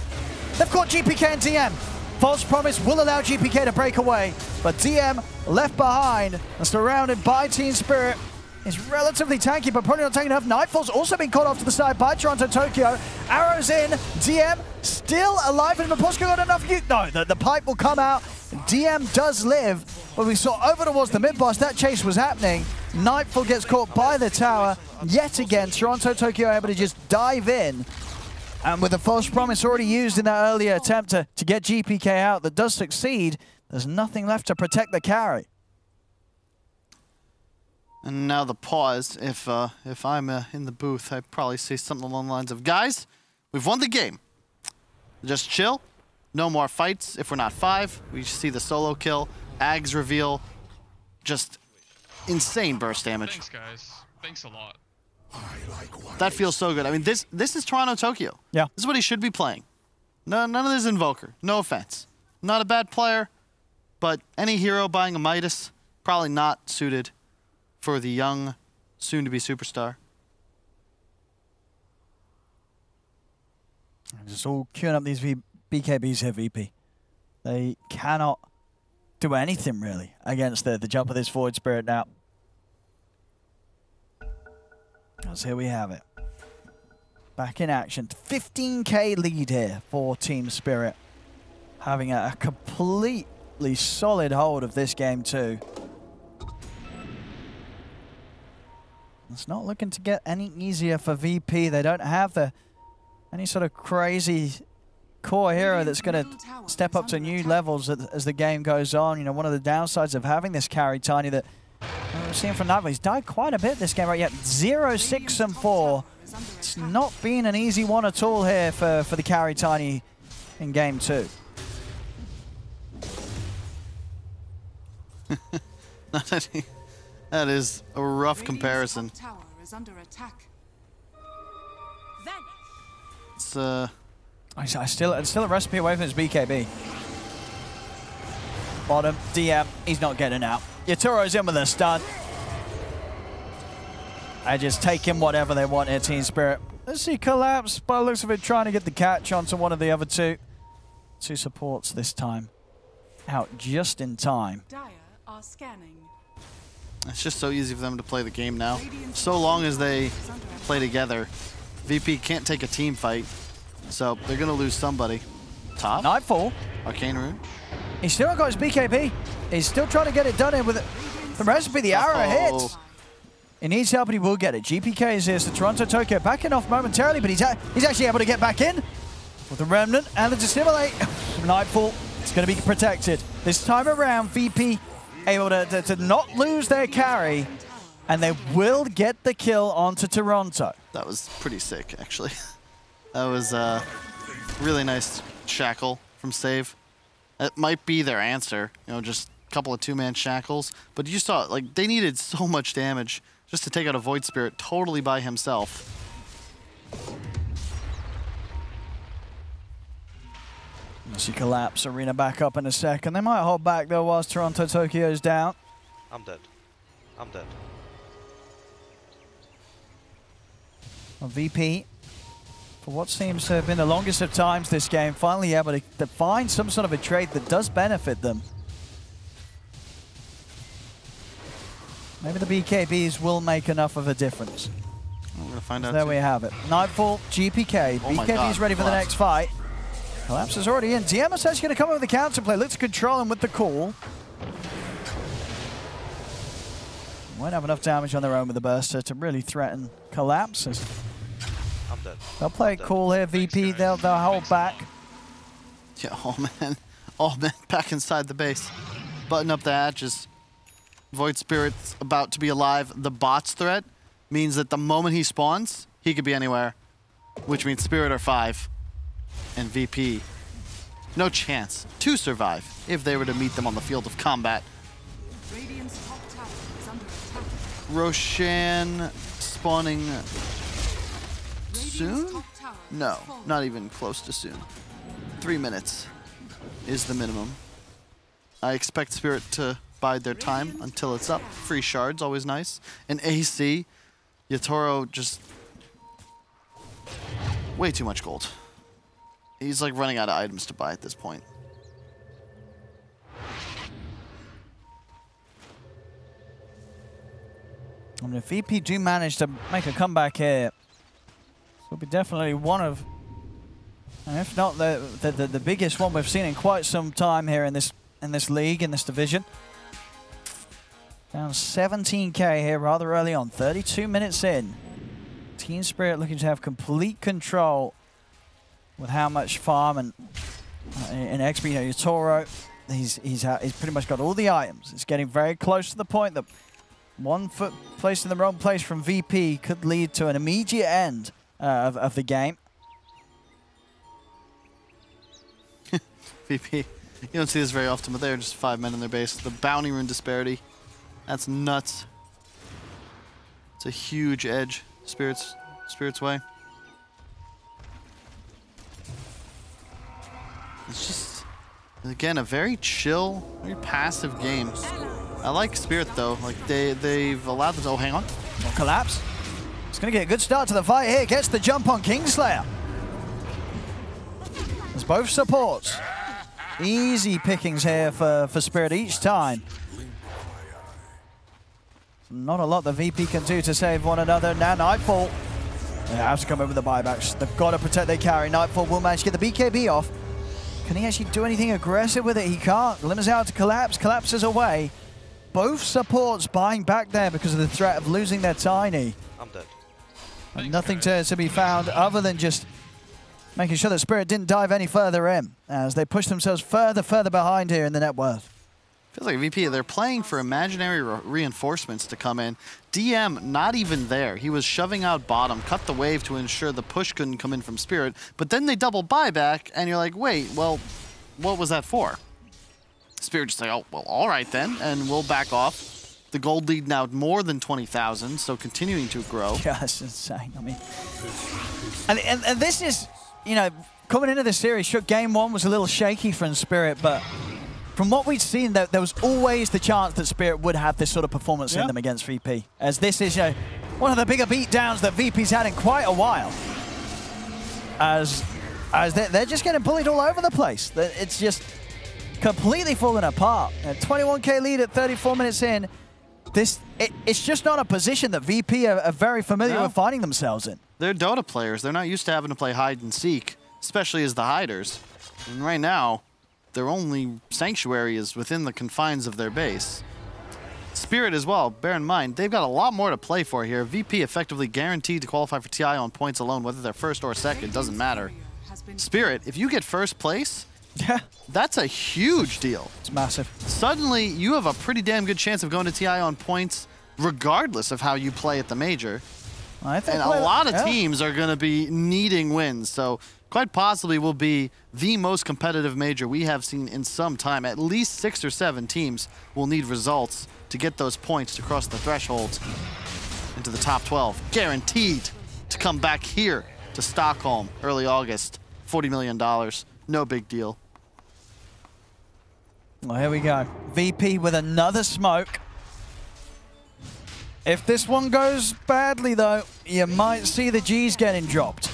They've caught GPK and DM. False Promise will allow GPK to break away, but DM left behind and surrounded by Team Spirit is relatively tanky, but probably not taking enough. Nightfall's also been caught off to the side by Toronto Tokyo. Arrows in. DM still alive, and Maposka got enough. No, the pipe will come out. DM does live, but we saw over towards the mid-boss. That chase was happening. Nightfall gets caught by the tower. Yet again, Toronto Tokyo able to just dive in. And with the False Promise already used in that earlier attempt to get GPK out that does succeed, there's nothing left to protect the carry. And now the pause. If I'm in the booth, I'd probably say something along the lines of, guys, we've won the game. Just chill. No more fights if we're not 5. We see the solo kill. Ags reveal. Just insane burst damage. Thanks, guys. Thanks a lot. That feels so good. I mean, this is Toronto Tokyo. Yeah. This is what he should be playing. No, none of this Invoker. No offense. Not a bad player, but any hero buying a Midas, probably not suited for the young, soon-to-be superstar. Just all queuing up these BKBs here, VP. They cannot do anything, really, against the jump of this forward Spirit now. As here we have it. Back in action. 15k lead here for Team Spirit. Having a completely solid hold of this game too. It's not looking to get any easier for VP. They don't have any sort of crazy core hero that's going to step up to new levels as the game goes on. You know, one of the downsides of having this carry, Tiny, that we've seen from Nightfall, he's died quite a bit this game right yet. 0, 6, and 4. It's not been an easy one at all here for the carry, Tiny, in game 2. That is a rough comparison. It's it's still a recipe away from his BKB. Bottom, DM, he's not getting out. Yaturo's in with a stun. I just take him whatever they want here, Team Spirit. Let's see Collapse, by the looks of it, trying to get the catch onto one of the other two. 2 supports this time. Out just in time. Dire are scanning. It's just so easy for them to play the game now. So long as they play together, VP can't take a team fight, so they're going to lose somebody. Top. Nightfall. Arcane Rune. He's still got his BKB. He's still trying to get it done here with the recipe. The arrow hits. He needs help, and he will get it. GPK is here, so Toronto Tokyo backing off momentarily, but he's actually able to get back in with the Remnant and the Dissimulate. Nightfall is going to be protected. This time around, VP able to not lose their carry, and they will get the kill onto Toronto. That was pretty sick, actually. That was a really nice shackle from Save. It might be their answer, you know, just a couple of 2-man shackles. But you saw, like, they needed so much damage just to take out a Void Spirit totally by himself. She Collapse, Arena back up in a second. They might hold back though whilst Toronto Tokyo's down. I'm dead. I'm dead. Well, VP, for what seems to have been the longest of times this game, finally able to find some sort of a trade that does benefit them. Maybe the BKBs will make enough of a difference. I'm gonna find out. There we have it. Nightfall, GPK. Oh BKB's ready for the next fight. Collapse is already in. DM is actually going to come in with the counterplay. Looks to control him with the call. Won't have enough damage on their own with the burster to really threaten Collapse. I'm dead. They'll play it cool here, VP. They'll hold back. Yeah, oh man, back inside the base. Button up the hatches. Void Spirit's about to be alive. The bot's threat means that the moment he spawns, he could be anywhere, which means Spirit are 5. And VP, no chance to survive if they were to meet them on the field of combat. Radiant's top tower is under attack. Roshan spawning soon? No, not even close to soon. 3 minutes is the minimum. I expect Spirit to bide their time until it's up. Free shards, always nice. And AC, Yatoro just way too much gold. He's like running out of items to buy at this point. I mean, if VP do manage to make a comeback here, this will be definitely one of, and if not the biggest one we've seen in quite some time here in this league, in this division. Down 17k here rather early on, 32 minutes in. Team Spirit looking to have complete control with how much farm and in XP. You know, Yatoro, he's pretty much got all the items. It's getting very close to the point that 1 foot placed in the wrong place from VP could lead to an immediate end of the game. VP, you don't see this very often, but they're just 5 men in their base. The bounty rune disparity, that's nuts. It's a huge edge Spirit's way. It's just, again, a very chill, very passive game. I like Spirit though. Like they've allowed them to. Oh, hang on. Collapse. It's going to get a good start to the fight here. Gets the jump on Kingslayer. There's both supports. Easy pickings here for Spirit each time. Not a lot the VP can do to save one another. Now Nightfall. They have to come in with the buybacks. They've got to protect their carry. Nightfall will manage to get the BKB off. Can he actually do anything aggressive with it? He can't. Limits out to Collapse. Collapses away. Both supports buying back there because of the threat of losing their Tiny. I'm dead. And nothing to be found other than just making sure that Spirit didn't dive any further in as they push themselves further behind here in the net worth. Feels like VP, they're playing for imaginary reinforcements to come in. DM, not even there. He was shoving out bottom, cut the wave to ensure the push couldn't come in from Spirit, but then they double buyback, and you're like, wait, well, what was that for? Spirit just like, oh, well, all right then, and we'll back off. The gold lead now more than 20,000, so continuing to grow. Yeah, that's insane. I mean, and this is, you know, coming into this series, sure, game one was a little shaky from Spirit, but from what we've seen, there was always the chance that Spirit would have this sort of performance in them against VP. As this is, you know, one of the bigger beatdowns that VP's had in quite a while. As they're just getting bullied all over the place. It's just completely falling apart. A 21k lead at 34 minutes in. It's just not a position that VP are very familiar with finding themselves in. They're Dota players. They're not used to having to play hide and seek, especially as the hiders. And right now, their only sanctuary is within the confines of their base. Spirit as well, bear in mind, they've got a lot more to play for here. VP effectively guaranteed to qualify for TI on points alone, whether they're first or second, doesn't matter. Spirit, if you get first place, that's a huge deal. It's massive. Suddenly, you have a pretty damn good chance of going to TI on points, regardless of how you play at the major. And a lot of teams are going to be needing wins, so quite possibly will be the most competitive major we have seen in some time. At least 6 or 7 teams will need results to get those points to cross the threshold into the top 12. Guaranteed to come back here to Stockholm early August. $40 million. No big deal. Well, here we go. VP with another smoke. If this one goes badly, though, you might see the G's getting dropped.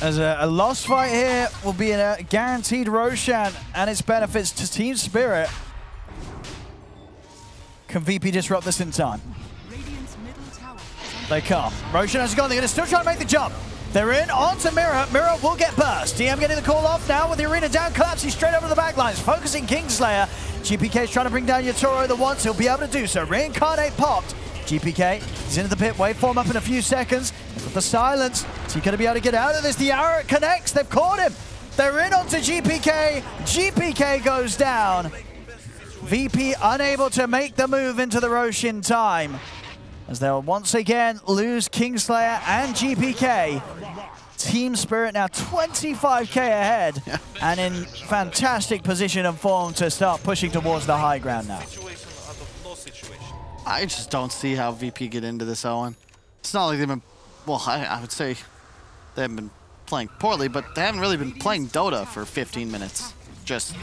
As a lost fight here will be a guaranteed Roshan and its benefits to Team Spirit. Can VP disrupt this in time? They can't. Roshan has gone. They're going to still try to make the jump. They're in onto Mirror. Mirror will get burst. DM getting the call off now with the arena down, collapsing straight over the backlines, focusing Kingslayer. GPK is trying to bring down Yatoro the once. He'll be able to do so. Reincarnate popped. GPK is into the pit. Waveform up in a few seconds. With the silence, is he going to be able to get out of this? The arrow connects. They've caught him. They're in onto GPK. GPK goes down. VP unable to make the move into the Roche in time, as they'll once again lose Kingslayer and GPK. Team Spirit now 25k ahead and in fantastic position and form to start pushing towards the high ground now. I just don't see how VP get into this Owen. It's not like they've been, well, I would say they haven't been playing poorly, but they haven't really been playing Dota for 15 minutes. Just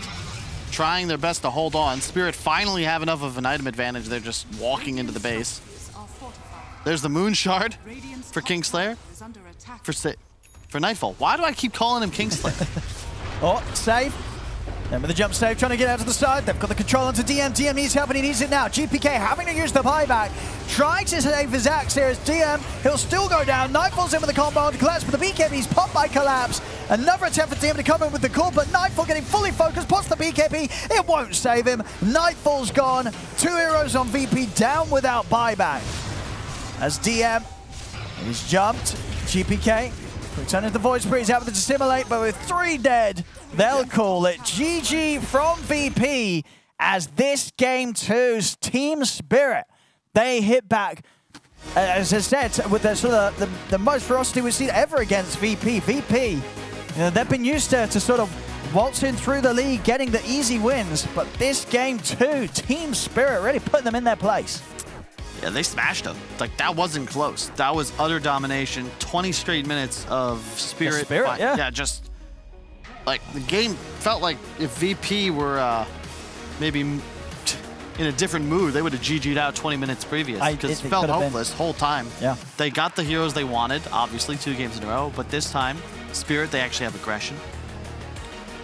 trying their best to hold on. Spirit finally have enough of an item advantage. They're just walking into the base. There's the Moon Shard for Kingslayer. For Nightfall. Why do I keep calling him Kingslayer? Oh, save. Then with the jump save, trying to get out to the side. They've got the control onto DM. DM needs help and he needs it now. GPK having to use the buyback. Trying to save his axe here as DM. He'll still go down. Nightfall's in with the combo on Collapse, but the BKB's popped by Collapse. Another attempt for DM to come in with the call, but Nightfall getting fully focused. Pots the BKB. It won't save him. Nightfall's gone. 2 heroes on VP down without buyback. As DM is jumped. GPK returning to the Void Spree. He's able to dissimulate, but with 3 dead, they'll call it GG from VP as this game 2's Team Spirit. They hit back, as I said, with the sort of the most ferocity we've seen ever against VP. VP, you know, they've been used to sort of waltzing through the league, getting the easy wins, but this game 2, Team Spirit really putting them in their place. Yeah, they smashed them. Like, that wasn't close. That was utter domination. 20 straight minutes of Spirit. Yeah, just, like, the game felt like if VP were maybe in a different mood, they would have GG'd out 20 minutes previous. Because it felt hopeless the whole time. Yeah. They got the heroes they wanted, obviously, 2 games in a row. But this time, Spirit, they actually have aggression.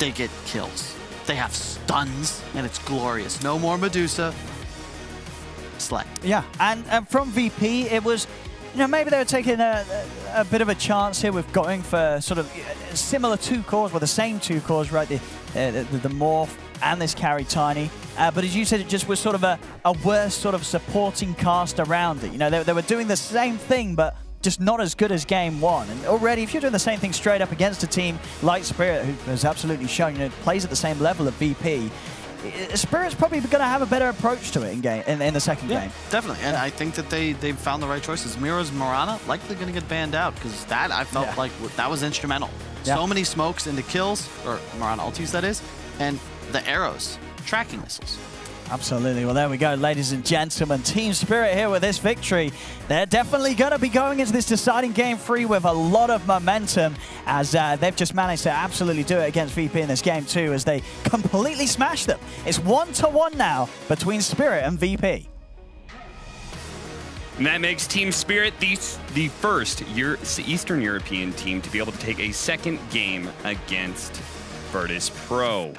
They get kills. They have stuns, and it's glorious. No more Medusa. Slay. Yeah, and from VP, it was, you know, maybe they were taking a bit of a chance here with going for sort of similar 2 cores, well, the same 2 cores, right? The Morph and this carry Tiny. But as you said, it just was sort of a worse sort of supporting cast around it. You know, they were doing the same thing, but just not as good as game 1. And already, if you're doing the same thing straight up against a team like Spirit, who has absolutely shown, you know, plays at the same level of VP, Spirit's probably going to have a better approach to it in the second game. Definitely, and I think that they've found the right choices. Mira's Mirana likely going to get banned out because that I felt like that was instrumental. So many smokes into kills, or Mirana ultis that is, and the arrows, tracking missiles. Absolutely. Well, there we go, ladies and gentlemen. Team Spirit here with this victory. They're definitely going to be going into this deciding game 3 with a lot of momentum as they've just managed to absolutely do it against VP in this game 2 as they completely smash them. It's 1-1 now between Spirit and VP. And that makes Team Spirit the first Eastern European team to be able to take a second game against Virtus Pro.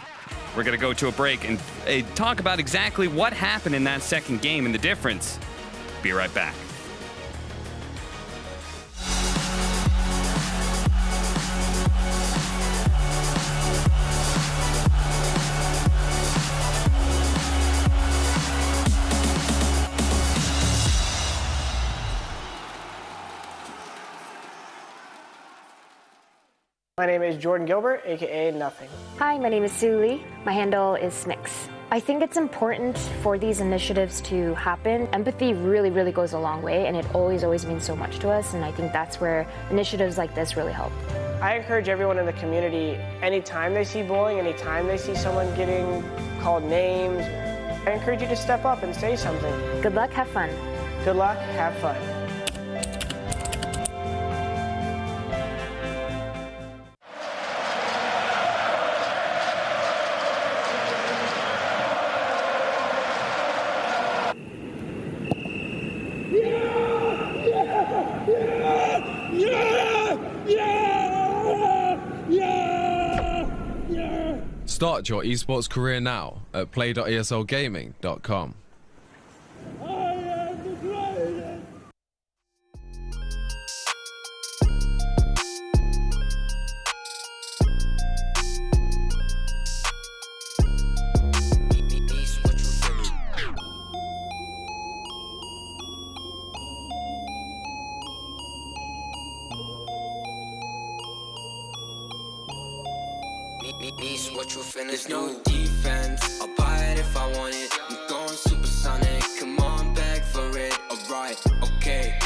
We're going to go to a break and talk about exactly what happened in that second game and the difference. Be right back. My name is Jordan Gilbert, aka Nothing. Hi, my name is Sue Lee. My handle is Smix. I think it's important for these initiatives to happen. Empathy really, really goes a long way, and it always means so much to us, and I think that's where initiatives like this really help. I encourage everyone in the community, anytime they see bullying, anytime they see someone getting called names, I encourage you to step up and say something. Good luck, have fun. Good luck, have fun. Start your esports career now at play.eslgaming.com. There's no defense, I'll buy it if I want it. I'm going supersonic, come on, beg for it. Alright, okay.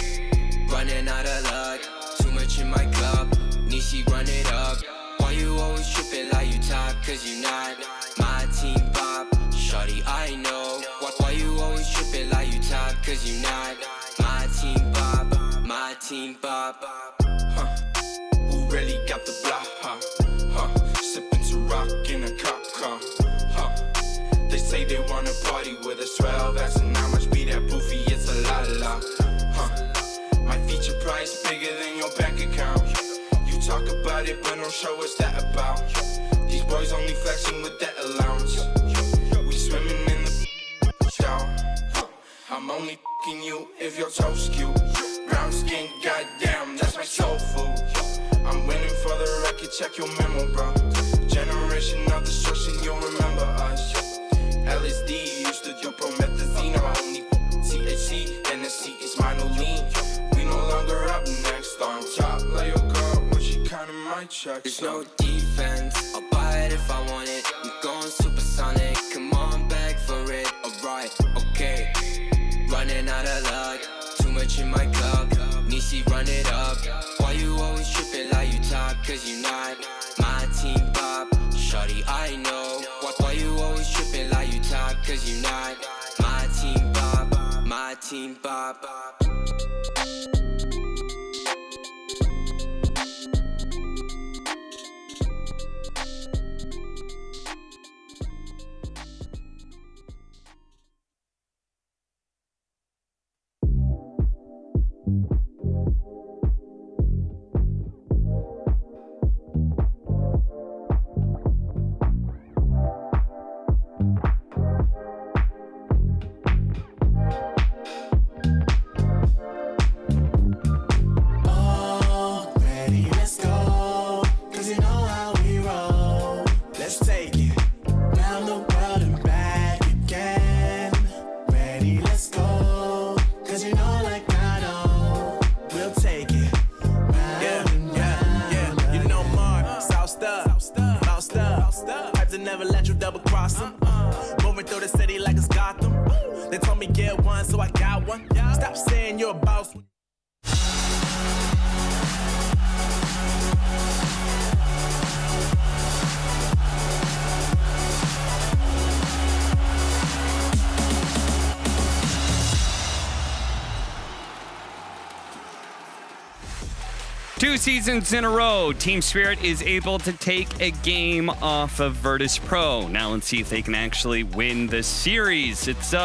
Running out of luck, too much in my club. Nishi, run it up. Why you always tripping like you top? Cause you not my team pop. Shawty, I know. Why you always tripping like you top? Cause team Bob. Who really got the block? Sipping to rock in a cop car. They say they wanna party with us 12 as and how much be that boofy, it's a la. My feature price bigger than your bank account. You talk about it, but don't show us that about. These boys only flexing with that allowance. We swimming in the shower. I'm only f***ing you if your toes cute. Brown skin, goddamn, that's my soul food. I'm winning for the record, check your memo, bro. Generation of destruction, you'll remember us. LSD used to do promethazine. I'm only THC, Hennessy is my new lean. We no longer up next on top. Like your girl when she counting my checks. There's no defense, I'll buy it if I want it. I'm going supersonic, come on, beg for it. Alright, okay. Running out of luck, too much in my cup. Nishi, run it up. Why you always tripping like you top? Cause you not my team Bob. Shawty, I know. Why you always tripping like you top? Cause you not my team Bob. My team Bob. Never let you double cross them. Moving through the city like it's Gotham. They told me get one, so I got one. Stop saying you're a boss. Two seasons in a row, Team Spirit is able to take a game off of Virtus Pro. Now let's see if they can actually win the series. It's,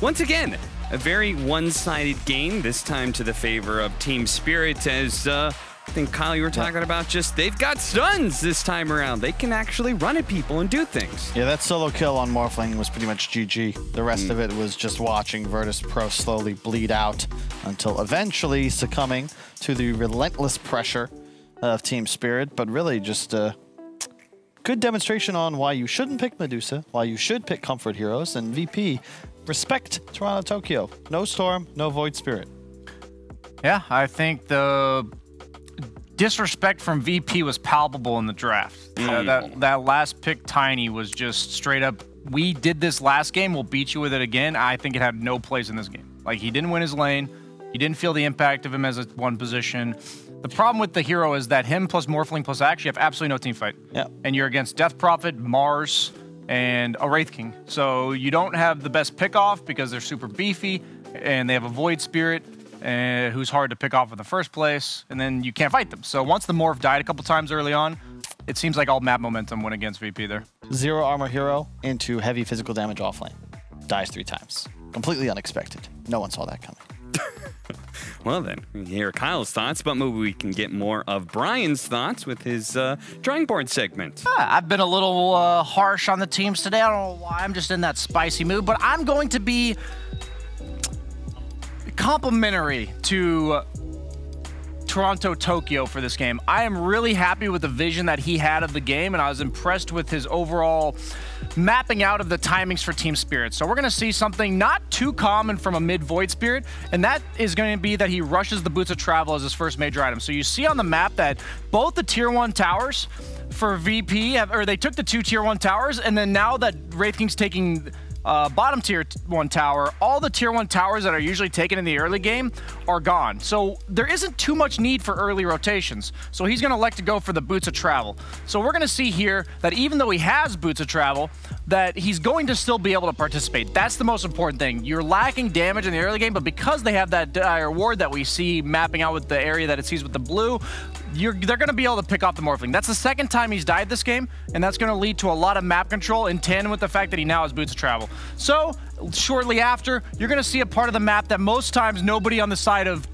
once again, a very one-sided game, this time to the favor of Team Spirit, as I think, Kyle, you were talking about just they've got stuns this time around. They can actually run at people and do things. Yeah, that solo kill on Morphling was pretty much GG. The rest of it was just watching Virtus Pro slowly bleed out until eventually succumbing to the relentless pressure of Team Spirit, but really just a good demonstration on why you shouldn't pick Medusa, why you should pick Comfort Heroes, and VP, respect Toronto Tokyo. No Storm, no Void Spirit. Yeah, I think the disrespect from VP was palpable in the draft. That last pick, Tiny, was just straight up, we did this last game, we'll beat you with it again. I think it had no place in this game. Like, he didn't win his lane. You didn't feel the impact of him as a one position. The problem with the hero is that him plus Morphling plus Axe, you have absolutely no team fight. Yeah. And you're against Death Prophet, Mars, and a Wraith King. So you don't have the best pick off because they're super beefy, and they have a Void Spirit who's hard to pick off in the first place, and then you can't fight them. So once the Morph died a couple times early on, it seems like all map momentum went against VP there. Zero armor hero into heavy physical damage off lane. Dies 3 times. Completely unexpected. No one saw that coming. Well then, we hear Kyle's thoughts, but maybe we can get more of Brian's thoughts with his drawing board segment. I've been a little harsh on the teams today. I don't know why. I'm just in that spicy mood, but I'm going to be complimentary to Toronto Tokyo for this game. I am really happy with the vision that he had of the game, and I was impressed with his overall mapping out of the timings for Team Spirit. So we're going to see something not too common from a mid-Void Spirit, and that is going to be that he rushes the Boots of Travel as his first major item. So you see on the map that both the Tier 1 towers for VP, they took the 2 Tier 1 towers, and then now that Wraith King's taking bottom tier 1 tower, all the tier 1 towers that are usually taken in the early game are gone. So there isn't too much need for early rotations. So he's going to elect to go for the Boots of Travel. So we're going to see here that even though he has Boots of Travel, that he's going to still be able to participate. That's the most important thing. You're lacking damage in the early game, but because they have that dire ward that we see mapping out with the area that it sees with the blue, they're going to be able to pick off the Morphling. That's the second time he's died this game, and that's going to lead to a lot of map control in tandem with the fact that he now has Boots of Travel. So, shortly after, you're going to see a part of the map that most times nobody on the side of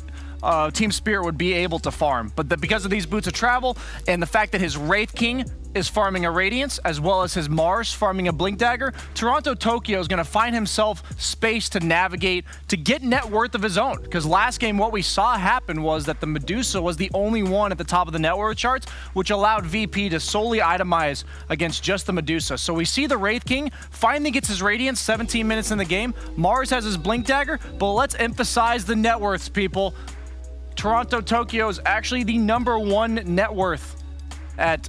Team Spirit would be able to farm. But because of these Boots of Travel and the fact that his Wraith King is farming a Radiance, as well as his Mars farming a Blink Dagger, Toronto Tokyo is going to find himself space to navigate, to get net worth of his own. Because last game, what we saw happen was that the Medusa was the only one at the top of the net worth charts, which allowed VP to solely itemize against just the Medusa. So we see the Wraith King finally gets his Radiance 17 minutes in the game. Mars has his Blink Dagger, but let's emphasize the net worths, people. Toronto Tokyo is actually the #1 net worth at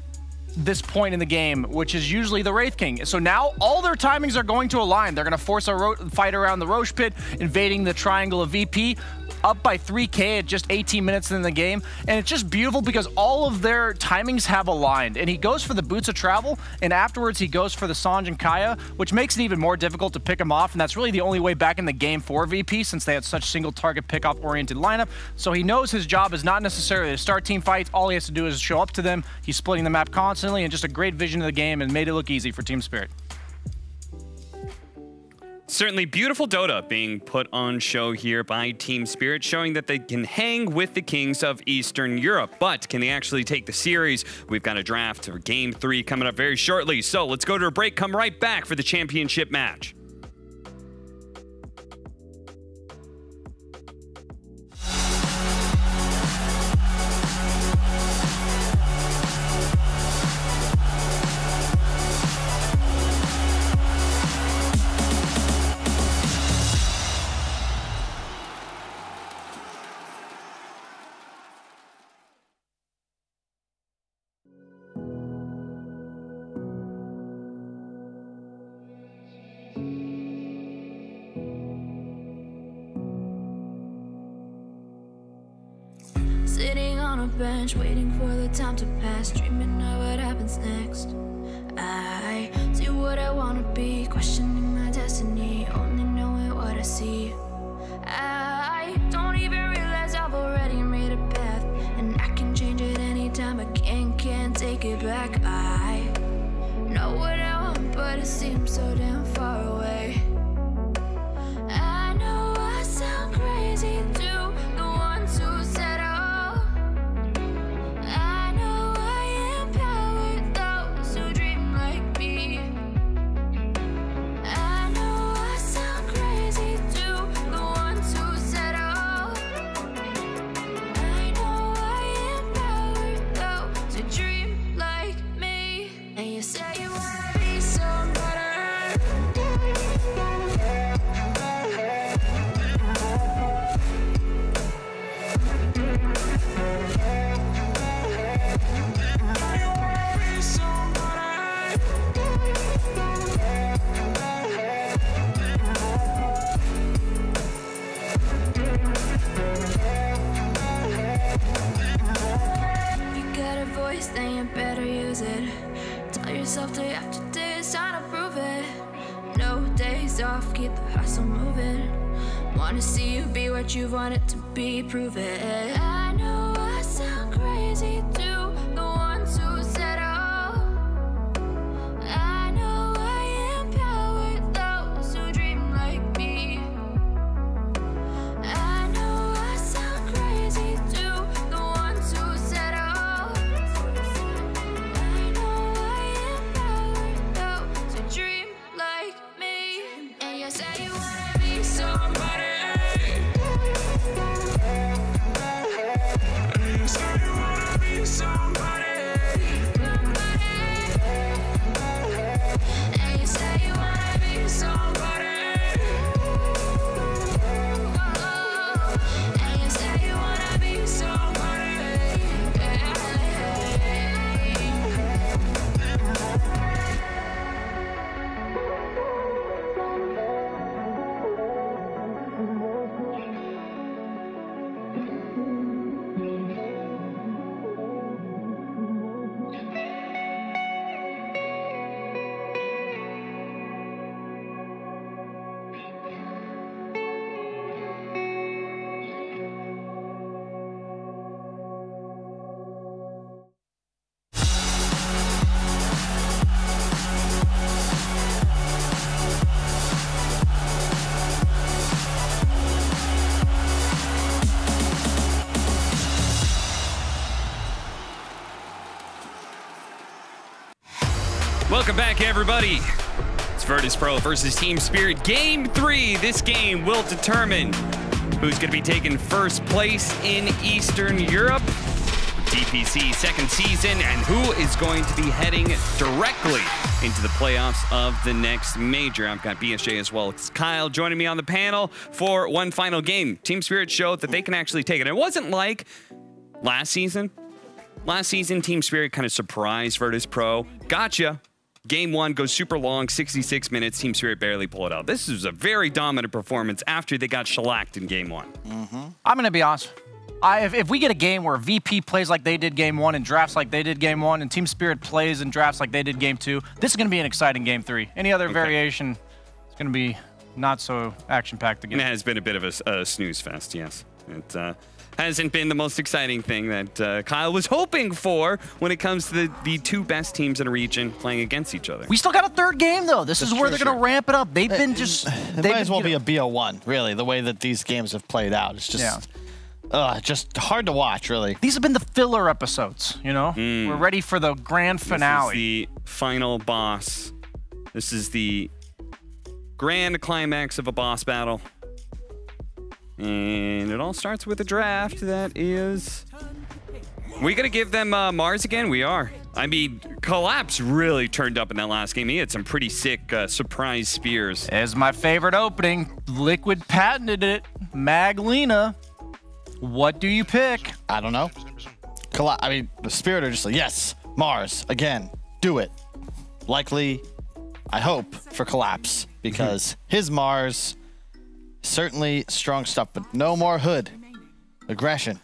this point in the game, which is usually the Wraith King. So now all their timings are going to align. They're going to force a fight around the Roche Pit, invading the triangle of VP, up by 3k at just 18 minutes in the game. And it's just beautiful because all of their timings have aligned. And he goes for the Boots of Travel, and afterwards he goes for the Sanj and Kaya, which makes it even more difficult to pick him off. And that's really the only way back in the game for VP, since they had such single target pickoff oriented lineup. So he knows his job is not necessarily to start team fights. All he has to do is show up to them. He's splitting the map constantly, and just a great vision of the game, and made it look easy for Team Spirit. Certainly beautiful Dota being put on show here by Team Spirit, showing that they can hang with the kings of Eastern Europe. But can they actually take the series? We've got a draft for Game 3 coming up very shortly. So let's go to a break, come right back for the championship match. Sitting on a bench, waiting for the time to pass, dreaming of what happens next. I see what I wanna be, questioning my destiny, only knowing what I see. I don't even realize I've already made a path, and I can change it anytime, but can't take it back. I know what I want, but it seems so damn far away. I know I sound crazy to the ones who said then you better use it. Tell yourself day after day it's time to prove it. No days off, keep the hustle moving. Wanna see you be what you want it to be, prove it. I know I sound crazy to the ones who said oh. I know I empower those who dream like me. I know I sound crazy to the ones who said oh. Say you wanna be somebody. Welcome back, everybody. It's Virtus Pro versus Team Spirit. Game 3. This game will determine who's going to be taking first place in Eastern Europe, DPC second season, and who is going to be heading directly into the playoffs of the next major. I've got BSJ as well as Kyle joining me on the panel for one final game. Team Spirit showed that they can actually take it. It wasn't like last season. Last season, Team Spirit kind of surprised Virtus Pro. Gotcha. Game 1 goes super long, 66 minutes. Team Spirit barely pull it out. This is a very dominant performance after they got shellacked in Game 1. I'm going to be honest. If we get a game where VP plays like they did Game 1 and drafts like they did Game 1 and Team Spirit plays and drafts like they did Game 2, this is going to be an exciting Game 3. Any other variation is going to be not so action-packed again. It has been a bit of a snooze fest, yes. It hasn't been the most exciting thing that Kyle was hoping for when it comes to the two best teams in a region playing against each other. We still got a third game, though. This is where they're going to ramp it up. They've been just... It might as well be a BO1, really, the way that these games have played out. It's just... just hard to watch, really. These have been the filler episodes, you know? We're ready for the grand finale. This is the final boss. This is the grand climax of a boss battle. And it all starts with a draft that is... We gonna give them Mars again? We are. I mean, Collapse really turned up in that last game. He had some pretty sick surprise spears. It's my favorite opening. Liquid patented it. Maglina. What do you pick? I don't know. I mean, the Spirit are just like, yes, Mars, again, do it. Likely, I hope, for Collapse, because his Mars, certainly strong stuff, but no more Hood. Aggression.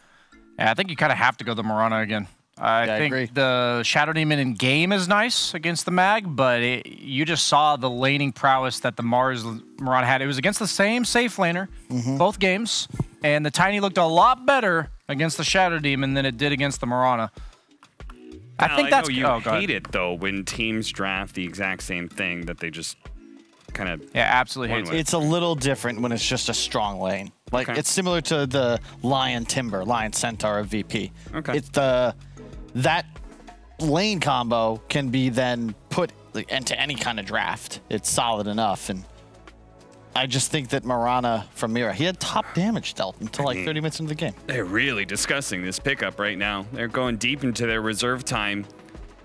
Yeah, I think you kind of have to go the Mirana again. I think the Shadow Demon in game is nice against the Mag, but you just saw the laning prowess that the Mars Mirana had. It was against the same safe laner, both games, and the Tiny looked a lot better against the Shadow Demon than it did against the Mirana. I think that's... You hate it, though, when teams draft the exact same thing that they just kind of... Yeah, absolutely hate it. It's a little different when it's just a strong lane. Like, it's similar to the Lion Timber, Lion Centaur of VP. Okay. It's that lane combo can be then put into any kind of draft. It's solid enough, and I just think that Mirana from Mira, he had top damage dealt until like 30 minutes into the game. They're really discussing this pickup right now. They're going deep into their reserve time.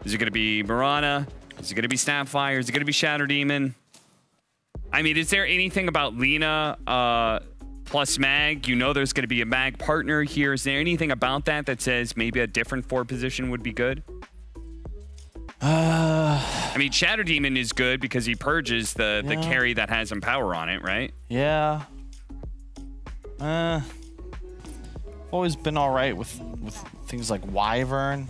Is it going to be Mirana? Is it going to be Snapfire? Is it going to be Shadow Demon? I mean, is there anything about Lina plus Mag? You know there's going to be a Mag partner here. Is there anything about that says maybe a different 4 position would be good? I mean, Shadow Demon is good because he purges the carry that has Empower on it, right? Yeah. Always been all right with things like Wyvern.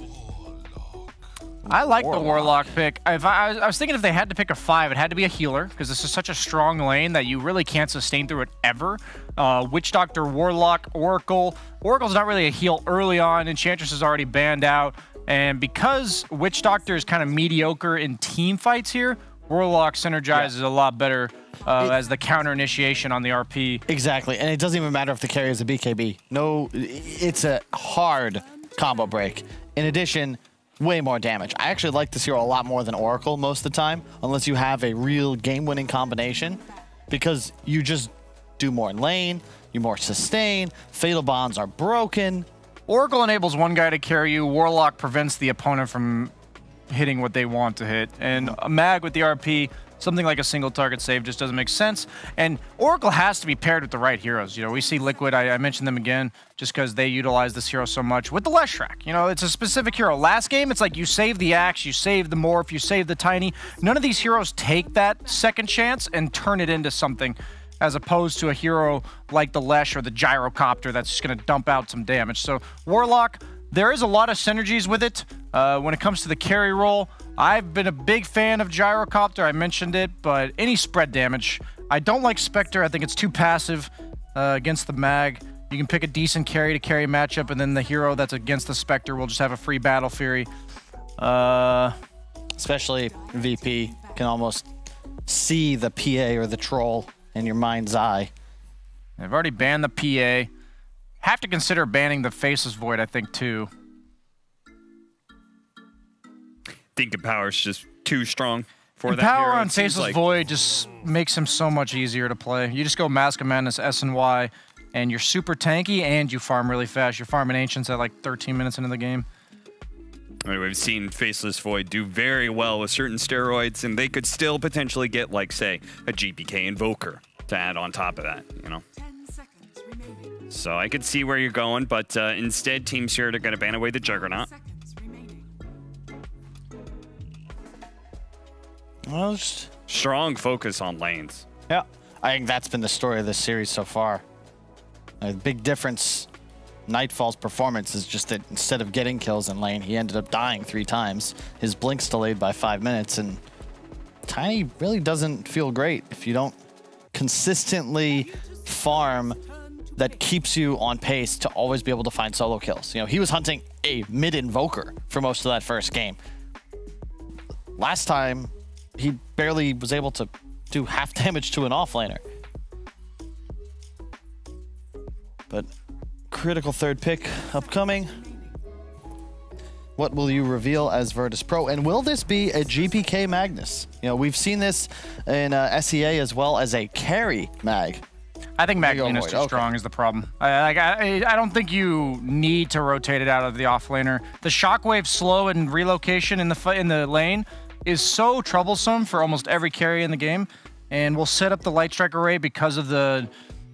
I like the Warlock pick. I was thinking if they had to pick a 5, it had to be a healer, because this is such a strong lane that you really can't sustain through it ever. Witch Doctor, Warlock, Oracle. Oracle's not really a heal early on. Enchantress is already banned out. And because Witch Doctor is kind of mediocre in team fights here, Warlock synergizes a lot better as the counter initiation on the RP. Exactly, and it doesn't even matter if the carry is a BKB. No, it's a hard combo break. In addition, way more damage. I actually like this hero a lot more than Oracle most of the time, unless you have a real game-winning combination, because you just do more in lane, you more sustain, Fatal Bonds are broken. Oracle enables one guy to carry you, Warlock prevents the opponent from hitting what they want to hit, and a Mag with the RP, something like a single target save just doesn't make sense. And Oracle has to be paired with the right heroes. You know, we see Liquid, I mentioned them again, just because they utilize this hero so much. With the Leshrac, you know, it's a specific hero. Last game, it's like you save the Axe, you save the Morph, you save the Tiny. None of these heroes take that second chance and turn it into something, as opposed to a hero like the Lesh or the Gyrocopter that's just going to dump out some damage. So Warlock, there is a lot of synergies with it. When it comes to the carry role, I've been a big fan of Gyrocopter. I mentioned it, but any spread damage. I don't like Spectre. I think it's too passive against the Mag. You can pick a decent carry to carry a matchup, and then the hero that's against the Spectre will just have a free Battle Fury. Especially VP can almost see the PA or the troll in your mind's eye. They've already banned the PA. Have to consider banning the Faceless Void, I think, too. Think Empower's just too strong for that Power hero. on It seems Faceless like- Void just makes him so much easier to play. You just go Mask of Madness S and Y, and you're super tanky, and you farm really fast. You're farming Ancients at like 13 minutes into the game. I mean, we've seen Faceless Void do very well with certain steroids, and they could still potentially get, like, say, a GPK Invoker to add on top of that, you know? So I could see where you're going, but instead, Team Spirit are going to ban away the Juggernaut. Well, just... Strong focus on lanes. Yeah, I think that's been the story of this series so far. The big difference, Nightfall's performance is just that instead of getting kills in lane, he ended up dying 3 times. His blink's delayed by 5 minutes, and Tiny really doesn't feel great if you don't consistently farm that keeps you on pace to always be able to find solo kills. You know, he was hunting a mid-invoker for most of that first game. Last time, he barely was able to do half damage to an offlaner. But critical third pick upcoming. What will you reveal as Virtus Pro? And will this be a GPK Magnus? You know, we've seen this in SEA as well as a carry mag. I think Magdalena's too strong is the problem. I don't think you need to rotate it out of the offlaner. The Shockwave slow and relocation in the lane is so troublesome for almost every carry in the game, and we'll set up the Light Strike array because of the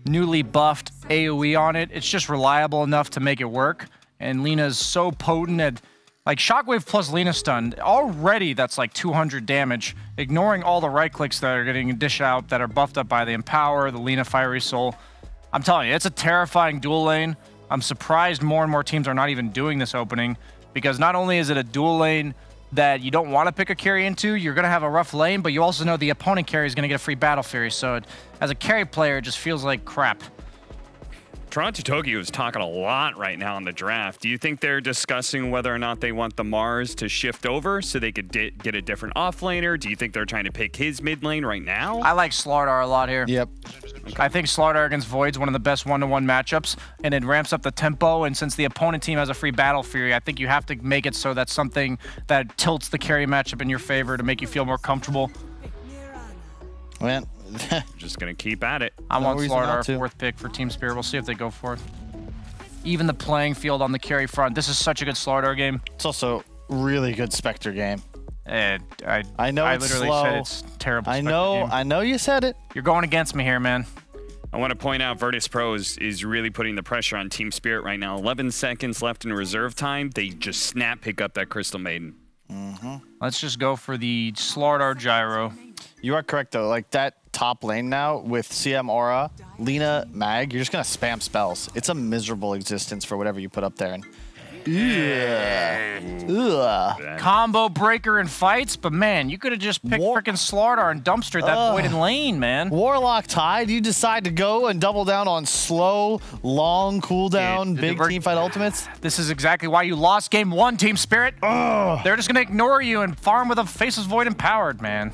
newly buffed AoE on it. It's just reliable enough to make it work, and Lena's so potent at, like, Shockwave plus Lena stun, already that's like 200 damage, ignoring all the right clicks that are getting dished out that are buffed up by the Empower, the Lena Fiery Soul. I'm telling you, it's a terrifying dual lane. I'm surprised more and more teams are not even doing this opening, because not only is it a dual lane that you don't want to pick a carry into, you're going to have a rough lane, but you also know the opponent carry is going to get a free Battle Fury, so as a carry player, it just feels like crap. Toronto Tokyo is talking a lot right now in the draft. Do you think they're discussing whether or not they want the Mars to shift over so they could get a different offlaner? Do you think they're trying to pick his mid lane right now? I like Slardar a lot here. Yep. Okay. I think Slardar against Void's one of the best one-to-one matchups, and it ramps up the tempo, and since the opponent team has a free Battle Fury, I think you have to make it so that's something that tilts the carry matchup in your favor to make you feel more comfortable. Man. Just going to keep at it. I want Slardar, 4th pick for Team Spirit. We'll see if they go for it. Even the playing field on the carry front. This is such a good Slardar game. It's also really good Spectre game. I know I it's literally slow. said it's terrible. I know you said it. You're going against me here, man. I want to point out Virtus Pro is really putting the pressure on Team Spirit right now. 11 seconds left in reserve time. They just snap pick up that Crystal Maiden. Let's just go for the Slardar Gyro. You are correct, though. Like, that top lane now with CM Aura, Lena, Mag, you're just going to spam spells. It's a miserable existence for whatever you put up there. And Combo breaker in fights, but man, you could have just picked freaking Slardar and dumpstered that Void in lane, man. Warlock Tide, you decide to go and double down on slow, long cooldown, big teamfight ultimates. This is exactly why you lost game 1, Team Spirit. They're just going to ignore you and farm with a Faceless Void empowered, man.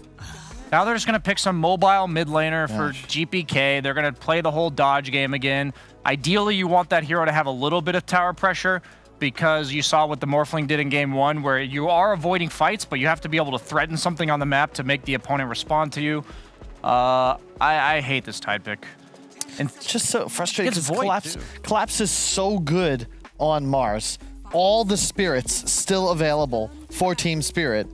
Now they're just going to pick some mobile mid laner for GPK. They're going to play the whole dodge game again. Ideally, you want that hero to have a little bit of tower pressure, because you saw what the Morphling did in game 1, where you are avoiding fights, but you have to be able to threaten something on the map to make the opponent respond to you. I hate this Tide pick. And it's just so frustrating because Collapse is so good on Mars. All the spirits still available for Team Spirit.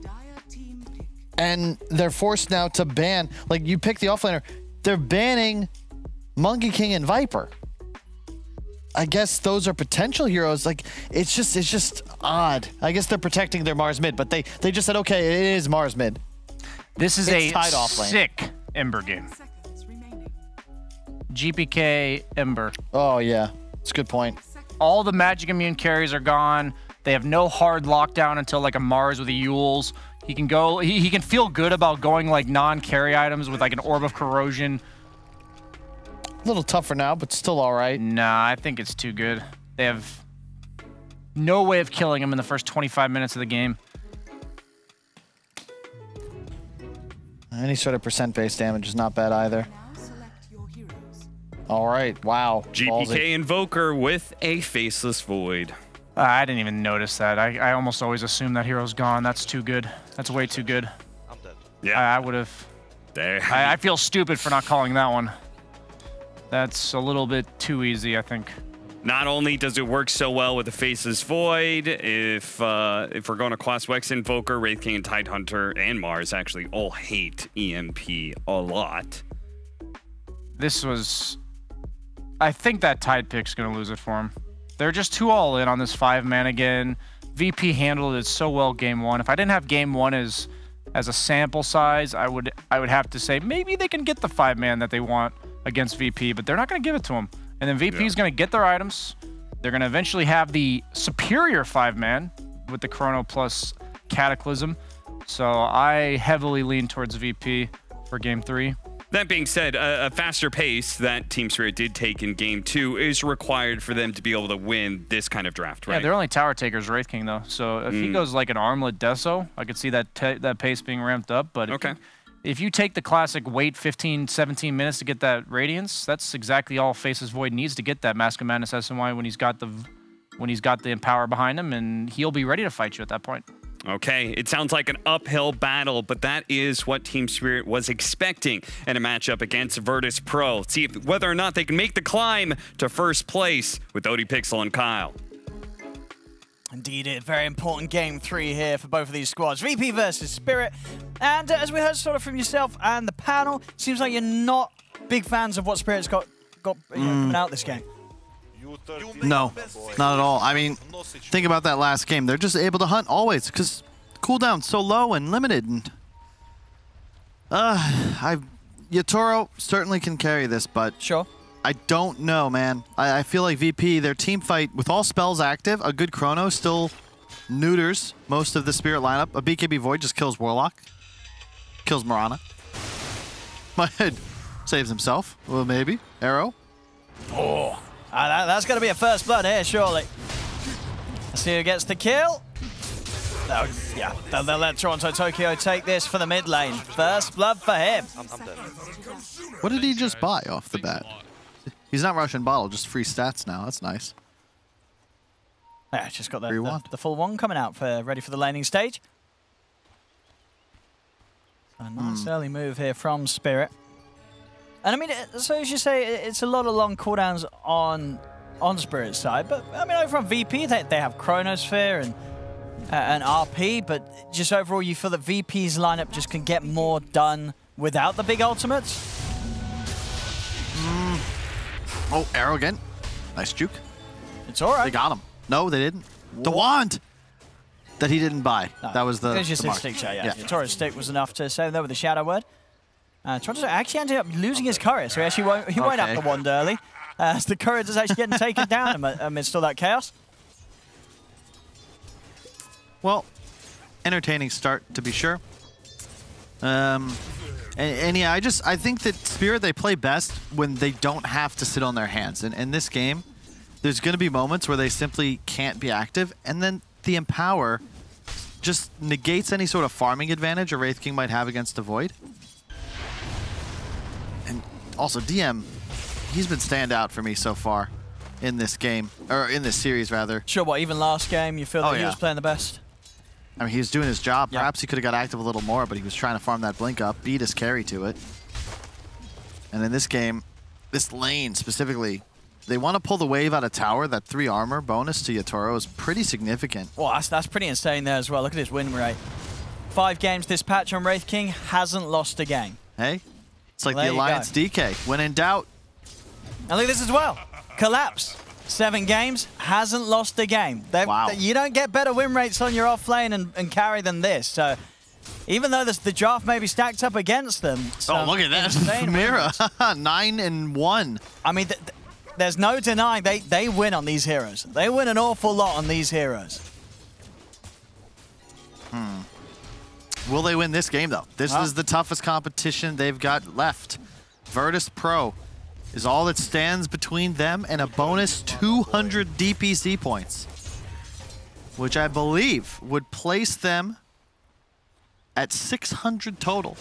And they're forced now to ban, like, you pick the offlaner, they're banning Monkey King and Viper. I guess those are potential heroes. Like, it's just odd. I guess they're protecting their Mars mid, but they just said, okay, it is Mars mid. This is a sick Ember game. GPK Ember. Oh, yeah. It's a good point. All the magic immune carries are gone. They have no hard lockdown until like a Mars with a Yules. He can go. He can feel good about going like non-carry items with like an Orb of Corrosion. A little tougher now, but still all right. Nah, I think it's too good. They have no way of killing him in the first 25 minutes of the game. Any sort of percent-based damage is not bad either. All right, wow. GPK Invoker with a Faceless Void. I didn't even notice that. I almost always assume that hero's gone. That's too good. That's way too good. Yeah. I would have. There. I feel stupid for not calling that one. That's a little bit too easy, I think. Not only does it work so well with the Faceless Void, if we're going across Wex Invoker, Wraith King, and Tidehunter, and Mars actually all hate EMP a lot. This was... I think that Tide pick's going to lose it for him. They're just too all in on this 5-man again. VP handled it so well game 1. If I didn't have game 1 as a sample size, I would have to say maybe they can get the 5-man that they want against VP, but they're not going to give it to him. And then VP is going to get their items. They're going to eventually have the superior 5-man with the Chrono plus Cataclysm. So I heavily lean towards VP for game 3. That being said, a faster pace that Team Spirit did take in game 2 is required for them to be able to win this kind of draft, right? Yeah, they're only tower takers, Wraith King, though. So if he goes like an Armlet Deso, I could see that pace being ramped up. But if you take the classic wait 15, 17 minutes to get that Radiance, that's exactly all Faceless Void needs to get that Mask of Madness SNY when he's got the Empower behind him, and he'll be ready to fight you at that point. Okay, it sounds like an uphill battle, but that is what Team Spirit was expecting in a matchup against Virtus Pro. Let's see whether or not they can make the climb to first place with ODPixel and Kyle. Indeed, a very important game 3 here for both of these squads. VP versus Spirit. And as we heard sort of from yourself and the panel, seems like you're not big fans of what Spirit's got coming out this game. No, not at all. I mean, think about that last game. They're just able to hunt always because cooldown's so low and limited. And Yatoro certainly can carry this, but I don't know, man. I feel like VP, their team fight with all spells active, a good Chrono still neuters most of the Spirit lineup. A BKB Void just kills Warlock, kills Mirana. My head saves himself. Well, maybe Arrow. Oh. That's going to be a first blood here, surely. Let's see who gets the kill. Oh, yeah, they'll let Toronto Tokyo take this for the mid lane. First blood for him. I'm dead. What did he just buy off the bat? He's not rushing bottle, just free stats now. That's nice. Yeah, just got the full one coming out ready for the laning stage. A nice early move here from Spirit. And I mean, so as you say, it's a lot of long cooldowns on Spirit's side, but I mean, over on VP, they have Chronosphere and RP, but just overall, you feel that VP's lineup just can get more done without the big ultimates? Oh, Arrow again. Nice juke. It's all right. They got him. No, they didn't. What? The wand that he didn't buy. No, that was the stick shot, yeah. Yatoro's stick was enough to save them with the Shadow Word. Toronto actually ended up losing his courier, so he won't have the wand early. As the courier is actually getting taken down amidst all that chaos. Well, entertaining start to be sure. And yeah, I think that Spirit, they play best when they don't have to sit on their hands. And in this game, there's going to be moments where they simply can't be active, and then the Empower just negates any sort of farming advantage a Wraith King might have against the Void. And also, DM, he's been standout for me so far in this game, or in this series, rather. Sure, what, even last game, you feel that he was playing the best? I mean, he was doing his job. Yep. Perhaps he could have got active a little more, but he was trying to farm that blink up, beat his carry to it. And in this game, this lane specifically, they want to pull the wave out of tower. That 3 armor bonus to Yatoro is pretty significant. Well, that's pretty insane there as well. Look at his win rate. 5 games this patch on Wraith King, hasn't lost a game. Hey, it's like the Alliance DK. When in doubt. And look at this as well. Collapse. 7 games, hasn't lost a game. Wow. You don't get better win rates on your off lane and carry than this. So even though the draft may be stacked up against them. Oh, look at that. Mira, 9-1. I mean, there's no denying they win on these heroes. They win an awful lot on these heroes. Will they win this game, though? This is the toughest competition they've got left. Virtus Pro is all that stands between them and a bonus 200 DPC points, which I believe would place them at 600 total.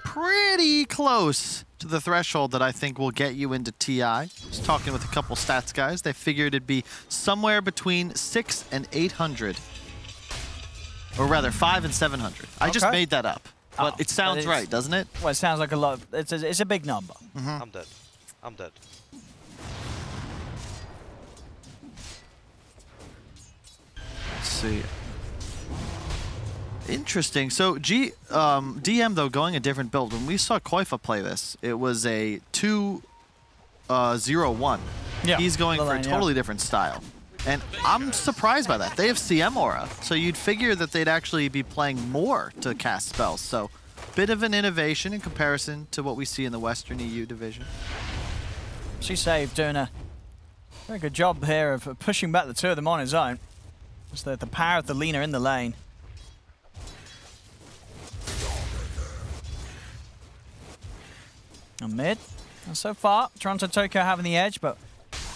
Pretty close to the threshold that I think will get you into TI. I was talking with a couple stats guys. They figured it'd be somewhere between 600 and 800. Or rather, 500 and 700. I just made that up. But it sounds right, doesn't it? Well, it sounds like a lot. It's a big number. I'm dead. I'm dead. Let's see. Interesting. So DM though going a different build. When we saw Koifa play this, it was a 2-0-1. Yeah. He's going for a totally different style. And I'm surprised by that. They have CM aura, so you'd figure that they'd actually be playing more to cast spells. So bit of an innovation in comparison to what we see in the Western EU division. Saved doing a very good job here of pushing back the two of them on his own. It's the power of the Lina in the lane. And mid. And so far, Toronto Tokyo having the edge, but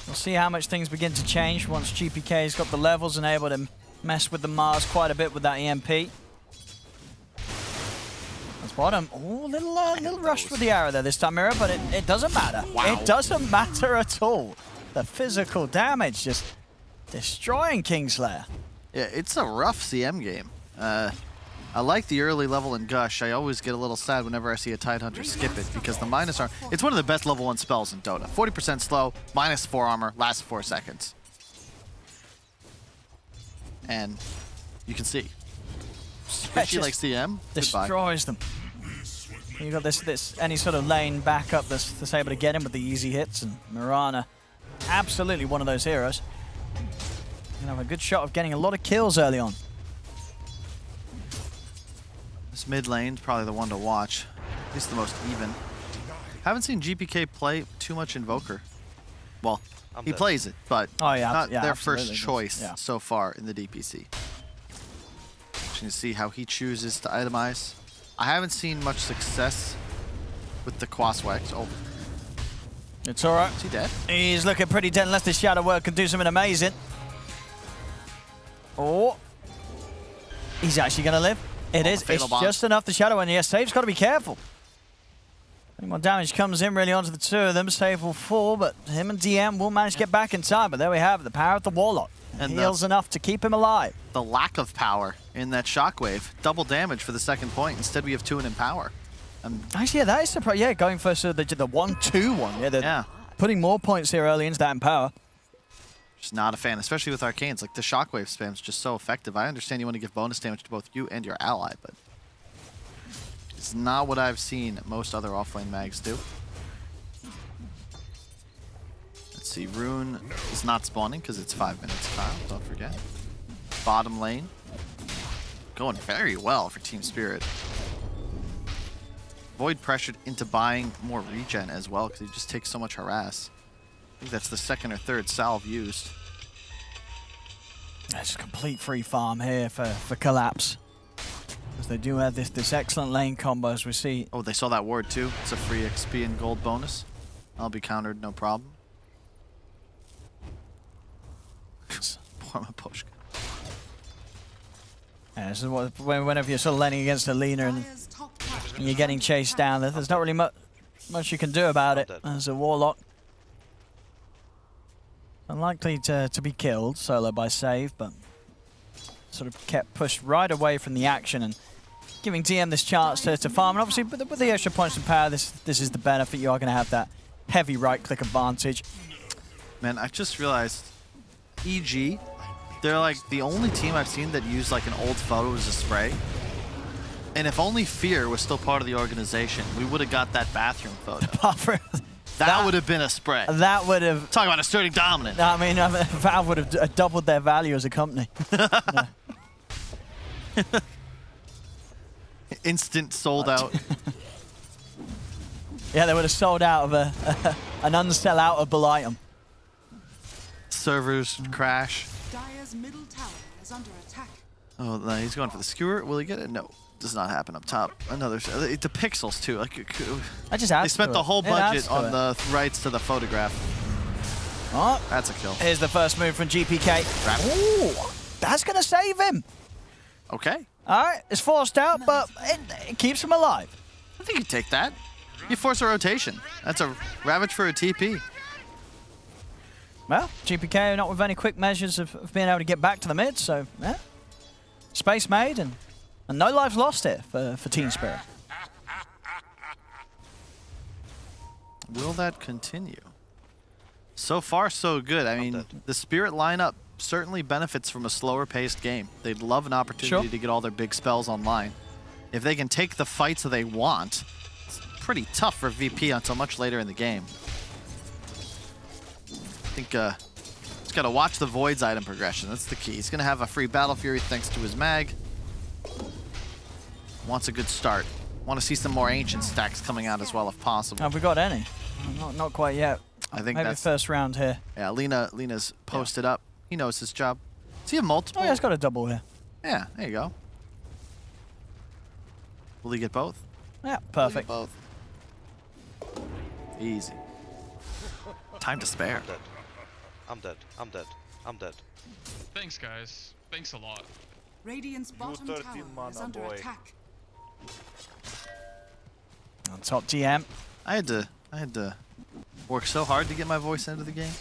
we'll see how much things begin to change once GPK's got the levels and able to mess with the Mars quite a bit with that EMP. That's bottom. Oh, little rush with the arrow there this time, Mira, but it doesn't matter. Wow. It doesn't matter at all. The physical damage just destroying Kingslayer. Yeah, it's a rough CM game. I like the early level in Gush. I always get a little sad whenever I see a Tidehunter skip it because the minus armor, it's one of the best level 1 spells in Dota. 40% slow, -4 armor, lasts 4 seconds. And you can see. Especially like CM, destroys them. You got this any sort of lane backup that's able to get him with the easy hits, and Mirana, absolutely one of those heroes. Gonna have a good shot of getting a lot of kills early on. This mid lane's probably the one to watch. At least the most even. Haven't seen GPK play too much Invoker. Well, he plays it, but not their first choice so far in the DPC. Just gonna see how he chooses to itemize. I haven't seen much success with the Quaswex. Oh. It's alright. Is he dead? He's looking pretty dead unless the Shadow Word can do something amazing. Oh. He's actually gonna live. It is. It's just enough. The Shadow and yes, Save's got to be careful. Any more damage comes in really onto the two of them. Save will fall, but him and DM will manage to get back in time. But there we have it, the power of the Warlock. And heals enough to keep him alive. The lack of power in that Shockwave. Double damage for the second point. Instead, we have 2 in power. Actually, yeah, that is surprising. Yeah, going for the 1-2 one. Yeah, putting more points here early into that in power. Just not a fan, especially with Arcanes. Like, the Shockwave spam is just so effective. I understand you want to give bonus damage to both you and your ally, but it's not what I've seen most other offlane mags do. Let's see, Rune is not spawning because it's 5 minutes, Kyle, don't forget. Bottom lane. Going very well for Team Spirit. Void pressured into buying more regen as well because he just takes so much harass. I think that's the 2nd or 3rd salve used. That's a complete free farm here for Collapse. Because they do have this excellent lane combo as we see. Oh, they saw that ward too. It's a free XP and gold bonus. I'll be countered, no problem. Poor Maposhka. Yeah, this is what, whenever you're sort of laning against a Lina and you're getting chased down, there's not really much you can do about it as a Warlock. Unlikely to be killed solo by Save, but sort of kept pushed right away from the action and giving DM this chance to farm. And obviously, with the extra points and power, this is the benefit. You are going to have that heavy right-click advantage. Man, I just realized EG, they're like the only team I've seen that used like an old photo as a spray. And if only Fear was still part of the organization, we would have got that bathroom photo. That would have been a spray. That would have... Talk about asserting dominance. I mean, Valve would have doubled their value as a company. Instant sold out. Yeah, they would have sold out of an unsell out of item. Servers crash. Dire's middle tower is under attack. Oh, no, he's going for the skewer. Will he get it? No. Does not happen up top. Another the pixels too. Like they spent the whole budget on the rights to the photograph. Oh, that's a kill. Here's the first move from GPK. Ooh, that's gonna save him. Okay. All right, it's forced out, but it keeps him alive. I think you take that. You force a rotation. That's a Ravage for a TP. Well, GPK not with any quick measures of being able to get back to the mid, so yeah. Space made and And no lives lost here for Team Spirit. Will that continue? So far, so good. I mean, the Spirit lineup certainly benefits from a slower-paced game. They'd love an opportunity to get all their big spells online. If they can take the fights that they want, it's pretty tough for VP until much later in the game. I think just got to watch the Void's item progression. That's the key. He's going to have a free Battle Fury thanks to his mag. Wants a good start. Want to see some more Ancient stacks coming out as well if possible. Have we got any? Not quite yet. I think maybe that's first round here. Yeah, Lena's posted up. He knows his job. Does he have multiple? Oh, yeah, he's got a double here. Yeah, there you go. Will he get both? Yeah, perfect. Both. Easy. Time to spare. I'm dead. I'm dead. I'm dead. Thanks, guys. Thanks a lot. Radiant's bottom tower is under attack. On top DM. I had to work so hard to get my voice into the game.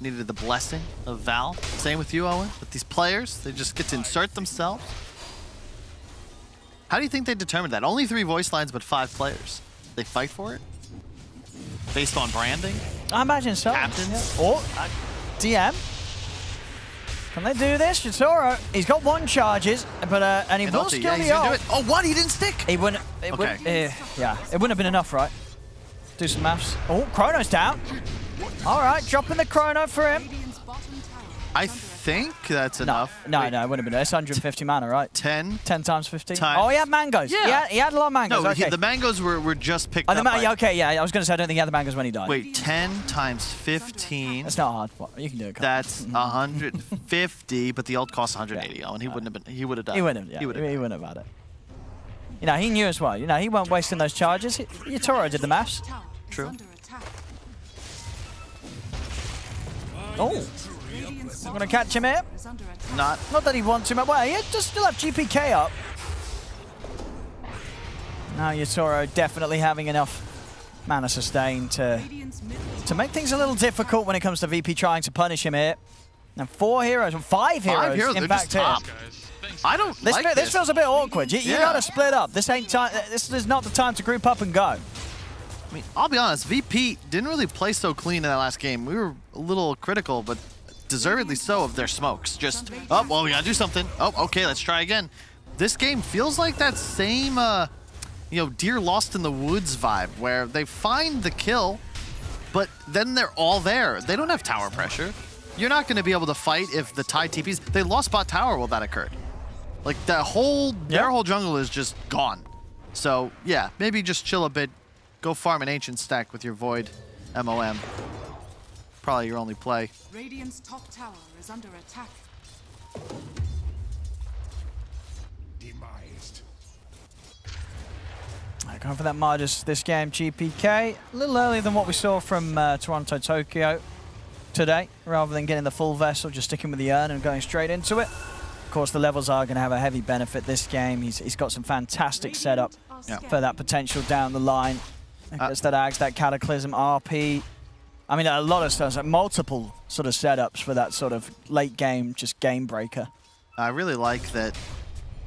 Needed the blessing of Val. Same with you, Owen. With these players, they just get to insert themselves. How do you think they determined that? Only 3 voice lines, but 5 players. They fight for it? Based on branding? I imagine so. Captains? Yeah. Or DM. Can they do this? Yatoro, he's got 1 charges, but and he will skill the ult. Do it. Oh, what? He didn't stick? He wouldn't. It wouldn't, yeah, it wouldn't have been enough, right? Do some maths. Oh, Chrono's down. All right, dropping the Chrono for him. I think that's enough. No, it wouldn't have been. It's 150 mana, right? 10 times 15. Oh, he had mangoes. Yeah. He had a lot of mangoes. No, okay. the mangoes were just picked oh, up. Okay, yeah, I was going to say I don't think he had the mangoes when he died. Wait, 10 times 15. That's not hard. You can do it. That's 150, but the ult costs 180. Oh, and he wouldn't have been. He would have died. He wouldn't have. Yeah, he wouldn't have had it. You know, he knew as well. You know, he weren't wasting those charges. Yatoro did the maths. True. Oh. I'm going to catch him here. Not that he wants him. Well, he just still have GPK up. Now Yatoro definitely having enough mana sustain to make things a little difficult when it comes to VP trying to punish him here. And 4 heroes, 5 heroes, in fact here. I don't like this. This feels a bit awkward. You got to split up. This ain't time. This is not the time to group up and go. I mean, I'll be honest, VP didn't really play so clean in that last game. We were a little critical, but deservedly so, of their smokes. Just, oh, well, we gotta do something. Oh, okay, let's try again. This game feels like that same, Deer Lost in the Woods vibe, where they find the kill, but then they're all there. They don't have tower pressure. You're not gonna be able to fight if the Tide TPs. They lost bot tower while that occurred. Like, their whole jungle is just gone. So, yeah, maybe just chill a bit. Go farm an Ancient stack with your Void MOM. Probably your only play. Radiant's top tower is under attack. Demised. Going for that Midas this game, GPK. A little earlier than what we saw from Toronto Tokyo today, rather than getting the full vessel, just sticking with the urn and going straight into it. Of course, the levels are going to have a heavy benefit this game. He's got some fantastic setup for that potential down the line. Gets that Ags, that Cataclysm, RP. I mean, a lot of stuff, like multiple sort of setups for that sort of late game, just game breaker. I really like that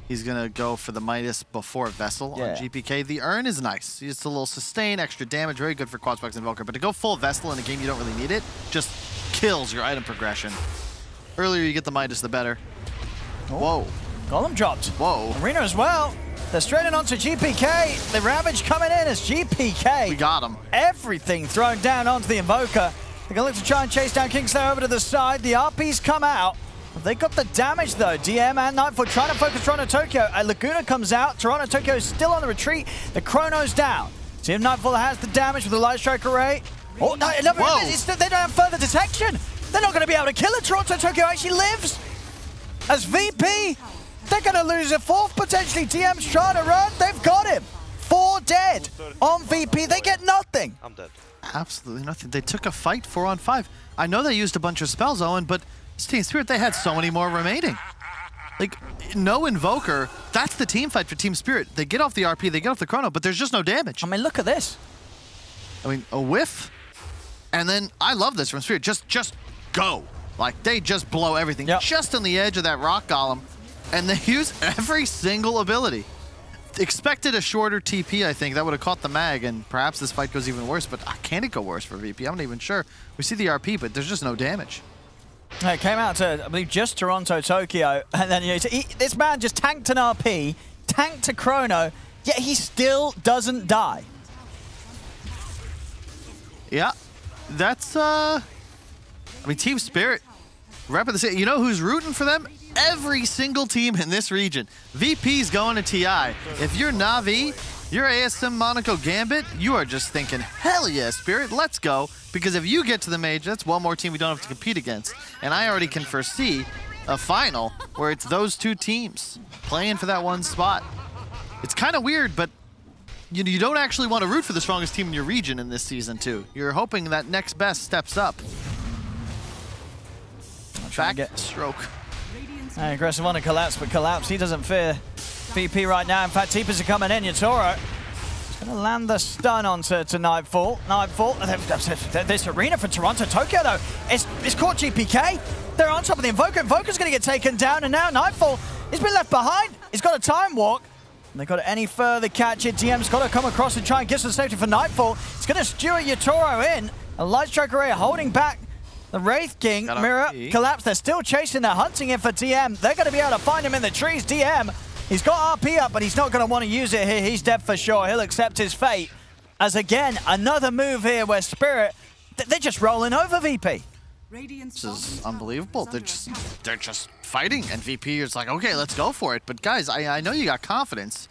he's going to go for the Midas before Vessel on GPK. The urn is nice. It's a little sustain, extra damage, very good for Quadsplex Invoker. But to go full Vessel in a game you don't really need it, just kills your item progression. Earlier you get the Midas, the better. Oh. Whoa. Golem dropped. Whoa. Arena as well. They're straight in onto GPK. The Ravage coming in as GPK. We got him. Everything thrown down onto the Invoker. They're going to look to try and chase down Kingslayer over to the side. The RPs come out. They got the damage though. DM and Nightfall trying to focus Toronto Tokyo. Laguna comes out. Toronto Tokyo is still on the retreat. The Chrono's down. Team Nightfall has the damage with the Light Strike Array. Oh, no, they don't have further detection. They're not going to be able to kill it. Toronto Tokyo actually lives. As VP, they're going to lose a 4th potentially. DM's trying to run. They've got him. 4 dead on VP. They get nothing. I'm dead. Absolutely nothing. They took a fight 4-on-5. I know they used a bunch of spells, Owen, but Team Spirit, they had so many more remaining. Like, no Invoker. That's the team fight for Team Spirit. They get off the RP, they get off the Chrono, but there's just no damage. I mean, look at this. I mean, a whiff, and then I love this from Spirit. Just go. Like, they just blow everything. Just on the edge of that Rock Golem. And they use every single ability. Expected a shorter TP, I think. That would have caught the mag, and perhaps this fight goes even worse. But can it go worse for VP? I'm not even sure. We see the RP, but there's just no damage. It came out to, I believe, just Toronto, Tokyo. And then this man just tanked an RP, tanked a Chrono, yet he still doesn't die. Yeah, that's, I mean, Team Spirit, rep of the city. You know who's rooting for them? Every single team in this region. VP's going to TI. If you're Na'Vi, you're ASM Monaco Gambit, you are just thinking, hell yeah, Spirit, let's go. Because if you get to the major, that's one more team we don't have to compete against. And I already can foresee a final where it's those two teams playing for that one spot. It's kind of weird, but you don't actually want to root for the strongest team in your region in this season, too. You're hoping that next best steps up. Back stroke. Aggressive on a Collapse, but Collapse, he doesn't fear VP right now. In fact, Teepers are coming in. Yatoro is going to land the stun onto Nightfall. Nightfall, this arena for Toronto, Tokyo, though, it's caught GPK. They're on top of the Invoker. Invoker's going to get taken down, and now Nightfall has been left behind. He's got a time walk. And they've got any further catch it. DM's got to come across and try and get some safety for Nightfall. It's going to skewer Yatoro in. A Light Strike Array holding back the Wraith King. Mirror, Collapse. They're still chasing. They're hunting him for DM. They're going to be able to find him in the trees. DM, he's got RP up, but he's not going to want to use it here. He's dead for sure. He'll accept his fate. As again, another move here where Spirit, they're just rolling over VP. This is unbelievable. They're just fighting, and VP is like, okay, let's go for it. But guys, I know you got confidence.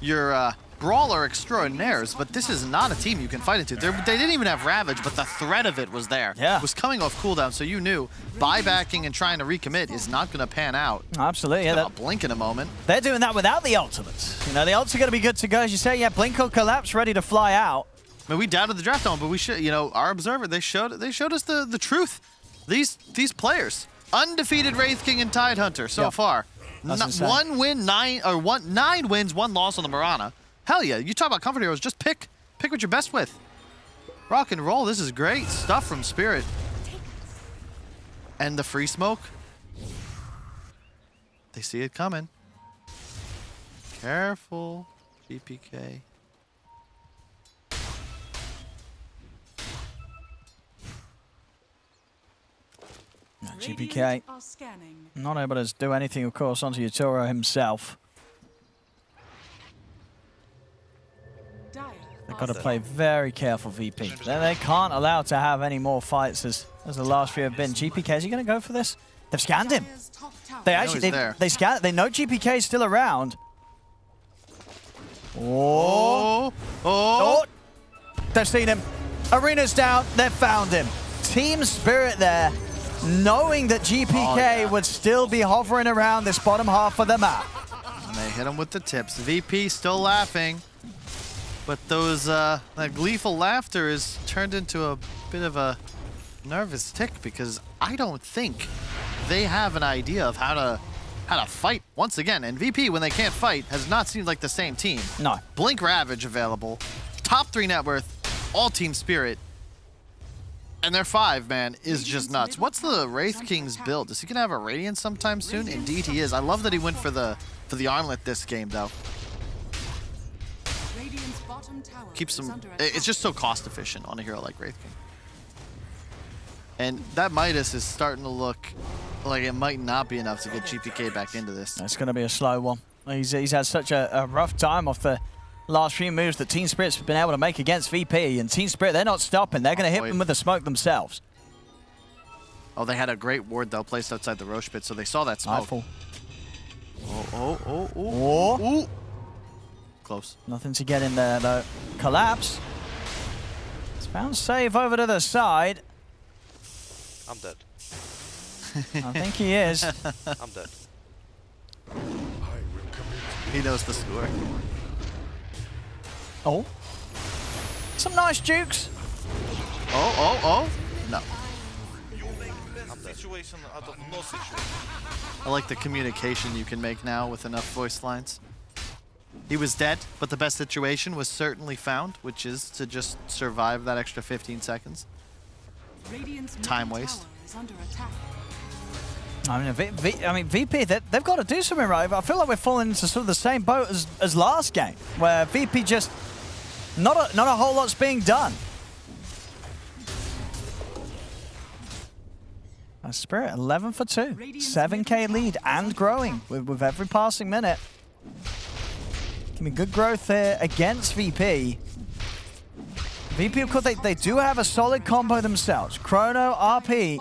You're brawler extraordinaires, but this is not a team you can fight into. They didn't even have Ravage, but the threat of it was there. Yeah. It was coming off cooldown, so you knew buybacking and trying to recommit is not going to pan out. Absolutely. It's Yeah, gonna blink in a moment. They're doing that without the ultimates. You know, the ults are going to be good to go, as you say. Yeah, Blink or Collapse ready to fly out. I mean, we doubted the draft on, but we should, you know, our observer, they showed us the truth. These players, undefeated Wraith King and Tidehunter so far. 9 wins, 1 loss on the Mirana. Hell yeah, you talk about comfort heroes, just pick what you're best with. Rock and roll, this is great stuff from Spirit. And the free smoke. They see it coming. Careful, GPK. GPK not able to do anything, of course, onto Yatoro himself. They've got to play very careful, VP. They can't allow to have any more fights as the last few have been. GPK, is he going to go for this? They've scanned him. They actually, they scanned. They know GPK is still around. Oh. They've seen him. Arena's down. They've found him. Team Spirit there, knowing that GPK would still be hovering around this bottom half of the map. And they hit him with the tips. VP still laughing. But those that gleeful laughter is turned into a bit of a nervous tick, because I don't think they have an idea of how to fight once again. And VP, when they can't fight, has not seemed like the same team. No. Blink Ravage available, top 3 net worth, all Team Spirit, and their 5 man is just nuts. What's the Wraith King's build? Is he gonna have a Radiant sometime soon? Indeed, he is. I love that he went for the armlet this game though. Keeps them. It's just so cost efficient on a hero like Wraith King. And that Midas is starting to look like it might not be enough to get GPK back into this. That's going to be a slow one. He's had such a rough time off the last few moves that Team Spirit's been able to make against VP. And Team Spirit, they're not stopping. They're going to hit them with the smoke themselves. Oh, they had a great ward, though, placed outside the Roche pit, so they saw that smoke. Oh. Close. Nothing to get in there, though. Collapse. It's found safe over to the side. I'm dead. I think he is. I'm dead. He knows the score. Oh. Some nice jukes. Oh. No. Situation out of no situation. I like the communication you can make now with enough voice lines. He was dead, but the best situation was certainly found, which is to just survive that extra 15 seconds. Time waste. I mean, VP, they've got to do something right. I feel like we're falling into sort of the same boat as last game, where VP just not a whole lot's being done. Spirit 11 for 2, 7K lead and growing with every passing minute. Give me good growth here against VP. VP, of course, they do have a solid combo themselves. Chrono, RP,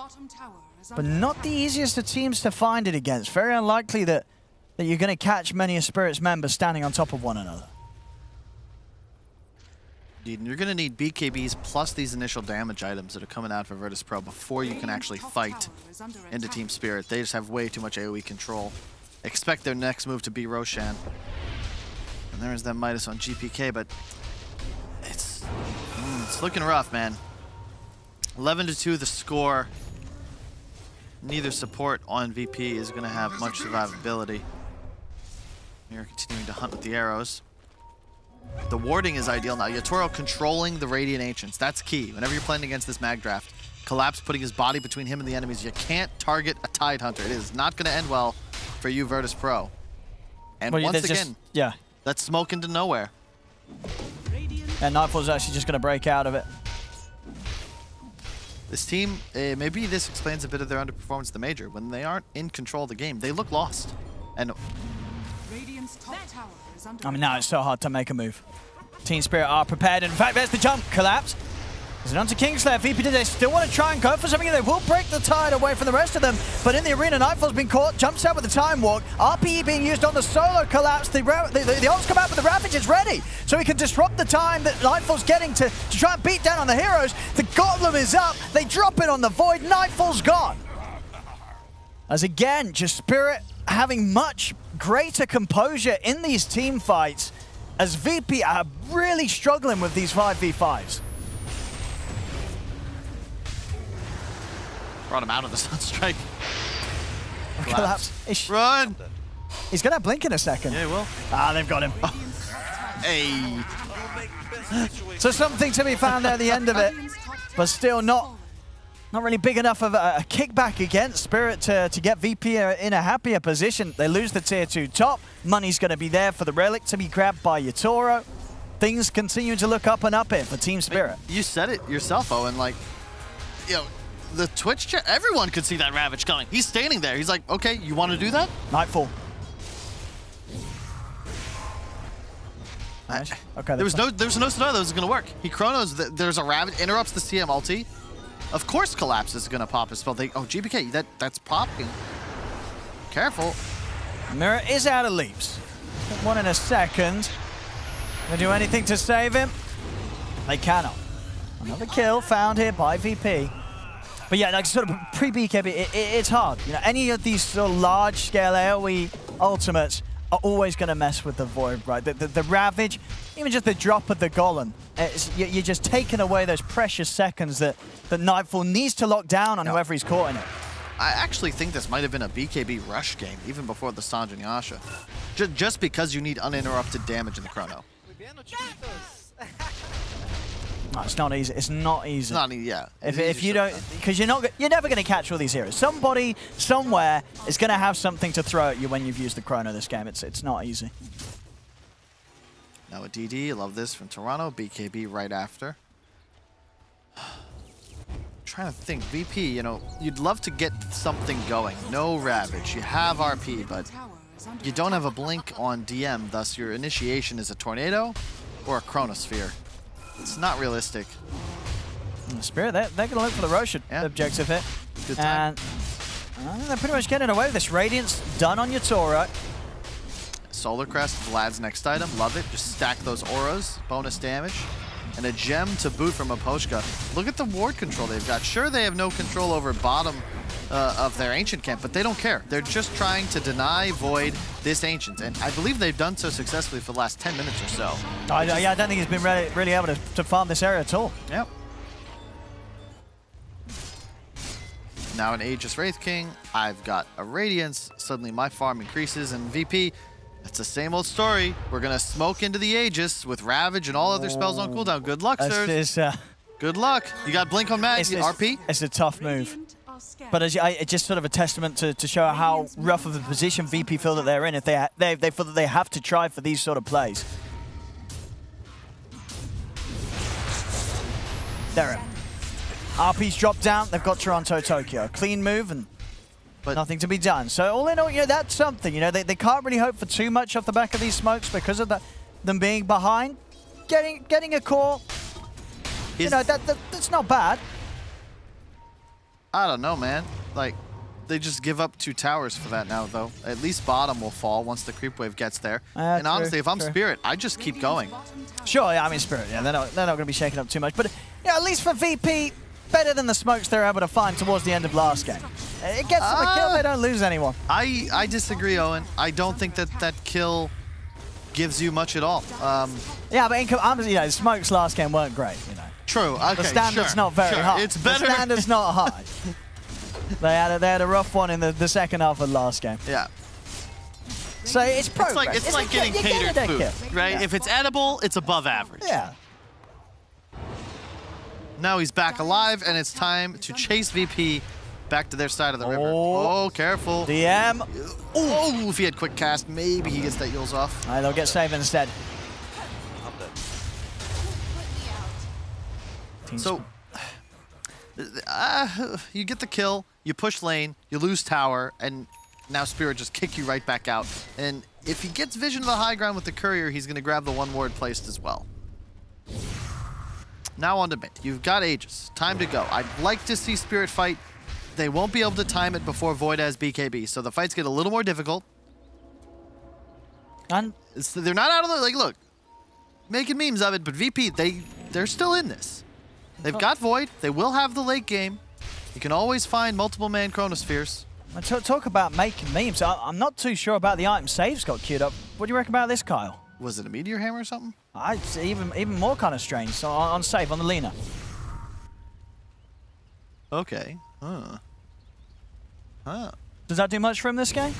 but not the easiest of teams to find it against. Very unlikely that you're going to catch many of Spirit's members standing on top of one another. You're going to need BKBs plus these initial damage items that are coming out for Virtus Pro before you can actually fight into Team Spirit. They just have way too much AoE control. Expect their next move to be Roshan. And there's that Midas on GPK, but it's looking rough, man. 11-2 the score. Neither support on VP is going to have much survivability. You're continuing to hunt with the arrows. The warding is ideal now. Yatoro controlling the Radiant Ancients. That's key. Whenever you're playing against this mag draft, Collapse putting his body between him and the enemies. You can't target a Tide Hunter. It is not going to end well for you, Virtus Pro. And well, once again, that's smoke into nowhere. And Nightfall's actually just going to break out of it. This team, maybe this explains a bit of their underperformance at the Major. When they aren't in control of the game, they look lost. And I mean, now it's so hard to make a move. Team Spirit are prepared. In fact, there's the jump. Collapse. Is it onto Kingslayer? VP, they still want to try and go for something. They will break the tide away from the rest of them. But in the arena, Nightfall's been caught. Jumps out with the Time Walk. RPE being used on the solo Collapse. The ults come out, but the Ravage is ready. So he can disrupt the time that Nightfall's getting to try and beat down on the heroes. The Golem is up. They drop it on the Void. Nightfall's gone. As again, just Spirit having much greater composure in these team fights as VP are really struggling with these 5v5s. Brought him out of the Sunstrike. Collapse. Run! He's going to blink in a second. Yeah, he will. Ah, they've got him. Hey. So something to be found there at the end of it, but still not really big enough of a kickback against Spirit to get VP in a happier position. They lose the tier 2 top. Money's going to be there for the Relic to be grabbed by Yatoro. Things continue to look up and up here for Team Spirit. You said it yourself, Owen. Like, you know, the Twitch chat, everyone could see that Ravage coming. He's standing there. He's like, okay, you want to do that? Nightfall. Nice. Okay. There was no scenario that was going to work. He chronos. There's a Ravage, interrupts the CM ulti. Of course, Collapse is going to pop his spell. Oh, GBK, that's popping. Careful. Mirror is out of leaps. One in a second. Gonna do anything to save him? They cannot. Another kill found here by VP. But yeah, like sort of pre-BKB, it's hard. You know, any of these sort of large-scale AoE ultimates are always going to mess with the Void, right? The Ravage, even just the drop of the Golem, you're just taking away those precious seconds that Nightfall needs to lock down on whoever he's caught in it. I actually think this might have been a BKB rush game, even before the Sanj and Yasha. Just because you need uninterrupted damage in the Chrono. No, it's not easy. It's not easy. It's not easy, yeah. If you don't, because you're never going to catch all these heroes. Somebody, somewhere, is going to have something to throw at you when you've used the Chrono this game. It's not easy. Now a DD, love this from Toronto. BKB right after. Trying to think, VP, you know, you'd love to get something going. No Ravage, you have RP, but you don't have a blink on DM, thus your initiation is a Tornado or a Chronosphere. It's not realistic. Spirit, they're going to look for the Roshan objective here. Good time. And they're pretty much getting away with this. Radiance done on Yatoro. Solar Crest, Vlad's next item. Love it. Just stack those auras, bonus damage. And a gem to boot from Aposhka. Look at the ward control they've got. Sure, they have no control over bottom of their Ancient camp, but they don't care. They're just trying to deny Void this Ancient. And I believe they've done so successfully for the last 10 minutes or so. Yeah, I don't think he's been really able to farm this area at all. Yep. Now an Aegis Wraith King. I've got a Radiance. Suddenly my farm increases, and VP, it's the same old story. We're going to smoke into the Aegis with Ravage and all other spells on cooldown. Good luck, sir. Good luck. You got Blink on Mag, RP? It's a tough move. But it's just sort of a testament to show how rough of a position VP feel that they're in if they feel that they have to try for these sort of plays. There. RP's dropped down. They've got Toronto, Tokyo. Clean move and nothing to be done. So all in all, you know, that's something. You know, they can't really hope for too much off the back of these smokes because of them being behind. Getting a core, you know, that's not bad. I don't know, man. Like, they just give up 2 towers for that now, though. At least bottom will fall once the creep wave gets there. And honestly, if I'm Spirit, I just keep going. Sure, yeah, I mean Spirit, yeah, they're not going to be shaking up too much. But yeah, at least for VP, better than the smokes they're able to find towards the end of last game. It gets them a kill, they don't lose anyone. I disagree, Owen. I don't think that kill gives you much at all. Yeah, but you know, smokes last game weren't great. You know. True. Okay. The standard's not very high. It's better. The standard's not high. They had a rough one in the second half of last game. Yeah. So it's progress. It's like getting catered food, right? Yeah. If it's edible, it's above average. Yeah. Now he's back alive, and it's time to chase VP back to their side of the river. Oh, careful. DM. Oh, if he had quick cast, maybe he gets that Yules off. They'll get saved instead. So, you get the kill, you push lane, you lose tower, and now Spirit just kick you right back out. And if he gets vision of the high ground with the courier, he's going to grab the 1 ward placed as well. Now on to mid. You've got Aegis. Time to go. I'd like to see Spirit fight. They won't be able to time it before Void has BKB, so the fights get a little more difficult. And they're not out of the... Like, look, making memes of it, but VP, they're still in this. They've got Void. They will have the late game. You can always find multiple man Chronospheres. Talk about making memes. I'm not too sure about the item saves got queued up. What do you reckon about this, Kyle? Was it a Meteor Hammer or something? It's even more kind of strange. So on save, on the Lina. Okay. Does that do much for him this game?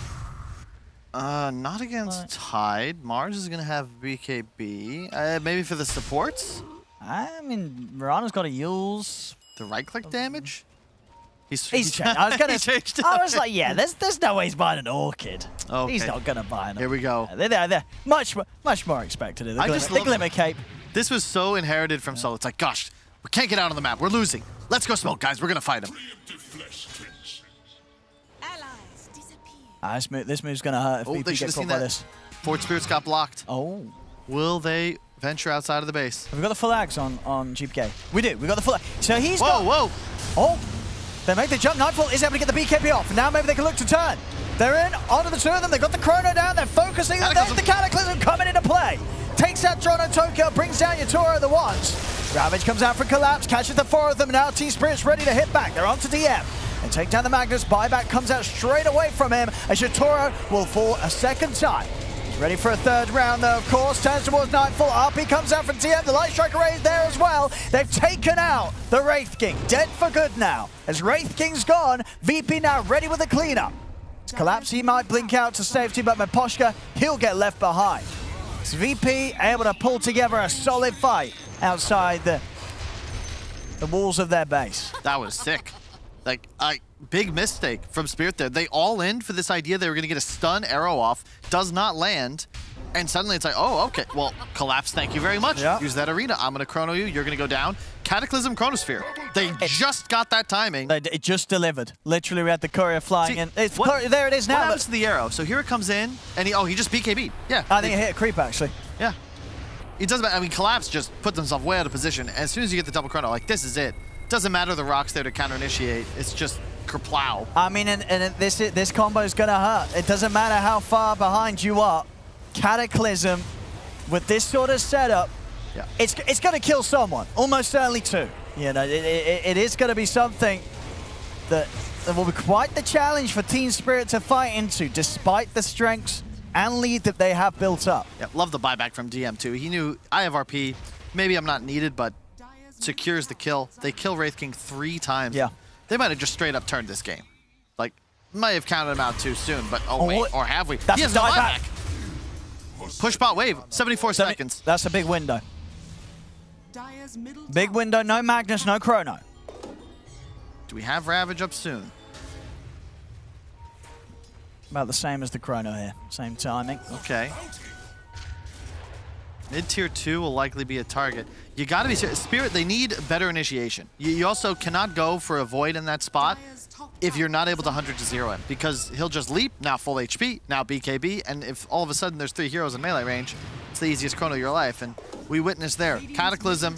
Not against Tide. Mars is going to have BKB. Maybe for the supports? I mean, Mirana's got a Yules. The right-click damage? He's changed. I was like, yeah, there's no way he's buying an Orchid. Okay. He's not going to buy an Orchid. Here we go. They're much more expected. The Glimmer Cape. This was so inherited from Solo. It's like, gosh, we can't get out on the map. We're losing. Let's go smoke, guys. We're going to fight him. This move's going to hurt if VP gets caught by this. Forward Spirits got blocked. Oh. Will they venture outside of the base? Have we got the full axe on GPK? We do. We got the full axe. So he's Whoa. Oh. They make the jump. Nightfall is able to get the BKB off. Now maybe they can look to turn. They're in. Onto the 2 of them. They've got the Chrono down. They're focusing. There's the Cataclysm coming into play. Takes out Toronto Tokyo. Brings down Yatoro the ones. Ravage comes out for collapse. Catches the 4 of them. Now T-Spirit's ready to hit back. They're onto DM. And take down the Magnus. Buyback comes out straight away from him. As Yatoro will fall a second time. Ready for a 3rd round, though, of course. Turns towards Nightfall. RP comes out from TM. The Light Striker Ray is there as well. They've taken out the Wraith King. Dead for good now. As Wraith King's gone, VP now ready with a cleanup. Collapse, he might blink out to safety, but Meposhka, he'll get left behind. It's VP able to pull together a solid fight outside the walls of their base. That was sick. Like, big mistake from Spirit there. They all in for this idea they were going to get a stun arrow off. Does not land. And suddenly it's like, oh, okay. Well, collapse, thank you very much. Yep. Use that arena. I'm going to chrono you. You're going to go down. Cataclysm Chronosphere. They just got that timing. It just delivered. Literally, we had the courier flying in. There it is now. What happens to the arrow? So here it comes in, and he just BKB'd. Yeah. I think it hit a creep, actually. Yeah. It doesn't matter. I mean, Collapse just puts himself way out of position. As soon as you get the double chrono, like, this is it. Doesn't matter the rocks there to counter-initiate. It's just kerplow. I mean, this combo is going to hurt. It doesn't matter how far behind you are. Cataclysm, with this sort of setup, yeah, it's going to kill someone. Almost certainly 2. You know, it is going to be something that will be quite the challenge for Team Spirit to fight into, despite the strengths and lead that they have built up. Yeah, love the buyback from DM too. He knew I have RP. Maybe I'm not needed, but secures the kill. They kill Wraith King 3 times. Yeah. They might have just straight up turned this game. Like, might have counted him out too soon, but wait, or have we? That's he has a dieback. Push bot wave, 74 seconds. That's a big window. Big window, no Magnus, no Chrono. Do we have Ravage up soon? About the same as the Chrono here. Same timing. Okay. Mid-tier 2 will likely be a target. You gotta be serious. Spirit, they need better initiation. You also cannot go for a Void in that spot if you're not able to 100 to 0 him, because he'll just leap, now full HP, now BKB, and if all of a sudden there's 3 heroes in melee range, it's the easiest Chrono of your life, and we witnessed there. Cataclysm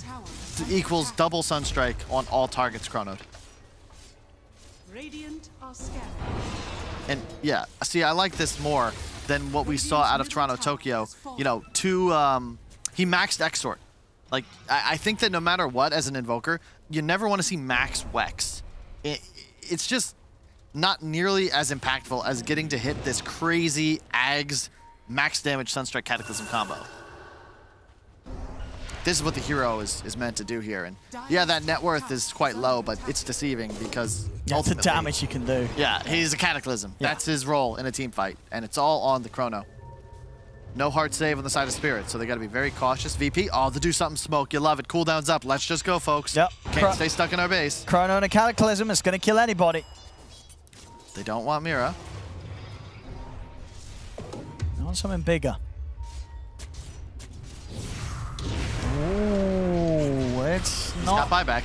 equals double Sunstrike on all targets chronoed. Radiant are scared. And yeah, see, I like this more than what we saw out of Toronto, Tokyo. You know, he maxed Exort. Like, I think that no matter what, as an Invoker, you never want to see max Wex. It's just not nearly as impactful as getting to hit this crazy Ags max damage Sunstrike Cataclysm combo. This is what the hero is meant to do here. And yeah, that net worth is quite low, but it's deceiving because that's the damage you can do. Yeah, he's a Cataclysm. Yeah. That's his role in a team fight, and it's all on the Chrono. No hard save on the side of Spirit, so they got to be very cautious. VP, oh, to do something smoke. You love it. Cooldown's up. Let's just go, folks. Yep. Can't stay stuck in our base. Chrono and a Cataclysm is going to kill anybody. They don't want Mira. They want something bigger. Ooh, it's He's not got buyback.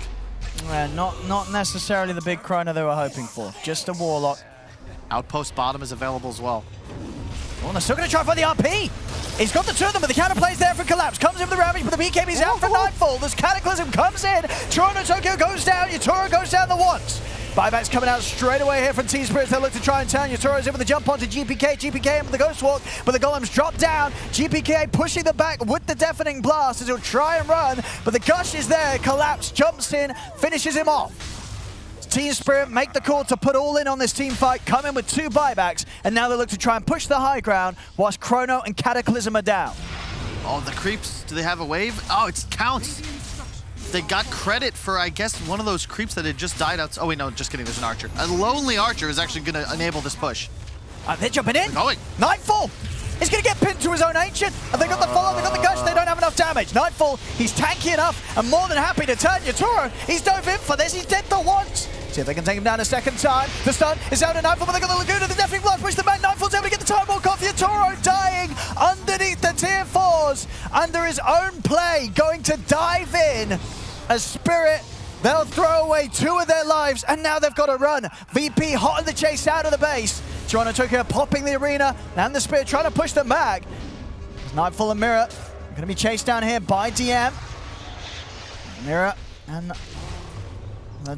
Not necessarily the big Chrono they were hoping for. Just a Warlock. Outpost bottom is available as well. Oh, they're still going to try for the RP. He's got the two of them, but the counter plays there for Collapse. Comes in with the Ravage, but the BKB's out for Nightfall. This Cataclysm comes in. Toronto Tokyo goes down. Yatoro goes down the once. Buyback's coming out straight away here from Team Spirits. They look to try and turn. Yatoro's in with the jump onto GPK. GPK in with the Ghost Walk, but the Golems drop down. GPK pushing them back with the Deafening Blast as he'll try and run, but the Gush is there. Collapse jumps in, finishes him off. Team Spirit make the call to put all in on this team fight, come in with 2 buybacks, and now they look to try and push the high ground whilst Chrono and Cataclysm are down. Oh, the creeps, do they have a wave? Oh, it's counts. They got credit for, I guess, one of those creeps that had just died out. Oh, wait, no, just kidding, there's an Archer. A lonely Archer is actually going to enable this push. They're jumping in. They're going. Nightfall. He's going to get pinned to his own Ancient. And they got the follow, they got the Gush, they don't have enough damage. Nightfall, he's tanky enough and more than happy to turn. Yatoro, he's dove in for this, he's dead the once. See if they can take him down a second time. The stun is down to Nightfall, but they got the Laguna, the Deafening Blast, push them back. Nightfall's able to get the time walk off. Yatoro dying underneath the tier 4s, under his own play, going to dive in. As Spirit, they'll throw away 2 of their lives, and now they've got to run. VP hot in the chase out of the base. Toronto Tokyo popping the arena, and the Spirit trying to push them back. Nightfall and Mirror going to be chased down here by DM. Mirror and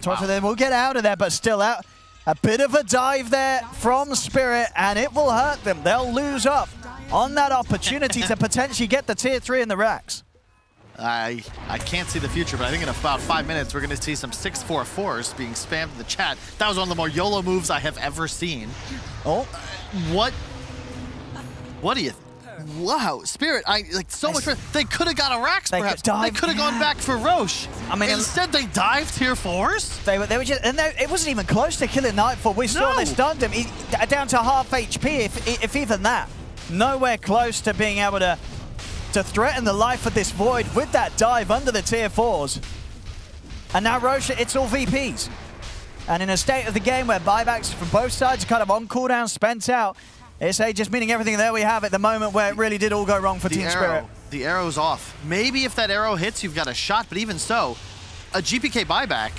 Toronto, they will get out of there, but still out. A bit of a dive there from Spirit, and it will hurt them. They'll lose up on that opportunity to potentially get the tier 3 in the racks. I can't see the future, but I think in about 5 minutes we're going to see some 6-4-4s being spammed in the chat. That was one of the more YOLO moves I have ever seen. Oh, what do you think? Wow, Spirit, like so much. They could have got a Rax, perhaps. They could have gone back for Roche. I mean, instead they dived tier 4s. They were just, and it wasn't even close to killing Nightfall. We saw they stunned him. Down to half HP, if even that. Nowhere close to being able to threaten the life of this Void with that dive under the tier 4s. And now Roche, it's all VPs. And in a state of the game where buybacks from both sides are kind of on cooldown, spent out, it's just meaning everything there we have at the moment where it really did all go wrong for Team Spirit. The arrow's off. Maybe if that arrow hits, you've got a shot, but even so, a GPK buyback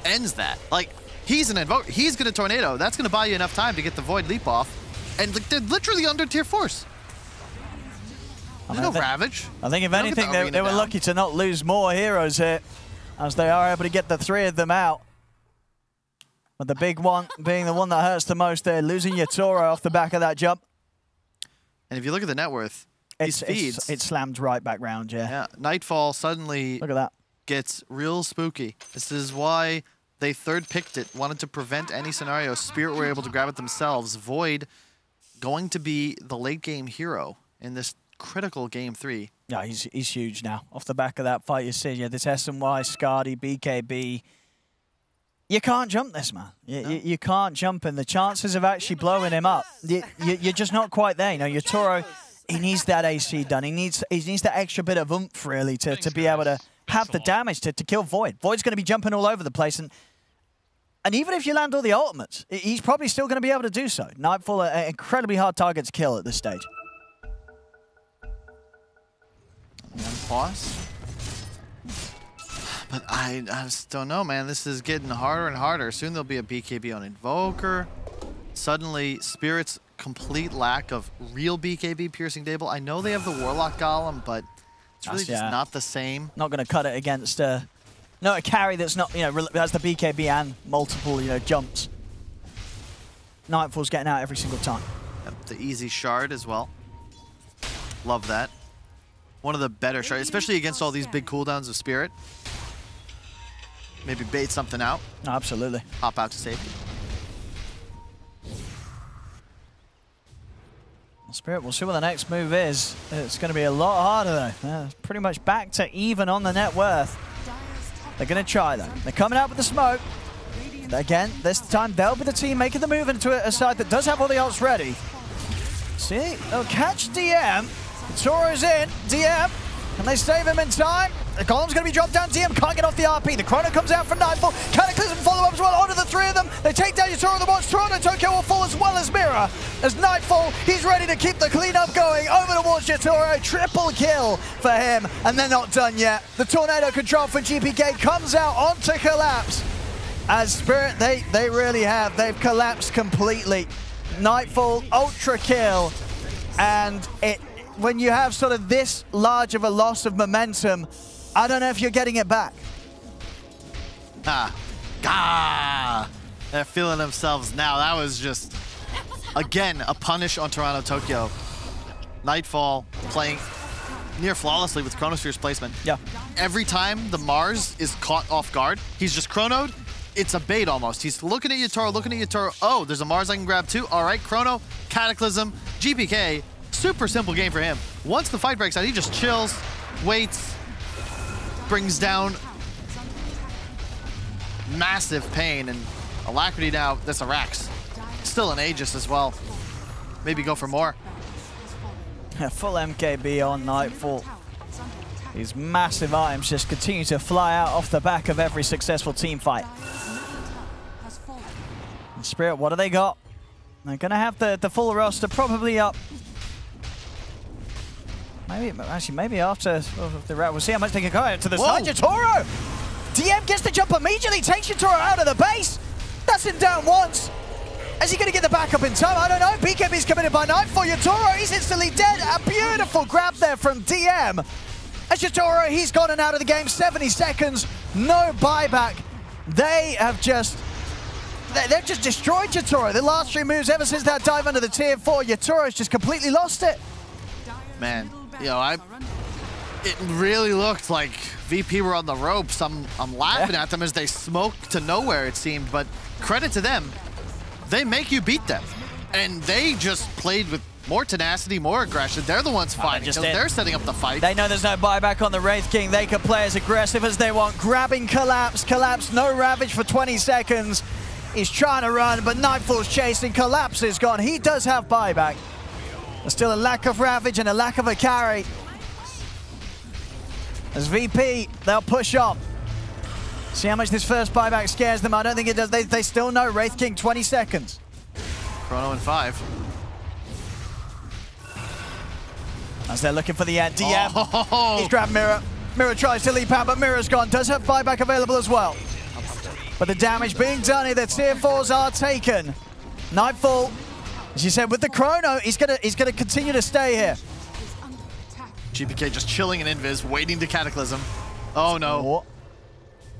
ends that. Like, he's an Invoker, he's going to Tornado. That's going to buy you enough time to get the Void leap off. And like, they're literally under tier 4s. There's no Ravage. I think if anything, they were lucky to not lose more heroes here, as they are able to get the 3 of them out. But the big one being the one that hurts the most there, losing Yatoro off the back of that jump. And if you look at the net worth, these feeds... It slammed right back round, Yeah, Nightfall suddenly look at that. Gets real spooky. This is why they third-picked it, wanted to prevent any scenario. Spirit were able to grab it themselves. Void going to be the late-game hero in this critical game 3. Yeah, he's huge now. Off the back of that fight, you see, this SNY, Skadi, BKB. You can't jump this, man. You can't jump, and the chances of actually blowing him up, you're just not quite there. You know, Yatoro, he needs that AC done. He needs that extra bit of oomph, really, to be able to have the damage to kill Void. Void's going to be jumping all over the place, and And even if you land all the ultimates, he's probably still going to be able to do so. Nightfall, an incredibly hard target to kill at this stage. Pause. But I just don't know, man. This is getting harder and harder. Soon there'll be a BKB on Invoker. Suddenly, Spirit's complete lack of real BKB piercing Dable. I know they have the Warlock Golem, but it's really just not the same. Not going to cut it against a carry that's not, has the BKB and multiple, jumps. Nightfall's getting out every single time. Yep, the easy shard as well. Love that. One of the better shards, especially against all these big cooldowns of Spirit. Maybe bait something out. Absolutely. Hop out to safety. Spirit, we'll see what the next move is. It's going to be a lot harder, though. Pretty much back to even on the net worth. They're going to try, though. They're coming out with the smoke. Again, this time they'll be the team making the move into a side that does have all the ults ready. See, they'll catch DM. Toro's in. DM. Can they save him in time? The golem's going to be dropped down. DM can't get off the RP. The chrono comes out from Nightfall. Cataclysm follow up as well onto the three of them. They take down Yatoro the watch. Toronto Tokyo will fall as well as Mira. As Nightfall, he's ready to keep the cleanup going. Over towards Yatoro. Triple kill for him. And they're not done yet. The tornado control for GPK comes out onto Collapse. As Spirit, they really have. They've collapsed completely. Nightfall, ultra kill. And when you have sort of this large of a loss of momentum, I don't know if you're getting it back. They're feeling themselves now. That was just, again, a punish on Toronto Tokyo. Nightfall playing near flawlessly with Chronosphere's placement. Yeah. Every time the Mars is caught off guard, he's just chronoed. It's a bait almost. He's looking at Yatoro, Oh, there's a Mars I can grab too. All right, Chrono, Cataclysm, GPK. Super simple game for him. Once the fight breaks out, he just chills, waits, brings down massive pain, and Alacrity now, that's a Rax. Still an Aegis as well. Maybe go for more. Full MKB on Nightfall. These massive items just continue to fly out off the back of every successful team fight. And Spirit, what do they got? They're going to have the full roster probably up. Maybe after the route, we'll see how much they can go to the side. Yatoro! DM gets the jump immediately, takes Yatoro out of the base. That's him down once. Is he going to get the backup in time? I don't know. BKB's coming in by Nightfall. Yatoro, he's instantly dead. A beautiful grab there from DM. As Yatoro, he's gone and out of the game. 70 seconds, no buyback. They've just destroyed Yatoro. The last three moves ever since that dive under the tier 4, Yatoro's just completely lost it. Man, it really looked like VP were on the ropes. I'm laughing at them as they smoked to nowhere, it seemed, but credit to them. They make you beat them. And they just played with more tenacity, more aggression. They're the ones fighting, because they're setting up the fight. They know there's no buyback on the Wraith King. They can play as aggressive as they want. Grabbing Collapse. Collapse, no Ravage for 20 seconds. He's trying to run, but Nightfall's chasing. Collapse is gone. He does have buyback. There's still a lack of Ravage and a lack of a carry. As VP, they'll push up. See how much this first buyback scares them. I don't think it does. They still know Wraith King, 20 seconds. Chrono in 5. As they're looking for the end. DM, he's grabbed Mira. Mira tries to leap out, but Mira's gone. Does have buyback available as well. But the damage being done here, the tier 4s are taken. Nightfall, as you said, with the chrono, he's gonna continue to stay here. GPK just chilling in Invis, waiting to Cataclysm. Oh no.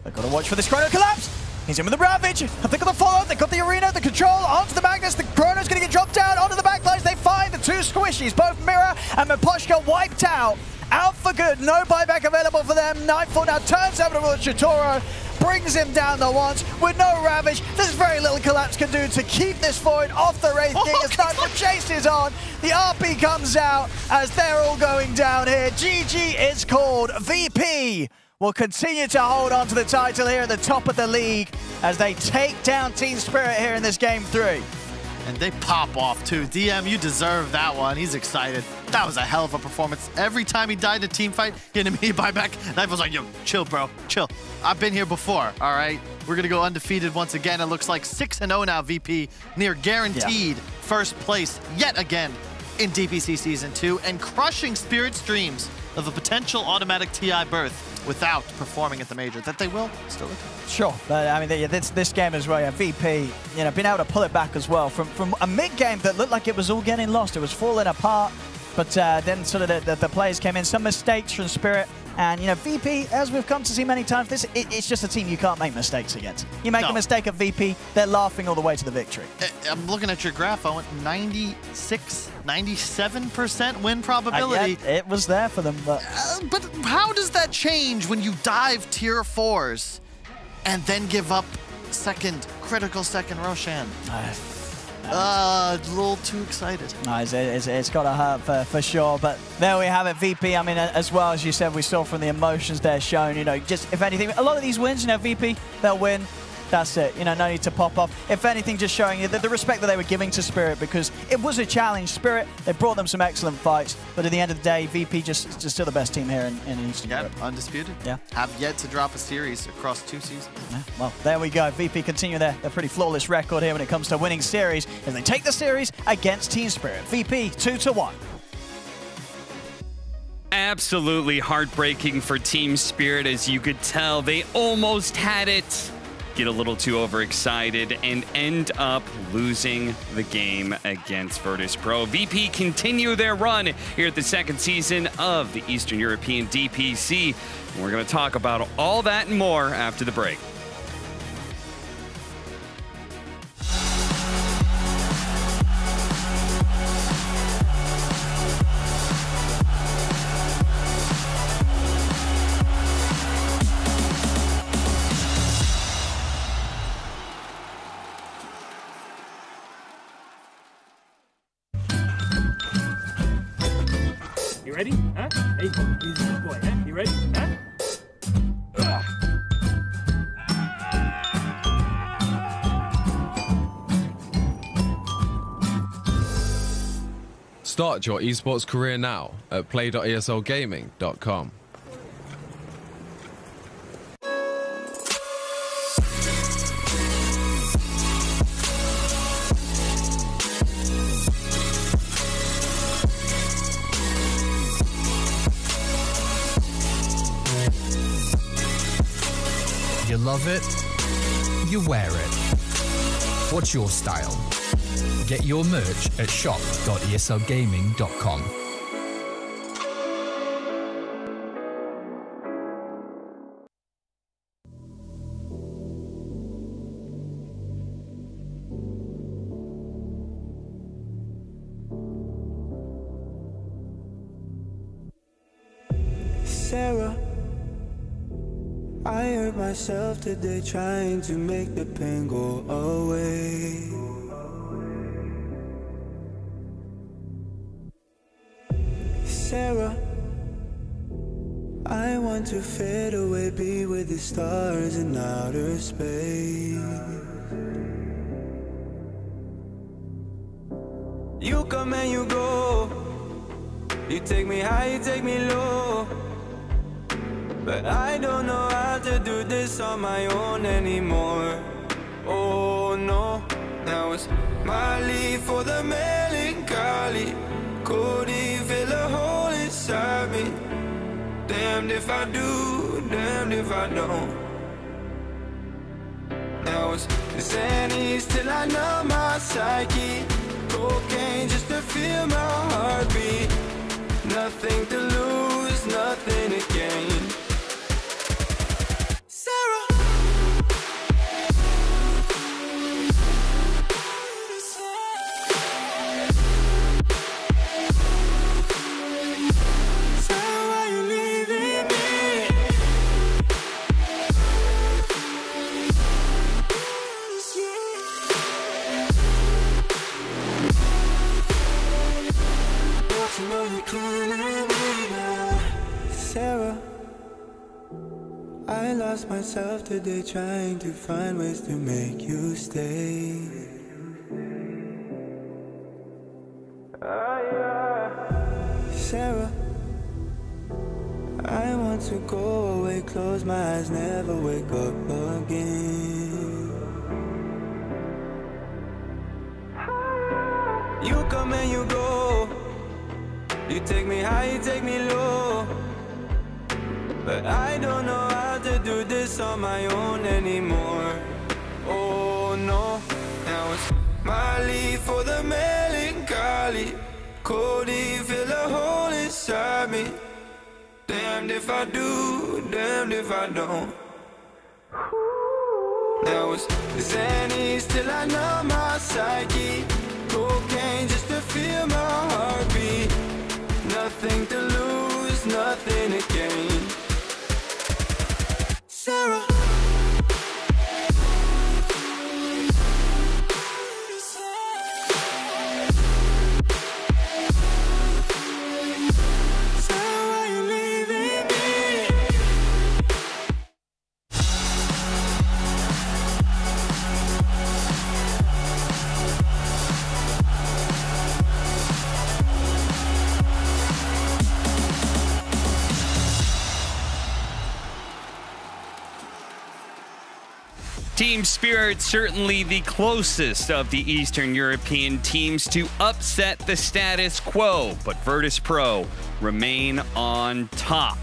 They've got to watch for this chrono collapse. He's in with the Ravage. Have they got the follow? They got the arena, the control, onto the Magnus. The chrono's gonna get dropped down onto the backlines. They find the two squishies, both Mira and Miposhka wiped out. Out for good, no buyback available for them. Nightfall now turns over towards Yatoro, brings him down the once with no Ravage. There's very little Collapse can do to keep this void off the Wraith King as Nightfall chases on. The RP comes out as they're all going down here. GG is called. VP will continue to hold on to the title here at the top of the league as they take down Team Spirit here in this game 3. And they pop off too. DM, you deserve that one. He's excited. That was a hell of a performance. Every time he died in a team fight, he had an immediate buyback. Knife was like, yo, chill, bro, chill. I've been here before, all right? we're going to go undefeated once again. It looks like 6-0 now, VP, near guaranteed first place yet again in DPC Season 2, and crushing Spirit's dreams of a potential automatic TI berth without performing at the major, that they will still. Sure, but I mean, this game as well, VP, been able to pull it back as well from a mid-game that looked like it was all getting lost. It was falling apart, but then sort of the players came in. Some mistakes from Spirit. And, VP, as we've come to see many times, it's just a team you can't make mistakes against. You make a mistake at VP, they're laughing all the way to the victory. I'm looking at your graph. I went 96, 97% win probability. Yeah, it was there for them. But how does that change when you dive tier 4s and then give up critical second Roshan? A little too excited. No, it's got to hurt for sure. But there we have it, VP. I mean, as well as you said, we saw from the emotions they're shown, just if anything, a lot of these wins, VP, they'll win. That's it. No need to pop off. If anything, just showing you the respect that they were giving to Spirit, because it was a challenge. Spirit, they brought them some excellent fights, but at the end of the day, VP just still the best team here in Eastern Europe. Undisputed. Yeah. Have yet to drop a series across 2 seasons. Yeah. Well, there we go. VP continue their pretty flawless record here when it comes to winning series, as they take the series against Team Spirit. VP 2-1. Absolutely heartbreaking for Team Spirit, as you could tell. They almost had it. Get a little too overexcited and end up losing the game against Virtus Pro. VP continue their run here at the second season of the Eastern European DPC. And we're going to talk about all that and more after the break. You ready? Huh? Hey, easy boy, huh? You ready? Huh? Start your esports career now at play.eslgaming.com. You love it, you wear it. What's your style? Get your merch at shop.eslgaming.com. Sarah, I hurt myself today trying to make the pain go away. Sarah, I want to fade away, be with the stars in outer space. You come and you go, you take me high, you take me low, but I don't know how to do this on my own anymore. Oh no, now it's my leave for the melancholy. Couldn't fill a hole inside me. Damned if I do, damned if I don't. Now it's Xannies till I know my psyche. Cocaine just to feel my heartbeat. Nothing to lose, nothing to gain. Sarah, why you leaving me? You know you can't leave me now. Sarah, I lost myself today trying to find ways to make you stay. Sarah, I want want to go away, close my eyes, never wake up again. You come and you go, you take me high, you take me low, but I don't know how to do this on my own anymore. Oh no, now it's Molly for the melancholy. Cody, fill a hole inside me. Damned if I do, damned if I don't. Now it's Xannies till I know my psyche. Cocaine just to feel my heartbeat. Nothing to lose, nothing to gain. Sarah. Team Spirit certainly the closest of the Eastern European teams to upset the status quo, but Virtus Pro remain on top.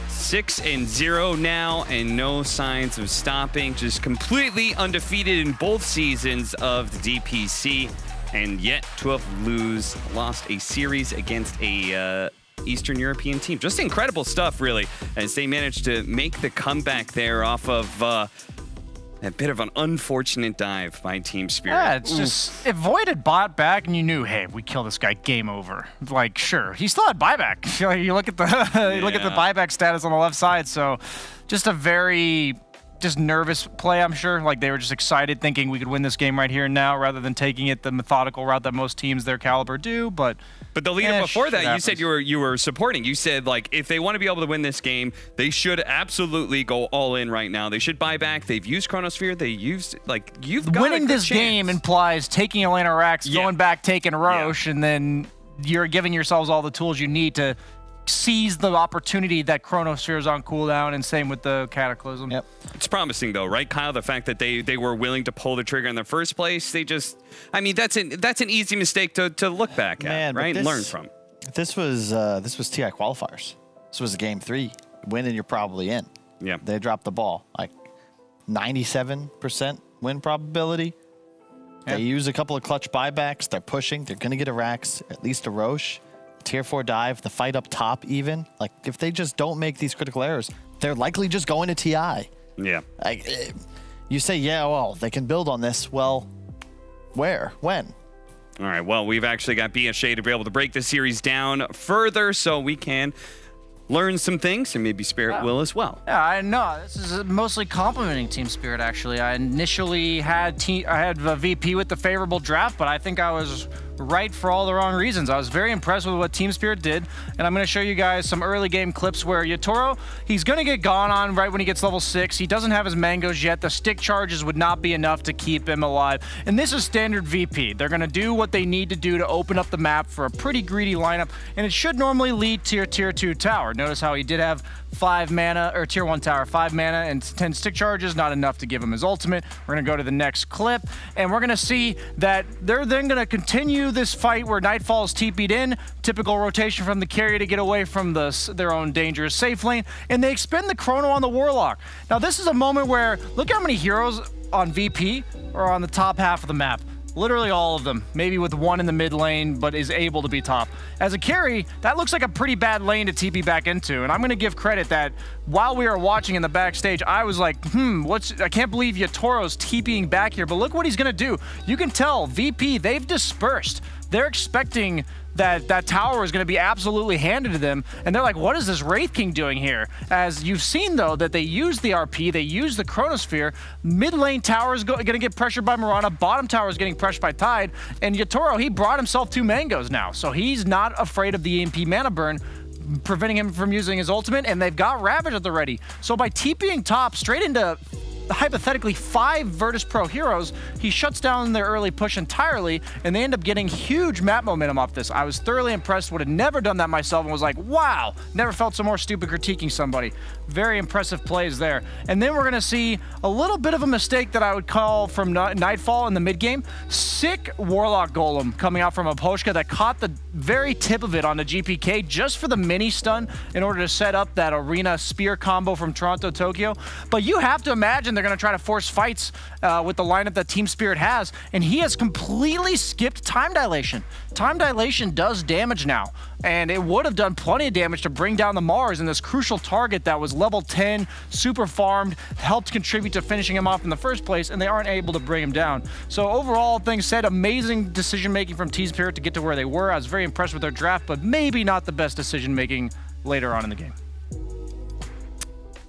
6-0 now, and no signs of stopping. Just completely undefeated in both seasons of the DPC, and yet to have lost a series against a Eastern European team. Just incredible stuff, really, as they managed to make the comeback there off of a bit of an unfortunate dive by Team Spirit. Yeah, it's just, if Void had bought back and you knew, hey, we kill this guy, game over. Like, sure, he still had buyback. You look at the you look at the buyback status on the left side. So, just a very nervous play, I'm sure. Like, they were just excited, thinking we could win this game right here and now, rather than taking it the methodical route that most teams their caliber do. But the leader before that, you said you were supporting. You said, like, if they want to be able to win this game, they should absolutely go all in right now. They should buy back. They've used Chronosphere. They used, like, you've got winning this game implies taking Elena Rax, going back, taking Roche, and then you're giving yourselves all the tools you need to seize the opportunity that Chronosphere is on cooldown, and same with the Cataclysm. Yep. It's promising though, right, Kyle? The fact that they were willing to pull the trigger in the first place, they just, I mean, that's an easy mistake to look back at, right? And learn from. This was TI qualifiers. This was game 3. Win and you're probably in. Yeah. They dropped the ball. Like 97% win probability. They use a couple of clutch buybacks. They're pushing. They're going to get a Rax, at least a Roche. Tier 4 dive, the fight up top even. Like, if they just don't make these critical errors, they're likely just going to TI. Yeah. Like, you say, yeah, well, they can build on this. Well, where? When? All right, well, we've actually got BSJ to be able to break the series down further so we can learn some things, and maybe Spirit will as well. Yeah, I know. This is mostly complimenting Team Spirit, actually. I initially had VP with the favorable draft, but I think I was right for all the wrong reasons. I was very impressed with what Team Spirit did, and I'm going to show you guys some early game clips where Yatoro, he's going to get gone on right when he gets level 6. He doesn't have his mangoes yet. The stick charges would not be enough to keep him alive, and this is standard VP. They're going to do what they need to do to open up the map for a pretty greedy lineup, and it should normally lead to your tier 2 tower. Notice how he did have 5 mana, or tier 1 tower, 5 mana and 10 stick charges, not enough to give him his ultimate. We're going to go to the next clip, and we're going to see that they're then going to continue this fight where Nightfall is TP'd in, typical rotation from the carry to get away from their own dangerous safe lane, and they expend the Chrono on the Warlock. Now this is a moment where, look how many heroes on VP are on the top half of the map. Literally all of them, maybe with one in the mid lane, but is able to be top. As a carry, that looks like a pretty bad lane to TP back into, and I'm going to give credit that while we were watching in the backstage, I was like, I can't believe Yatoro's TPing back here, but look what he's going to do. You can tell VP, they've dispersed. They're expecting that tower is going to be absolutely handed to them, and they're like, what is this Wraith King doing here? As you've seen, though, that they use the RP, they use the Chronosphere. Mid lane tower is going to get pressured by Mirana, bottom tower is getting pressured by Tide, and Yatoro, he brought himself 2 mangoes now, so he's not afraid of the EMP mana burn, preventing him from using his ultimate, and they've got Ravage at the ready. So by TPing top straight into hypothetically 5 Virtus Pro heroes, he shuts down their early push entirely, and they end up getting huge map momentum off this. I was thoroughly impressed, would have never done that myself, and was like, wow, never felt so more stupid critiquing somebody. Very impressive plays there. And then we're going to see a little bit of a mistake that I would call from Nightfall in the mid-game. Sick Warlock Golem coming out from Aposhka that caught the very tip of it on the GPK just for the mini stun in order to set up that arena spear combo from Toronto, Tokyo. But you have to imagine they're going to try to force fights with the lineup that Team Spirit has, and he has completely skipped time dilation. Time dilation does damage now, and it would have done plenty of damage to bring down the Mars, and this crucial target that was level 10, super farmed, helped contribute to finishing him off in the first place, and they aren't able to bring him down. So overall, things said, amazing decision-making from Team Spirit to get to where they were. I was very impressed with their draft, but maybe not the best decision-making later on in the game.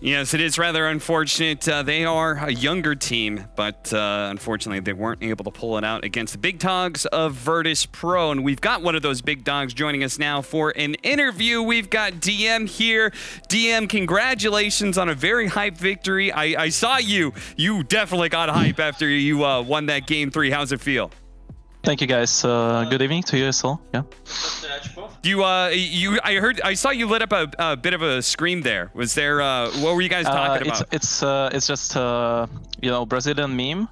Yes, it is rather unfortunate. They are a younger team, but unfortunately they weren't able to pull it out against the big dogs of Virtus Pro. And we've got one of those big dogs joining us now for an interview. We've got DM here. DM, congratulations on a very hype victory. I saw you. You definitely got hype after you won that Game 3. How's it feel? Thank you, guys. Good evening to you as well. Yeah. I saw you lit up a bit of a scream there. Was there? What were you guys talking about? It's just you know, Brazilian meme.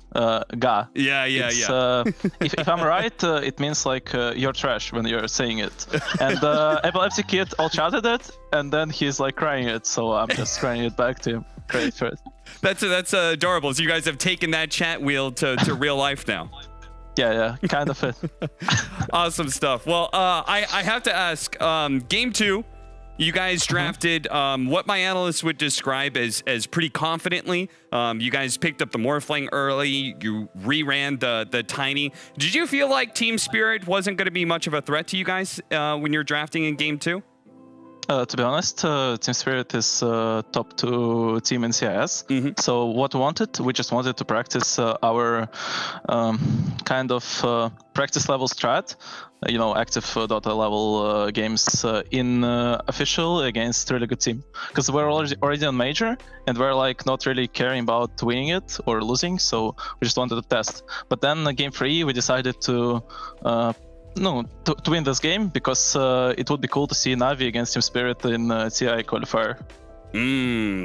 Ga. Yeah. If I'm right, it means like you're trash when you're saying it. And Epilepsy Kid all chatted it, and then he's like crying it. So I'm just crying it back to him. Great for it. That's adorable. So you guys have taken that chat wheel to real life now. Yeah, kind of it. Awesome stuff. Well, I have to ask, Game 2, you guys drafted what my analysts would describe as pretty confidently. You guys picked up the Morphling early. You reran the Tiny. Did you feel like Team Spirit wasn't going to be much of a threat to you guys when you're drafting in Game 2? To be honest, Team Spirit is top 2 team in CIS. So what we just wanted to practice our kind of practice level strat, you know, active Dota level games in official against really good team. Because we're already on major, and we're like not really caring about winning it or losing, so we just wanted to test. But then Game 3, we decided to to win this game, because it would be cool to see Navi against Team Spirit in TI qualifier.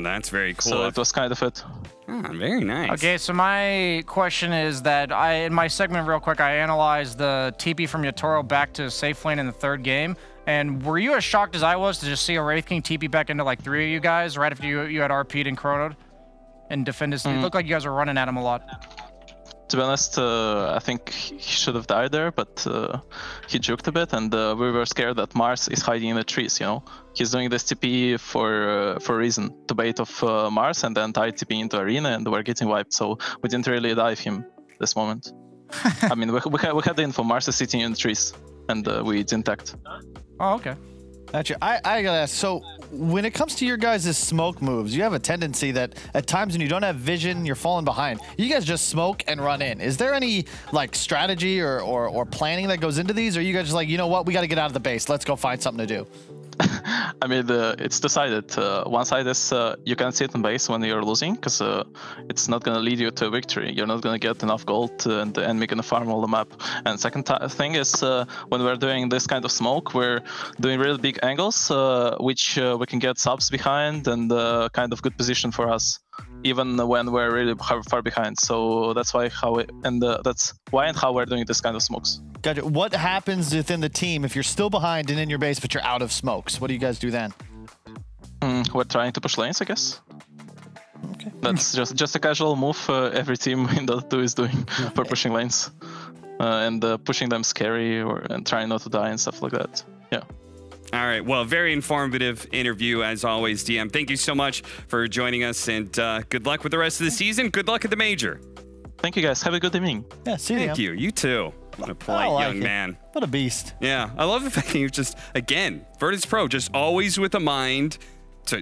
That's very cool. So it was kind of it. Very nice. Okay, so my question is that in my segment real quick, I analyzed the TP from Yatoro back to safe lane in the 3rd game. And were you as shocked as I was to just see a Wraith King TP back into like 3 of you guys right after you had RP'd and chronoed and defended? It looked like you guys were running at him a lot. To be honest, I think he should have died there, but he juked a bit, and we were scared that Mars is hiding in the trees, you know. He's doing this TP for a reason, to bait off Mars and then tie TP into arena, and we're getting wiped, so we didn't really dive him this moment. I mean, we had the info, Mars is sitting in the trees, and we didn't act. Oh, okay. Gotcha. I gotta ask, so when it comes to your guys' smoke moves, you have a tendency that at times when you don't have vision, you're falling behind. You guys just smoke and run in. Is there any like strategy or planning that goes into these? Or are you guys just like, you know what, we gotta get out of the base, let's go find something to do? I mean, it's decided. One side is you can't sit in base when you're losing, because it's not going to lead you to a victory. You're not going to get enough gold, and the enemy going to farm all the map. And second thing is when we're doing this kind of smoke, we're doing really big angles, which we can get subs behind, and kind of good position for us, even when we're really far behind. So that's why that's why and how we're doing this kind of smokes. Gotcha. What happens within the team if you're still behind and in your base, but you're out of smokes? What do you guys do then? We're trying to push lanes, I guess. Okay. That's just a casual move every team in Dota 2 is doing for pushing lanes. And pushing them scary and trying not to die and stuff like that. Yeah. All right. Well, very informative interview as always, DM. Thank you so much for joining us, and good luck with the rest of the season. Good luck at the major. Thank you, guys. Have a good evening. Yeah, see you. Thank you. You too. What a polite young man. What a beast. Yeah, I love the fact that you're just, again, Virtus Pro, just always with a mind to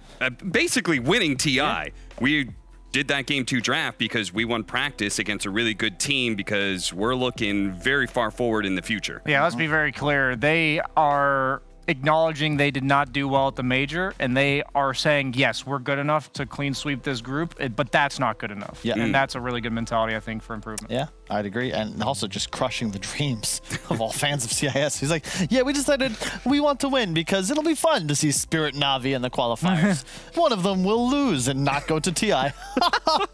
basically winning TI. Yeah. We did that Game 2 draft because we won practice against a really good team, because we're looking very far forward in the future. Yeah, let's be very clear. They are acknowledging they did not do well at the major, and they are saying, yes, we're good enough to clean sweep this group, but that's not good enough. Yeah. And that's a really good mentality, I think, for improvement. Yeah, I'd agree. And also just crushing the dreams of all fans of CIS. He's like, yeah, we decided we want to win because it'll be fun to see Spirit Na'Vi in the qualifiers. One of them will lose and not go to TI.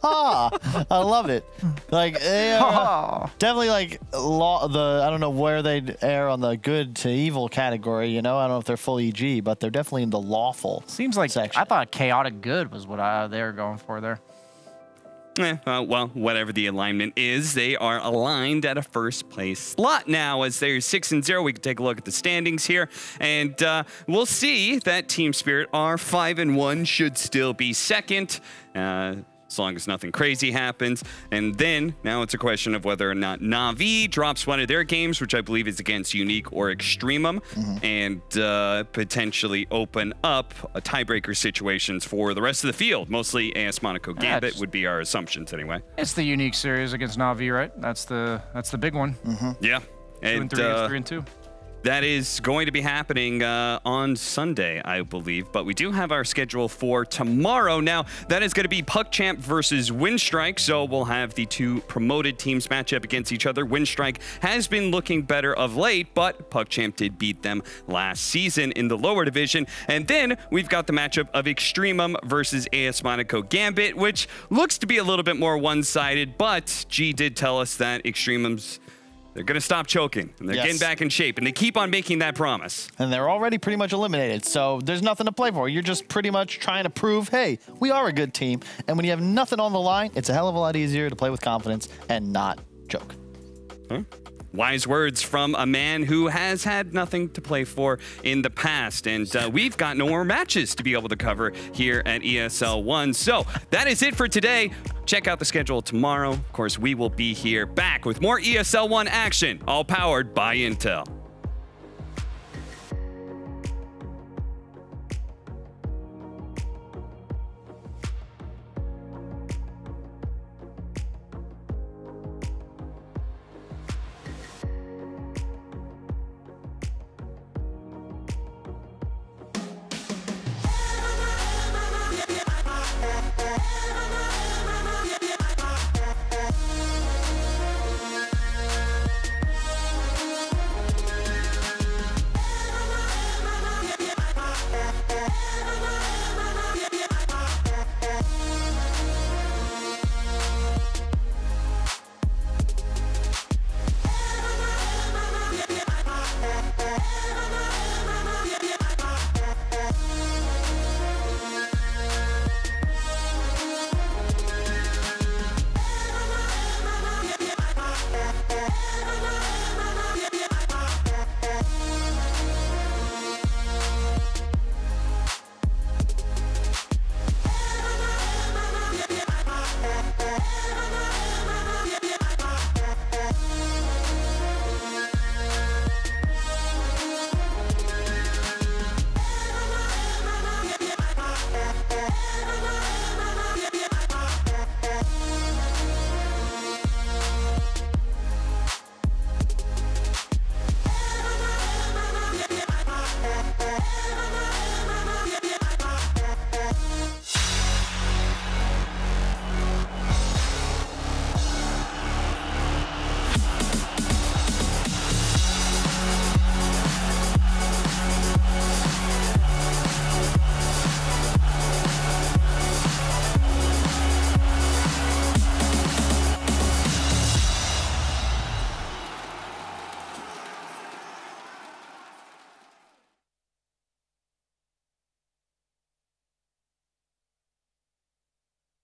I love it. Like, definitely like I don't know where they'd err on the good to evil category, you know? I don't know if they're full EG, but they're definitely in the lawful Seems like section. I thought chaotic good was what they were going for there. Well, whatever the alignment is, they are aligned at a first place slot now. As they're 6-0, we can take a look at the standings here, and we'll see that Team Spirit are 5-1, should still be second. As long as nothing crazy happens. And then, now it's a question of whether or not Na'Vi drops one of their games, which I believe is against Unique or Extremum, and potentially open up tiebreaker situations for the rest of the field. Mostly AS Monaco Gambit would be our assumptions anyway. It's the Unique series against Na'Vi, right? That's the big one. Yeah. 2-3 against 3-2. That is going to be happening on Sunday, I believe. But we do have our schedule for tomorrow. Now, that is going to be PuckChamp versus Windstrike. So we'll have the two promoted teams match up against each other. Windstrike has been looking better of late, but PuckChamp did beat them last season in the lower division. And then we've got the matchup of Extremum versus AS Monaco Gambit, which looks to be a little bit more one-sided. But G did tell us that Extremum's they're going to stop choking, and they're getting back in shape, and they keep on making that promise. And they're already pretty much eliminated, so there's nothing to play for. You're just pretty much trying to prove, hey, we are a good team. And when you have nothing on the line, it's a hell of a lot easier to play with confidence and not choke. Wise words from a man who has had nothing to play for in the past. And we've got no more matches to be able to cover here at ESL One. So that is it for today. Check out the schedule tomorrow. Of course, we will be here back with more ESL One action, all powered by Intel.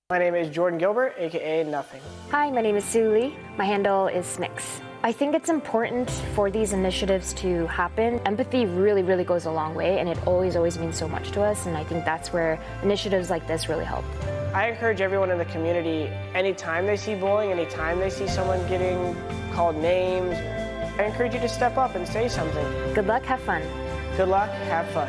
My name is Jordan Gilbert, aka Nothing. Hi, my name is Sue Lee. My handle is Smix. I think it's important for these initiatives to happen. Empathy really, really goes a long way, and it always means so much to us, and I think that's where initiatives like this really help. I encourage everyone in the community, anytime they see bullying, anytime they see someone getting called names, I encourage you to step up and say something. Good luck, have fun. Good luck, have fun.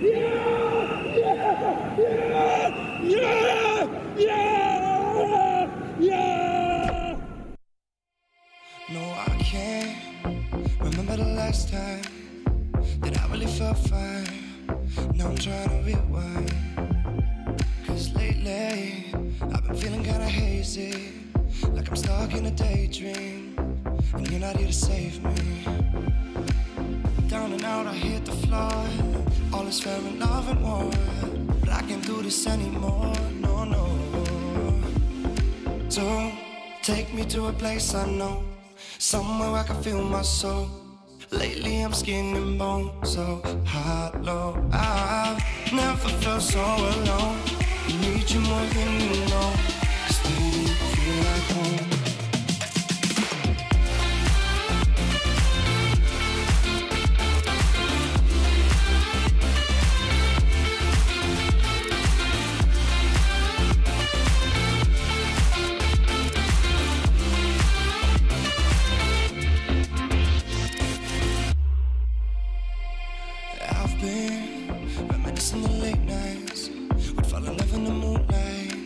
Yeah. Lately, I've been feeling kinda hazy, like I'm stuck in a daydream, and you're not here to save me. Down and out, I hit the floor. All is fair in love and war, but I can't do this anymore, no, no. So, take me to a place I know, somewhere I can feel my soul. Lately I'm skin and bone, so hollow. I've never felt so alone. I need you more than you know, 'cause baby, you feel like home. Reminiscing the late nights, would fall in love in the moonlight,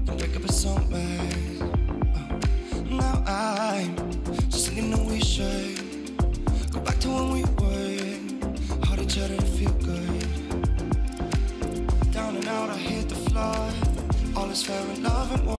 then wake up at sunrise. Now I'm just thinking that we should go back to when we were, hold each other and feel good. Down and out, I hit the floor. All is fair in love and war.